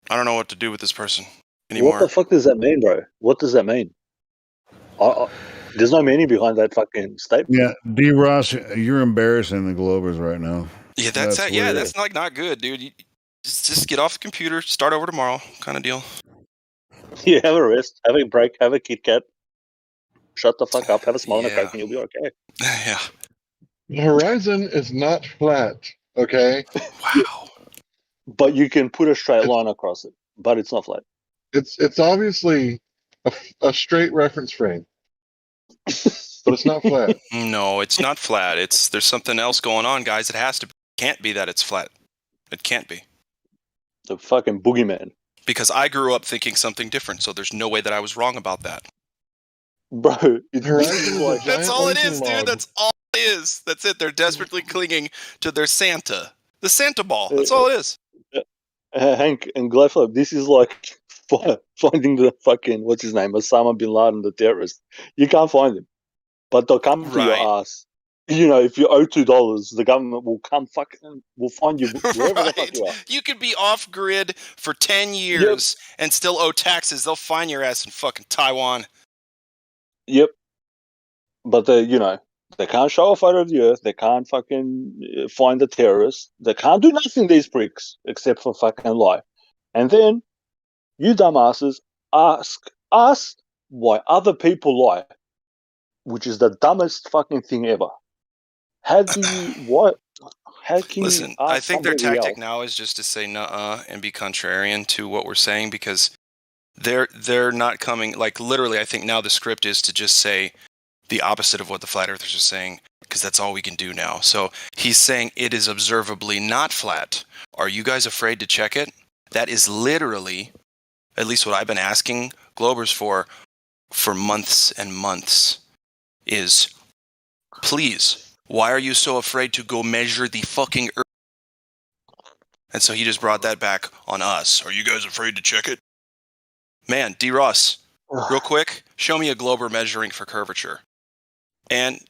I don't know what to do with this person anymore. What the fuck does that mean, bro? What does that mean? There's no meaning behind that fucking statement. Yeah, D. Ross, you're embarrassing the Globers right now. Yeah, that's like not good, dude. You just get off the computer, start over tomorrow, kind of deal. Yeah, have a rest, have a break, have a Kit Kat. Shut the fuck up, have a smile and a Coke, and you'll be okay. Yeah. The horizon is not flat, okay? Wow. But you can put a straight line across it, but it's not flat. It's obviously a straight reference frame, but it's not flat. No, it's not flat. There's something else going on, guys. Can't be that it's flat. It can't be. The fucking boogeyman. Because I grew up thinking something different, so there's no way that I was wrong about that. Bro, that's all it is, dude. That's all it is. That's it. They're desperately clinging to their Santa. The Santa ball. That's all it is. Hank and Gleflop, this is like finding the fucking, what's his name, Osama bin Laden, the terrorist. You can't find him. But they'll come to your ass. You know, if you owe $2, the government will come will find you wherever the fuck you are. You could be off grid for 10 years and still owe taxes. They'll find your ass in fucking Taiwan. Yep. But they can't show a photo of the Earth. They can't fucking find the terrorists. They can't do nothing, these pricks, except for fucking lie. And then, you dumbasses ask us why other people lie, which is the dumbest fucking thing ever. How can Listen, you ask I think their somebody tactic else? now is just to say nuh-uh and be contrarian to what we're saying, because they're not coming, like, literally, I think now the script is to just say the opposite of what the flat earthers are saying, because that's all we can do now. So he's saying it is observably not flat. Are you guys afraid to check it? That is literally, at least what I've been asking Globers for months and months, is, please, why are you so afraid to go measure the fucking Earth? And so he just brought that back on us. Are you guys afraid to check it? Man, D. Ross, real quick, show me a Glober measuring for curvature. And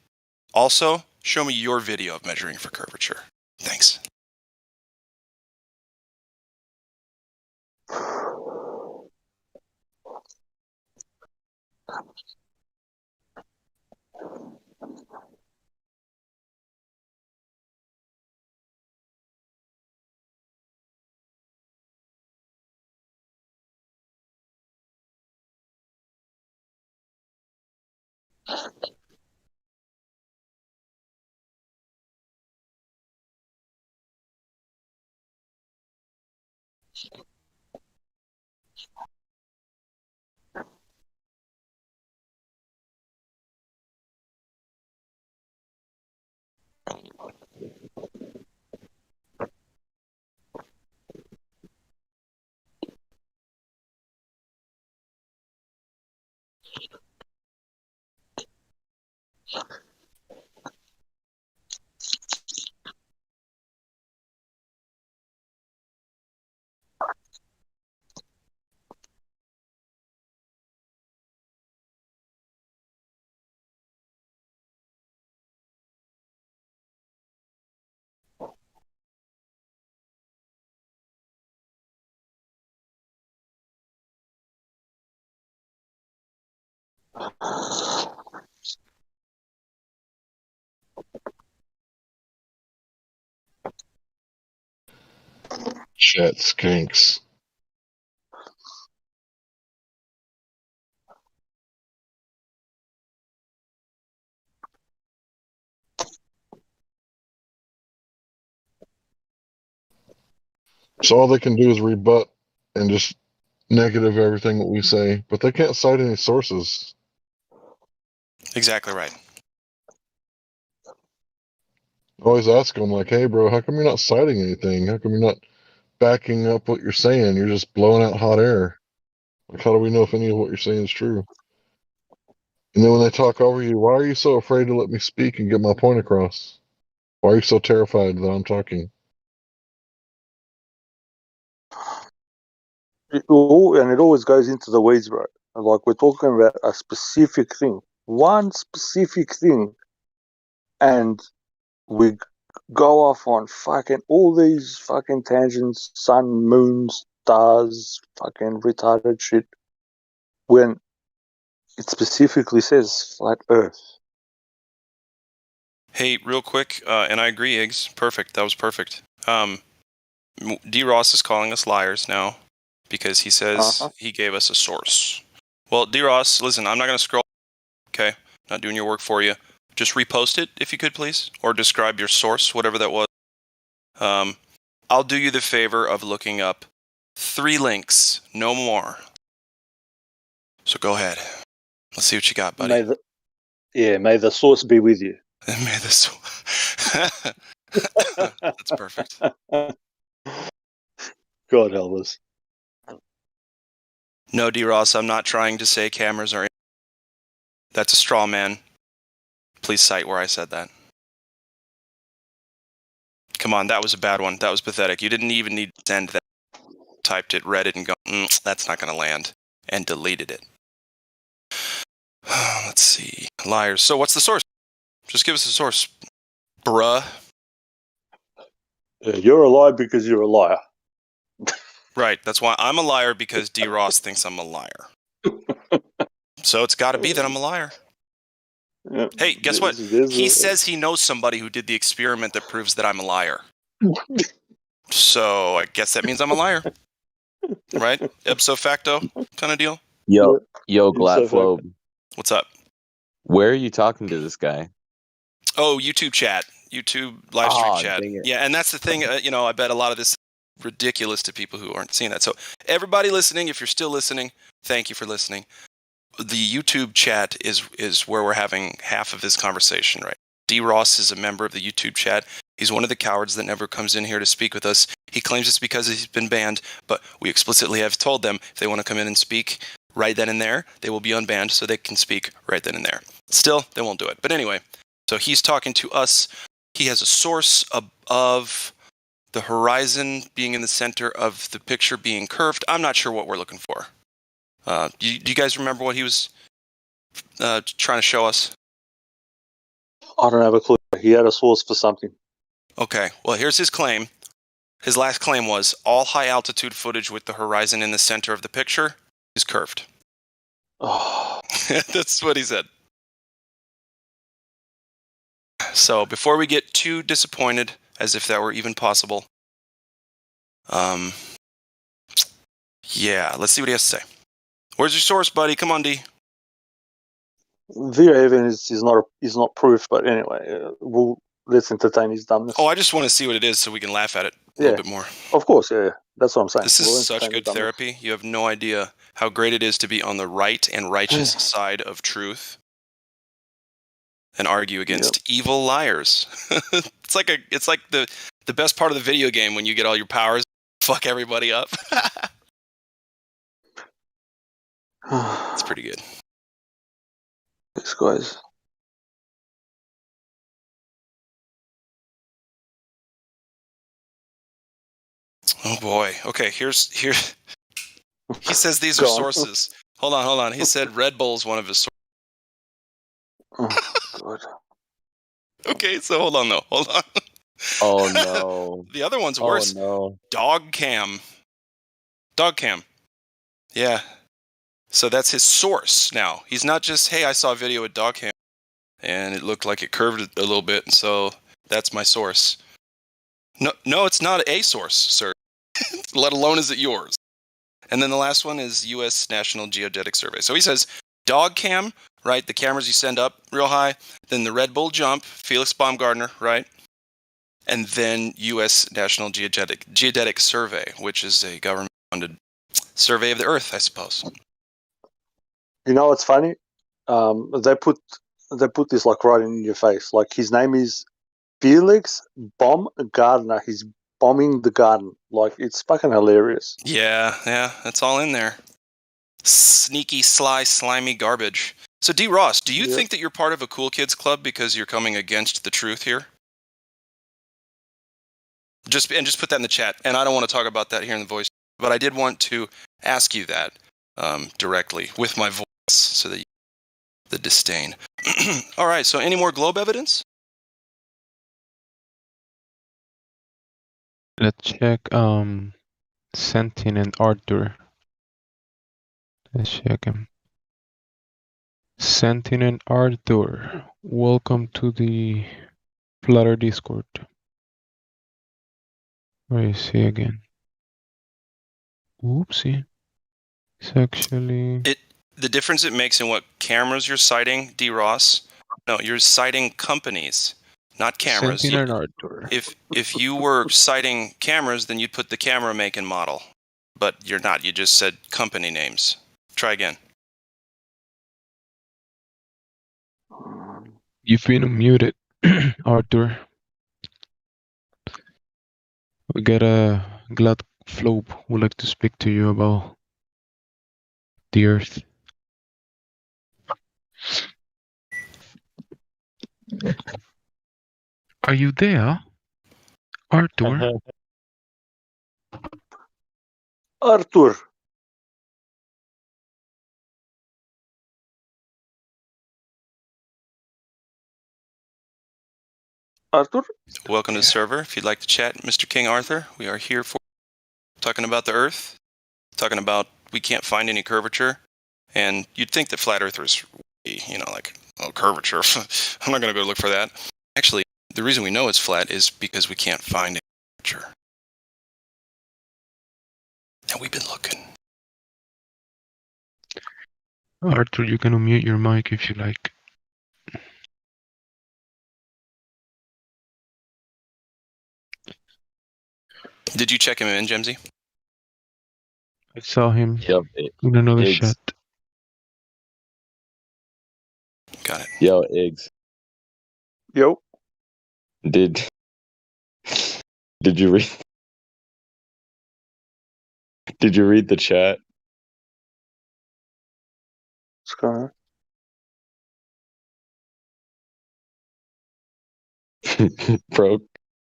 also, show me your video of measuring for curvature. Thanks. Chat skinks. So all they can do is rebut and just negative everything that we say, but they can't cite any sources. Exactly right. I always ask them, like, hey, bro, how come you're not citing anything? How come you're not backing up what you're saying? You're just blowing out hot air. Like, how do we know if any of what you're saying is true? And then when they talk over you, why are you so afraid to let me speak and get my point across? Why are you so terrified that I'm talking? It always goes into the weeds, bro. Like, we're talking about a specific thing, one specific thing, and we go off on fucking all these fucking tangents, sun, moon, stars, fucking retarded shit, when it specifically says flat Earth. Hey, real quick, and I agree, Iggs. Perfect. That was perfect. D. Ross is calling us liars now because he says he gave us a source. Well, D. Ross, listen, I'm not going to scroll. Okay? Not doing your work for you. Just repost it if you could, please, or describe your source, whatever that was. I'll do you the favor of looking up 3 links, no more. So go ahead. Let's see what you got, buddy. May the source be with you. May the source. That's perfect. God help us. No, D. Ross, I'm not trying to say cameras are. That's a straw man. Please cite where I said that. Come on, that was a bad one. That was pathetic. You didn't even need to send that. Typed it, read it, and go, that's not going to land. And deleted it. Let's see. Liars. So what's the source? Just give us a source. Bruh. You're a liar because you're a liar. Right. That's why I'm a liar, because D. Ross thinks I'm a liar. So it's got to be that I'm a liar. Yeah. Hey, guess what? He says he knows somebody who did the experiment that proves that I'm a liar. So I guess that means I'm a liar. Right? Ipso facto kind of deal? Yo, Gladflow. What's up? Where are you talking to this guy? Oh, YouTube chat. YouTube live stream chat. Yeah, and that's the thing, I bet a lot of this is ridiculous to people who aren't seeing that. So everybody listening, if you're still listening, thank you for listening. The YouTube chat is where we're having half of this conversation, right? D. Ross is a member of the YouTube chat. He's one of the cowards that never comes in here to speak with us. He claims it's because he's been banned, but we explicitly have told them if they want to come in and speak right then and there, they will be unbanned so they can speak right then and there. Still, they won't do it. But anyway, so he's talking to us. He has a source of the horizon being in the center of the picture being curved. I'm not sure what we're looking for. Do you guys remember what he was trying to show us? I don't have a clue. He had a source for something. Okay, well, here's his claim. His last claim was, all high-altitude footage with the horizon in the center of the picture is curved. Oh. That's what he said. So before we get too disappointed, as if that were even possible, yeah, let's see what he has to say. Where's your source, buddy? Come on, D. Video evidence is not proof, but anyway, let's entertain his dumbness. Oh, I just want to see what it is so we can laugh at it a little bit more. Of course, yeah. That's what I'm saying. This is such good therapy. You have no idea how great it is to be on the right and righteous side of truth and argue against evil liars. It's like the best part of the video game when you get all your powers, fuck everybody up. It's pretty good. These guys. Oh boy. Okay, here. He says these are sources. Hold on. He said Red Bull's one of his sources. Oh, God. Okay, so hold on. Oh no. The other one's worse. Oh no. Dog cam. Yeah. So that's his source now. He's not just, hey, I saw a video with dog cam and it looked like it curved a little bit, and so that's my source. No, it's not a source, sir. Let alone is it yours. And then the last one is U.S. National Geodetic Survey. So he says dog cam, right? The cameras you send up real high. Then the Red Bull jump, Felix Baumgartner, right? And then U.S. National Geodetic Survey, which is a government-funded survey of the Earth, I suppose. You know what's funny? They put this like right in your face. Like his name is Felix Baumgartner. He's bombing the garden. Like it's fucking hilarious. Yeah, that's all in there. Sneaky, sly, slimy garbage. So D. Ross, do you think that you're part of a cool kids club because you're coming against the truth here? Just put that in the chat. And I don't want to talk about that here in the voice, but I did want to ask you that directly with my voice so that you the disdain. All right, so any more globe evidence? Let's check Sentin and Arthur. Let's check him. Sentin and Arthur, welcome to the Flutter Discord. Where is he again? Oopsie. It's actually... The difference it makes in what cameras you're citing, D. Ross, no, you're citing companies, not cameras. Sentin and Arthur. If you were citing cameras, then you'd put the camera make and model. But you're not. You just said company names. Try again. You've been unmuted, Arthur. We got a Glad Flobe would like to speak to you about the Earth. Are you there, Arthur? Arthur. Arthur? Welcome to the server. If you'd like to chat, Mr. King Arthur, we are here for talking about the Earth, talking about we can't find any curvature, and you'd think that flat earthers, like, oh, curvature. I'm not going to go look for that. Actually, the reason we know it's flat is because we can't find any curvature. And we've been looking. Arthur, you can unmute your mic if you like. Did you check him in, Gemsy? I saw him Yep, in another Iggs. chat. Got it. Yo, Iggs. Yo. Did you read? Did you read the chat? What's going on? Bro,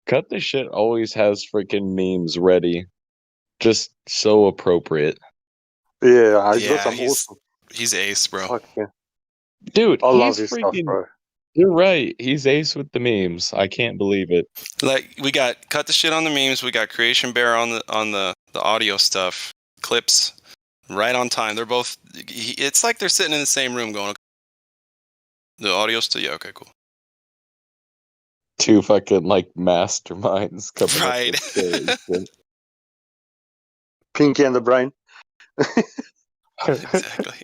Cut the Shit always has freaking memes ready. Just so appropriate. Yeah, he's got some awesome. He's ace, bro. Fuck yeah. Dude, I love he's his freaking, stuff, bro. You're right. He's ace with the memes. I can't believe it. Like, we got Cut the Shit on the memes. We got Creation Bear on the audio stuff. Clips. Right on time. They're both... It's like they're sitting in the same room going... The audio still... Yeah, okay, cool. Two fucking, like, masterminds coming right. up with stories. Pinky and the Brain. Exactly.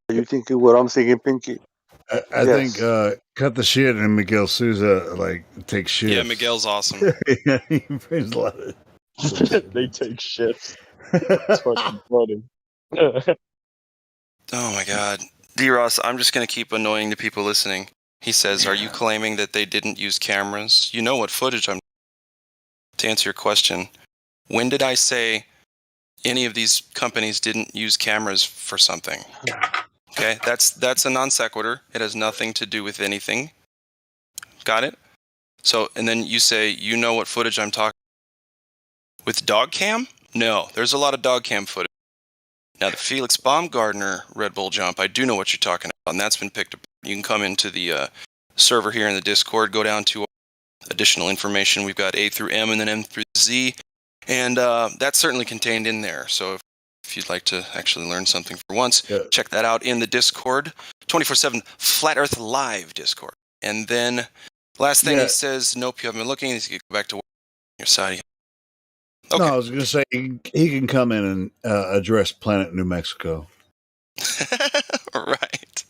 Are you thinking what I'm thinking, Pinky? I think Cut the Shit and Miguel Souza like take shit. Yeah, Miguel's awesome. Yeah, he brings a lot of... They take shit. It's fucking funny. Oh my god. D-Ross, I'm just going to keep annoying the people listening. He says, are you claiming that they didn't use cameras? You know what footage I'm... To answer your question, when did I say any of these companies didn't use cameras for something? Okay, that's a non sequitur. It has nothing to do with anything. Got it? So, and then you say, you know what footage I'm talking with dog cam? No, there's a lot of dog cam footage. Now, the Felix Baumgartner Red Bull jump, I do know what you're talking about, and that's been picked up. You can come into the server here in the Discord, go down to additional information. We've got A through M and then M through Z. And that's certainly contained in there. So if you'd like to actually learn something for once, check that out in the Discord, 24/7 Flat Earth Live Discord. And then last thing he says, nope, you haven't been looking. You go back to your side. Okay. No, I was going to say he can come in and address Planet New Mexico. Right.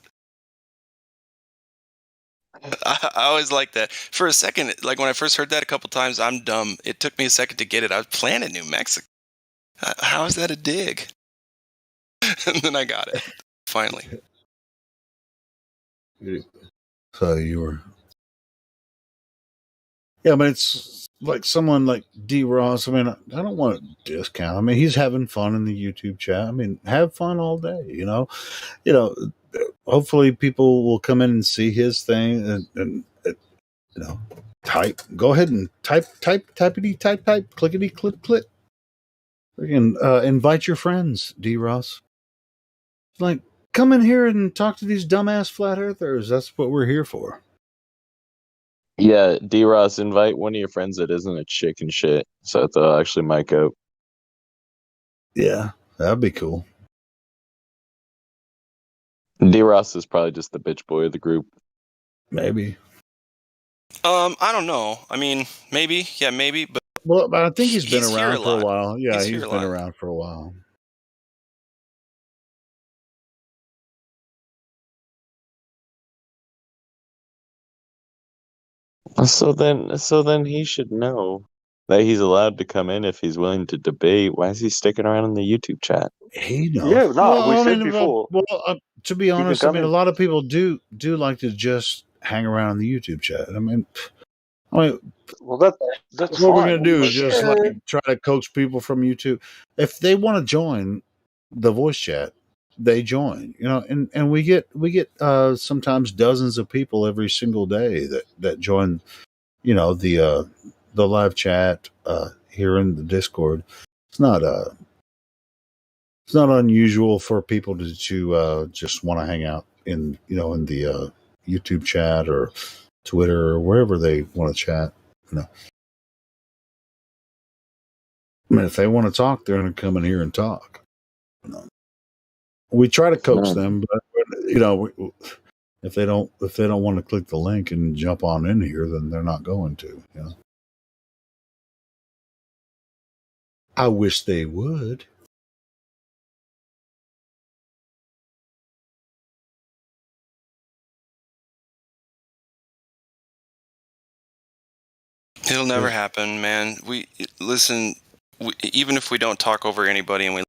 I always like that. For a second, like when I first heard that a couple times, I'm dumb. It took me a second to get it. I was Planet New Mexico. How is that a dig? And then I got it finally. So you were, yeah, but it's like someone like D. Ross. I mean, I don't want to discount. I mean, he's having fun in the YouTube chat. I mean, have fun all day. You know. Hopefully, people will come in and see his thing and type. Go ahead and type, clickety, click. Freaking invite your friends, D. Ross. Like, come in here and talk to these dumbass flat earthers. That's what we're here for. Yeah, D. Ross, invite one of your friends that isn't a chick and shit, so that they'll actually mic up. Yeah, that'd be cool. D. Ross is probably just the bitch boy of the group. Maybe. I don't know. I mean, maybe. Yeah, maybe. But I think he's been around for a while. Yeah, he's been around for a while. So then he should know that he's allowed to come in if he's willing to debate. Why is he sticking around in the YouTube chat? He knows. Yeah, no, we said before. To be honest, I mean, a lot of people do like to just hang around in the YouTube chat. I mean, well, that's what fine. we're gonna do is just like try to coach people from YouTube. If they want to join the voice chat, they join. And we get sometimes dozens of people every single day that join. The live chat here in the Discord. It's not unusual for people to just want to hang out in the YouTube chat or Twitter or wherever they want to chat. I mean, if they want to talk, they're going to come in here and talk. We try to coach them, but if they don't want to click the link and jump on in here, then they're not going to. I wish they would. It'll never happen, man. Even if we don't talk over anybody and we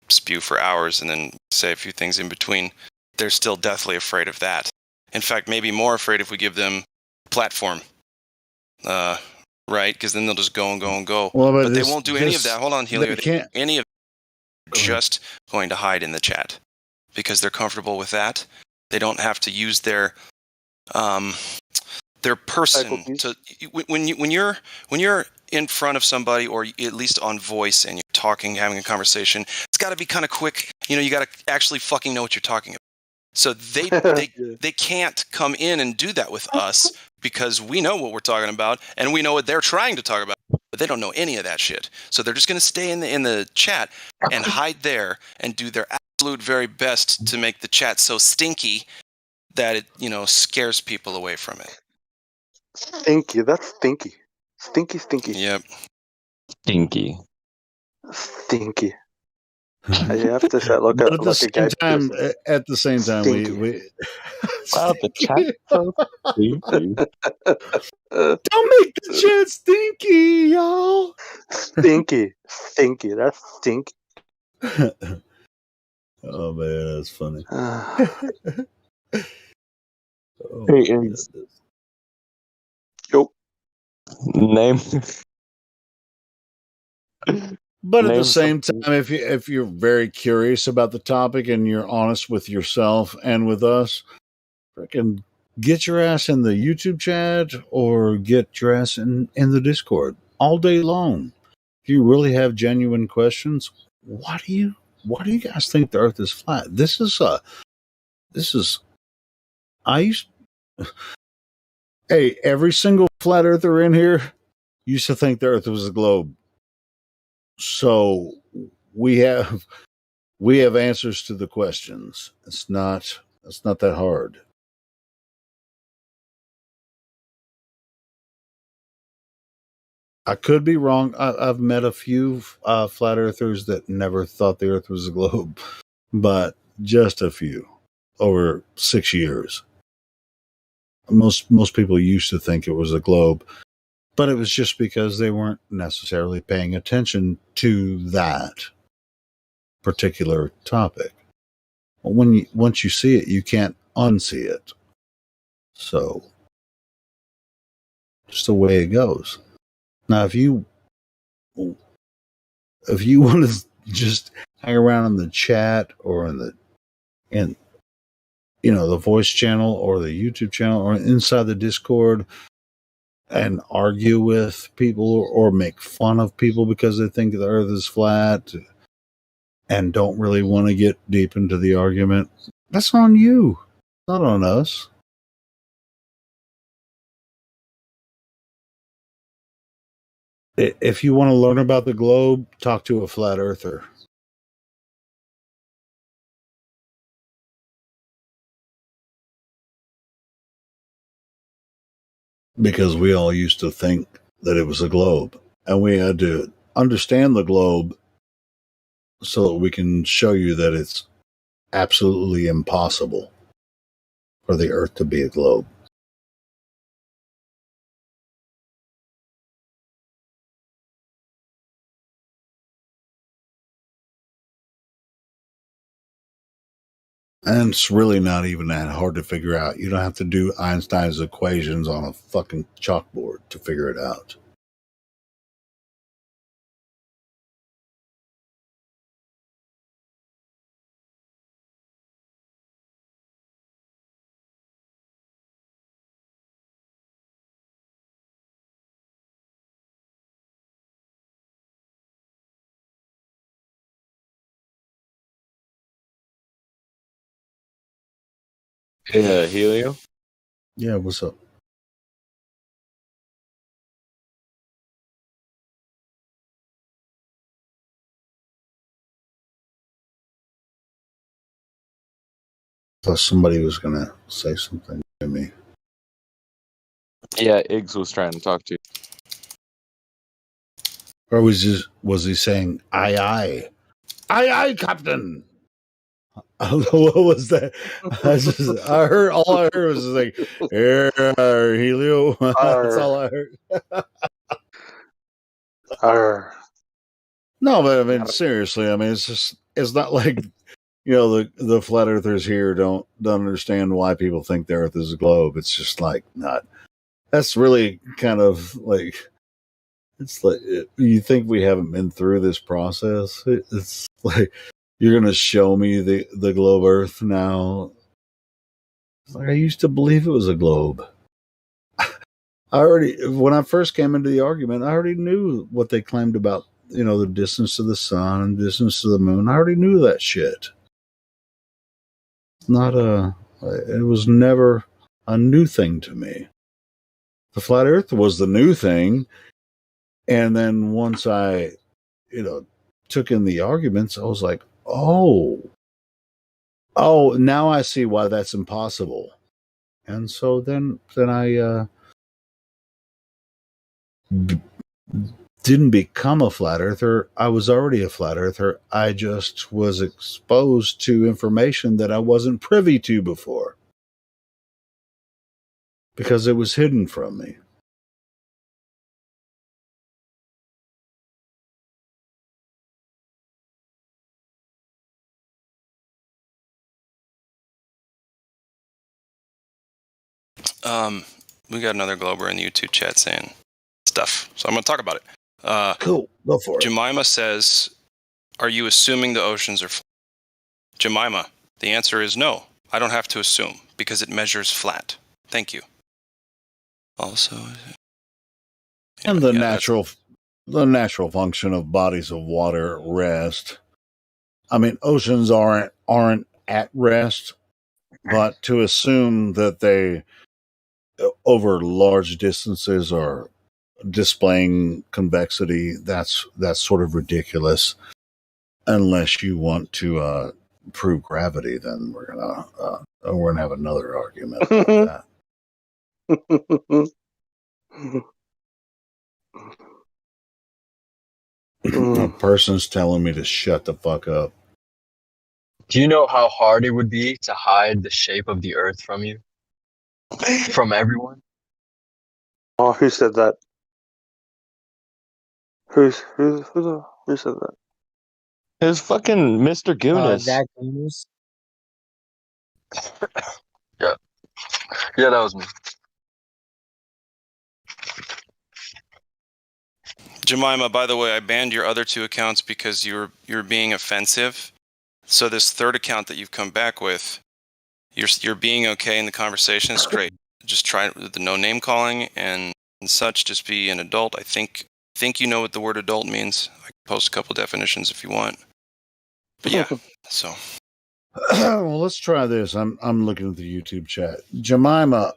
spew for hours and then say a few things in between, they're still deathly afraid of that. In fact, maybe more afraid if we give them a platform. Right? Because then they'll just go and go and go. Well, but they won't do any of that. Hold on, Helio. They can't. Any of just going to hide in the chat because they're comfortable with that. They don't have to use their person to when you're in front of somebody or at least on voice and you're talking, having a conversation. It's got to be kind of quick. You got to actually fucking know what you're talking about. So they can't come in and do that with us because we know what we're talking about and we know what they're trying to talk about, but they don't know any of that shit. So they're just going to stay in the chat and hide there and do their absolute very best to make the chat so stinky that it scares people away from it. Stinky, that's stinky. Stinky. Yep. Stinky. I have to say, look at the same time. At the same time, we wow, the chat so stinky. Don't make the chat stinky, y'all. Stinky. That's stinky. Oh man, that's funny. Yo. Name. But at the same time, if you're very curious about the topic and you're honest with yourself and with us, freaking get your ass in the YouTube chat or get your ass in the Discord all day long. If you really have genuine questions, why do you guys think the Earth is flat? Hey, every single flat earther in here used to think the Earth was a globe. So we have answers to the questions. It's not that hard. I could be wrong. I've met a few flat earthers that never thought the Earth was a globe, but just a few over 6 years. Most people used to think it was a globe, but it was just because they weren't necessarily paying attention to that particular topic. Once you see it, you can't unsee it. So, just the way it goes. Now, if you want to just hang around in the chat or in the voice channel or the YouTube channel or inside the Discord and argue with people or make fun of people because they think the Earth is flat and don't really want to get deep into the argument, that's on you, not on us. If you want to learn about the globe, talk to a flat earther. Because we all used to think that it was a globe, and we had to understand the globe so that we can show you that it's absolutely impossible for the Earth to be a globe. And it's really not even that hard to figure out. You don't have to do Einstein's equations on a fucking chalkboard to figure it out. Yeah, Helio? Yeah, what's up? Thought somebody was going to say something to me. Yeah, Iggs was trying to talk to you. Or was he saying, aye, aye? Aye, aye, Captain! I don't know, what was that? I heard was like, Helio. That's all I heard. No, but I mean, seriously, I mean, it's not like, the flat earthers here don't understand why people think the Earth is a globe. It's just like, not. That's really kind of like, it's like, you think we haven't been through this process? It's like, you're going to show me the globe Earth now. It's like, I used to believe it was a globe. When I first came into the argument, I already knew what they claimed about, the distance to the sun and distance to the moon. I already knew that shit. It was never a new thing to me. The flat earth was the new thing. And then once I, took in the arguments, I was like, oh, now I see why that's impossible. And so then I didn't become a flat earther. I was already a flat earther. I just was exposed to information that I wasn't privy to before because it was hidden from me. We got another Glober in the YouTube chat saying stuff, so I'm going to talk about it. Cool, go for it. Jemima says, "Are you assuming the oceans are flat?" Jemima, the answer is no. I don't have to assume because it measures flat. Thank you. Also, and the natural function of bodies of water at rest. I mean, oceans aren't at rest, but to assume that they over large distances are displaying convexity, that's sort of ridiculous. Unless you want to prove gravity, then we're gonna have another argument about that. A person's telling me to shut the fuck up. Do you know how hard it would be to hide the shape of the Earth from you? From everyone? Oh, who said that? Who said that? It's fucking Mr. Goonis. Zach Goonis. Yeah. Yeah, that was me. Jemima, by the way, I banned your other 2 accounts because you're being offensive. So this third account that you've come back with, you're being okay in the conversation. It's great. Just try the no name calling and such. Just be an adult. I think you know what the word adult means. I can post a couple definitions if you want. But yeah, so. Well, let's try this. I'm looking at the YouTube chat. Jemima,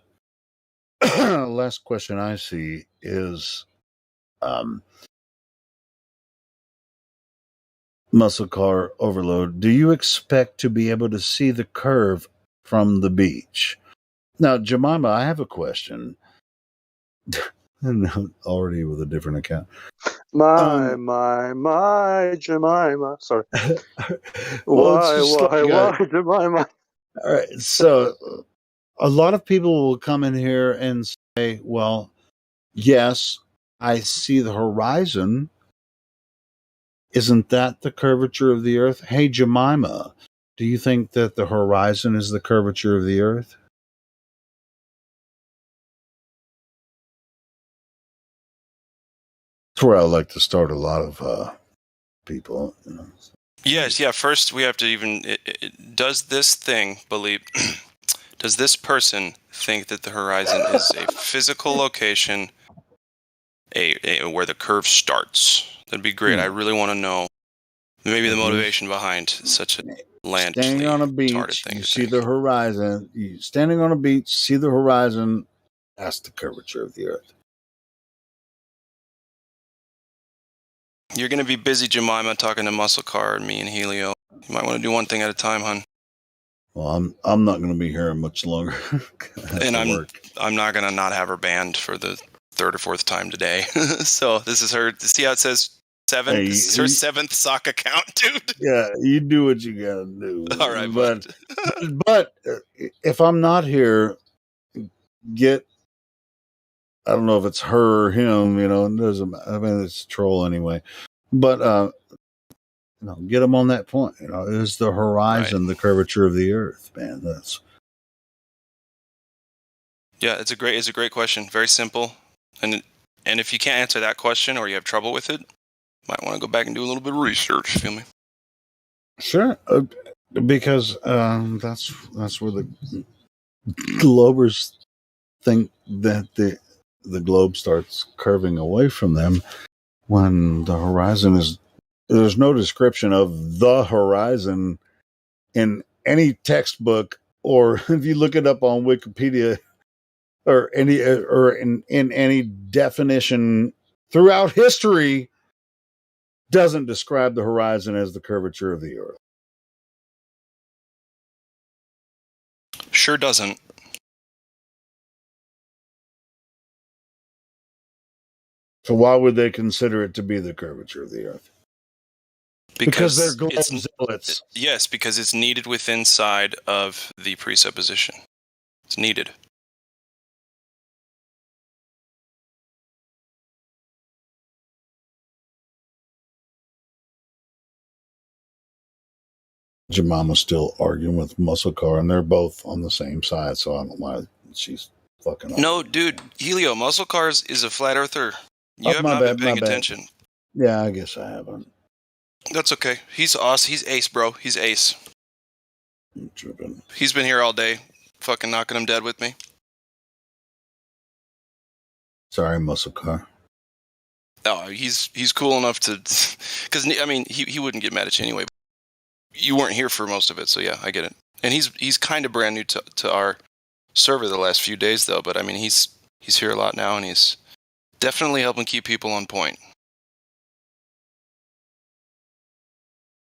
last question I see is muscle car overload. Do you expect to be able to see the curve from the beach? Now, Jemima, I have a question. Already with a different account. My Jemima. Sorry. Why, Jemima? All right. So a lot of people will come in here and say, well, yes, I see the horizon. Isn't that the curvature of the Earth? Hey, Jemima, do you think that the horizon is the curvature of the Earth? That's where I like to start a lot of people. You know. Yes, yeah. First, we have to even. Does this thing believe? Does this person think that the horizon is a physical location, where the curve starts? That'd be great. I really want to know. Maybe the motivation behind such a land. Standing on a beach, you see the horizon. You standing on a beach, see the horizon. That's the curvature of the Earth. You're going to be busy, Jemima, talking to Muscle Car and me and Helio. You might want to do one thing at a time, hon. Well, I'm not going to be here much longer. And I'm not going to not have her banned for the 3rd or 4th time today. So this is her. See how it says 7? Hey, this is her 7th sock account, dude. Yeah, you do what you got to do. All right, but if I'm not here, I don't know if it's her or him, it doesn't. I mean, it's a troll anyway. But get them on that point. Is the horizon the curvature of the Earth, man? Yeah, it's a great question. Very simple, and if you can't answer that question or you have trouble with it, might want to go back and do a little bit of research. Feel me? Sure, because that's where the globers think that the globe starts curving away from them when the horizon is. There's no description of the horizon in any textbook, or if you look it up on Wikipedia, or in any definition throughout history, doesn't describe the horizon as the curvature of the Earth. Sure doesn't. So why would they consider it to be the curvature of the Earth? Because they're globe zealots. Yes, because it's needed within side of the presupposition. It's needed. Jemima's still arguing with Muscle Car, and they're both on the same side, so I don't know why she's fucking up. No, dude, Helio, Muscle Car is a flat earther. You have not been paying attention. Yeah, I guess I haven't. That's okay. He's awesome. He's ace, bro. He's ace. He's been here all day, fucking knocking him dead with me. Sorry, Muscle Car. No, he's cool enough to, because I mean he wouldn't get mad at you anyway. You weren't here for most of it, so yeah, I get it. And he's kind of brand new to our server the last few days though. But I mean he's here a lot now, and he's Definitely helping keep people on point.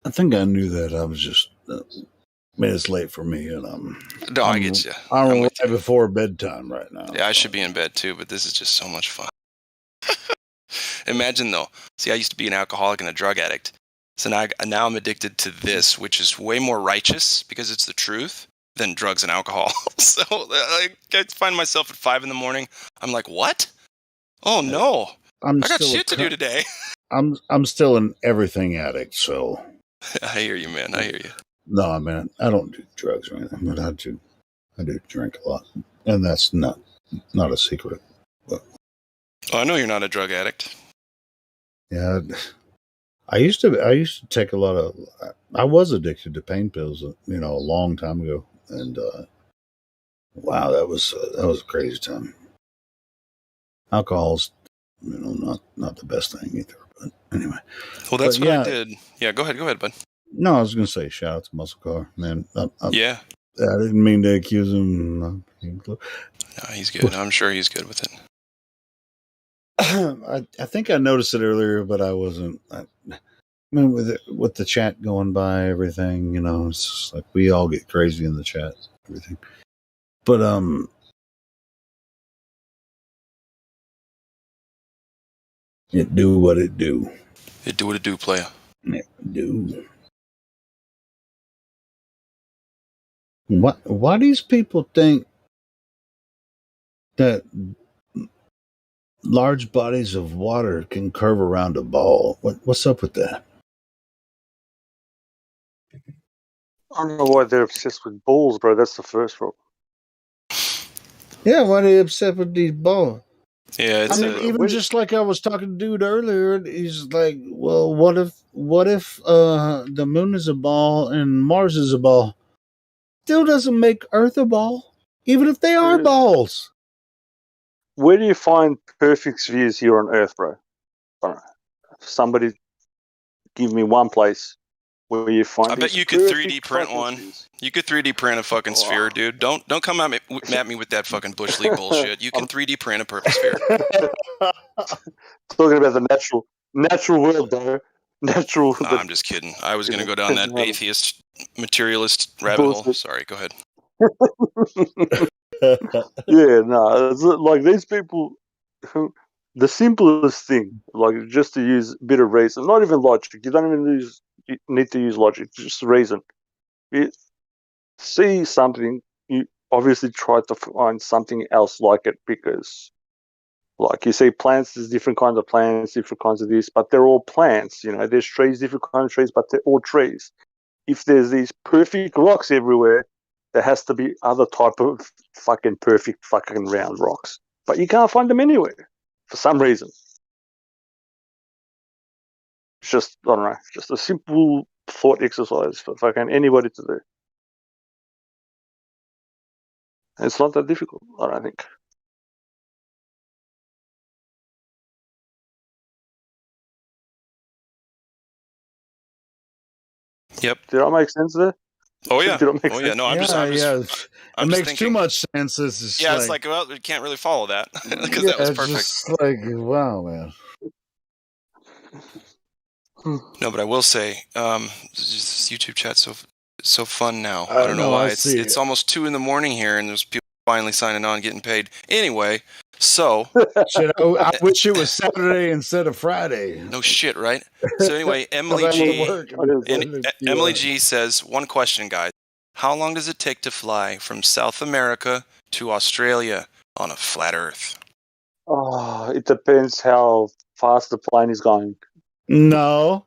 I think I knew that. I was just, it's late for me, and I get you. I'm right before bedtime right now. Yeah, I should be in bed too, but this is just so much fun. Imagine though. See, I used to be an alcoholic and a drug addict. So now I'm addicted to this, which is way more righteous because it's the truth than drugs and alcohol. So I find myself at 5 a.m. I'm like, what? Oh no, I got shit to do today. I'm still an everything addict, so. I hear you, man. I hear you. No, man, I don't do drugs or anything, but I do drink a lot, and that's not a secret. But. Oh, I know you're not a drug addict. Yeah, I used to take a lot of. I was addicted to pain pills, a long time ago, and wow, that was a crazy time. Alcohol's, not the best thing either. But anyway, well, that's what I did. Yeah, go ahead, bud. No, I was going to say, shout out to Muscle Car, man. Yeah, I didn't mean to accuse him. No, he's good. I'm sure he's good with it. I think I noticed it earlier, but I wasn't. I mean, with the chat going by, everything, it's just like we all get crazy in the chat, everything. But it do what it do. It do what it do, player. It do. Why these people think that large bodies of water can curve around a ball? What's up with that? I don't know why they're obsessed with balls, bro. That's the first problem. Yeah, why are they upset with these balls? Yeah, even just like I was talking to dude earlier, he's like, well, what if the moon is a ball and Mars is a ball? Still doesn't make Earth a ball, even if they are balls. Where do you find perfect spheres here on Earth, bro? I don't know. Somebody give me one place where you find. I bet you could 3D print one. Spheres. You could 3D print a fucking sphere, dude. Don't come at me with that fucking Bush League bullshit. You can 3D print a perfect sphere. Talking about the natural world, bro. Natural. Nah, I'm just kidding. I was gonna go down that atheist, materialist rabbit hole. Sorry, go ahead. Yeah, no, it's like these people. The simplest thing, like just to use a bit of reason, not even logic. You don't even need to use logic, just reason. You see something, you obviously try to find something else like it because, like you see plants, there's different kinds of plants, different kinds of this, but they're all plants. There's trees, different kinds of trees, but they're all trees. If there's these perfect rocks everywhere, there has to be other type of fucking perfect fucking round rocks, but you can't find them anywhere for some reason. It's just, I don't know, just a simple thought exercise for fucking anybody to do. It's not that difficult, I don't think. Yep. Did I make sense there? Oh yeah. Did I make sense? No, I'm just it makes too much sense. It's like, well, we can't really follow that because that was perfect. Just like, wow, man. No, but I will say, this YouTube chat's so fun now. I don't know why. It's almost 2 a.m. here, and there's people finally signing on, getting paid. Anyway, so I wish it was Saturday instead of Friday. No shit, right? So anyway, Emily G says, one question, guys. How long does it take to fly from South America to Australia on a flat Earth? Oh, it depends how fast the plane is going. No.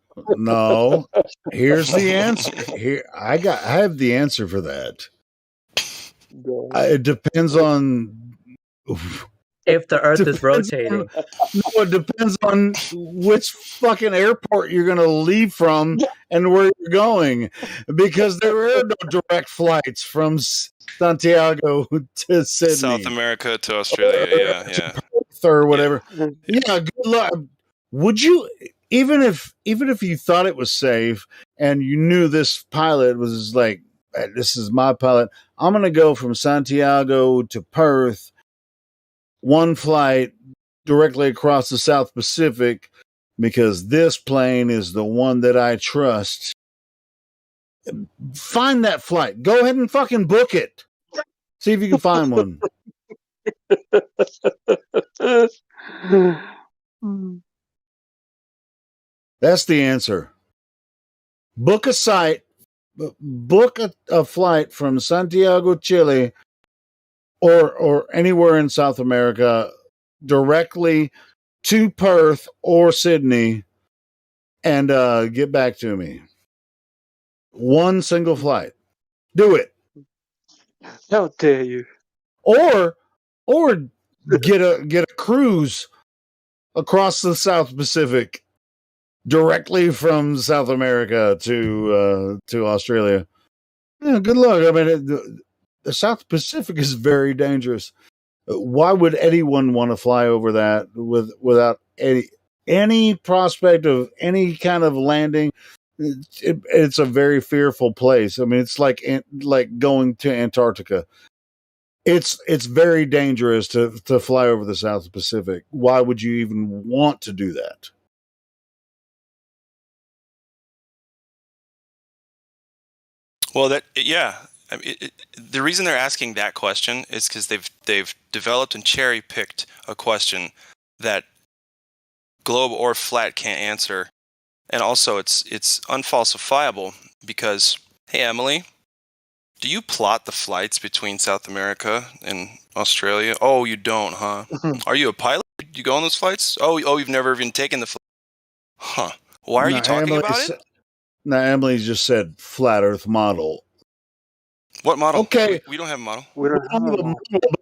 Here's the answer. I have the answer for that. It depends on if the Earth is rotating. It depends on which fucking airport you're going to leave from and where you're going, because there are no direct flights from Santiago to Sydney, South America to Australia, yeah, or whatever. Yeah, good luck. Would you? Even if you thought it was safe and you knew this pilot was like, this is my pilot, I'm going to go from Santiago to Perth, one flight, directly across the South Pacific because this plane is the one that I trust. Find that flight. Go ahead and fucking book it. See if you can find one. That's the answer. Book a flight from Santiago, Chile, or anywhere in South America directly to Perth or Sydney and get back to me. One single flight. Do it. How dare you? Or get a cruise across the South Pacific directly from South America to Australia. Yeah, good luck. I mean, the South Pacific is very dangerous. Why would anyone want to fly over that without any prospect of any kind of landing? It's a very fearful place. I mean, it's like going to Antarctica. It's very dangerous to fly over the South Pacific. Why would you even want to do that? Well, I mean, the reason they're asking that question is because they've developed and cherry picked a question that globe or flat can't answer, and also it's unfalsifiable because, hey Emily, do you plot the flights between South America and Australia? Oh, you don't, huh? Are you a pilot? Do you go on those flights? Oh, you've never even taken the flight. Huh. Why are you talking about it? Now, Emily just said flat Earth model. What model? Okay. We don't have a model. We don't have a model.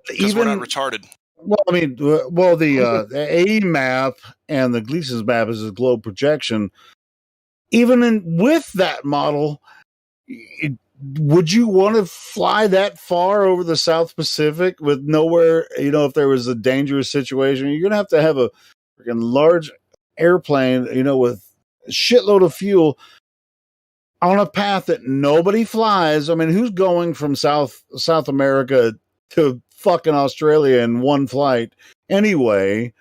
Because we're not retarded. Well, I mean, the A map and the Gleason's map is a globe projection. Even with that model, would you want to fly that far over the South Pacific with nowhere, if there was a dangerous situation? You're going to have a freaking large airplane, with a shitload of fuel on a path that nobody flies. I mean, who's going from South America to fucking Australia in one flight anyway?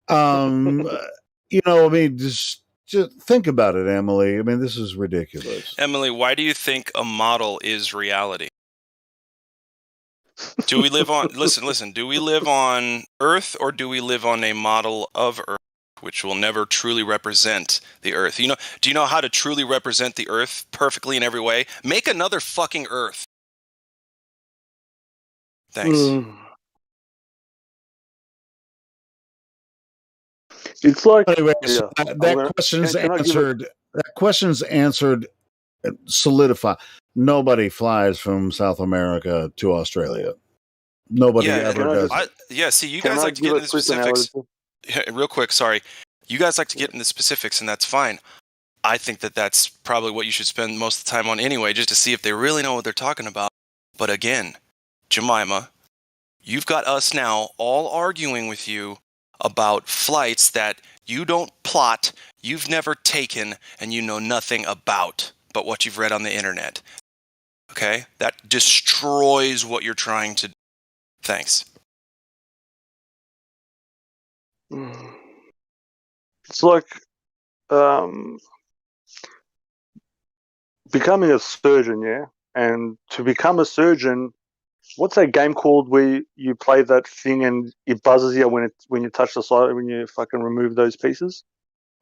I mean, just think about it, Emily. I mean, this is ridiculous. Emily, why do you think a model is reality? Do we live on listen, do we live on Earth or do we live on a model of Earth which will never truly represent the Earth? Do you know how to truly represent the Earth perfectly in every way? Make another fucking Earth. Thanks. It's like anyway, so that question's answered. That question's answered. Solidify. Nobody flies from South America to Australia. Nobody ever does. See, you guys like to get into the specifics. Real quick, sorry. You guys like to get into specifics, and that's fine. I think that's probably what you should spend most of the time on anyway, just to see if they really know what they're talking about. But again, Jemima, you've got us now all arguing with you about flights that you don't plot, you've never taken, and you know nothing about but what you've read on the internet. Okay? That destroys what you're trying to do. Thanks. It's like becoming a surgeon, yeah? And to become a surgeon, what's that game called where you play that thing and it buzzes you when you touch the side, when you fucking remove those pieces?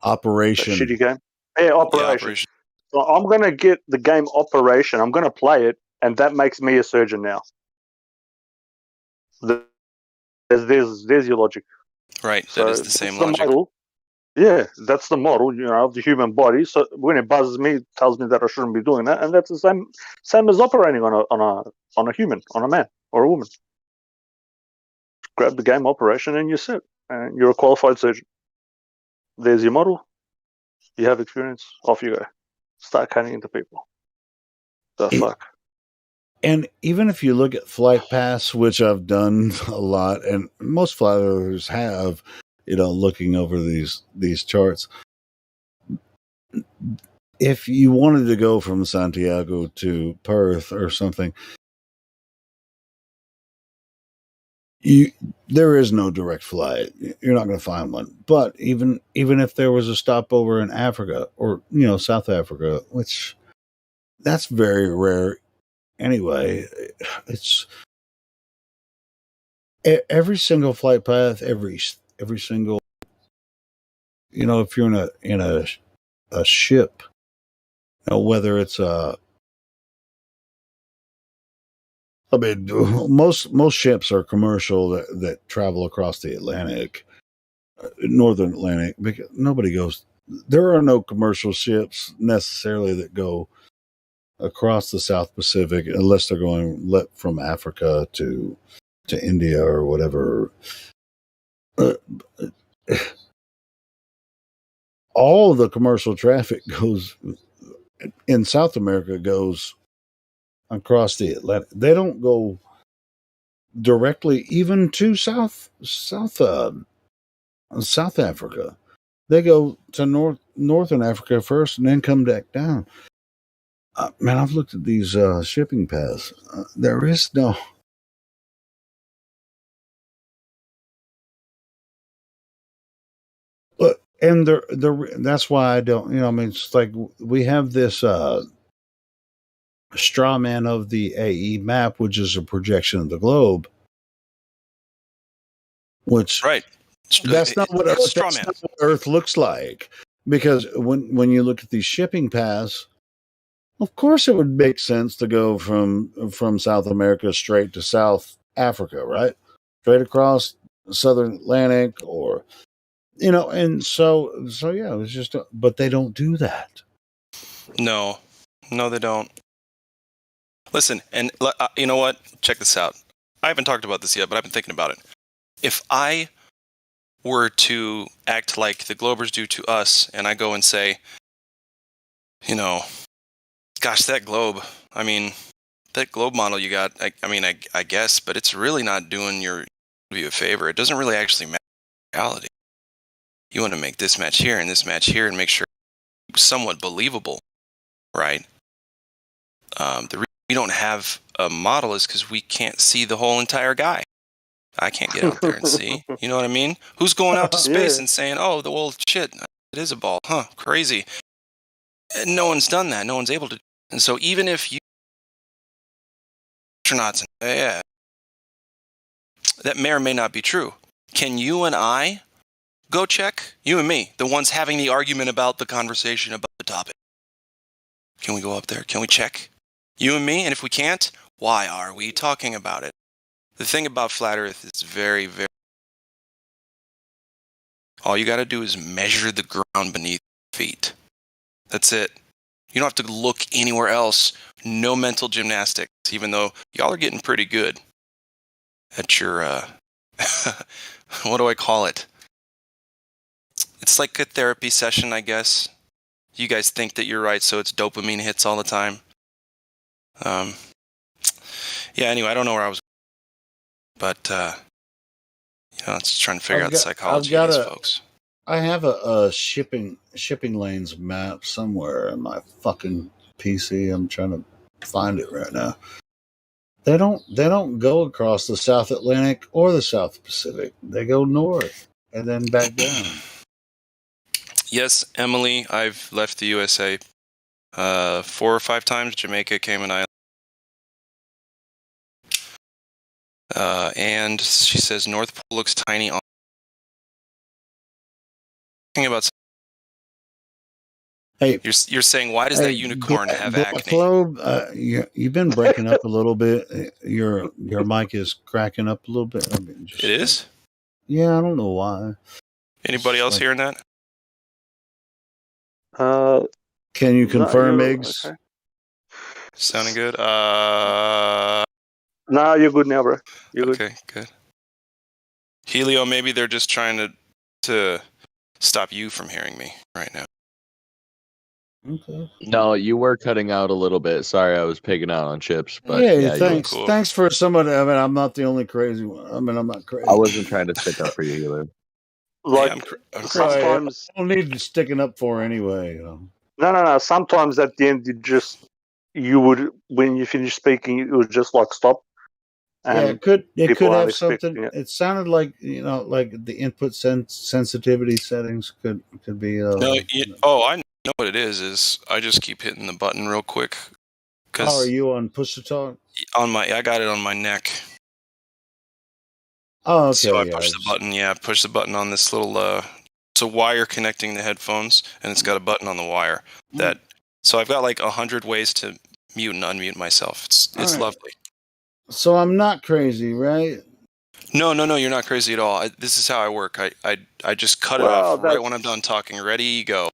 Operation. That shitty game. Yeah, Operation. So I'm going to get the game Operation. I'm going to play it, and that makes me a surgeon now. There's your logic. Right, that is the same logic. Model. Yeah, that's the model, of the human body. So when it buzzes me, it tells me that I shouldn't be doing that, and that's the same as operating on a human, on a man or a woman. Grab the game Operation, and you sit, and you're a qualified surgeon. There's your model. You have experience. Off you go. Start cutting into people. The fuck. And even if you look at Flight Pass, which I've done a lot, and most flight others have, looking over these charts. If you wanted to go from Santiago to Perth or something, there is no direct flight. You're not going to find one. But even if there was a stopover in Africa or South Africa, which that's very rare anyway, it's every single flight path, every single, if you're in a ship, whether it's I mean, most ships are commercial that travel across the Atlantic, Northern Atlantic, because nobody goes. There are no commercial ships necessarily that go across the South Pacific unless they're going from Africa to India or whatever. All of the commercial traffic goes in South America goes across the Atlantic. They don't go directly even to South Africa. They go to northern Africa first and then come back down. Man, I've looked at these shipping paths. There is no. And that's why I don't. I mean, it's like we have this straw man of the AE map, which is a projection of the globe. Which right. That's not what Earth looks like. Because when you look at these shipping paths, of course it would make sense to go from South America straight to South Africa, right? Straight across the Southern Atlantic, or and so yeah, it was just. But they don't do that. No, they don't. Listen, and you know what? Check this out. I haven't talked about this yet, but I've been thinking about it. If I were to act like the Globers do to us, and I go and say, gosh, that globe, that globe model you got, I guess, but it's really not doing you a favor. It doesn't really actually match reality. You want to make this match here and this match here and make sure it's somewhat believable, right? The reason we don't have a model is because we can't see the whole entire guy. I can't get out there and see. You know what I mean? Who's going out to space and saying, "Oh, shit, it is a ball, huh? Crazy." And no one's done that. No one's able to. And so even if you astronauts, that may or may not be true. Can you and I go check? You and me, the ones having the argument about the conversation about the topic. Can we go up there? Can we check? You and me? And if we can't, why are we talking about it? The thing about Flat Earth is very, very... All you got to do is measure the ground beneath your feet. That's it. You don't have to look anywhere else. No mental gymnastics, even though y'all are getting pretty good at your... what do I call it? It's like a therapy session, I guess. You guys think that you're right, so it's dopamine hits all the time. Yeah, anyway, I don't know where I was... But, it's trying to figure out the psychology of these folks. I have a shipping lanes map somewhere in my fucking PC. I'm trying to find it right now. They don't go across the South Atlantic or the South Pacific. They go north and then back down. Yes, Emily, I've left the USA 4 or 5 times. Jamaica, Cayman Islands. And she says North Pole looks tiny. About. Hey, you're saying why does that unicorn have acne? Globe, you've been breaking up a little bit. Your mic is cracking up a little bit. It is? Yeah, I don't know why. Anybody else hearing that? Can you confirm, Miggs? Okay. Sounding good? No, you're good now, bro. You're good. Okay, good. Helio, maybe they're just trying to stop you from hearing me right now. Okay. No, you were cutting out a little bit. Sorry, I was pigging out on chips. But thanks. Cool. Thanks for somebody. I'm not the only crazy one. I'm not crazy. I wasn't trying to stick up for you either. Like sometimes I don't need sticking up for anyway. No. Sometimes at the end, you would, when you finish speaking, it would just like stop, Yeah, it could have something. It sounded like like the input sensitivity settings could be. No, I know what it is. I just keep hitting the button real quick. How are you on push to talk? I got it on my neck. Oh, okay. So I push the button. Yeah, push the button on this little. It's a wire connecting the headphones, and it's got a button on the wire that. So I've got like 100 ways to mute and unmute myself. It's right. lovely. So I'm not crazy, right? No, you're not crazy at all. This is how I work. I just cut it off right when I'm done talking. Ready, go.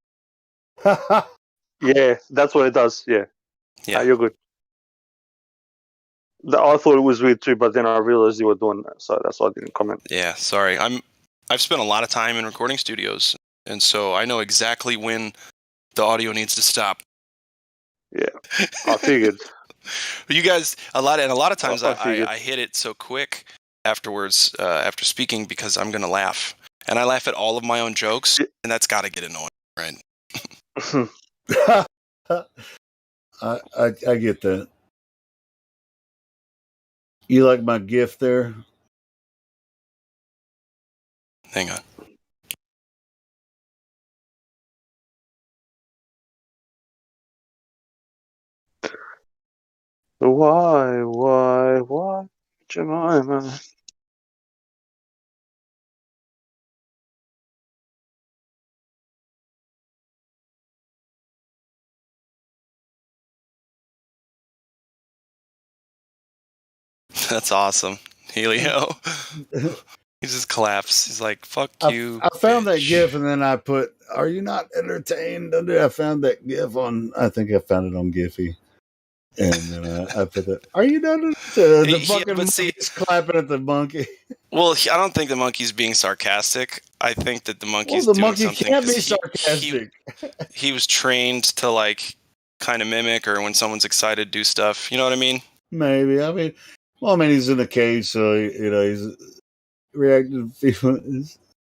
Yeah, that's what it does. Yeah. You're good. I thought it was weird too, but then I realized you were doing that, so that's why I didn't comment. Yeah, sorry. I've spent a lot of time in recording studios, and so I know exactly when the audio needs to stop. Yeah, I figured. You guys, a lot of times I hit it so quick afterwards, after speaking, because I'm gonna laugh, and I laugh at all of my own jokes, and that's got to get annoying, right? I get that. You like my gift there? Hang on. Why, Jemima? That's awesome, Helio. He just claps. He's like, "Fuck you." I found that GIF, and then I put, "Are you not entertained?" I found that GIF on. I think I found it on Giphy, and then I put that. Are you not entertained? The fucking monkey's clapping at the monkey. Well, I don't think the monkey's being sarcastic. I think that the monkey's the doing monkey something. Can't be sarcastic. He was trained to like kind of mimic, or when someone's excited, do stuff. You know what I mean? Maybe. I mean, he's in a cage, so he's reacting to people.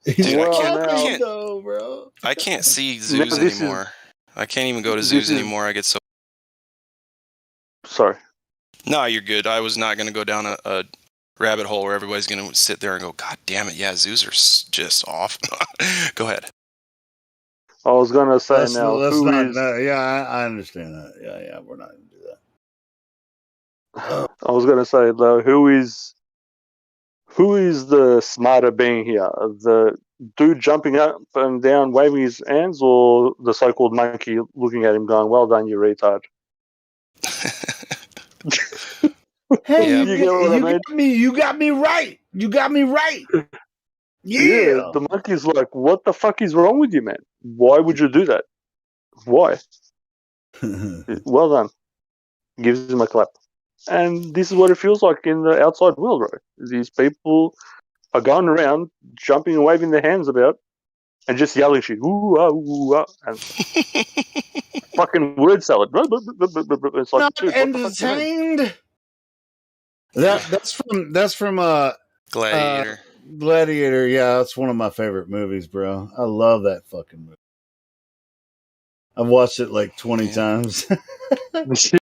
Dude, bro. I can't see zoos anymore. I can't even go to zoos anymore. I get so. Sorry. No, you're good. I was not going to go down a rabbit hole where everybody's going to sit there and go, "God damn it, yeah, zoos are just off." Go ahead. I was going to say let's not. Yeah, I understand that. Yeah, we're not going to do that. I was going to say though, who is the smarter being here? The dude jumping up and down, waving his hands, or the so-called monkey looking at him, going, "Well done, you retard." Hey, you got me right. You got me right. Yeah, the monkey's like, "What the fuck is wrong with you, man? Why would you do that? Why?" Well done. Gives him a clap. And this is what it feels like in the outside world, bro. These people are going around, jumping and waving their hands about, and just yelling shit. Ooh, ah, ooh, ah, and fucking word salad. It's like, not dude, entertained. That's from Gladiator. Gladiator, yeah, that's one of my favorite movies, bro. I love that fucking movie. I've watched it like 20 times.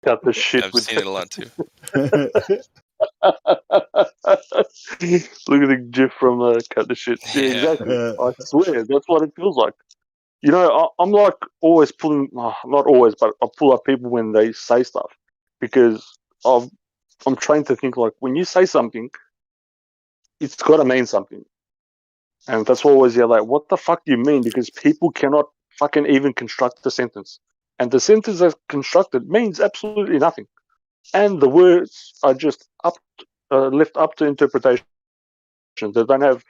Got the shit. I've seen it a lot too. Look at the GIF from Cut the Shit. Yeah, exactly. I swear, that's what it feels like. You know, I'm like always pulling, not always, but I pull up people when they say stuff because I'm trying to think like when you say something, it's got to mean something. And that's always, like, what the fuck do you mean? Because people cannot fucking even construct a sentence. And the sentence that's constructed means absolutely nothing. And the words are just left up to interpretation. They don't have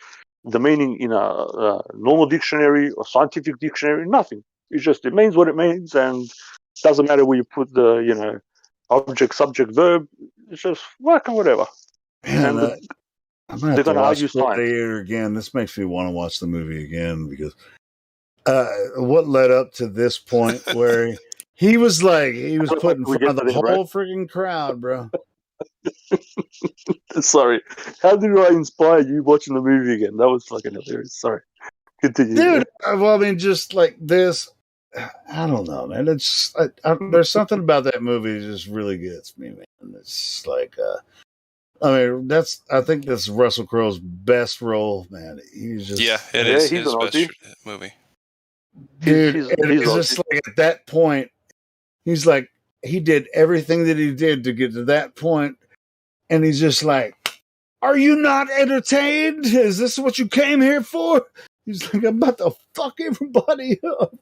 the meaning in a normal dictionary or scientific dictionary, nothing. It means what it means, and it doesn't matter where you put the, object, subject, verb. It's just fucking whatever. Man, and I'm gonna have to watch Gladiator again. This makes me want to watch the movie again because what led up to this point where he was put in front of the whole freaking crowd, bro. Sorry, how did I inspire you watching the movie again? That was fucking hilarious. Sorry, continue, dude. Well, I mean, just like this, I don't know, man. It's there's something about that movie that just really gets me, man. It's like I mean, I think that's Russell Crowe's best role, man. He's just it is his best movie. Dude, it's just like at that point, he's like, he did everything that he did to get to that point, and he's just like, "Are you not entertained? Is this what you came here for?" He's like, "I'm about to fuck everybody up."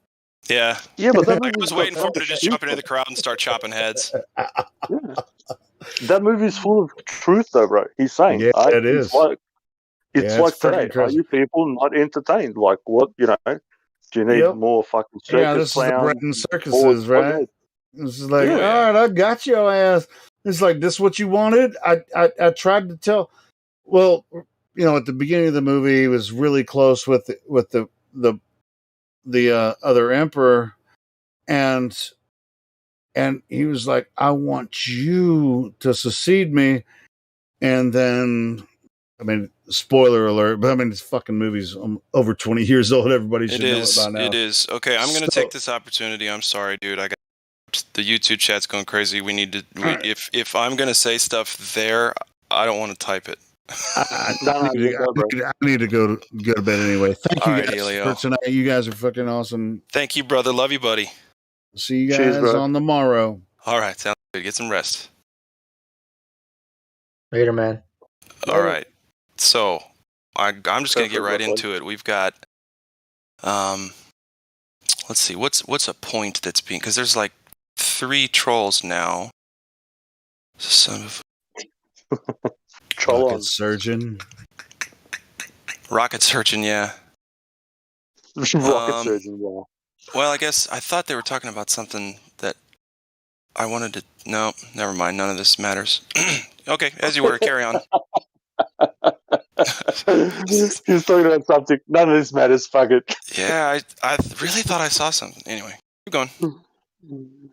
Yeah, but that I was waiting for him to just jump into the crowd and start chopping heads. That movie is full of truth, though, bro. He's saying, it is. It's like today. Are you people not entertained? Like, what, do you need more fucking circus this clowns? is the bread and circuses, right? This is like, all right, I got your ass. It's like, this what you wanted? I tried to tell. Well, at the beginning of the movie, he was really close with the other emperor, and he was like, I want you to succeed me. And then, I mean, spoiler alert, but I mean, this fucking movie's over 20 years old. Everybody should know it by now. It is. Okay, I'm going to take this opportunity. I'm sorry, dude. I got the YouTube chat's going crazy. We need to, if I'm going to say stuff there, I don't want to type it. I need to go to bed anyway. Thank you guys for tonight. You guys are fucking awesome. Thank you, brother. Love you, buddy. See you guys on the morrow. All right, sounds good. Get some rest. Later, man. All right. So I'm just gonna get right into it. We've got let's see, what's a point that's being, because there's like 3 trolls now. Son of Rocket Surgeon. Rocket Surgeon, yeah. Rocket Surgeon, yeah. Well, I guess I thought they were talking about something that I wanted to. No, never mind. None of this matters. Okay, as you were, carry on. He's talking about something. None of this matters. Fuck it. Yeah, I really thought I saw something. Anyway, keep going.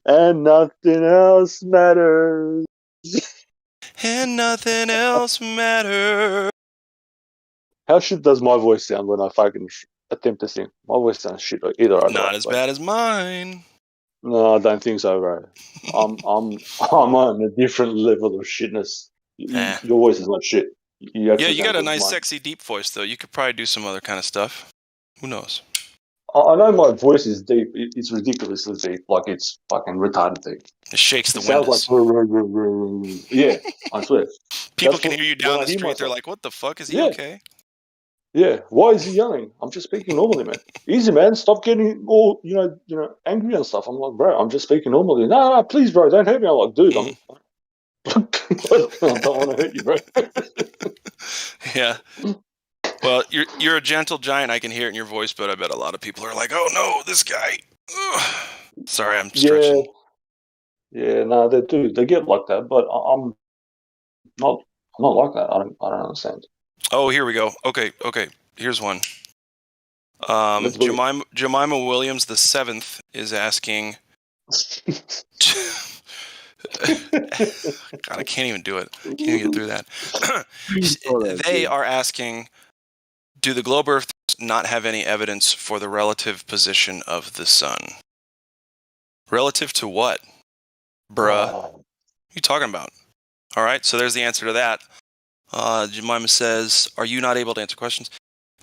And nothing else matters. And nothing else matters. How shit does my voice sound when I fucking attempt to sing? My voice sounds shit. Either not as bad as mine. No, I don't think so, bro. I'm on a different level of shitness. Your voice is not shit. You got a nice, sexy, deep voice, though. You could probably do some other kind of stuff. Who knows? I know my voice is deep. It's ridiculously deep. Like, it's fucking retarded deep. It shakes the windows. Sounds like... Yeah, I swear. People can hear you down the street. They're like, what the fuck? Is he okay? Yeah, why is he yelling? I'm just speaking normally, man. Easy, man. Stop getting all, angry and stuff. I'm like, bro, I'm just speaking normally. No, please, bro, don't hurt me. I'm like, dude, I don't want to hurt you, bro. Yeah. Well, you're a gentle giant. I can hear it in your voice, but I bet a lot of people are like, oh no, this guy. Ugh. Sorry, I'm stretching. Yeah, no, they do. They get like that, but I'm not like that. I don't understand. Oh, here we go. Okay. Here's one. Jemima Williams the 7th is asking. God, I can't even do it. I can't even get through that. They are asking, do the globe Earth not have any evidence for the relative position of the sun? Relative to what? Bruh. What are you talking about? All right, so there's the answer to that. Jemima says, are you not able to answer questions?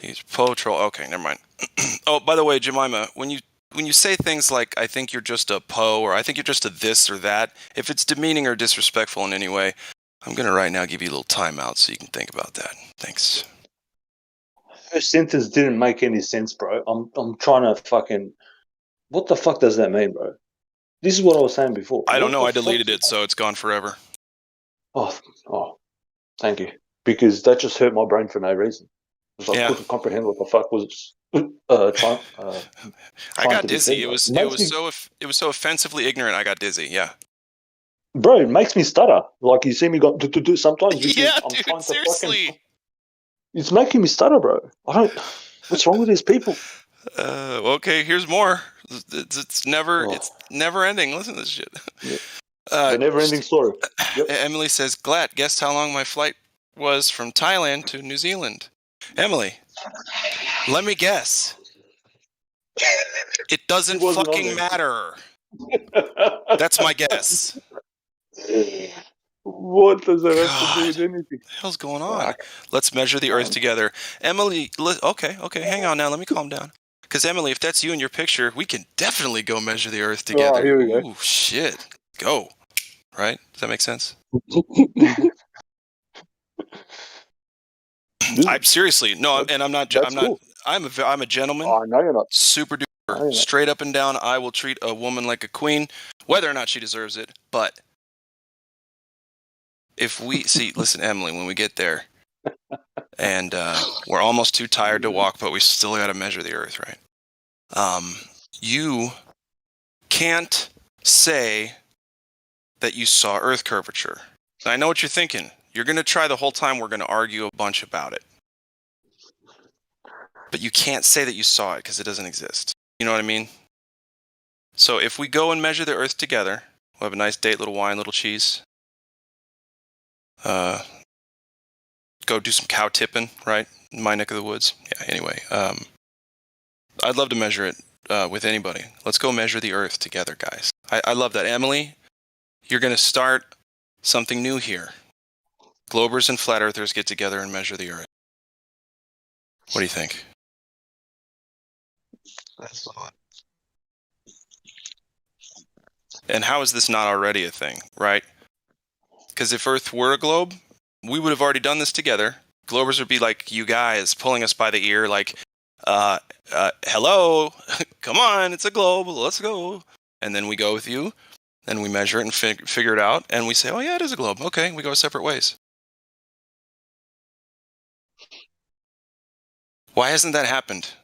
He's troll. Okay, never mind. Oh, by the way, Jemima, when you say things like, I think you're just a Poe, or I think you're just a this or that, if it's demeaning or disrespectful in any way, I'm going to right now give you a little timeout so you can think about that. Thanks. Her sentence didn't make any sense, bro. I'm trying to fucking... What the fuck does that mean, bro? This is what I was saying before. I don't know. I deleted it, so it's gone forever. Oh, thank you. Because that just hurt my brain for no reason. I couldn't comprehend what the fuck was trying. I got dizzy. It was so offensively ignorant. I got dizzy. Yeah. Bro, it makes me stutter. Like, you see me go do sometimes. Yeah, dude. Seriously. It's making me stutter, bro. What's wrong with these people? Okay, here's more. It's never ending. Listen to this shit. Yeah. The never-ending story. Yep. Emily says, Glatt, guess how long my flight was from Thailand to New Zealand? Emily, let me guess. It doesn't fucking matter. That's my guess. What does that have to do with anything? What the hell's going on? Let's measure the Earth together. Emily, okay, hang on now. Let me calm down. Because Emily, if that's you in your picture, we can definitely go measure the Earth together. Oh, here we go. Ooh, shit. Go. Right? Does that make sense? I'm seriously no, and I'm not. I'm not. Cool. I'm a gentleman. Oh, no, you're not. Super duper. Straight up and down. I will treat a woman like a queen, whether or not she deserves it. But if we see, listen, Emily, when we get there, and we're almost too tired to walk, but we still got to measure the Earth, right? You can't say that you saw Earth curvature. I know what you're thinking. You're going to try the whole time. We're going to argue a bunch about it. But you can't say that you saw it because it doesn't exist. You know what I mean? So if we go and measure the Earth together, we'll have a nice date, little wine, little cheese. Go do some cow tipping, right? In my neck of the woods. Yeah, anyway. I'd love to measure it with anybody. Let's go measure the Earth together, guys. I love that. Emily, you're going to start something new here. Globers and flat earthers get together and measure the Earth. What do you think? That's odd. And how is this not already a thing, right? Because if Earth were a globe, we would have already done this together. Globers would be like you guys, pulling us by the ear, like, hello, come on, it's a globe, let's go. And then we go with you, and we measure it and figure it out, and we say, oh yeah, it is a globe. Okay, we go separate ways. Why hasn't that happened?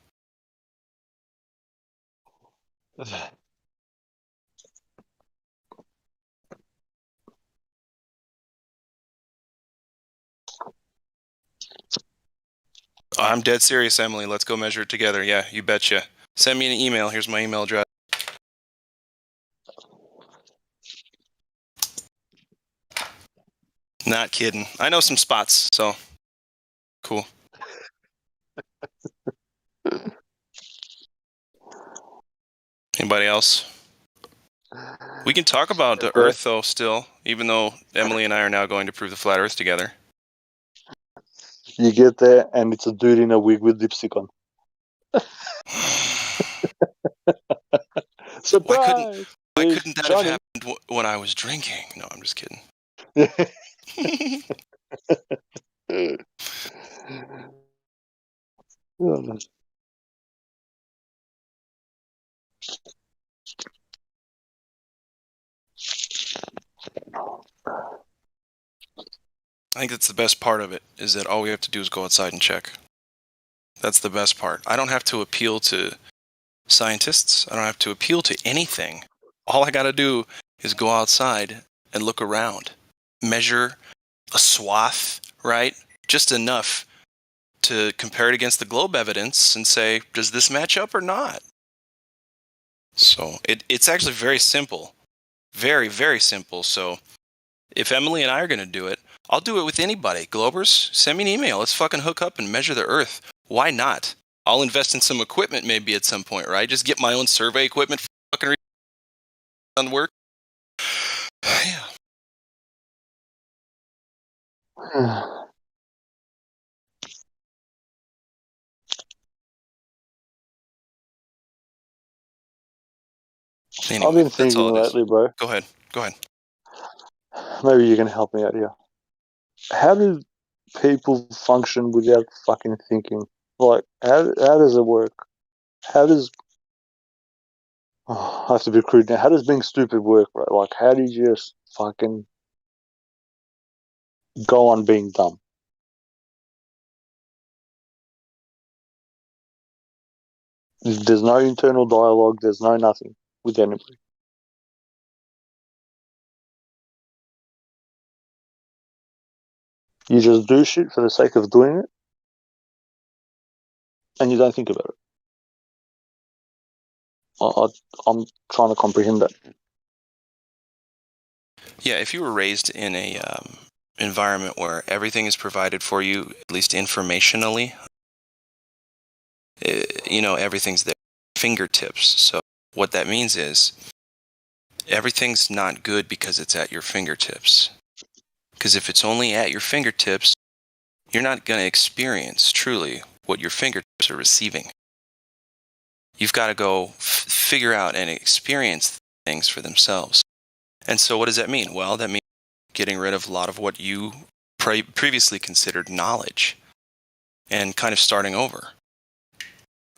I'm dead serious, Emily. Let's go measure it together. Yeah, you betcha. Send me an email. Here's my email address. Not kidding. I know some spots, so cool. Anybody else? We can talk about the Earth, though, still, even though Emily and I are now going to prove the flat Earth together. You get there, and it's a dude in a wig with lipstick on. Surprise! Why couldn't that have happened when I was drinking? No, I'm just kidding. I think that's the best part of it, is that all we have to do is go outside and check. That's the best part. I don't have to appeal to scientists. I don't have to appeal to anything. All I got to do is go outside and look around. Measure a swath, right? Just enough to compare it against the globe evidence and say, does this match up or not? So it's actually very simple. Very, very simple. So if Emily and I are going to do it, I'll do it with anybody. Globers, send me an email. Let's fucking hook up and measure the Earth. Why not? I'll invest in some equipment maybe at some point, right? Just get my own survey equipment for fucking done work. Yeah. Anyway, I've been thinking lately, bro. Go ahead. Maybe you can help me out here. How do people function without fucking thinking? Like, how does it work? How does... I have to be crude now. How does being stupid work, right? Like, how do you just fucking go on being dumb? There's no internal dialogue. There's no nothing with anybody. You just do shit for the sake of doing it, and you don't think about it. I'm trying to comprehend that. Yeah, if you were raised in a environment where everything is provided for you, at least informationally, everything's there, fingertips. So what that means is everything's not good because it's at your fingertips. Because if it's only at your fingertips, you're not going to experience truly what your fingertips are receiving. You've got to go figure out and experience things for themselves. And so what does that mean? Well, that means getting rid of a lot of what you previously considered knowledge and kind of starting over.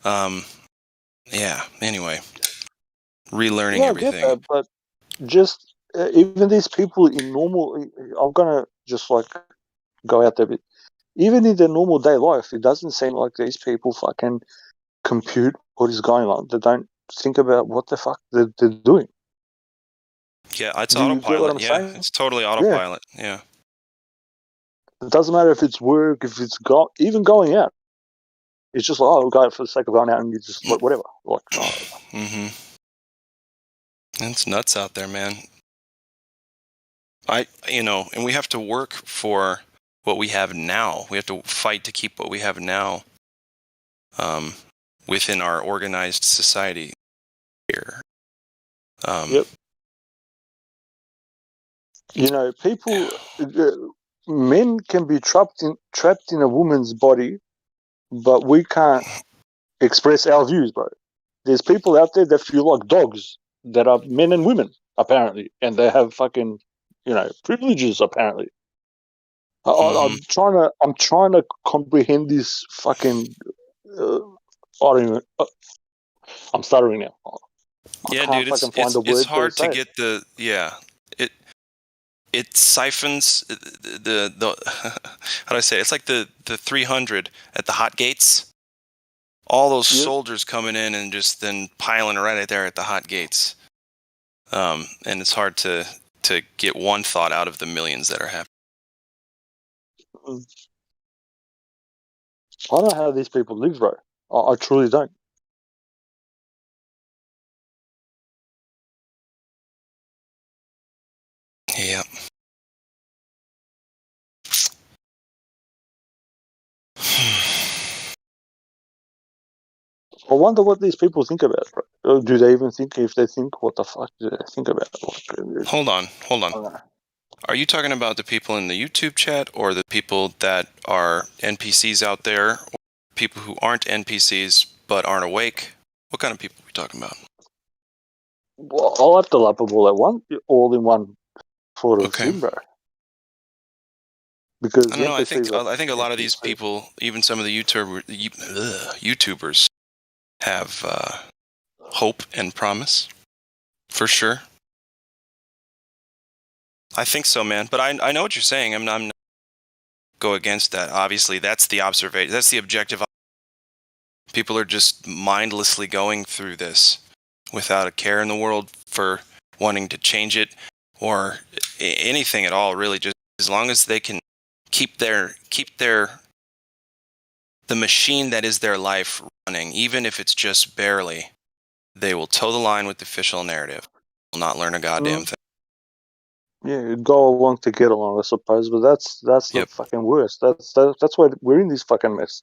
Yeah, anyway, relearning everything. I get that, but just even these people in normal, I'm gonna just like go out there, but even in their normal day life, it doesn't seem like these people fucking compute what is going on. They don't think about what the fuck they're doing. Yeah, it's Do you get what autopilot. I'm Yeah, saying? it's totally autopilot. Yeah. It doesn't matter if it's work, if it's even going out. It's just like, oh, we'll go out for the sake of going out, and you just like whatever. Like, oh. It's nuts out there, man. And we have to work for what we have now. We have to fight to keep what we have now within our organized society here. Yep. You know, people, men can be trapped in a woman's body, but we can't express our views, bro. There's people out there that feel like dogs that are men and women, apparently, and they have fucking, privileges, apparently. I'm trying to comprehend this fucking. I don't even. I'm stuttering now. I can't Dude, fucking find the it's word to hard to say it. get it siphons the how do I say it? It's like the 300 at the hot gates. All those soldiers coming in and just then piling right there at the hot gates. And it's hard to get one thought out of the millions that are happening. I don't know how these people live, bro. I truly don't. Yeah. I wonder what these people think about, bro. Or do they even think? If they think, what the fuck do they think about it? Hold on. Are you talking about the people in the YouTube chat or the people that are NPCs out there, or people who aren't NPCs but aren't awake? What kind of people are we talking about? Well, I'll have to lump them all in one sort of thing, bro. Because I don't know. I think a lot of these people, even some of the YouTubers, have hope and promise, for sure. I think so, man. But I know what you're saying. I'm not go against that. Obviously, that's the observation. That's the objective. People are just mindlessly going through this without a care in the world for wanting to change it or anything at all. Really, just as long as they can keep the machine that is their life running, even if it's just barely, they will toe the line with the official narrative. Will not learn a goddamn thing. Yeah, go along to get along, I suppose. But that's the fucking worst. That's why we're in this fucking mess.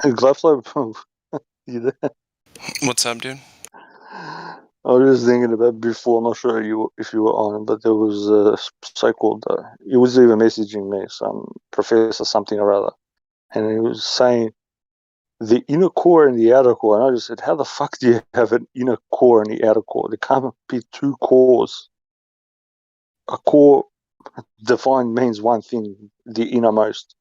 Glowflow, you there? What's up, dude? I was just thinking about before. I'm not sure if you were on, but there was a so-called. He was even messaging me, some professor something or other, and he was saying the inner core and the outer core. And I just said, how the fuck do you have an inner core and the outer core? There can't be two cores. A core defined means one thing, the innermost.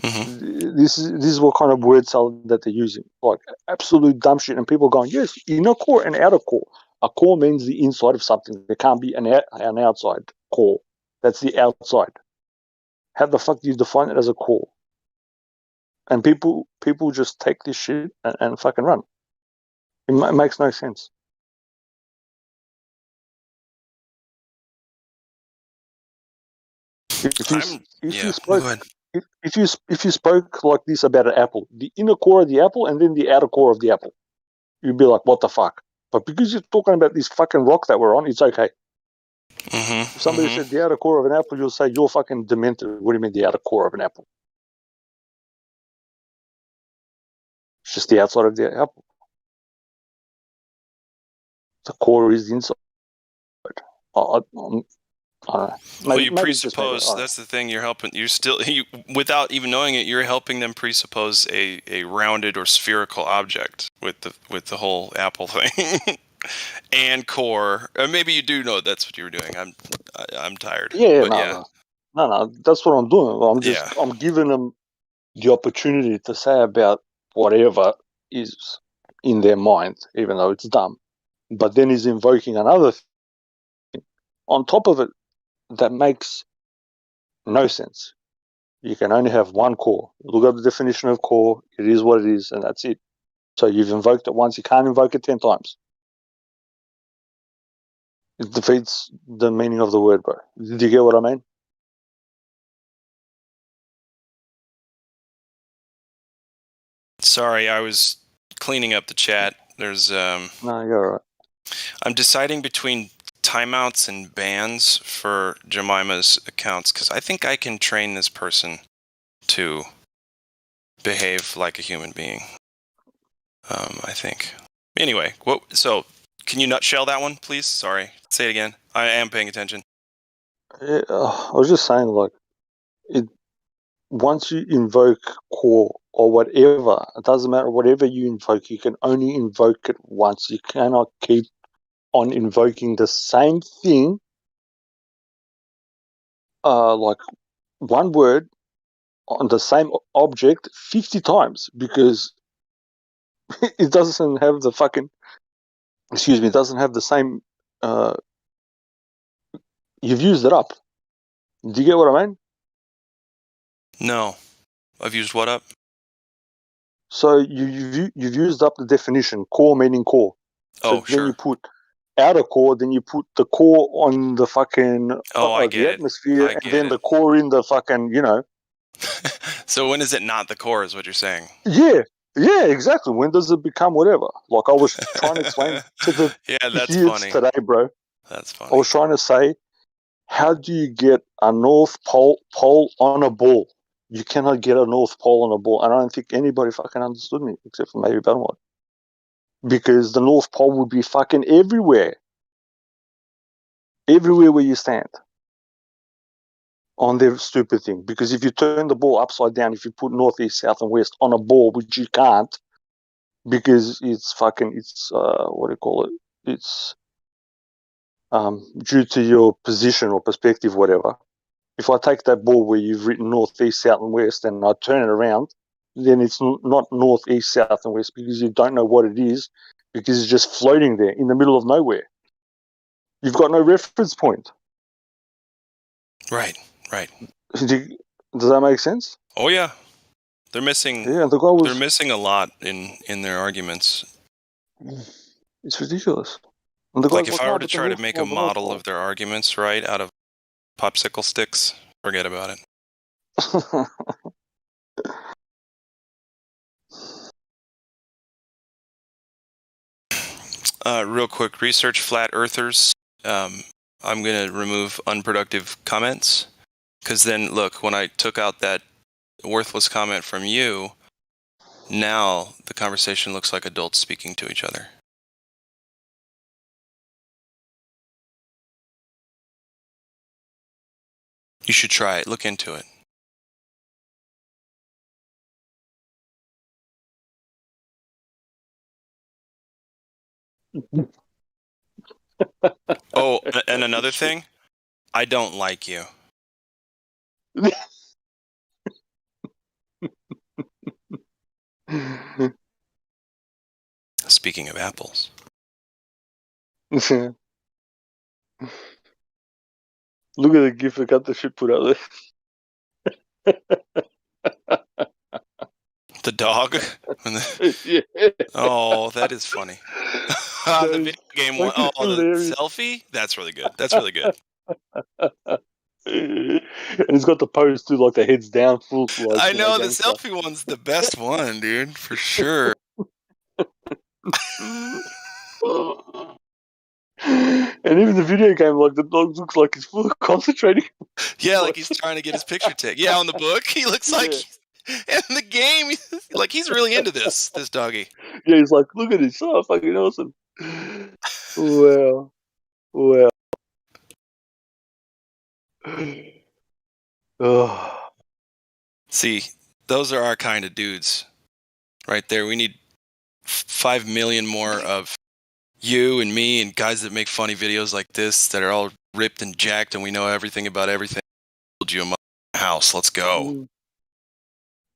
This is what kind of word salad that they're using, like absolute dumb shit. And people going, yes, inner core and outer core. A core means the inside of something. There can't be an outside core. That's the outside. How the fuck do you define it as a core? And people just take this shit and fucking run. It makes no sense. If you spoke like this about an apple, the inner core of the apple and then the outer core of the apple, you'd be like, what the fuck? But because you're talking about this fucking rock that we're on, it's okay. If somebody said the outer core of an apple, you'll say, you're fucking demented. What do you mean the outer core of an apple? It's just the outside of the apple. The core is the inside. I don't know. Well, you presuppose, that's the thing, without even knowing it, you're helping them presuppose a rounded or spherical object with the whole apple thing. And core. Maybe you do know that's what you were doing. I'm tired. Yeah, no. That's what I'm doing. I'm giving them the opportunity to say about whatever is in their mind, even though it's dumb. But then he's invoking another thing on top of it that makes no sense. You can only have one core. Look at the definition of core. It is what it is, and that's it. So you've invoked it once. You can't invoke it 10 times. It defeats the meaning of the word, bro. Do you get what I mean? Sorry, I was cleaning up the chat. There's No, you're all right. I'm deciding between timeouts and bans for Jemima's accounts because I think I can train this person to behave like a human being. I think. Anyway, so can you nutshell that one, please? Sorry. Say it again. I am paying attention. Yeah, I was just saying, like, once you invoke core or whatever, it doesn't matter, whatever you invoke, you can only invoke it once. You cannot keep on invoking the same thing, like one word on the same object 50 times because it doesn't have the it doesn't have the same, you've used it up. Do you get what I mean? No. I've used what up? So you've used up the definition, core meaning core. So then you put outer core, then you put the core on the fucking the atmosphere, and then the core in the fucking, So when is it not the core is what you're saying? Yeah, exactly. When does it become whatever? Like I was trying to explain to the that's idiots funny. today, bro. That's funny. I was trying to say, how do you get a North Pole on a ball? You cannot get a North Pole on a ball. And I don't think anybody fucking understood me, except for maybe Belmont. Because the North Pole would be fucking everywhere. Everywhere where you stand. On their stupid thing. Because if you turn the ball upside down, if you put north, east, south, and west on a ball, which you can't, because it's what do you call it? It's due to your position or perspective, whatever. If I take that ball where you've written north, east, south, and west, and I turn it around, then it's not north, east, south, and west because you don't know what it is, because it's just floating there in the middle of nowhere. You've got no reference point. Right. Does that make sense? Oh yeah, they're missing. Yeah, the guy was. They're missing a lot in their arguments. It's ridiculous. Like if I were to try to make a model of their arguments, right, out of popsicle sticks, forget about it. Real quick, research flat earthers. I'm going to remove unproductive comments because then, look, when I took out that worthless comment from you, Now the conversation looks like adults speaking to each other. You should try it. Look into it. Oh, and another thing, I don't like you. Speaking of apples. Look at the GIF that got the shit put out there. The dog? Yeah. Oh, that is funny. The video game one. Oh, the selfie? That's really good. That's really good. And he's got the pose too, like the head's down, full. Like, I know the selfie one's the best one, dude, for sure. And even the video game, like the dog looks like he's full concentrating. Yeah, like he's trying to get his picture taken. Yeah, on the book, he looks like. In the game, like he's really into this doggy. Yeah, he's like, look at this, oh, fucking awesome. Well. Oh. See, those are our kind of dudes, right there. We need 5 million more of you and me and guys that make funny videos like this that are all ripped and jacked and we know everything about everything. Build you a house. Let's go.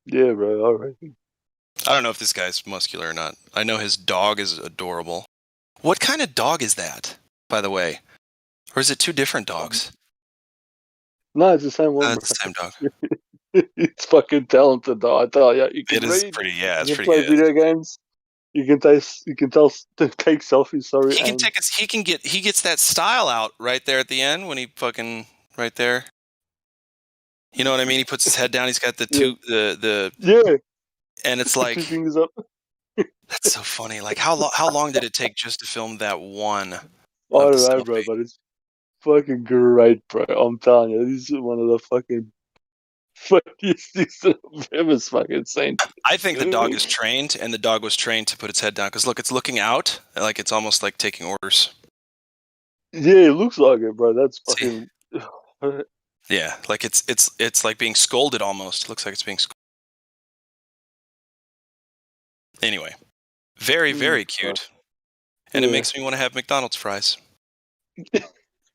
Yeah, bro. All right. I don't know if this guy's muscular or not. I know his dog is adorable. What kind of dog is that, by the way? Or is it two different dogs? No, it's the same one. It's the same dog. It's fucking talented, though. I tell you, you can it read. Is pretty. Yeah, it's you can pretty play good. video games. You can take selfies. Sorry, He gets that style out right there at the end when he fucking right there. You know what I mean? He puts his head down. He's got the two yeah, and it's like 2 fingers up. That's so funny. Like how long did it take just to film that one? I don't know, bro, but it's fucking great, bro. I'm telling you, this is one of the fucking funniest things that I've ever fucking seen. I think the dog is trained, and the dog was trained to put its head down. Because look, it's looking out, like it's almost like taking orders. Yeah, it looks like it, bro. That's fucking. Yeah, like it's like being scolded almost. It looks like it's being scolded. Anyway, very, very cute. And it makes me want to have McDonald's fries.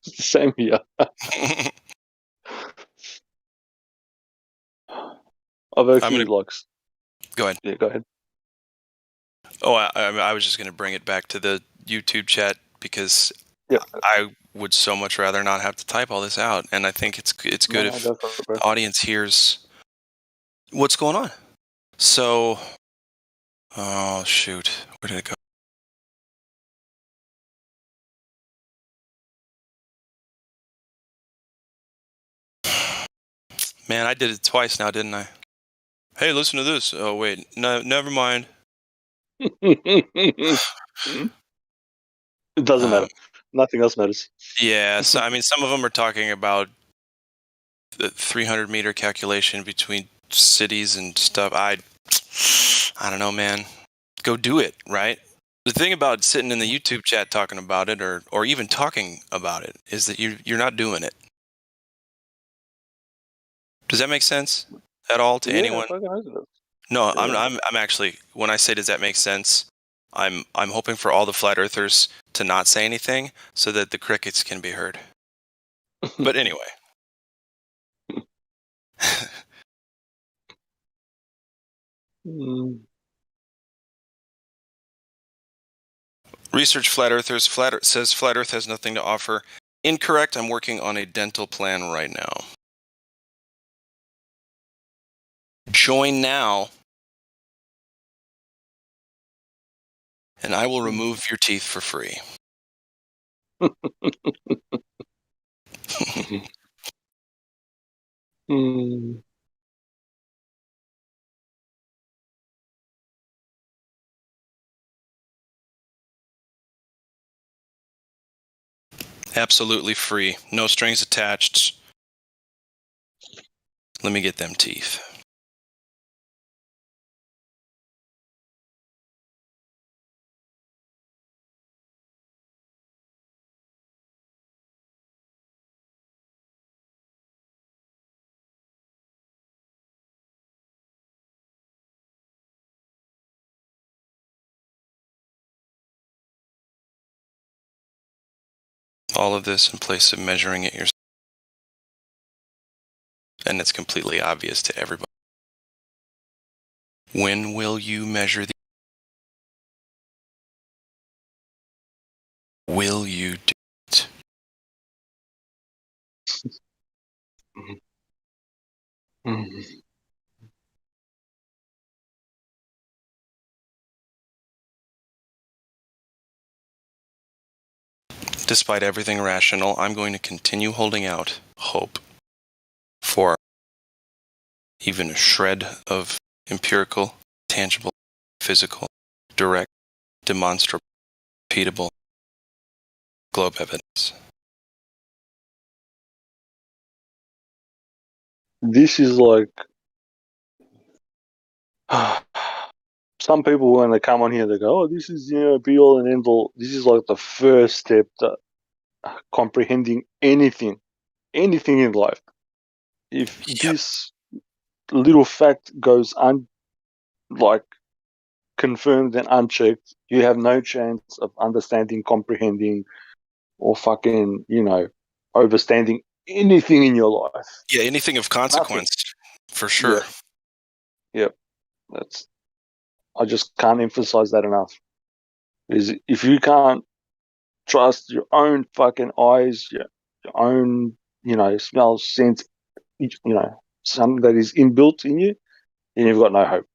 Same here. I've actually looks. Go ahead. Yeah, go ahead. Oh, I was just going to bring it back to the YouTube chat because I would so much rather not have to type all this out, and I think it's good if the audience hears what's going on. So, oh shoot, where did it go? Man, I did it twice now, didn't I? Hey, listen to this. Oh wait, no, never mind. It doesn't matter. Nothing else matters. Yeah, so I mean, some of them are talking about the 300-meter calculation between cities and stuff. I don't know, man. Go do it, right? The thing about sitting in the YouTube chat talking about it, or even talking about it, is that you're not doing it. Does that make sense at all to anyone? No, I'm actually, when I say does that make sense, I'm hoping for all the flat earthers to not say anything so that the crickets can be heard. But anyway. Research flat earthers. Says flat earth has nothing to offer. Incorrect. I'm working on a dental plan right now. Join now, and I will remove your teeth for free. Absolutely free. No strings attached. Let me get them teeth. all of this in place of measuring it yourself. And it's completely obvious to everybody. When will you measure the... Will you do it? Despite everything rational, I'm going to continue holding out hope for even a shred of empirical, tangible, physical, direct, demonstrable, repeatable globe evidence. This is like some people when they come on here, they go, "Oh, this is be all and end all." This is like the first step to comprehending anything in life. If this little fact goes confirmed and unchecked, you have no chance of understanding, comprehending, or fucking overstanding anything in your life. Yeah, anything of consequence, for sure. Yep. I just can't emphasize that enough. Is if you can't trust your own fucking eyes, your own, smell, sense, something that is inbuilt in you, then you've got no hope.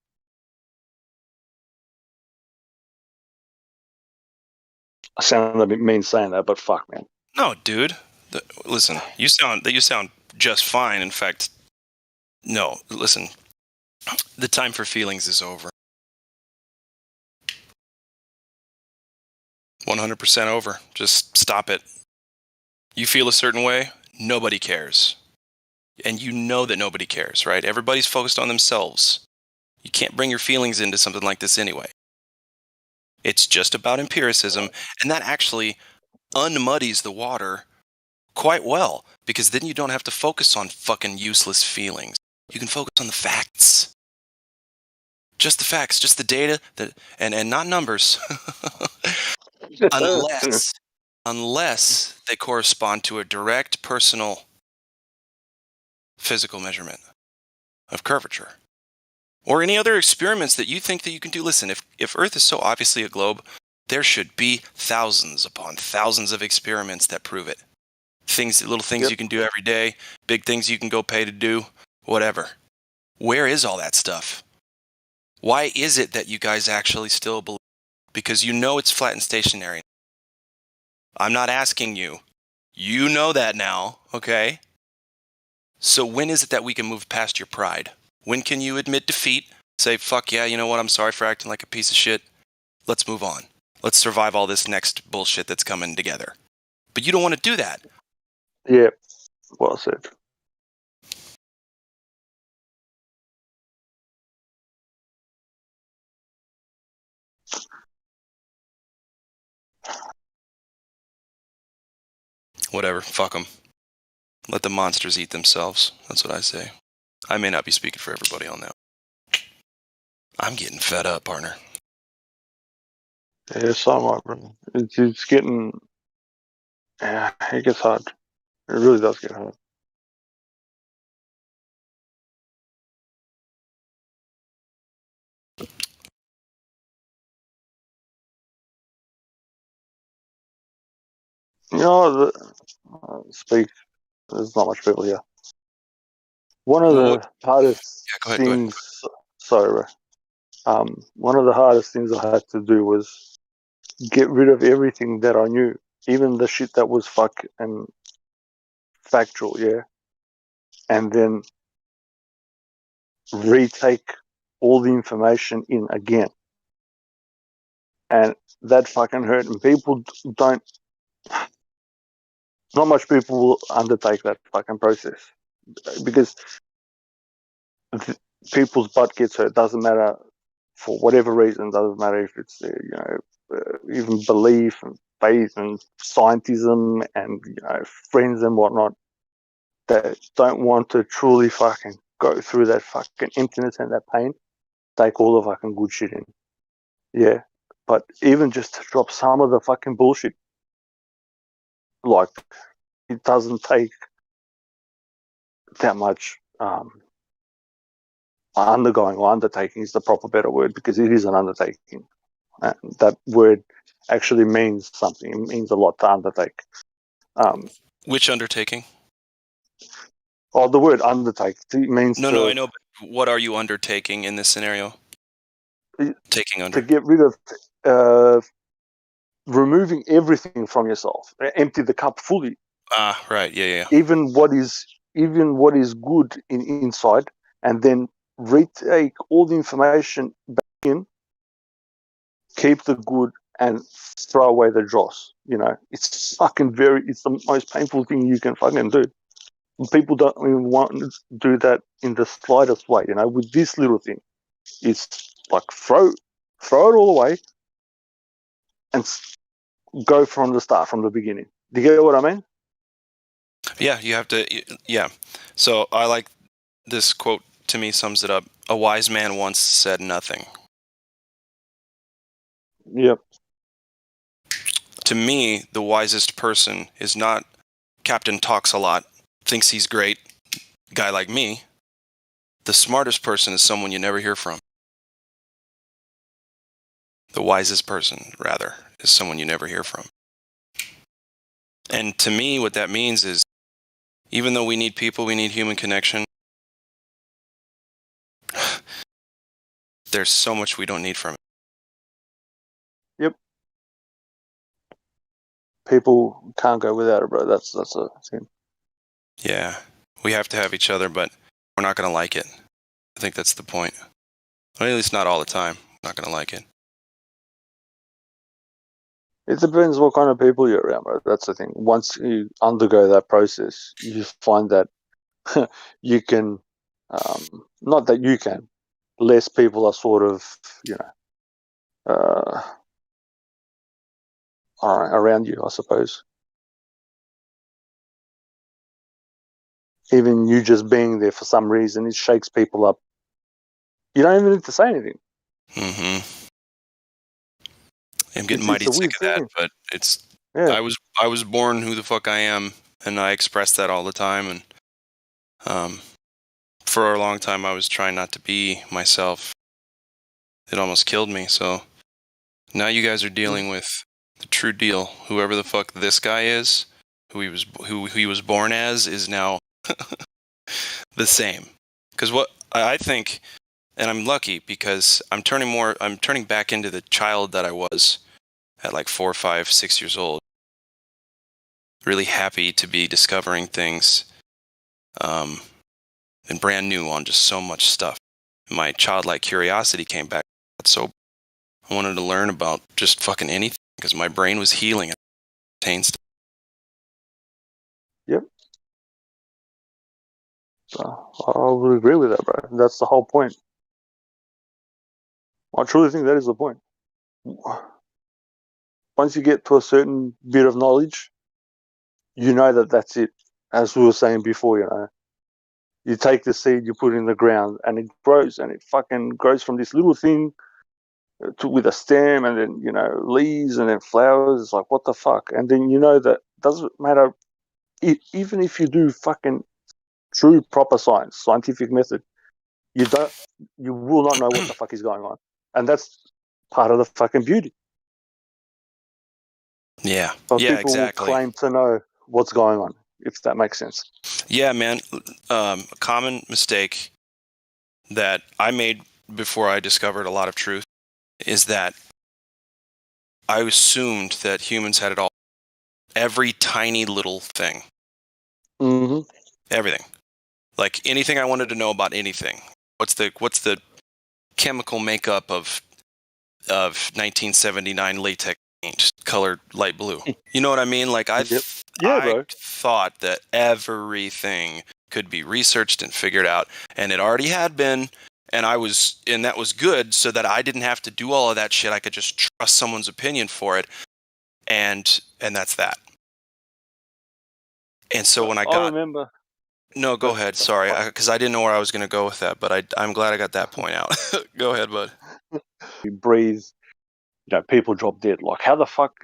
I sound a bit mean saying that, but fuck, man. No, dude. Listen, you sound just fine. In fact, no. Listen, the time for feelings is over. 100% over. Just stop it. You feel a certain way, nobody cares. And you know that nobody cares, right? Everybody's focused on themselves. You can't bring your feelings into something like this anyway. It's just about empiricism, and that actually unmuddies the water quite well, because then you don't have to focus on fucking useless feelings. You can focus on the facts. Just the facts, just the data, and not numbers. unless they correspond to a direct personal physical measurement of curvature. Or any other experiments that you think that you can do. Listen, if Earth is so obviously a globe, there should be thousands upon thousands of experiments that prove it. Little things you can do every day, big things you can go pay to do, whatever. Where is all that stuff? Why is it that you guys actually still believe? Because you know it's flat and stationary. I'm not asking you. You know that now, okay? So when is it that we can move past your pride? When can you admit defeat? Say, fuck yeah, you know what? I'm sorry for acting like a piece of shit. Let's move on. Let's survive all this next bullshit that's coming together. But you don't want to do that. Yeah, well said. Whatever, fuck them. Let the monsters eat themselves. That's what I say. I may not be speaking for everybody on that. I'm getting fed up, partner. Yeah, so am I, bro. It's getting... Yeah, it gets hard. It really does get hard. Speak. There's not much people here. One of the hardest things... Sorry, bro. One of the hardest things I had to do was get rid of everything that I knew. Even the shit that was fuck and factual, yeah? And then retake all the information in again. And that fucking hurt. And people don't... Not much people will undertake that fucking process. Because people's butt gets hurt. Doesn't matter for whatever reason. Doesn't matter if it's even belief and faith and scientism and friends and whatnot. That don't want to truly fucking go through that fucking emptiness and that pain. Take all the fucking good shit in. Yeah, but even just to drop some of the fucking bullshit. like it doesn't take that much undergoing or undertaking is the proper better word, because it is an undertaking. That word actually means something. It means a lot to undertake. Which undertaking? Oh, the word undertake means No, I know, but what are you undertaking in this scenario? Taking under. To get rid of removing everything from yourself, empty the cup fully. Ah, right, yeah. Even what is good inside, and then retake all the information back in, keep the good, and throw away the dross. It's the most painful thing you can fucking do. People don't even want to do that in the slightest way. With this little thing, it's like throw it all away and go from the start, from the beginning. Do you get what I mean? Yeah, you have to. Yeah. So I like this quote. To me, sums it up. A wise man once said nothing. Yep. To me, the wisest person is not Captain Talks a Lot, thinks he's great, guy like me. The smartest person is someone you never hear from. The wisest person, rather, is someone you never hear from. And to me, what that means is, even though we need people, we need human connection, there's so much we don't need from it. Yep. People can't go without it, bro. That's a thing. Yeah. We have to have each other, but we're not going to like it. I think that's the point. Well, at least not all the time. I'm not going to like it. It depends what kind of people you're around, bro. That's the thing. Once you undergo that process, you find that you can, not that you can, less people are sort of, around you, I suppose. Even you just being there for some reason, it shakes people up. You don't even need to say anything. Mm-hmm. I'm getting mighty sick of that, but it's. Yeah. I was born who the fuck I am, and I express that all the time. And for a long time, I was trying not to be myself. It almost killed me. So now you guys are dealing with the true deal. Whoever the fuck this guy is, who he was born as, is now the same. Because what I think, and I'm lucky because I'm turning back into the child that I was at like 4, 5, 6 years old. Really happy to be discovering things, and brand new on just so much stuff. My childlike curiosity came back. So I wanted to learn about just fucking anything because my brain was healing and contained stuff. Yep. I would agree with that, bro. That's the whole point. I truly think that is the point. Once you get to a certain bit of knowledge, you know that that's it. As we were saying before, you take the seed, you put it in the ground, and it grows, and it fucking grows from this little thing with a stem, and then leaves, and then flowers. It's like, what the fuck? And then that doesn't matter. Even if you do fucking true proper scientific method, you will not know what the fuck is going on, and that's part of the fucking beauty. Yeah. But yeah, people exactly. will claim to know what's going on, if that makes sense. Yeah, man. A common mistake that I made before I discovered a lot of truth is that I assumed that humans had it all. Every tiny little thing. Mm-hmm. Everything. Like anything I wanted to know about anything. What's the chemical makeup of 1979 latex paint colored light blue? You know what I mean? Like I thought that everything could be researched and figured out, and it already had been, and that was good, so that I didn't have to do all of that shit. I could just trust someone's opinion for it, and that's that. And so when I remember. No, go ahead. Sorry, because I didn't know where I was going to go with that, but I'm glad I got that point out. Go ahead, bud. You breathe, people drop dead. Like, how the fuck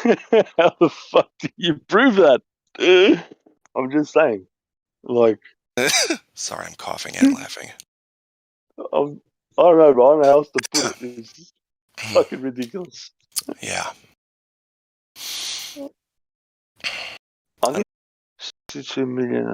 How the fuck do you prove that? I'm just saying. Like, sorry, I'm coughing and laughing. I don't know, but I don't know how else to put it. It's fucking ridiculous. Yeah. I think 62 million.